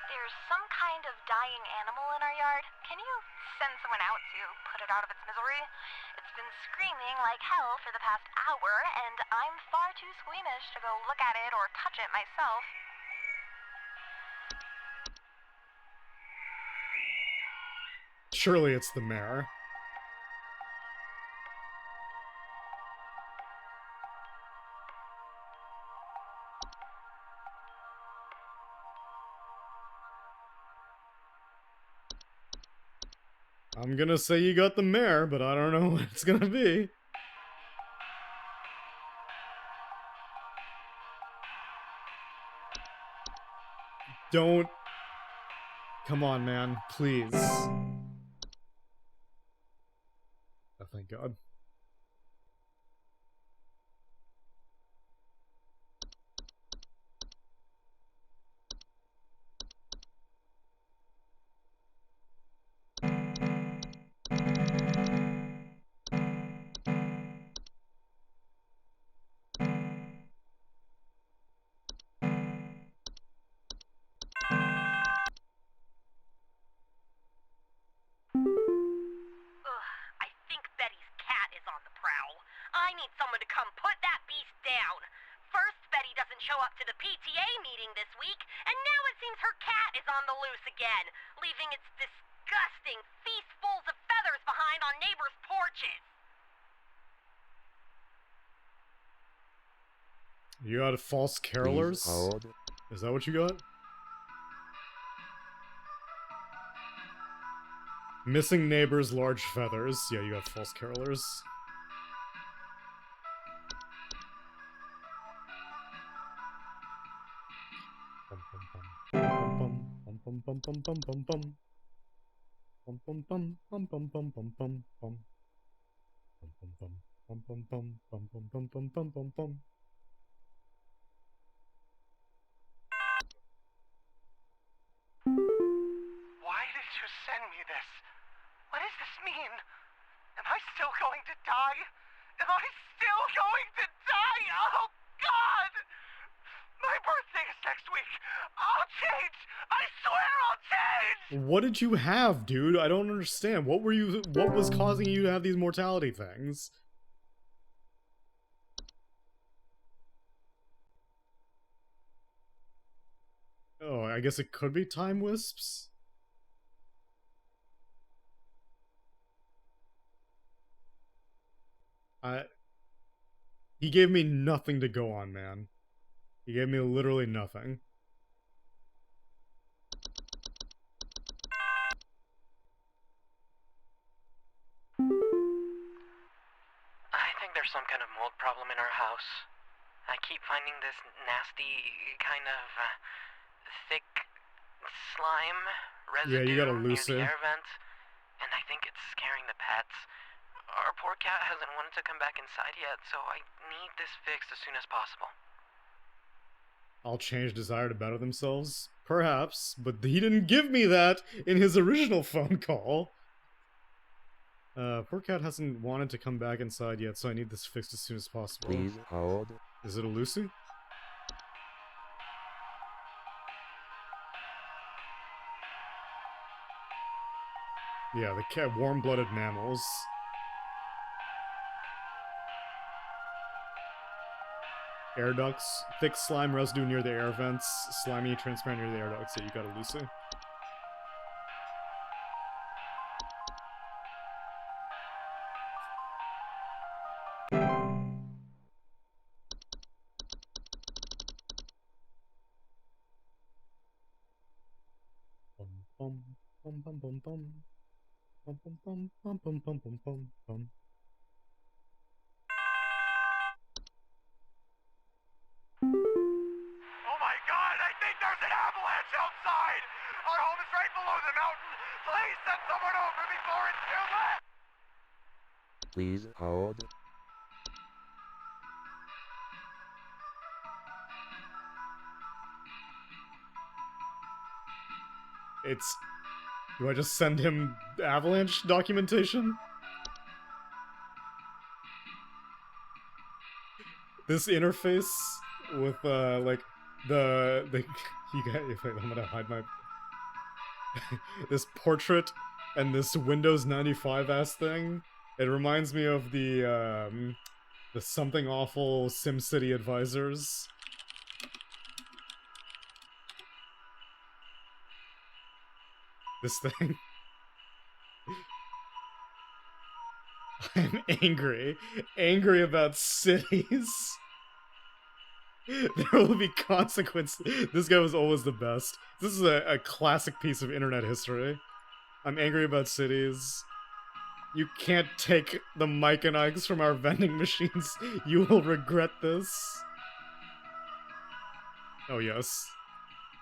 There's some kind of dying animal in our yard. Can you send someone out to put it out of its misery? It's been screaming like hell for the past hour, and I'm far too squeamish to go look at it or touch it myself. Surely it's the mayor. I'm gonna say you got the mayor, but I don't know what it's gonna be. Don't. Come on, man. Please. Oh, thank God. I think Betty's cat is on the prowl. I need someone to come put that beast down. First, Betty doesn't show up to the PTA meeting this week, and now it seems her cat is on the loose again, leaving its disgusting feastfuls of feathers behind on neighbors' porches. You got false carolers? Is that what you got? Missing neighbors, large feathers. Yeah, you got false carolers. Bum bum bum bum bum bum bum bum. Bum bum bum bum bum bum bum bum bum. Bum bum bum bum bum bum bum bum bum bum bum bum. Why did you send me this? What does this mean? Am I still going to die? Am I still going to die? Oh, God! My birthday is next week. I'll change. I swear I'll change. What did you have, dude? I don't understand. What was causing you to have these mortality things? Oh, I guess it could be time wisps? He gave me nothing to go on, man. He gave me literally nothing. I think there's some kind of mold problem in our house. I keep finding this nasty kind of thick slime residue Yeah, you gotta near loose the it. air vent, and I think it's scaring the pets. Our poor cat hasn't wanted to come back inside yet, so I need this fixed as soon as possible. I'll change desire to better themselves? Perhaps, but he didn't give me that in his original phone call. Poor cat hasn't wanted to come back inside yet, so I need this fixed as soon as possible. Please hold. Is it a Lucy? Yeah, the cat, warm-blooded mammals. Air ducts, thick slime residue near the air vents, slimy, transparent near the air ducts. Yeah, you got a Lucy. Bum bum bum bum bum bum bum bum bum bum bum bum bum bum. Oh my God! I think there's an avalanche outside. Our home is right below the mountain. Please send someone over before it's too late. Please hold. It's... Do I just send him avalanche documentation? This interface with, like, the you guys, wait, I'm gonna hide my... this portrait and this Windows 95-ass thing, it reminds me of the Something Awful SimCity advisors. This thing. I'm angry. Angry about cities. There will be consequences. This guy was always the best. This is a classic piece of internet history. I'm angry about cities. You can't take the Mike and Ikes from our vending machines. You will regret this. Oh yes.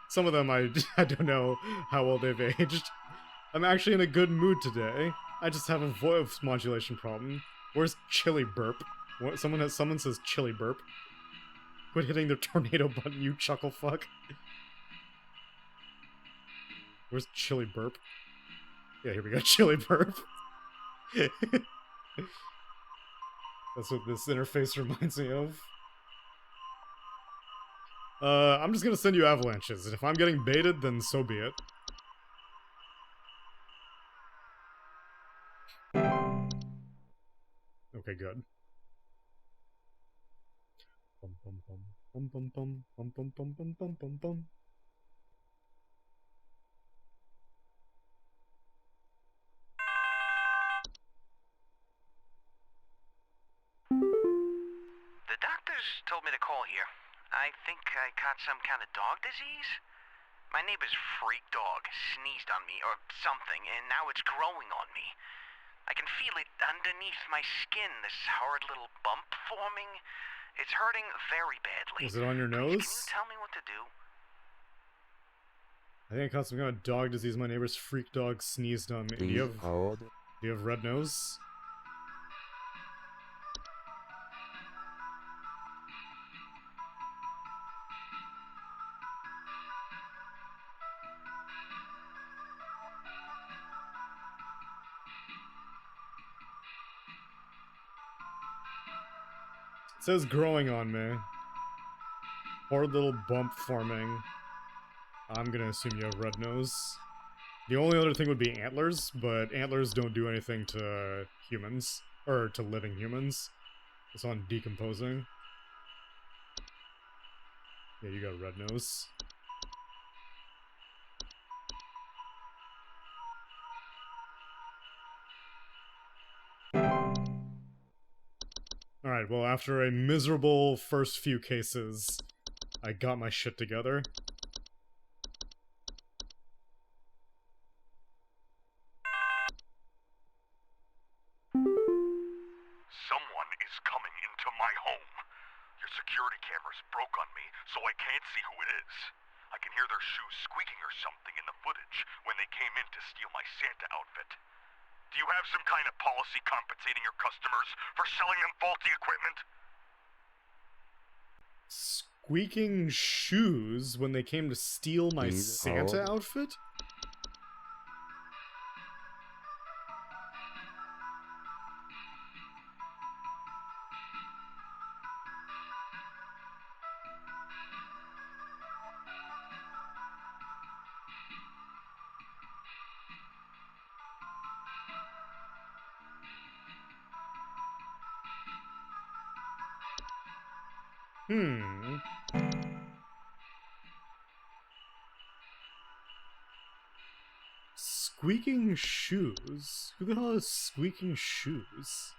Some of them I don't know how well they've aged. I'm actually in a good mood today. I just have a voice modulation problem. Where's Chili Burp? What, someone says Chili Burp. Quit hitting the tornado button, you chuckle fuck. Where's Chili Burp? Yeah, here we go, Chili Burp. That's what this interface reminds me of. I'm just gonna send you avalanches, and if I'm getting baited, then so be it. Okay, good. Bum bum bum bum bum bum bum bum bum bum bum bum bum. The doctors told me to call here. I think I caught some kind of dog disease. My neighbor's freak dog sneezed on me or something, and now it's growing on me. I can feel it underneath my skin, this horrid little bump forming. It's hurting very badly. Is it on your Please, nose? can you tell me what to do? I think I caught some kind of dog disease. My neighbor's freak dog sneezed on me. Do Please hold. you have red nose? It says growing on me. Poor little bump forming. I'm gonna assume you have red nose. The only other thing would be antlers, but antlers don't do anything to humans. Or to living humans. It's on decomposing. Yeah, you got red nose. Alright, well, after a miserable first few cases, I got my shit together. Someone is coming into my home. Your security cameras broke on me, so I can't see who it is. I can hear their shoes squeaking or something in the footage when they came in to steal my Santa outfit. Do you have some kind of policy compensating your customers for selling them faulty equipment? Squeaking shoes when they came to steal my Please Santa hold. outfit? Squeaking shoes? Who the hell is squeaking shoes?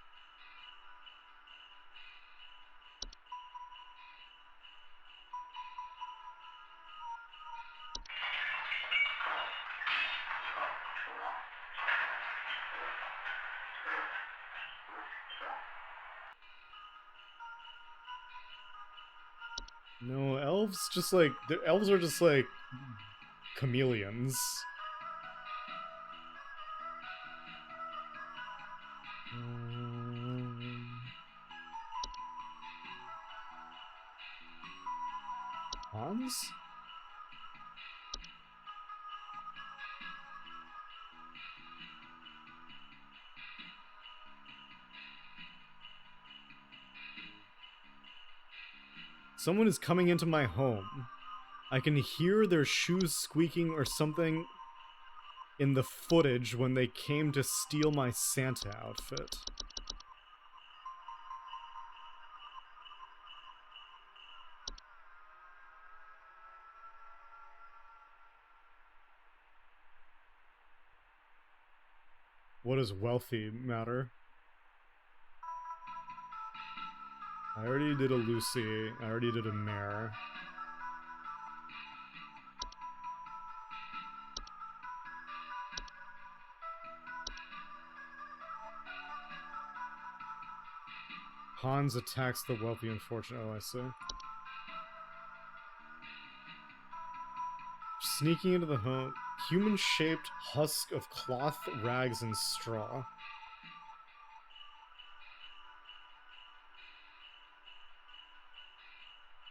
No, elves just like... The elves are just like... chameleons. Hans? Someone is coming into my home. I can hear their shoes squeaking or something in the footage when they came to steal my Santa outfit. What does wealthy matter? I already did a Lucy. I already did a Mare. Hans attacks the wealthy and fortunate. Oh, I see. Sneaking into the home. Human-shaped husk of cloth, rags, and straw.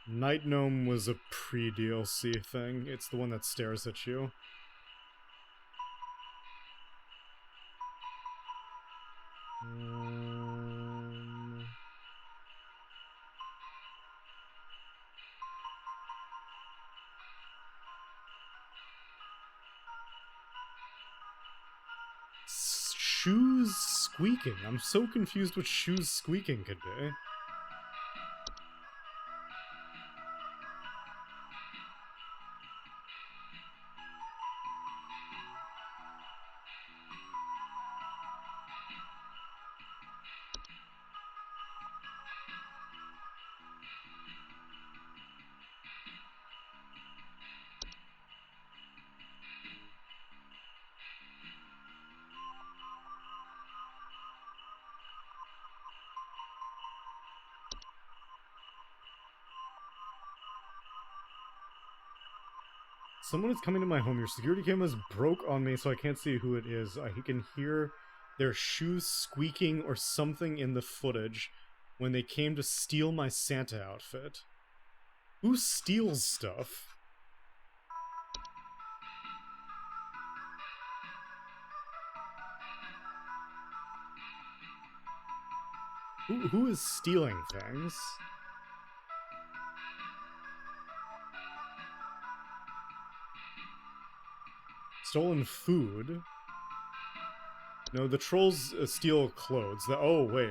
Night Gnome was a pre-DLC thing. It's the one that stares at you. Shoes squeaking. I'm so confused what shoes squeaking could be. Someone is coming to my home. Your security cameras broke on me, so I can't see who it is. I can hear their shoes squeaking or something in the footage when they came to steal my Santa outfit. Who steals stuff? Who is stealing things? Stolen food? No, the trolls steal clothes. Oh, wait.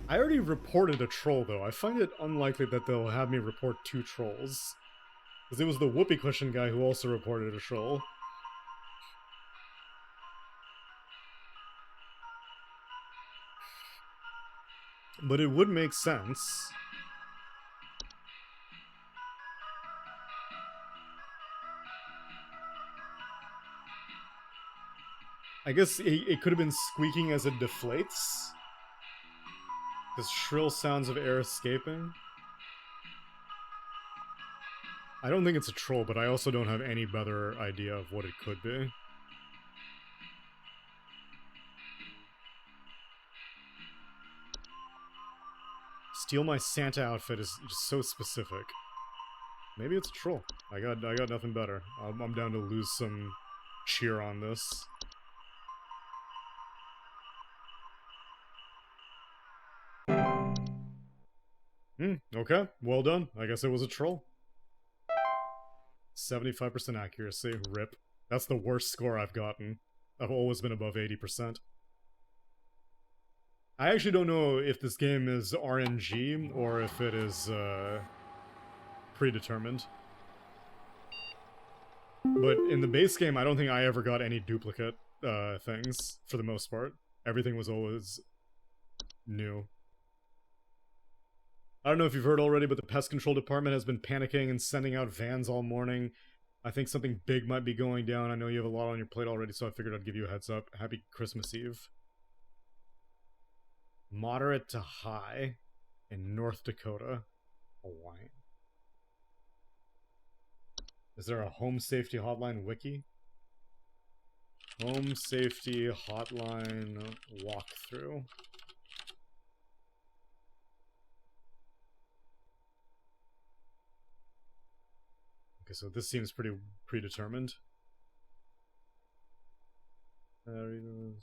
I already reported a troll, though. I find it unlikely that they'll have me report 2 trolls. Because it was the whoopee cushion guy who also reported a troll. But it would make sense. I guess it could have been squeaking as it deflates. Because shrill sounds of air escaping. I don't think it's a troll, but I also don't have any better idea of what it could be. Steal my Santa outfit is just so specific. Maybe it's a troll. I got nothing better. I'm down to lose some cheer on this. Okay. Well done. I guess it was a troll. 75% accuracy. RIP. That's the worst score I've gotten. I've always been above 80%. I actually don't know if this game is RNG or if it is predetermined. But in the base game, I don't think I ever got any duplicate things, for the most part. Everything was always new. I don't know if you've heard already, but the pest control department has been panicking and sending out vans all morning. I think something big might be going down. I know you have a lot on your plate already, so I figured I'd give you a heads up. Happy Christmas Eve. Moderate to high in North Dakota, Hawaii. Is there a home safety hotline wiki? Home safety hotline walkthrough. Okay, so this seems pretty predetermined. Okay,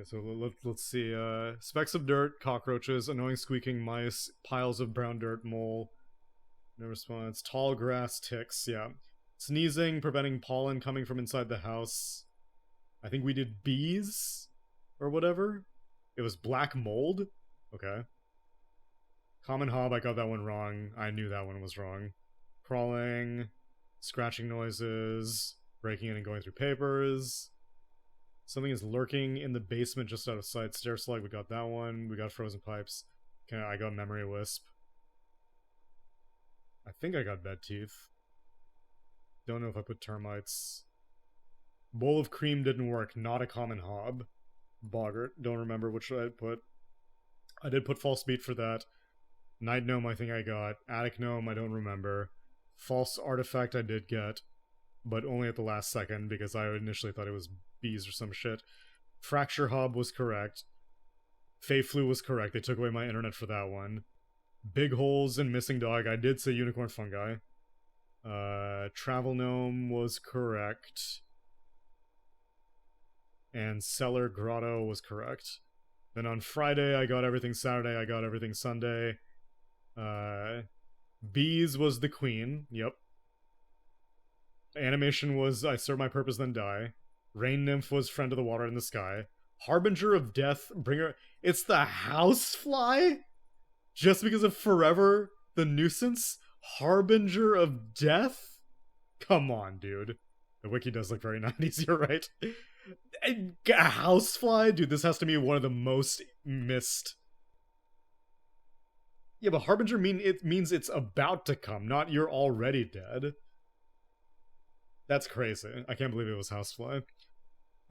so let's see. Specks of dirt, cockroaches, annoying squeaking mice, piles of brown dirt, mole. No response. Tall grass, ticks, yeah. Sneezing, preventing pollen coming from inside the house. I think we did bees? Or whatever? It was black mold? Okay. Common hob, I got that one wrong. I knew that one was wrong. Crawling, scratching noises, breaking in and going through papers. Something is lurking in the basement just out of sight. Stair slug, we got that one. We got frozen pipes. Okay, I got memory wisp. I think I got bed teeth. Don't know if I put termites. Bowl of cream didn't work. Not a common hob. Boggart. Don't remember which I put. I did put false beat for that. Night gnome I think I got. Attic gnome I don't remember. False artifact I did get. But only at the last second because I initially thought it was bees or some shit. Fracture hob was correct. Fey flu was correct. They took away my internet for that one. Big holes and missing dog. I did say unicorn fungi. Travel gnome was correct. And cellar grotto was correct. Then on Friday I got everything. Saturday I got everything. Sunday. Bees was the queen. Yep. Animation was I serve my purpose then die. Rain nymph was friend of the water in the sky. Harbinger of death, bringer. It's the housefly? Just because of forever the nuisance? Harbinger of death? Come on, dude. The wiki does look very 90s, you're right. A housefly? Dude, this has to be one of the most missed Yeah, but Harbinger means it's about to come, not you're already dead. That's crazy. I can't believe it was Housefly.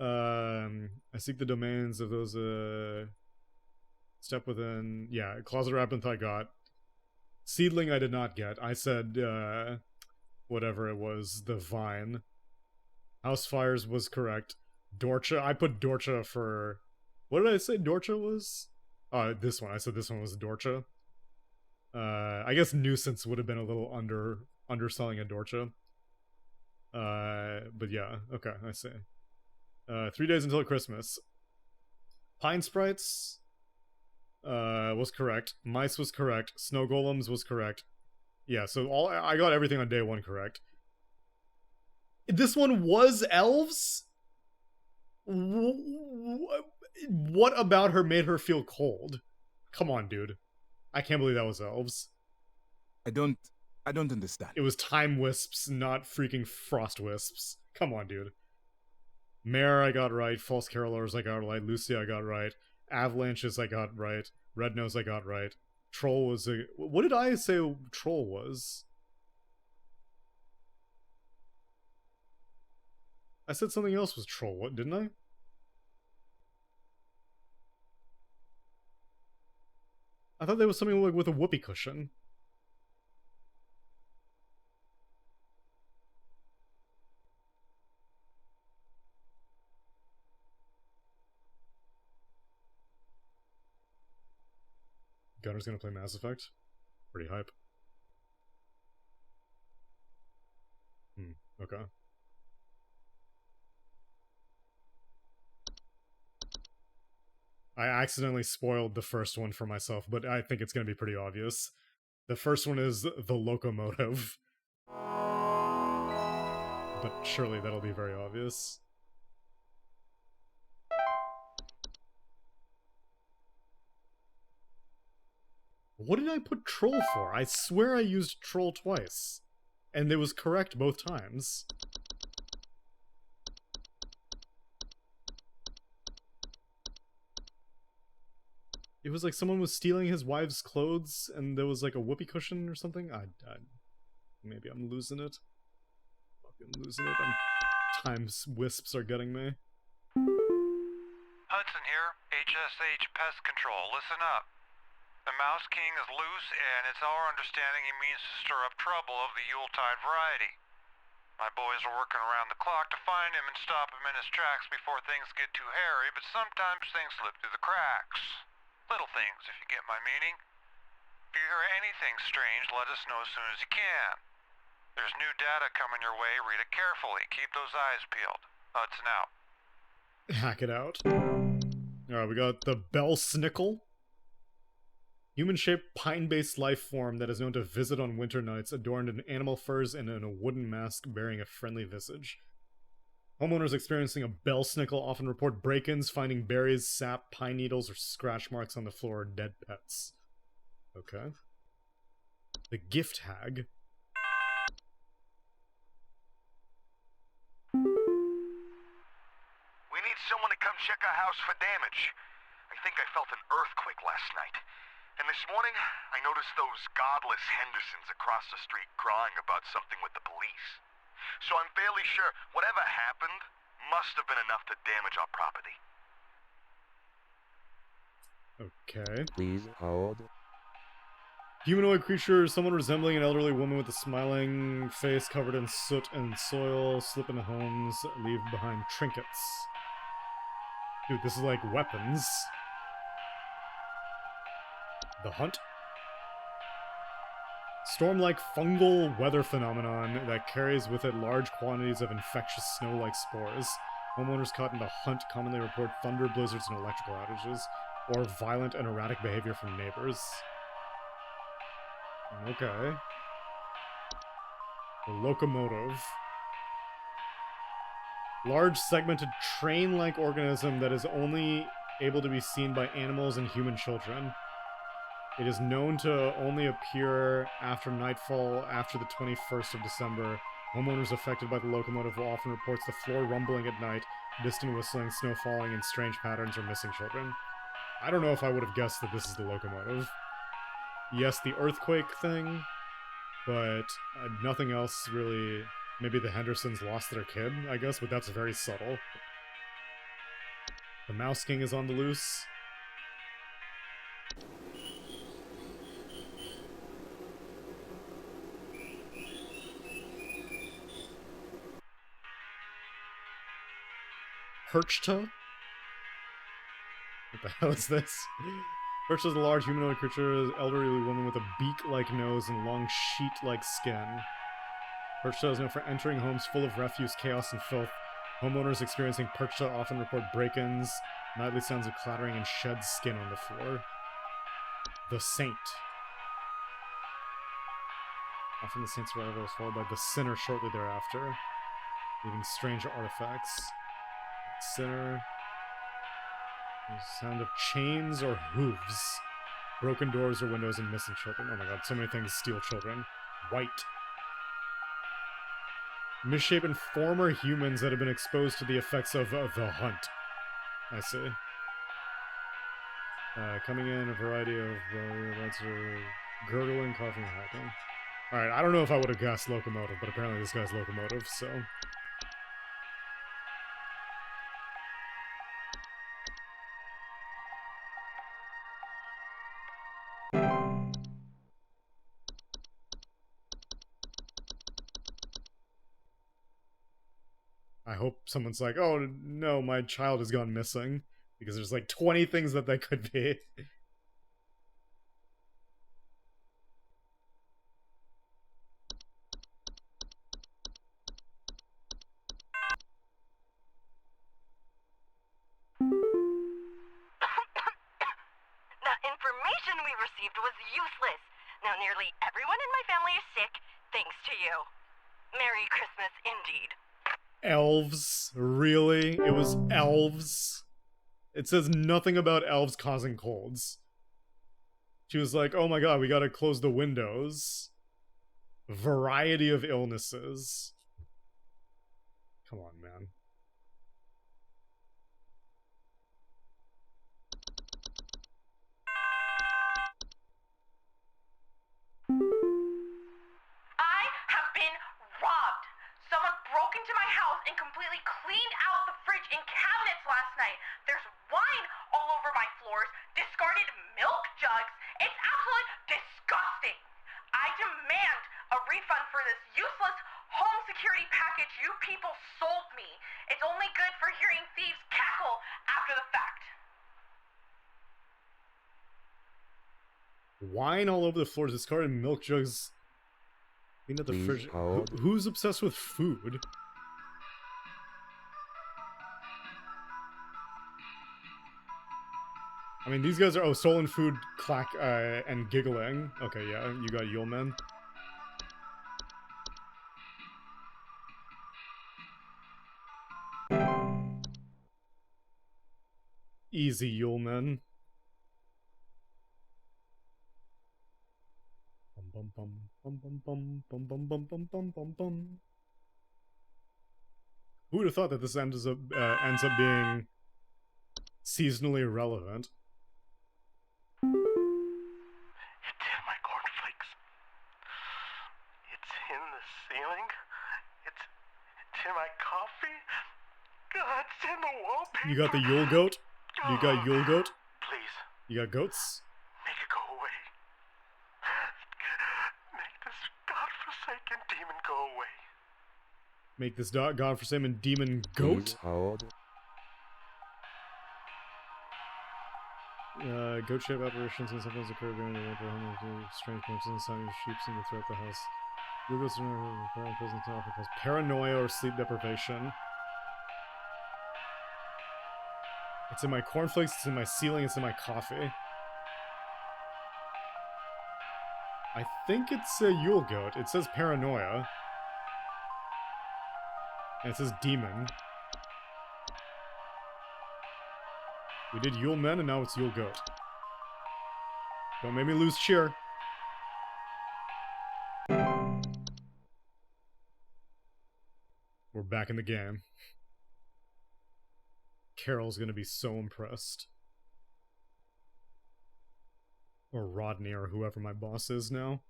I seek the domains of those, step within... Yeah, Closet Labyrinth I got. Seedling I did not get. I said, whatever it was, the Vine. Housefires was correct. Dorcha, I put Dorcha for... What did I say Dorcha was? This one. I said this one was Dorcha. I guess Nuisance would have been a little underselling a Dorcha. But yeah, okay, I see. 3 days until Christmas. Pine Sprites was correct. Mice was correct. Snow Golems was correct. Yeah, so I got everything on day 1 correct. This one was elves? What about her made her feel cold? Come on, dude. I can't believe that was elves. I don't understand. It was time wisps, not freaking frost wisps. Come on, dude. Mare I got right. False Carolers I got right. Lucy I got right. Avalanches I got right. Red Nose I got right. Troll was a... What did I say Troll was? I said something else was Troll, what, didn't I? I thought there was something like with a whoopee cushion. Gunner's gonna play Mass Effect? Pretty hype. Okay. I accidentally spoiled the first one for myself, but I think it's gonna be pretty obvious. The first one is the locomotive. But surely that'll be very obvious. What did I put troll for? I swear I used troll twice. And it was correct both times. It was like someone was stealing his wife's clothes and there was like a whoopee cushion or something. Maybe I'm losing it. Fucking losing it. Times wisps are getting me. Hudson here, HSH Pest Control. Listen up. The Mouse King is loose, and it's our understanding he means to stir up trouble of the Yuletide variety. My boys are working around the clock to find him and stop him in his tracks before things get too hairy, but sometimes things slip through the cracks. Little things, if you get my meaning. If you hear anything strange, let us know as soon as you can. There's new data coming your way, read it carefully. Keep those eyes peeled. Hudson out. Hack it out. Alright, we got the Bell Snickle. Human-shaped, pine-based life form that is known to visit on winter nights, adorned in animal furs and in a wooden mask bearing a friendly visage. Homeowners experiencing a bell snickle often report break-ins, finding berries, sap, pine needles, or scratch marks on the floor, or dead pets. Okay. The Gift Hag. We need someone to come check our house for damage. I think I felt an earthquake last night. And this morning, I noticed those godless Hendersons across the street crying about something with the police. So I'm fairly sure whatever happened must have been enough to damage our property. Okay. Please hold. Humanoid creature, someone resembling an elderly woman with a smiling face covered in soot and soil, slip into homes, leave behind trinkets. Dude, this is like weapons. The Hunt. Storm-like fungal weather phenomenon that carries with it large quantities of infectious snow-like spores. Homeowners caught in the Hunt commonly report thunder, blizzards, and electrical outages, or violent and erratic behavior from neighbors. Okay. The Locomotive. Large segmented train-like organism that is only able to be seen by animals and human children. It is known to only appear after nightfall after the 21st of December. Homeowners affected by the locomotive will often report the floor rumbling at night, distant whistling, snow falling, and strange patterns or missing children. I don't know if I would have guessed that this is the locomotive. Yes, the earthquake thing, but nothing else really. Maybe the Hendersons lost their kid, I guess, but that's very subtle. The Mouse King is on the loose. Perchta? What the hell is this? Perchta is a large humanoid creature, an elderly woman with a beak-like nose and long sheet-like skin. Perchta is known for entering homes full of refuse, chaos, and filth. Homeowners experiencing Perchta often report break-ins, nightly sounds of clattering, and shed skin on the floor. The Saint. Often the Saint's arrival is followed by the Sinner shortly thereafter, leaving strange artifacts. Sinner. The sound of chains or hooves. Broken doors or windows and missing children. Oh my god, so many things steal children. White. Misshapen former humans that have been exposed to the effects of the hunt. I see. Coming in a variety of events are gurgling, coughing, and hacking. Alright, I don't know if I would have guessed locomotive, but apparently this guy's locomotive, so... I hope someone's like, oh no, my child has gone missing. Because there's like 20 things that they could be. The information we received was useless. Now nearly everyone in my family is sick, thanks to you. Merry Christmas, indeed. Elves? Really? It was elves? It says nothing about elves causing colds. She was like, oh my god, we gotta close the windows. Variety of illnesses. Come on, man. I have been robbed. Someone broke into my house and completely cleaned out the fridge and cabinets last night. There's wine all over my floors, discarded milk jugs. It's absolutely disgusting. I demand a refund for this useless home security package you people sold me. It's only good for hearing thieves cackle after the fact. Wine all over the floors, discarded milk jugs. Clean up the fridge. Who's obsessed with food? I mean, these guys are, oh, stolen food, clack, and giggling. Okay, yeah, you got Yuleman. Easy, Yuleman. Bum bum bum bum bum bum bum bum bum bum bum bum. Who would have thought that this ends up being seasonally relevant? It's in my cornflakes. It's in the ceiling. It's in my coffee. God, it's in the wallpaper. You got the Yule goat? You got Yule goat? Please. You got goats? Make it go away. Make this godforsaken demon go away. Make this godforsaken demon goat? Goat-shaped apparitions and sometimes occur during the winter. Strange coincidences, signs of sheep seem to throughout the house. Blue goats are present often cause paranoia or sleep deprivation. It's in my cornflakes, it's in my ceiling, it's in my coffee. I think it's a Yule goat. It says paranoia. And it says demon. We did Yule Men and now it's Yule goat. Don't make me lose cheer. We're back in the game. Carol's gonna be so impressed. Or Rodney, or whoever my boss is now.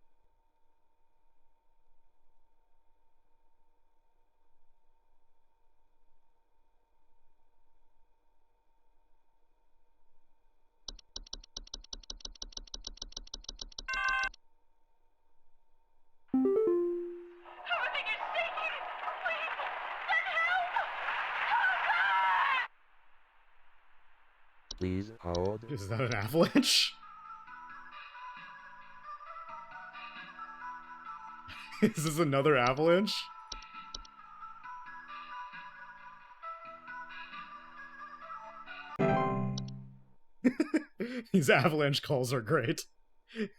Everything is sinking! Please, send help! Please hold. Is that an avalanche? Is this another avalanche? These avalanche calls are great. Hudson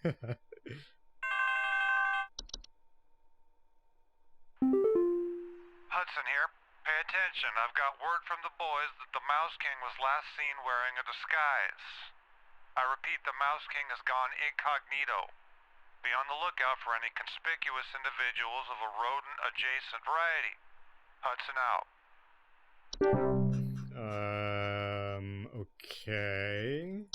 here. Pay attention. I've got word from the boys that the Mouse King was last seen wearing a disguise. I repeat, the Mouse King has gone incognito. Be on the lookout for any conspicuous individuals of a rodent-adjacent variety. Hudson out. Okay.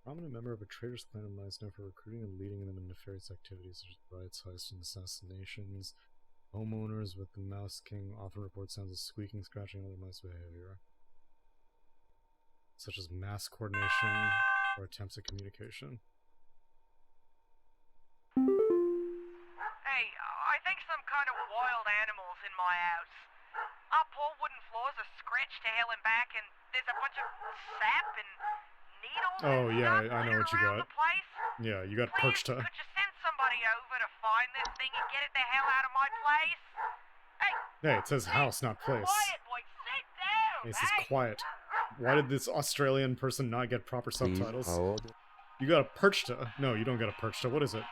Prominent member of a traitor's clan of mice known for recruiting and leading them in nefarious activities such as riots, heists, and assassinations. Homeowners with the Mouse King often report sounds of squeaking, scratching, and other mouse behavior, such as mass coordination or attempts at communication. Hey, I think some kind of wild animal's in my house. Our poor wooden floors are scratched to hell and back, and there's a bunch of sap and needles Oh and yeah, stuff I know what you around got. the place. Yeah, you got Please, Perchta. could you send somebody over to find this thing and get it the hell out of my place? Hey, it says house, not place. Quiet, boy, sit down! It says quiet. Why did this Australian person not get proper Please subtitles? hold. You got a Perchta. No, you don't get a Perchta. What is it?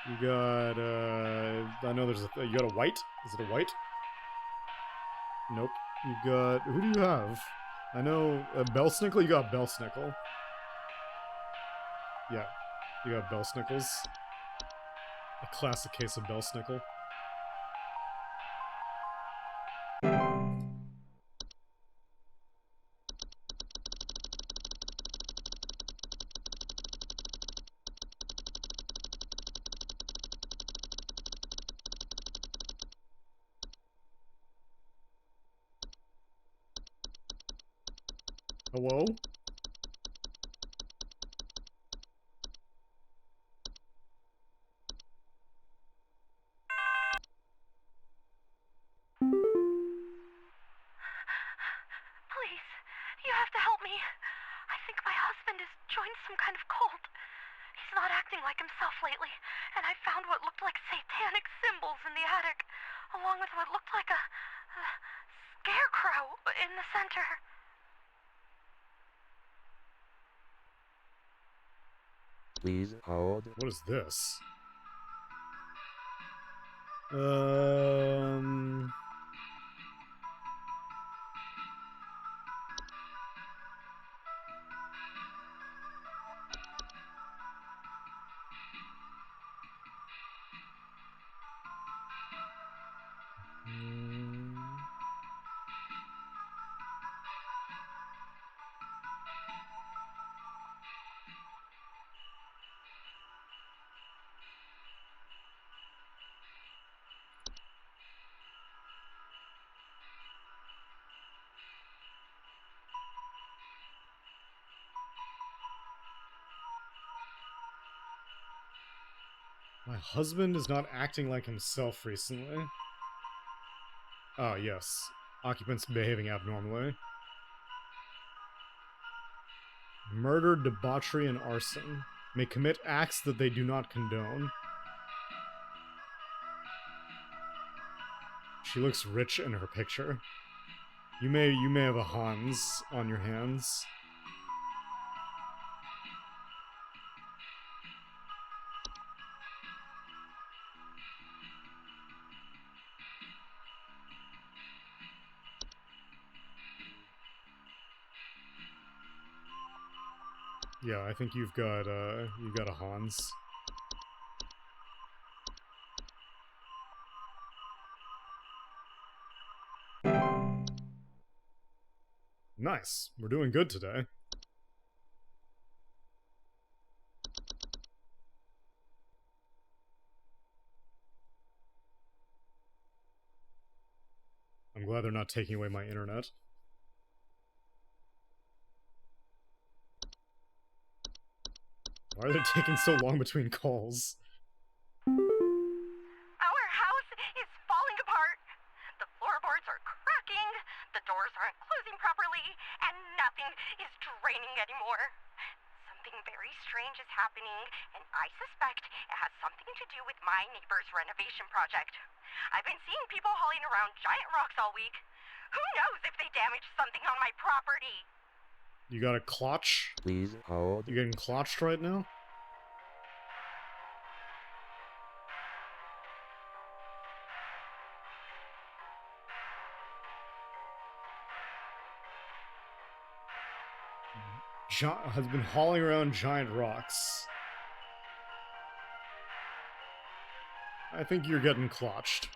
You got, I know there's you got a white? Is it a white? Nope. You got, who do you have? I know, Belsnickel? You got Belsnickel. Yeah, you got Belsnickels. A classic case of Belsnickel. Hello? Please, you have to help me. I think my husband has joined some kind of cult. He's not acting like himself lately, and I found what looked like satanic symbols in the attic, along with what looked like a scarecrow in the center. Please hold. What is this? My husband is not acting like himself recently. Ah, yes. Occupants behaving abnormally. Murder, debauchery, and arson. May commit acts that they do not condone. She looks rich in her picture. You may have a Hans on your hands. Yeah, I think you've got a Hans. Nice. We're doing good today. I'm glad they're not taking away my internet. Why are they taking so long between calls? Our house is falling apart. The floorboards are cracking, the doors aren't closing properly, and nothing is draining anymore. Something very strange is happening, and I suspect it has something to do with my neighbor's renovation project. I've been seeing people hauling around giant rocks all week. Who knows if they damaged something on my property? You got a clutch? Please hold. You getting clutched right now? Has been hauling around giant rocks. I think you're getting clutched.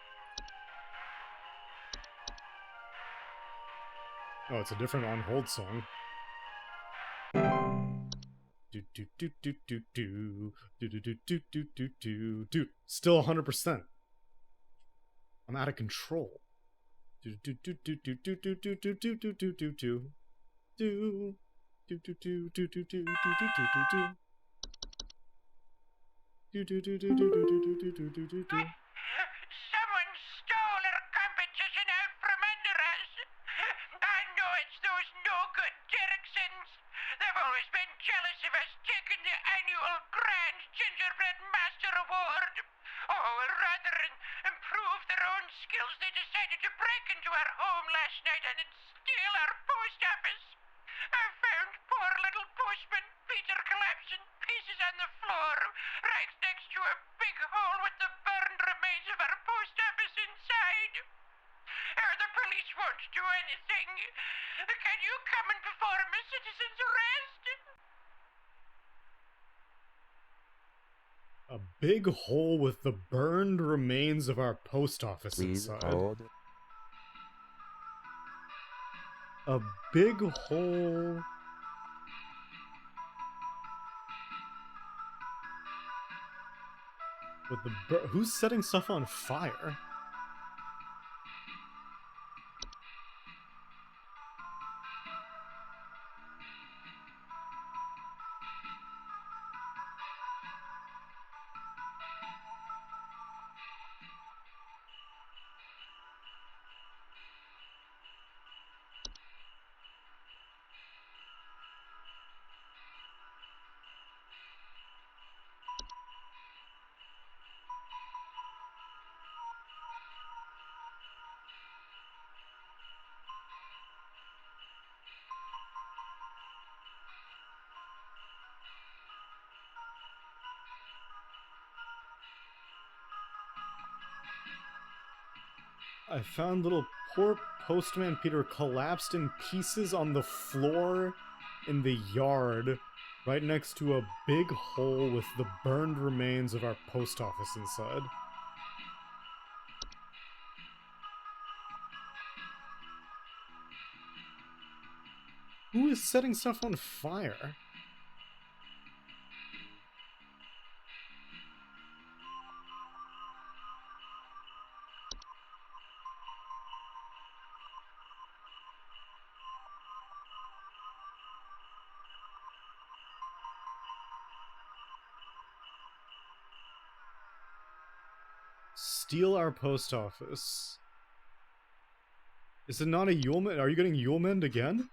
Oh, it's a different on hold song. Do do do do do do do do do do do do do. Dude, still 100%. I'm out of control. Do do do do do do do do do do do do do do. Do do do do do do do do do do do. Do do do do do do do do do do do do. Someone stole our competition out from under us. I know it's those no-good Derricksons. They've always been jealous of us taking the annual Grand Gingerbread Master Award. Oh, rather than improve their own skills, they decided to break into our home last night and steal our post office. I found poor little postman Peter collapsing pieces on the floor, right next to a big hole with the burned remains of our post office inside. The police won't do anything. Can you come and perform a citizen's arrest? A big hole with the burned remains of our post office Please inside. hold. A big hole. With the who's setting stuff on fire? I found little poor postman Peter collapsed in pieces on the floor in the yard, right next to a big hole with the burned remains of our post office inside. Who is setting stuff on fire? Steal our post office. Is it not a Yulman? Are you getting Yulmanned again?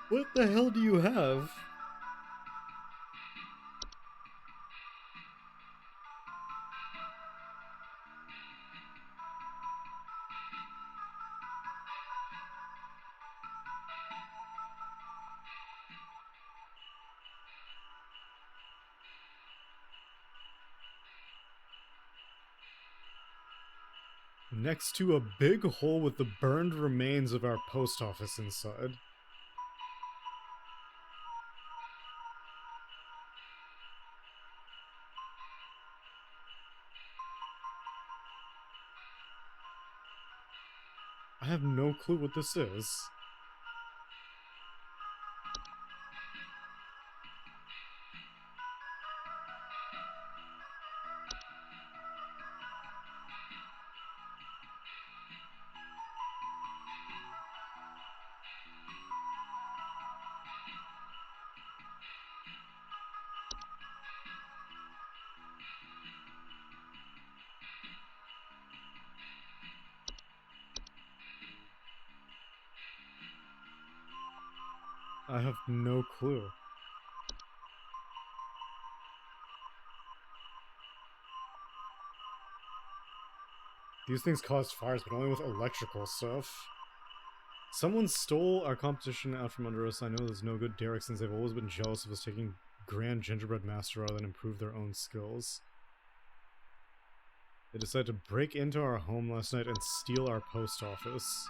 What the hell do you have? Next to a big hole with the burned remains of our post office inside. I have no clue what this is. I have no clue. These things caused fires, but only with electrical stuff. Someone stole our competition out from under us. I know there's no good Derek since they've always been jealous of us taking Grand Gingerbread Master rather than improve their own skills. They decided to break into our home last night and steal our post office.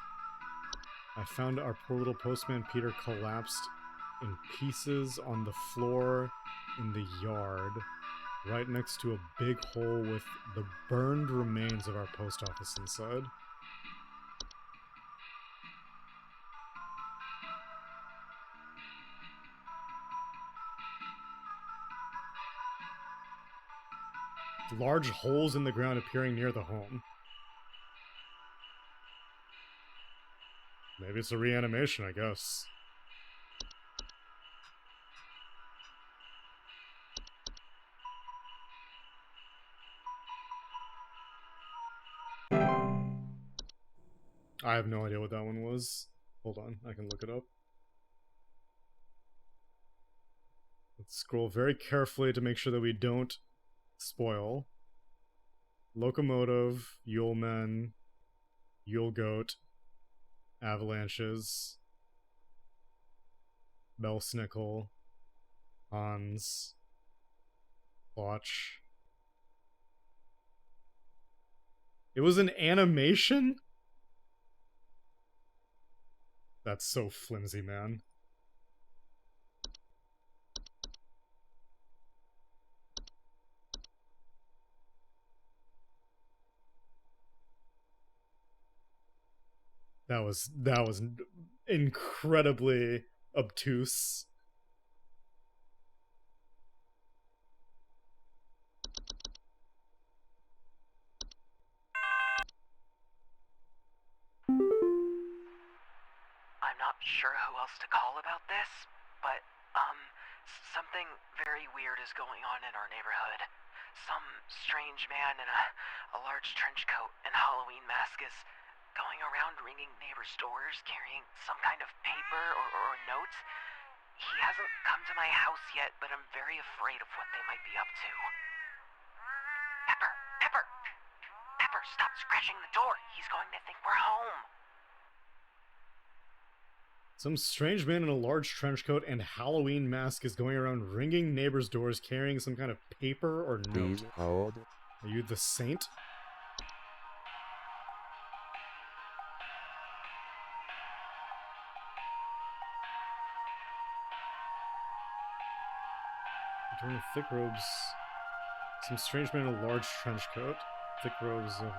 I found our poor little postman Peter collapsed in pieces on the floor in the yard, right next to a big hole with the burned remains of our post office inside. Large holes in the ground appearing near the home. Maybe it's a reanimation, I guess. I have no idea what that one was. Hold on, I can look it up. Let's scroll very carefully to make sure that we don't spoil. Locomotive, Yule Men, Yule Goat, Avalanches, Belsnickel, Hans, Watch. It was an animation? That's so flimsy, man. That was incredibly obtuse. I'm not sure who else to call about this, but, something very weird is going on in our neighborhood. Some strange man in a large trench coat and Halloween mask is going around ringing neighbors' doors carrying some kind of paper or notes. He hasn't come to my house yet, but I'm very afraid of what they might be up to. Pepper! Pepper! Pepper, stop scratching the door! He's going to think we're home! Some strange man in a large trench coat and Halloween mask is going around ringing neighbors' doors carrying some kind of paper or note. Please hold. Are you the saint? During thick robes. Some strange man in a large trench coat. Thick robes of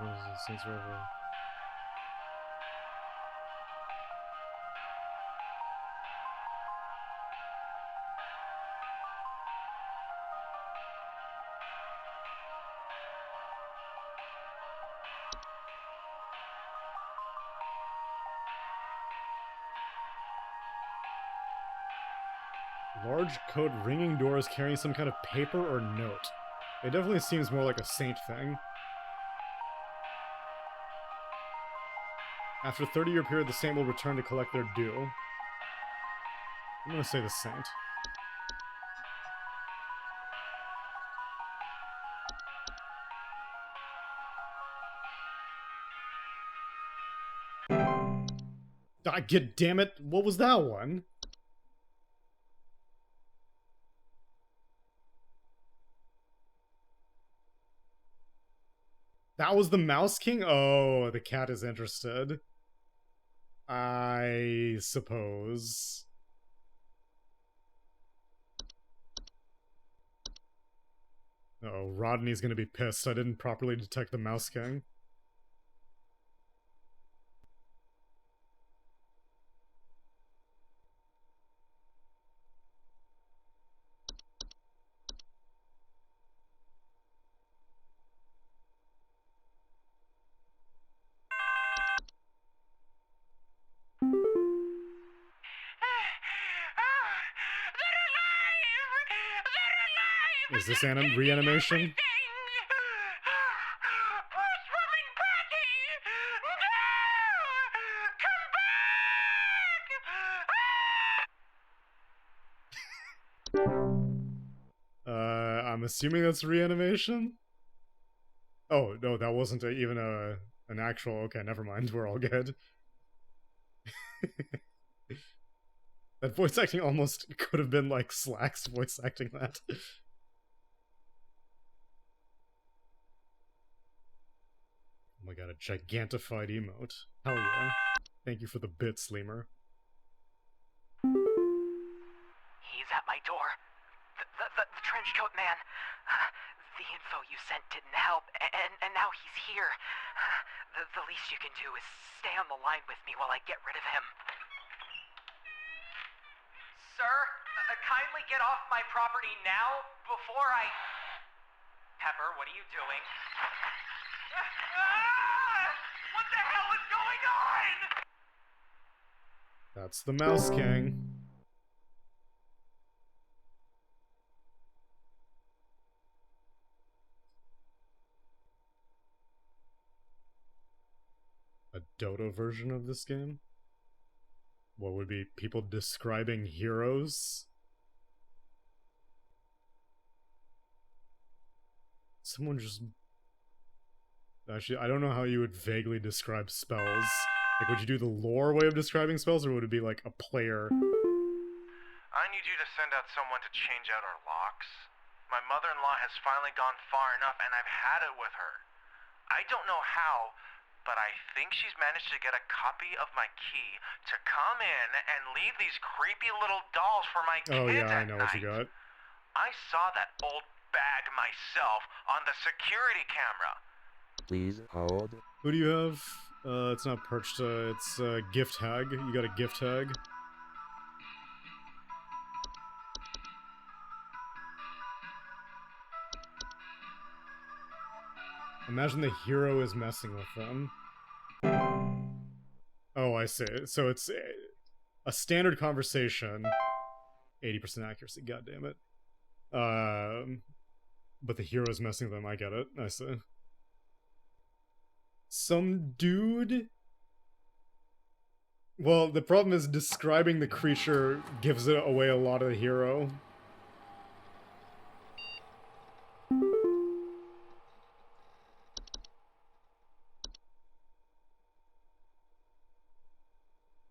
saints forever. Large coat ringing doors carrying some kind of paper or note. It definitely seems more like a saint thing. After a 30-year period, the saint will return to collect their due. I'm gonna say the saint. Ah, damn it! What was that one? That was the Mouse King? Oh, the cat is interested. I suppose. Uh-oh, Rodney's gonna be pissed. I didn't properly detect the Mouse King. Is this reanimation? Swimming Patty! No! Come back! I'm assuming that's reanimation? Oh, no, that wasn't even an actual... Okay, never mind, we're all good. That voice acting almost could have been like Slack's voice acting that. Oh my god, a gigantified emote. Hell yeah. Thank you for the bits, Lemur. He's at my door. The trench coat man. The info you sent didn't help, and now he's here. The least you can do is stay on the line with me while I get rid of him. Sir, kindly get off my property now before I... Pepper, what are you doing? What the hell is going on? That's the Mouse King. A Dota version of this game? What would be people describing heroes? Someone just... Actually, I don't know how you would vaguely describe spells. Like, would you do the lore way of describing spells, or would it be like a player? I need you to send out someone to change out our locks. My mother-in-law has finally gone far enough, and I've had it with her. I don't know how, but I think she's managed to get a copy of my key to come in and leave these creepy little dolls for my kids Oh yeah, I at know what you night. got. I saw that old bag myself on the security camera. Please hold. Who do you have? It's not perched, it's gift hag. You got a gift hag. Imagine the hero is messing with them. Oh, I see. So it's a standard conversation. 80% accuracy, goddammit. But the hero is messing with them, I get it. I see. Some dude... Well, the problem is describing the creature gives it away a lot of the hero.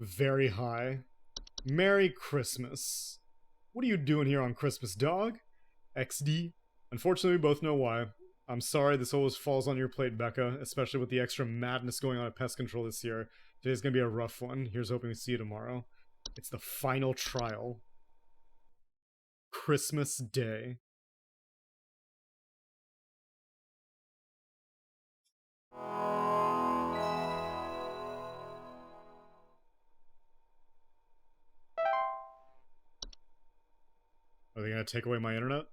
Very high. Merry Christmas. What are you doing here on Christmas, dog? XD. Unfortunately, we both know why. I'm sorry this always falls on your plate, Becca, especially with the extra madness going on at Pest Control this year. Today's gonna be a rough one. Here's hoping to see you tomorrow. It's the final trial. Christmas Day. Are they gonna take away my internet?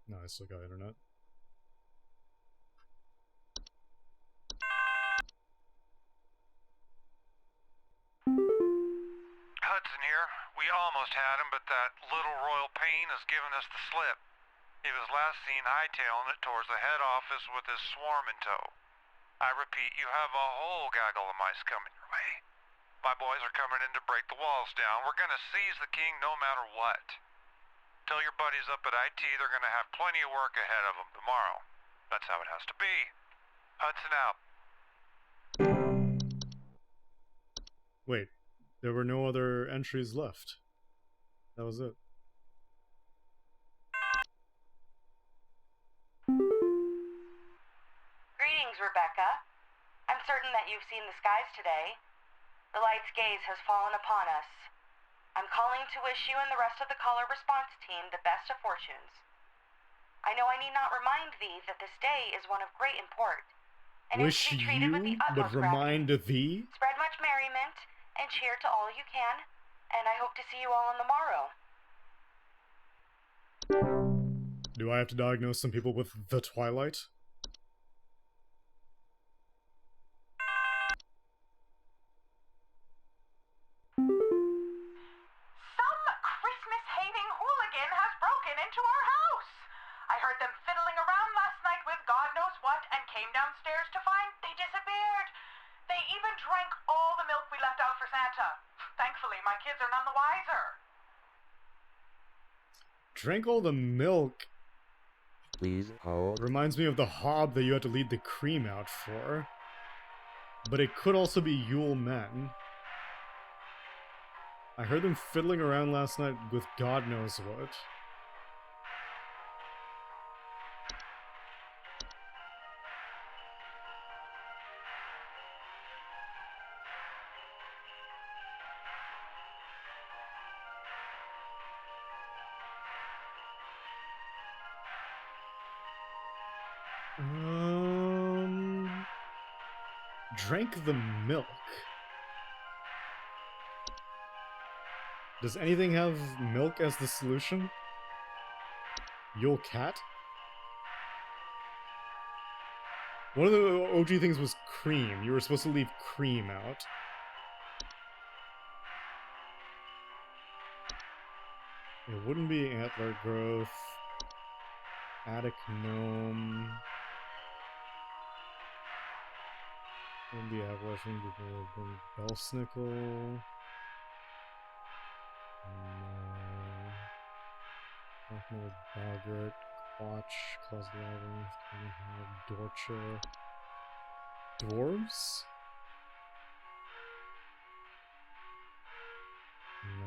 No, I still got internet. Hudson here. We almost had him, but that little royal pain has given us the slip. He was last seen hightailing it towards the head office with his swarm in tow. I repeat, you have a whole gaggle of mice coming your way. My boys are coming in to break the walls down. We're gonna seize the king no matter what. Tell your buddies up at IT they're gonna have plenty of work ahead of them tomorrow. That's how it has to be. Hudson out. Wait, there were no other entries left. That was it. Greetings, Rebecca. I'm certain that you've seen the skies today. The light's gaze has fallen upon us. I'm calling to wish you and the rest of the caller response team the best of fortunes. I know I need not remind thee that this day is one of great import, and is Wish to be treated with the you, but utmost gravity. remind thee? Spread much merriment, and cheer to all you can, and I hope to see you all on the morrow. Do I have to diagnose some people with the Twilight? Some Christmas walking into our house. I heard them fiddling around last night with God knows what and came downstairs to find they disappeared. They even drank all the milk we left out for Santa. Thankfully, my kids are none the wiser. Drank all the milk. Please hold. Reminds me of the hob that you had to lead the cream out for. But it could also be Yule men. I heard them fiddling around last night with God knows what. Drank the milk. Does anything have milk as the solution? Yule cat? One of the OG things was cream. You were supposed to leave cream out. It wouldn't be antler growth. Attic gnome. Wouldn't be Appalachian, bell snickle. No. Boggart, Quatch, Claus Labyrinth, Dorcha. Dwarves? No.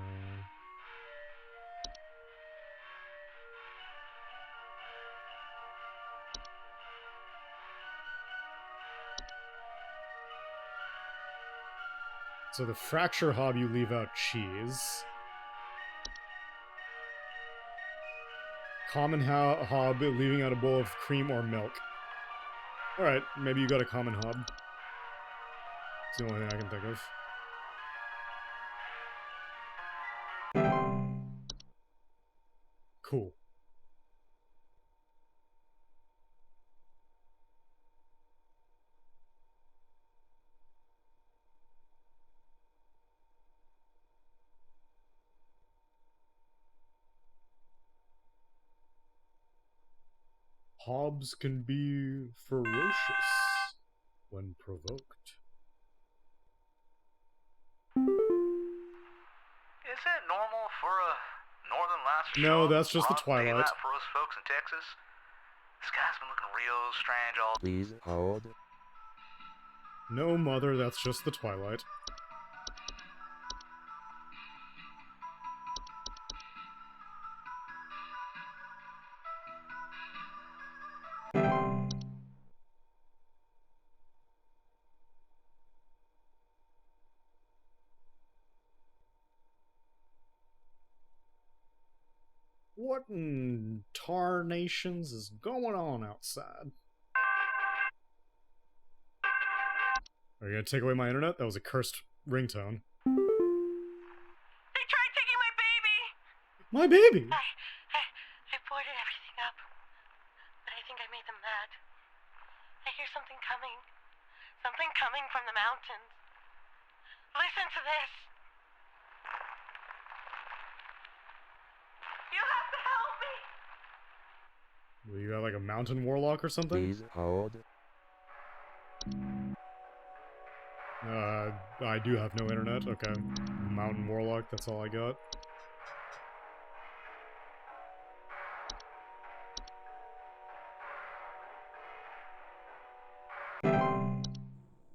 So the fracture hob, you leave out cheese. Common hob, leaving out a bowl of cream or milk. Alright, maybe you got a common hob. It's the only thing I can think of. Cool. Hobs can be ferocious when provoked. Is it normal for a northern lights to No, show that's just the broad twilight. daylight for us folks in Texas? The sky's been looking real strange all. Please hold. No, mother, that's just the twilight. What in tarnations is going on outside? Are you gonna take away my internet? That was a cursed ringtone. They tried taking my baby! My baby? I boarded everything up, but I think I made them mad. I hear something coming. Something coming from the mountains. Listen to this. You have to help me! Well, you got like a mountain warlock or something? Please hold. I do have no internet. Okay. Mountain warlock, that's all I got.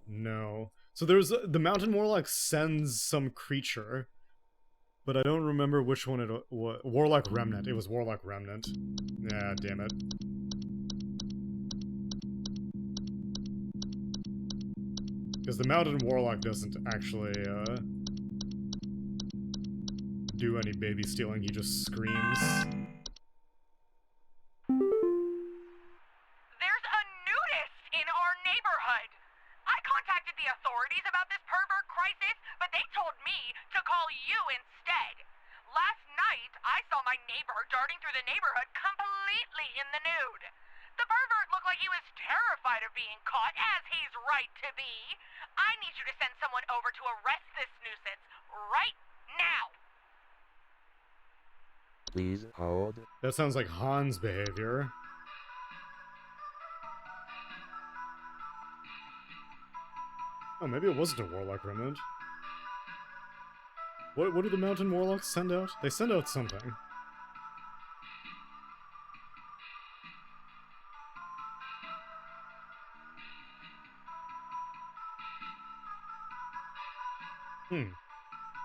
No. So there's the mountain warlock sends some creature, but I don't remember which one it was. Warlock Remnant. It was Warlock Remnant. Yeah, damn it. Because the mountain warlock doesn't actually do any baby stealing. He just screams. There's a nudist in our neighborhood. I contacted the authorities about this pervert crisis, but they told me to call you instead. Last night, I saw my neighbor darting through the neighborhood completely in the nude. The pervert looked like he was terrified of being caught, as he's right to be. I need you to send someone over to arrest this nuisance right now. Please hold. That sounds like Hans' behavior. Oh, maybe it wasn't a Warlock remnant. What do the Mountain Warlocks send out? They send out something.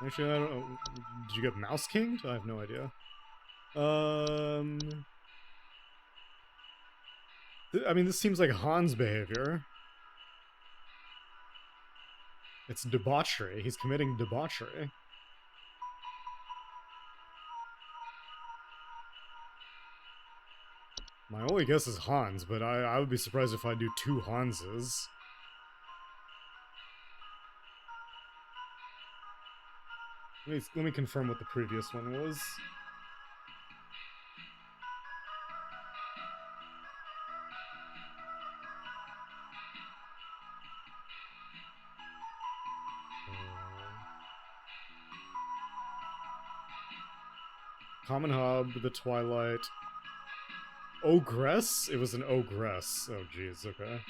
Actually, I don't know. Did you get Mouse Kinged? I have no idea. I mean, this seems like Hans' behavior. It's debauchery. He's committing debauchery. My only guess is Hans, but I would be surprised if I do 2 Hanses. Let me confirm what the previous one was. Common Hob, the Twilight. Ogress? It was an Ogress. Oh, jeez, okay.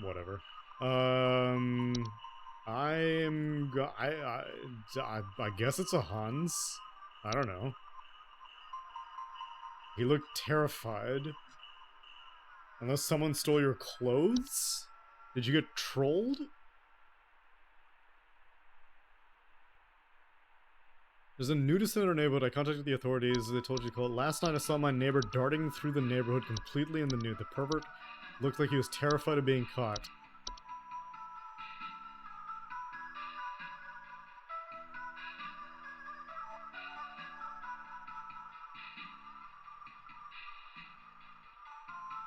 Whatever. I guess it's a Hans. I don't know. He looked terrified. Unless someone stole your clothes? Did you get trolled? There's a nudist in our neighborhood. I contacted the authorities. They told you to call it. Last night I saw my neighbor darting through the neighborhood completely in the nude. The pervert looked like he was terrified of being caught.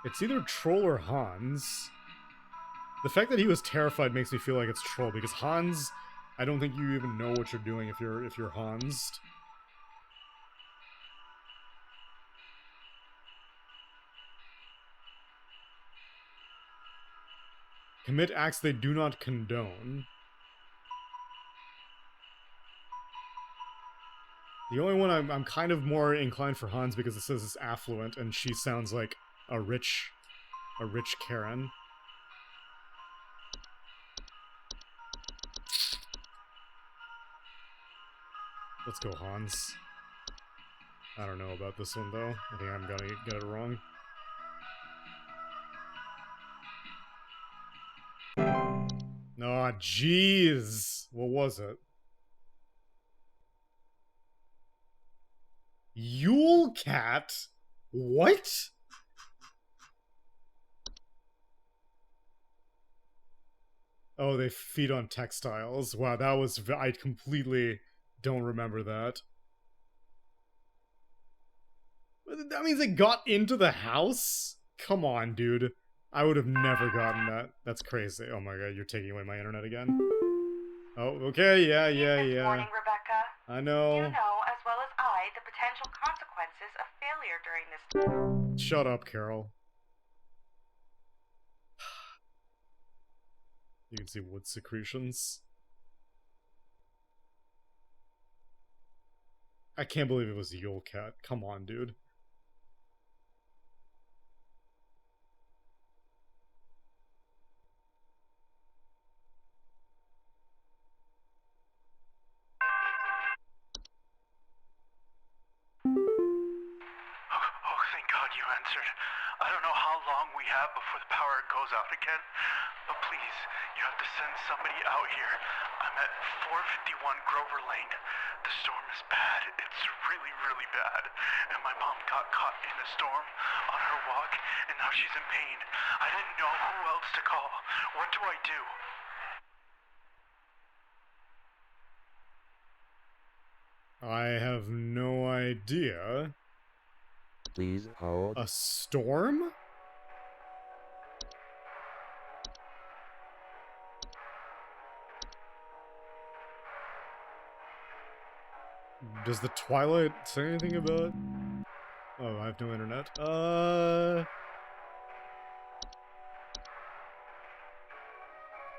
It's either Troll or Hans. The fact that he was terrified makes me feel like it's Troll, because Hans, I don't think you even know what you're doing if you're Hans. Commit acts they do not condone. The only one I'm kind of more inclined for Hans because it says it's affluent and she sounds like a rich Karen. Let's go Hans. I don't know about this one though. I think I'm gonna get it wrong. Aw, jeez. What was it? Yule Cat? What? Oh, they feed on textiles. Wow, that was... I completely don't remember that. That means they got into the house? Come on, dude. I would have never gotten that. That's crazy. Oh my god, you're taking away my internet again. Oh, okay, yeah. Morning, Rebecca. I know. You know, as well as I, the potential consequences of failure during this... Shut up, Carol. You can see wood secretions. I can't believe it was Yule Cat. Come on, dude. Oh, thank God you answered. I don't know how long we have before the power goes out again, but please, you have to send somebody out here. I'm at 451 Grover Lane. The storm is bad. It's really, really bad. And my mom got caught in a storm on her walk, and now she's in pain. I didn't know who else to call. What do I do? I have no idea. Please hold. A storm? Does the Twilight say anything about... Oh, I have no internet.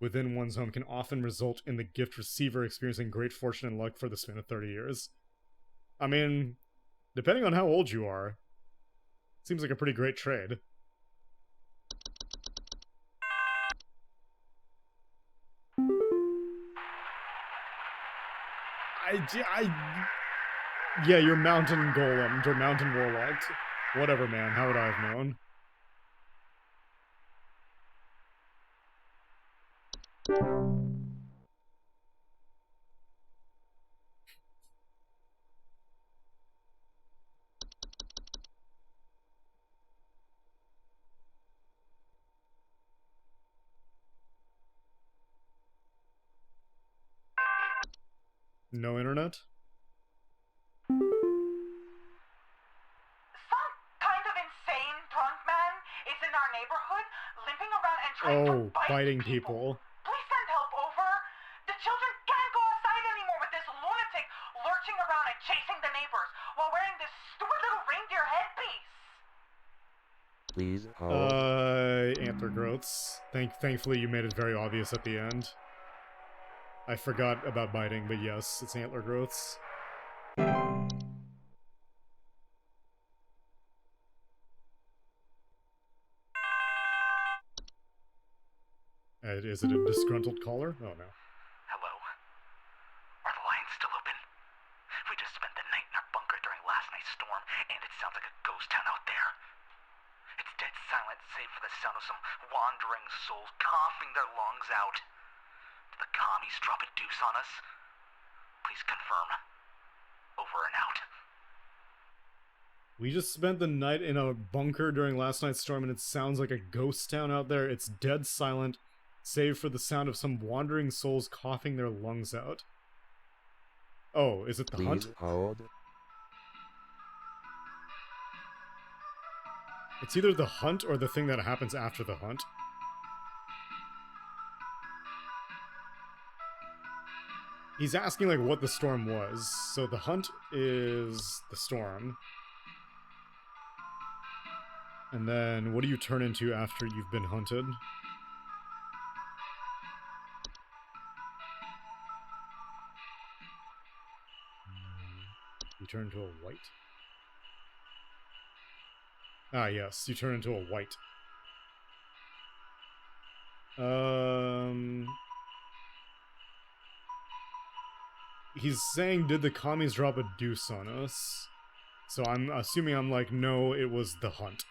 within one's home can often result in the gift receiver experiencing great fortune and luck for the span of 30 years. I mean, depending on how old you are, seems like a pretty great trade. Yeah, you're mountain golem, or mountain warlock. Whatever, man, how would I have known? No internet? Some kind of insane drunk man is in our neighborhood, limping around and trying to bite biting people. Please send help over. The children can't go outside anymore with this lunatic lurching around and chasing the neighbors while wearing this stupid little reindeer headpiece. Please hold. Antler growths. Thankfully you made it very obvious at the end. I forgot about biting, but yes, it's antler growths. Is it a disgruntled caller? Oh no. Hello? Are the lines still open? We just spent the night in our bunker during last night's storm, and it sounds like a ghost town out there. It's dead silent, save for the sound of some wandering souls coughing their lungs out. Did the commies drop a deuce on us? Please confirm. Over and out. We just spent the night in a bunker during last night's storm, and it sounds like a ghost town out there. It's dead silent, save for the sound of some wandering souls coughing their lungs out. Oh, is it the Please hunt? hold. It's either the hunt or the thing that happens after the hunt. He's asking, like, what the storm was. So the hunt is the storm. And then, what do you turn into after you've been hunted? You turn into a white. Ah, yes, you turn into a white. He's saying, did the commies drop a deuce on us? So I'm assuming I'm like, no, it was the hunt.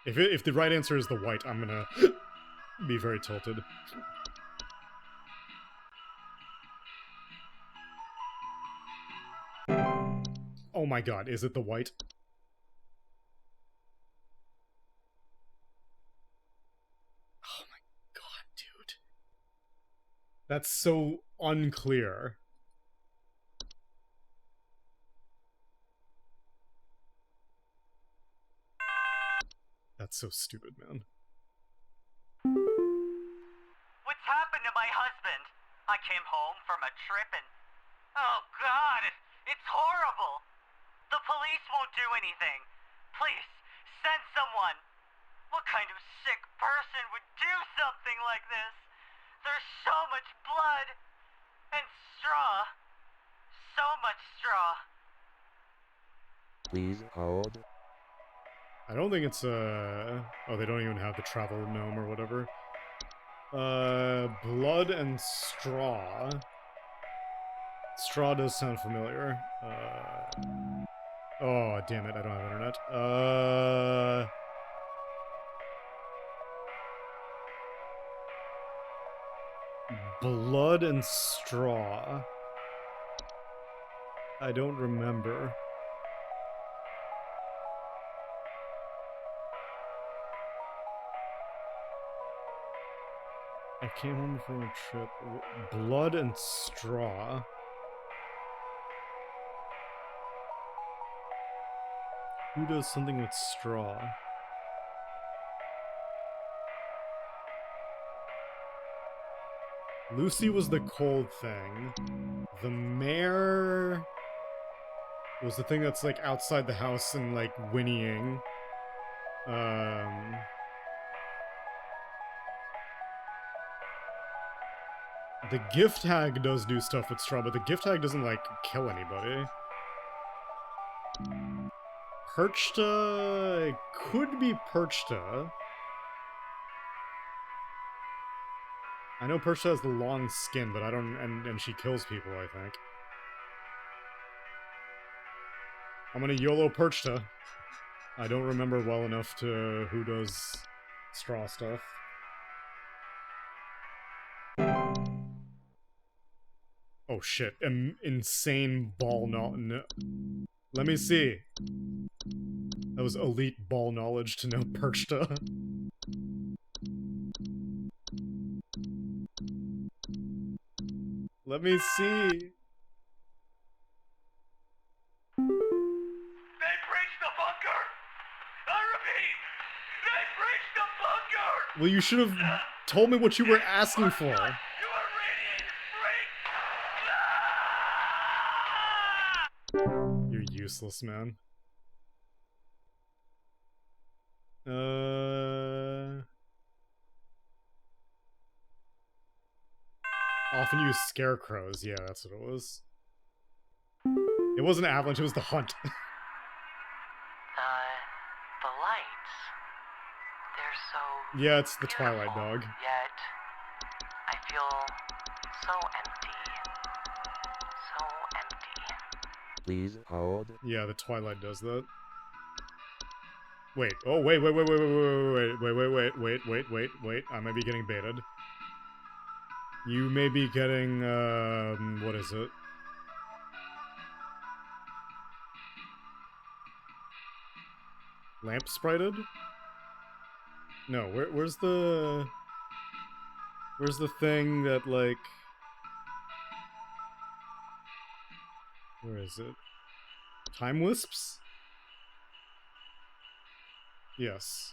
If the right answer is the white, I'm gonna be very tilted. Oh my god, is it the white? Oh my god, dude. That's so unclear. That's so stupid, man. What's happened to my husband? I came home from a trip and... Oh god, it's horrible! The police won't do anything. Please, send someone. What kind of sick person would do something like this? There's so much blood. And straw. So much straw. Please hold. I don't think it's oh, they don't even have the travel gnome or whatever. Blood and straw. Straw does sound familiar. Oh, damn it, I don't have internet. Blood and straw. I don't remember. I came home from a trip. Blood and straw. Who does something with straw? Lucy was the cold thing. The mayor was the thing that's like outside the house and like whinnying. The gift tag does do stuff with straw, but the gift tag doesn't like kill anybody. Perchta, it could be Perchta. I know Perchta has the long skin, but I don't, and she kills people, I think. I'm gonna YOLO Perchta. I don't remember well enough to who does straw stuff. Oh shit, insane ball no. Let me see. That was elite ball knowledge to know Perchta. Let me see. They breached the bunker! I repeat, they breached the bunker! Well, you should have told me what you were asking for. You're useless, man. Often use scarecrows. Yeah, that's what it was. It wasn't Avalanche, it was the Hunt. The lights. They're so... Yeah, it's the Twilight Dog. Yet, I feel so empty. So empty. Please hold. Yeah, the Twilight does that. Wait. Oh, wait. I might be getting baited. You may be getting, what is it? Lamp sprited? No, where's the thing that, like... Where is it? Time Wisps? Yes.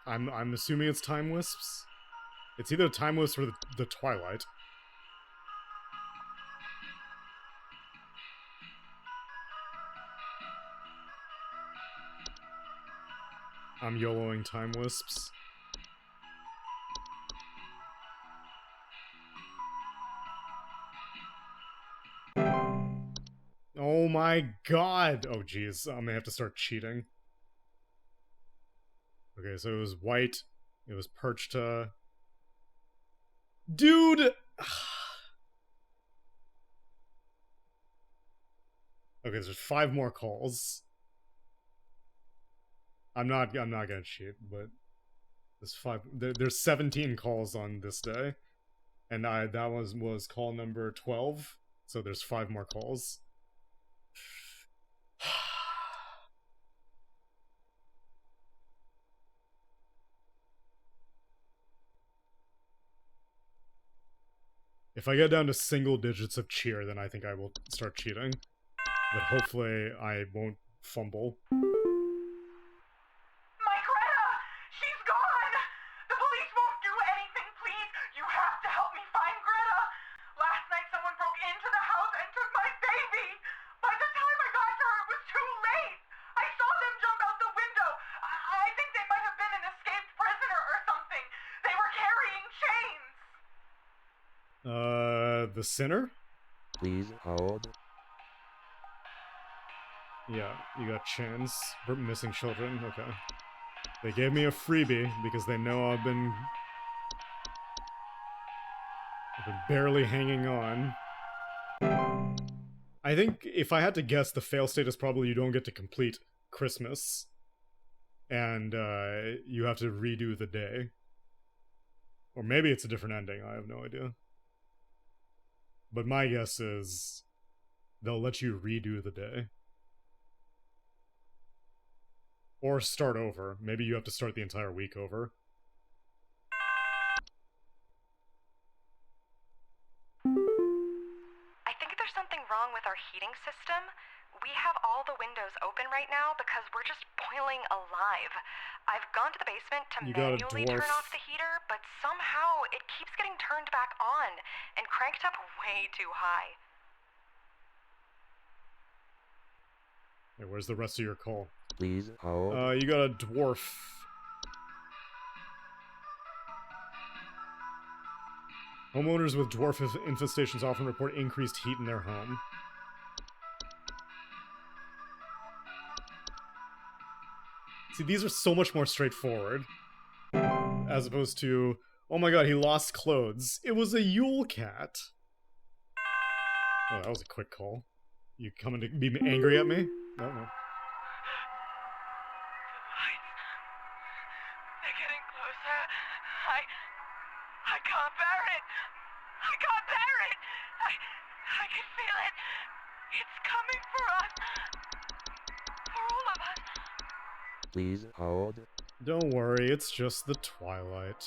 I'm assuming it's Time Wisps. It's either Time Wisps or the Twilight. I'm YOLOing Time Wisps. Oh my god! Oh jeez, I'm gonna have to start cheating. Okay, so it was white, it was Perchta. Dude! Okay, there's 5 more calls. I'm not gonna cheat, but there's 5. There's 17 calls on this day, and that was call number 12. So there's 5 more calls. If I get down to single digits of cheer, then I think I will start cheating. But hopefully I won't fumble. My Greta! She's gone! The police won't do anything, please! You have to help me find Greta! Last night someone broke into the house and took my baby! By the time I got to her, it was too late! I saw them jump out the window! I think they might have been an escaped prisoner or something! They were carrying chains! The Sinner? Please hold. Yeah, you got chains for missing children. Okay. They gave me a freebie because they know I've been barely hanging on. I think if I had to guess, the fail state is probably you don't get to complete Christmas. And you have to redo the day. Or maybe it's a different ending, I have no idea. But my guess is they'll let you redo the day. Or start over. Maybe you have to start the entire week over. I think there's something wrong with our heating open right now because we're just boiling alive. I've gone to the basement to You got a manually turn dwarf. off the heater, but somehow it keeps getting turned back on and cranked up way too high. Hey, where's the rest of your call? Please hold. You got a dwarf. Homeowners with dwarf infestations often report increased heat in their home. See, these are so much more straightforward. As opposed to, oh my god, he lost clothes. It was a Yule cat. Oh, that was a quick call. You coming to be angry at me? No, no. They're getting closer. I can't bear it. I can't bear it. I can feel it. It's coming for us. For all of us. Please hold. Don't worry, it's just the twilight.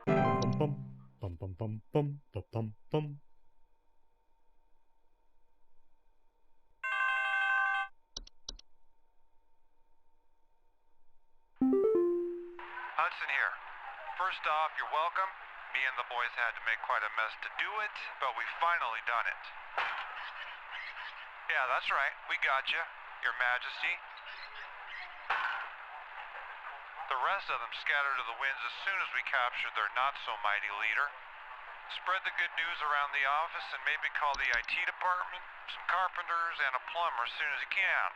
Bum bum bum bum bum bum bum bum. Hudson here. First off, you're welcome. Me and the boys had to make quite a mess to do it, but we finally done it. Yeah, that's right. We got you, Your Majesty. The rest of them scattered to the winds as soon as we captured their not-so-mighty leader. Spread the good news around the office and maybe call the IT department, some carpenters, and a plumber as soon as you can.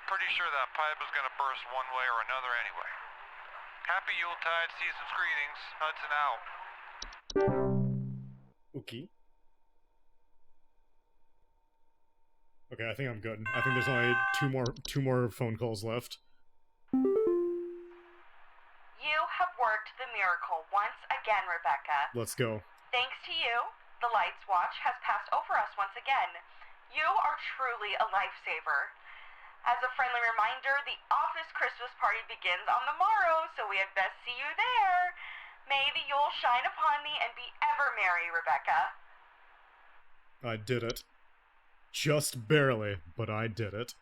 Pretty sure that pipe is gonna burst one way or another anyway. Happy Yuletide, season's greetings. Hudson out. Okay. Okay, I think I'm good. I think there's only two more phone calls left. You have worked the miracle once again, Rebecca. Let's go. Thanks to you, the Lights Watch has passed over us once again. You are truly a lifesaver. As a friendly reminder, the office Christmas party begins on the morrow, so we had best see you there. May the Yule shine upon thee and be ever merry, Rebecca. I did it. Just barely, but I did it.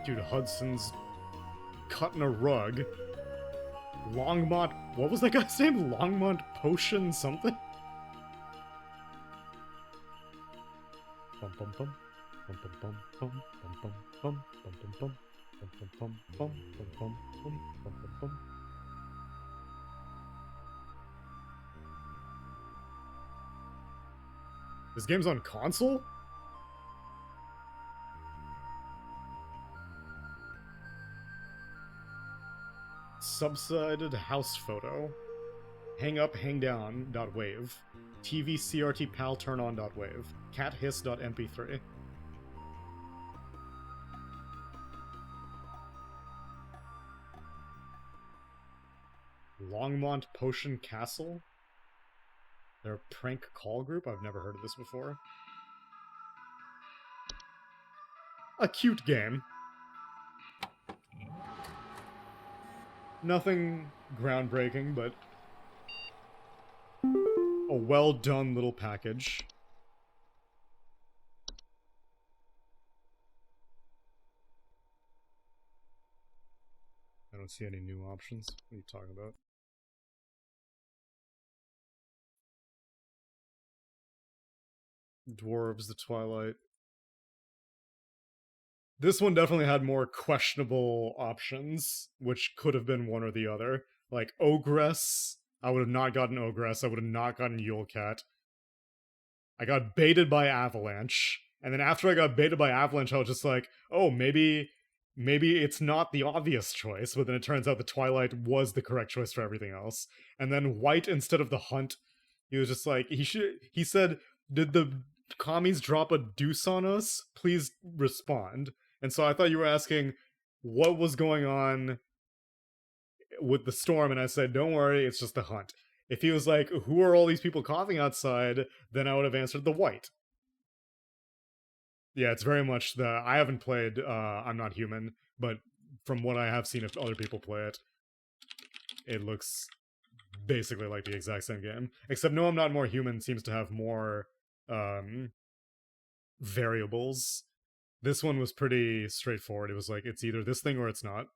Dude, Hudson's cutting a rug. Longmont... What was that guy's name? Longmont Potion something? Bum bum bum. Bum bum bum bum bum bum bum bum bum bum bum bum bum bum bum bum bum. This game's on console? Subsided house photo. Hang up, hang down, .wave. TV CRT PAL turn on .wave. Cat hiss .mp3. Longmont Potion Castle? They're a prank call group? I've never heard of this before. A cute game. Nothing groundbreaking, but a well-done little package. I don't see any new options. What are you talking about? Dwarves, the Twilight. This one definitely had more questionable options, which could have been one or the other. Like Ogress, I would have not gotten Ogress, I would have not gotten Yule Cat. I got baited by Avalanche, and then after I got baited by Avalanche, I was just like, oh, maybe it's not the obvious choice, but then it turns out the Twilight was the correct choice for everything else. And then White instead of the Hunt, he was just like, he said, did the commies drop a deuce on us? Please respond. And so I thought you were asking, what was going on with the storm, and I said, don't worry, it's just the hunt. If he was like, who are all these people coughing outside, then I would have answered the white. Yeah, it's very much the... I haven't played I'm Not Human, but from what I have seen of other people play it, it looks basically like the exact same game. Except No, I'm Not More Human seems to have more variables. This one was pretty straightforward. It was like, it's either this thing or it's not.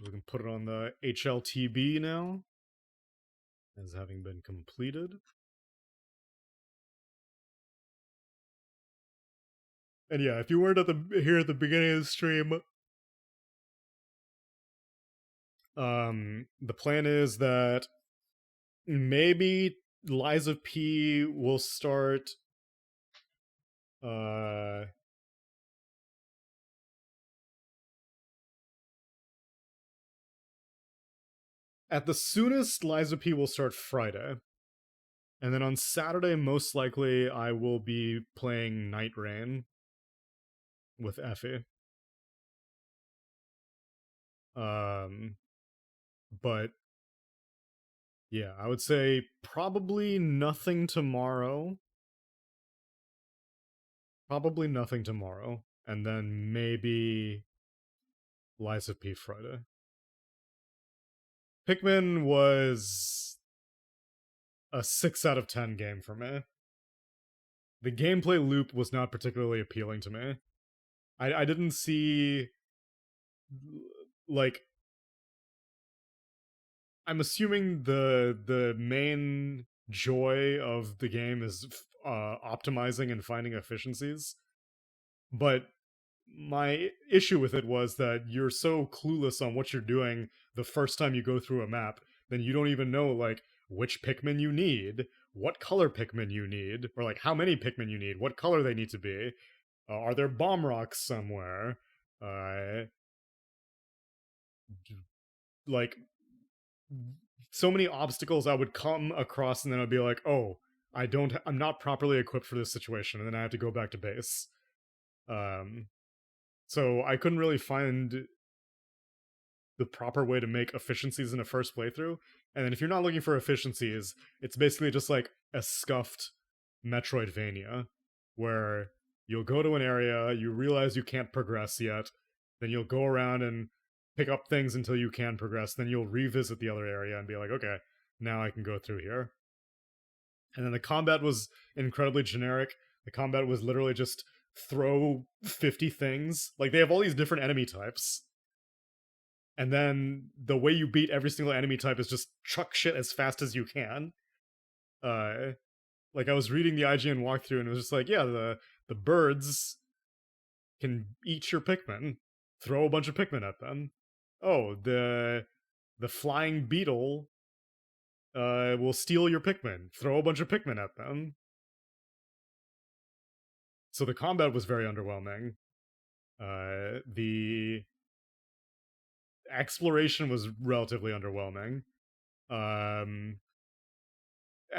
We can put it on the HLTB now, as having been completed. And yeah, if you weren't here at the beginning of the stream, the plan is that maybe Lies of P will start at the soonest. Lies of P will start Friday. And then on Saturday, most likely, I will be playing Night Rain with Effie. But yeah, I would say probably nothing tomorrow. Probably nothing tomorrow. And then maybe Lies of P Friday. Pikmin was a 6 out of 10 game for me. The gameplay loop was not particularly appealing to me. I didn't see... like... I'm assuming the main joy of the game is optimizing and finding efficiencies. But my issue with it was that you're so clueless on what you're doing the first time you go through a map, then you don't even know, like, which Pikmin you need, what color Pikmin you need, or, like, how many Pikmin you need, what color they need to be. Are there bomb rocks somewhere? Like, so many obstacles I would come across, and then I'd be like, oh, I'm not properly equipped for this situation, and then I have to go back to base. So I couldn't really find the proper way to make efficiencies in a first playthrough. And then if you're not looking for efficiencies, it's basically just like a scuffed Metroidvania, where you'll go to an area, you realize you can't progress yet, then you'll go around and pick up things until you can progress, then you'll revisit the other area and be like, okay, now I can go through here. And then the combat was incredibly generic. The combat was literally just throw 50 things. Like, they have all these different enemy types. And then the way you beat every single enemy type is just chuck shit as fast as you can. Like, I was reading the IGN walkthrough and it was just like, yeah, the birds can eat your Pikmin. Throw a bunch of Pikmin at them. Oh, the flying beetle will steal your Pikmin. Throw a bunch of Pikmin at them. So the combat was very underwhelming. The exploration was relatively underwhelming. And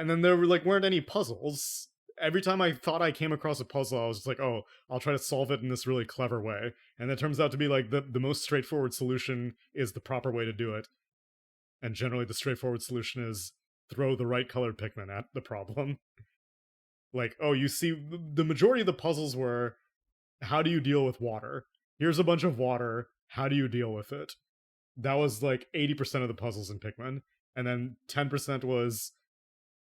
then there weren't any puzzles. Every time I thought I came across a puzzle, I was just like, oh, I'll try to solve it in this really clever way. And it turns out to be like the most straightforward solution is the proper way to do it. And generally the straightforward solution is throw the right colored Pikmin at the problem. Like, oh, you see, the majority of the puzzles were, how do you deal with water? Here's a bunch of water, how do you deal with it? That was like 80% of the puzzles in Pikmin. And then 10% was,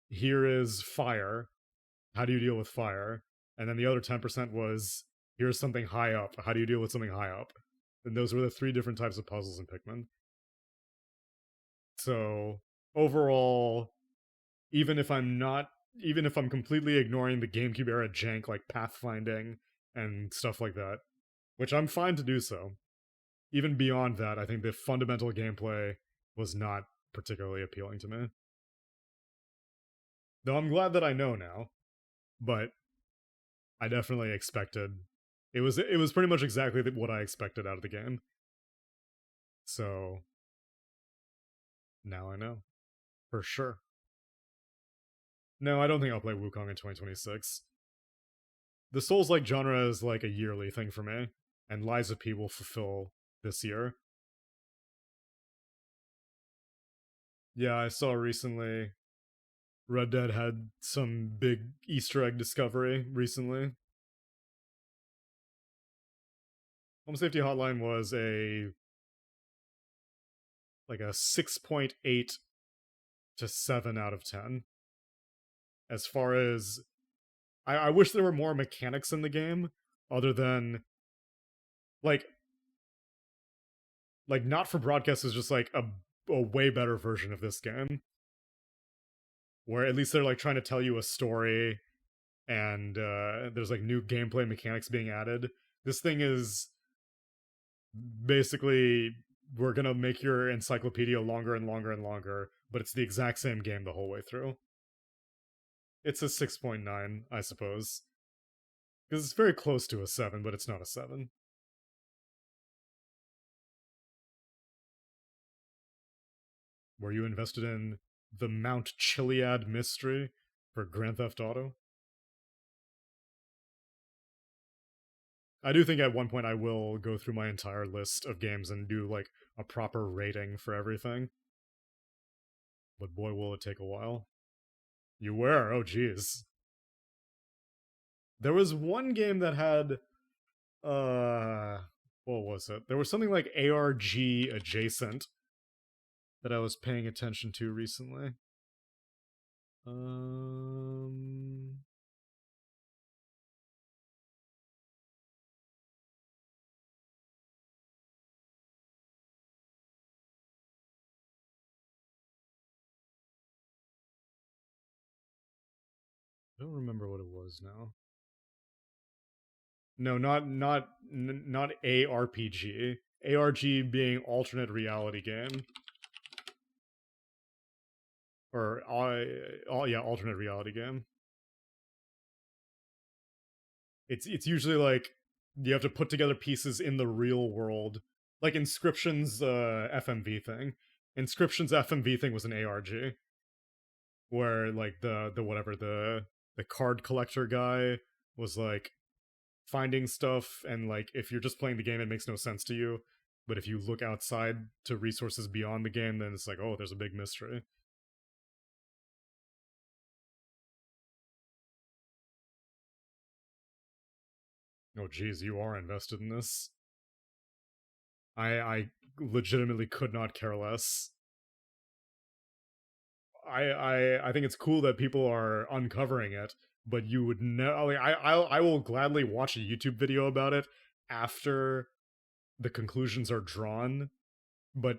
here is fire, how do you deal with fire? And then the other 10% was, here's something high up, how do you deal with something high up? And those were the 3 different types of puzzles in Pikmin. So, overall, even if I'm completely ignoring the GameCube era jank like pathfinding and stuff like that, which I'm fine to do so, even beyond that, I think the fundamental gameplay was not particularly appealing to me. Though I'm glad that I know now, but I definitely expected... It was pretty much exactly what I expected out of the game. So, now I know. For sure. No, I don't think I'll play Wukong in 2026. The Souls-like genre is like a yearly thing for me, and Lies of P will fulfill this year. Yeah, I saw recently Red Dead had some big Easter egg discovery recently. Home Safety Hotline was a 6.8 to 7 out of 10. As far as I wish there were more mechanics in the game other than like Not for Broadcast is just like a way better version of this game, where at least they're like trying to tell you a story, and there's like new gameplay mechanics being added. This thing is basically, we're gonna make your encyclopedia longer and longer and longer, but it's the exact same game the whole way through. It's a 6.9, I suppose. Because it's very close to a 7, but it's not a 7. Were you invested in the Mount Chiliad mystery for Grand Theft Auto? I do think at one point I will go through my entire list of games and do like a proper rating for everything. But boy, will it take a while. You were? Oh, jeez. There was one game that had, what was it? There was something like ARG adjacent that I was paying attention to recently. I don't remember what it was now. No, not ARPG. ARG being alternate reality game. Or yeah, alternate reality game. It's usually like you have to put together pieces in the real world, like Inscription's FMV thing. Inscription's FMV thing was an ARG, where like the card collector guy was like finding stuff, and like if you're just playing the game, it makes no sense to you. But if you look outside to resources beyond the game, then it's like, oh, there's a big mystery. Oh, geez, you are invested in this. I legitimately could not care less. I think it's cool that people are uncovering it, but you would know. Like, I will gladly watch a YouTube video about it after the conclusions are drawn, but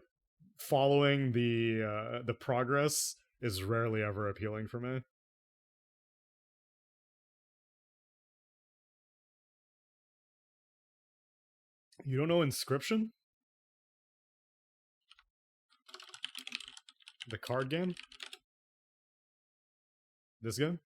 following the progress is rarely ever appealing for me. You don't know Inscription? The card game? This game?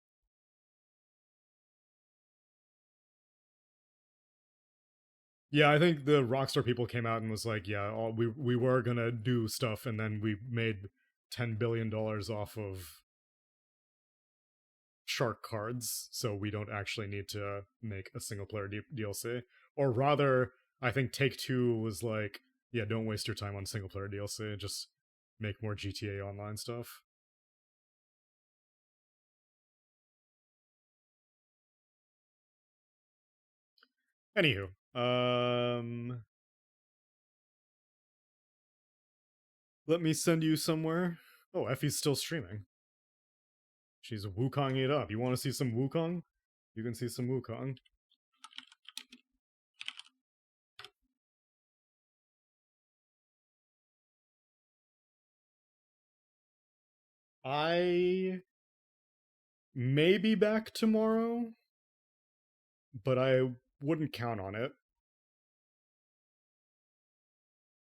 Yeah, I think the Rockstar people came out and was like, yeah, we were gonna do stuff, and then we made $10 billion off of shark cards, so we don't actually need to make a single player DLC. Or rather, I think Take-Two was like, yeah, don't waste your time on single player DLC, just make more GTA Online stuff. Anywho, let me send you somewhere. Oh, Effie's still streaming. She's Wukonging it up. You want to see some Wukong? You can see some Wukong. I may be back tomorrow, but I wouldn't count on it.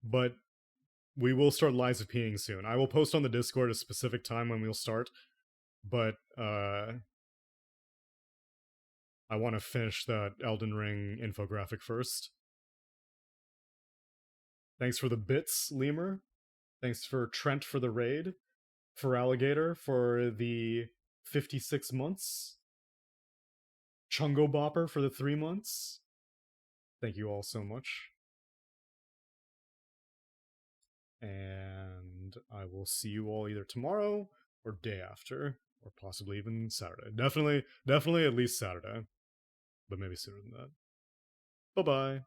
But we will start Lies of Peeing soon. I will post on the Discord a specific time when we'll start, but I want to finish that Elden Ring infographic first. Thanks for the bits, Lemur. Thanks for Trent for the raid. For Alligator for the 56 months. Chungo Bopper for the 3 months. Thank you all so much. And I will see you all either tomorrow or day after, or possibly even Saturday. Definitely at least Saturday, but maybe sooner than that. Bye-bye.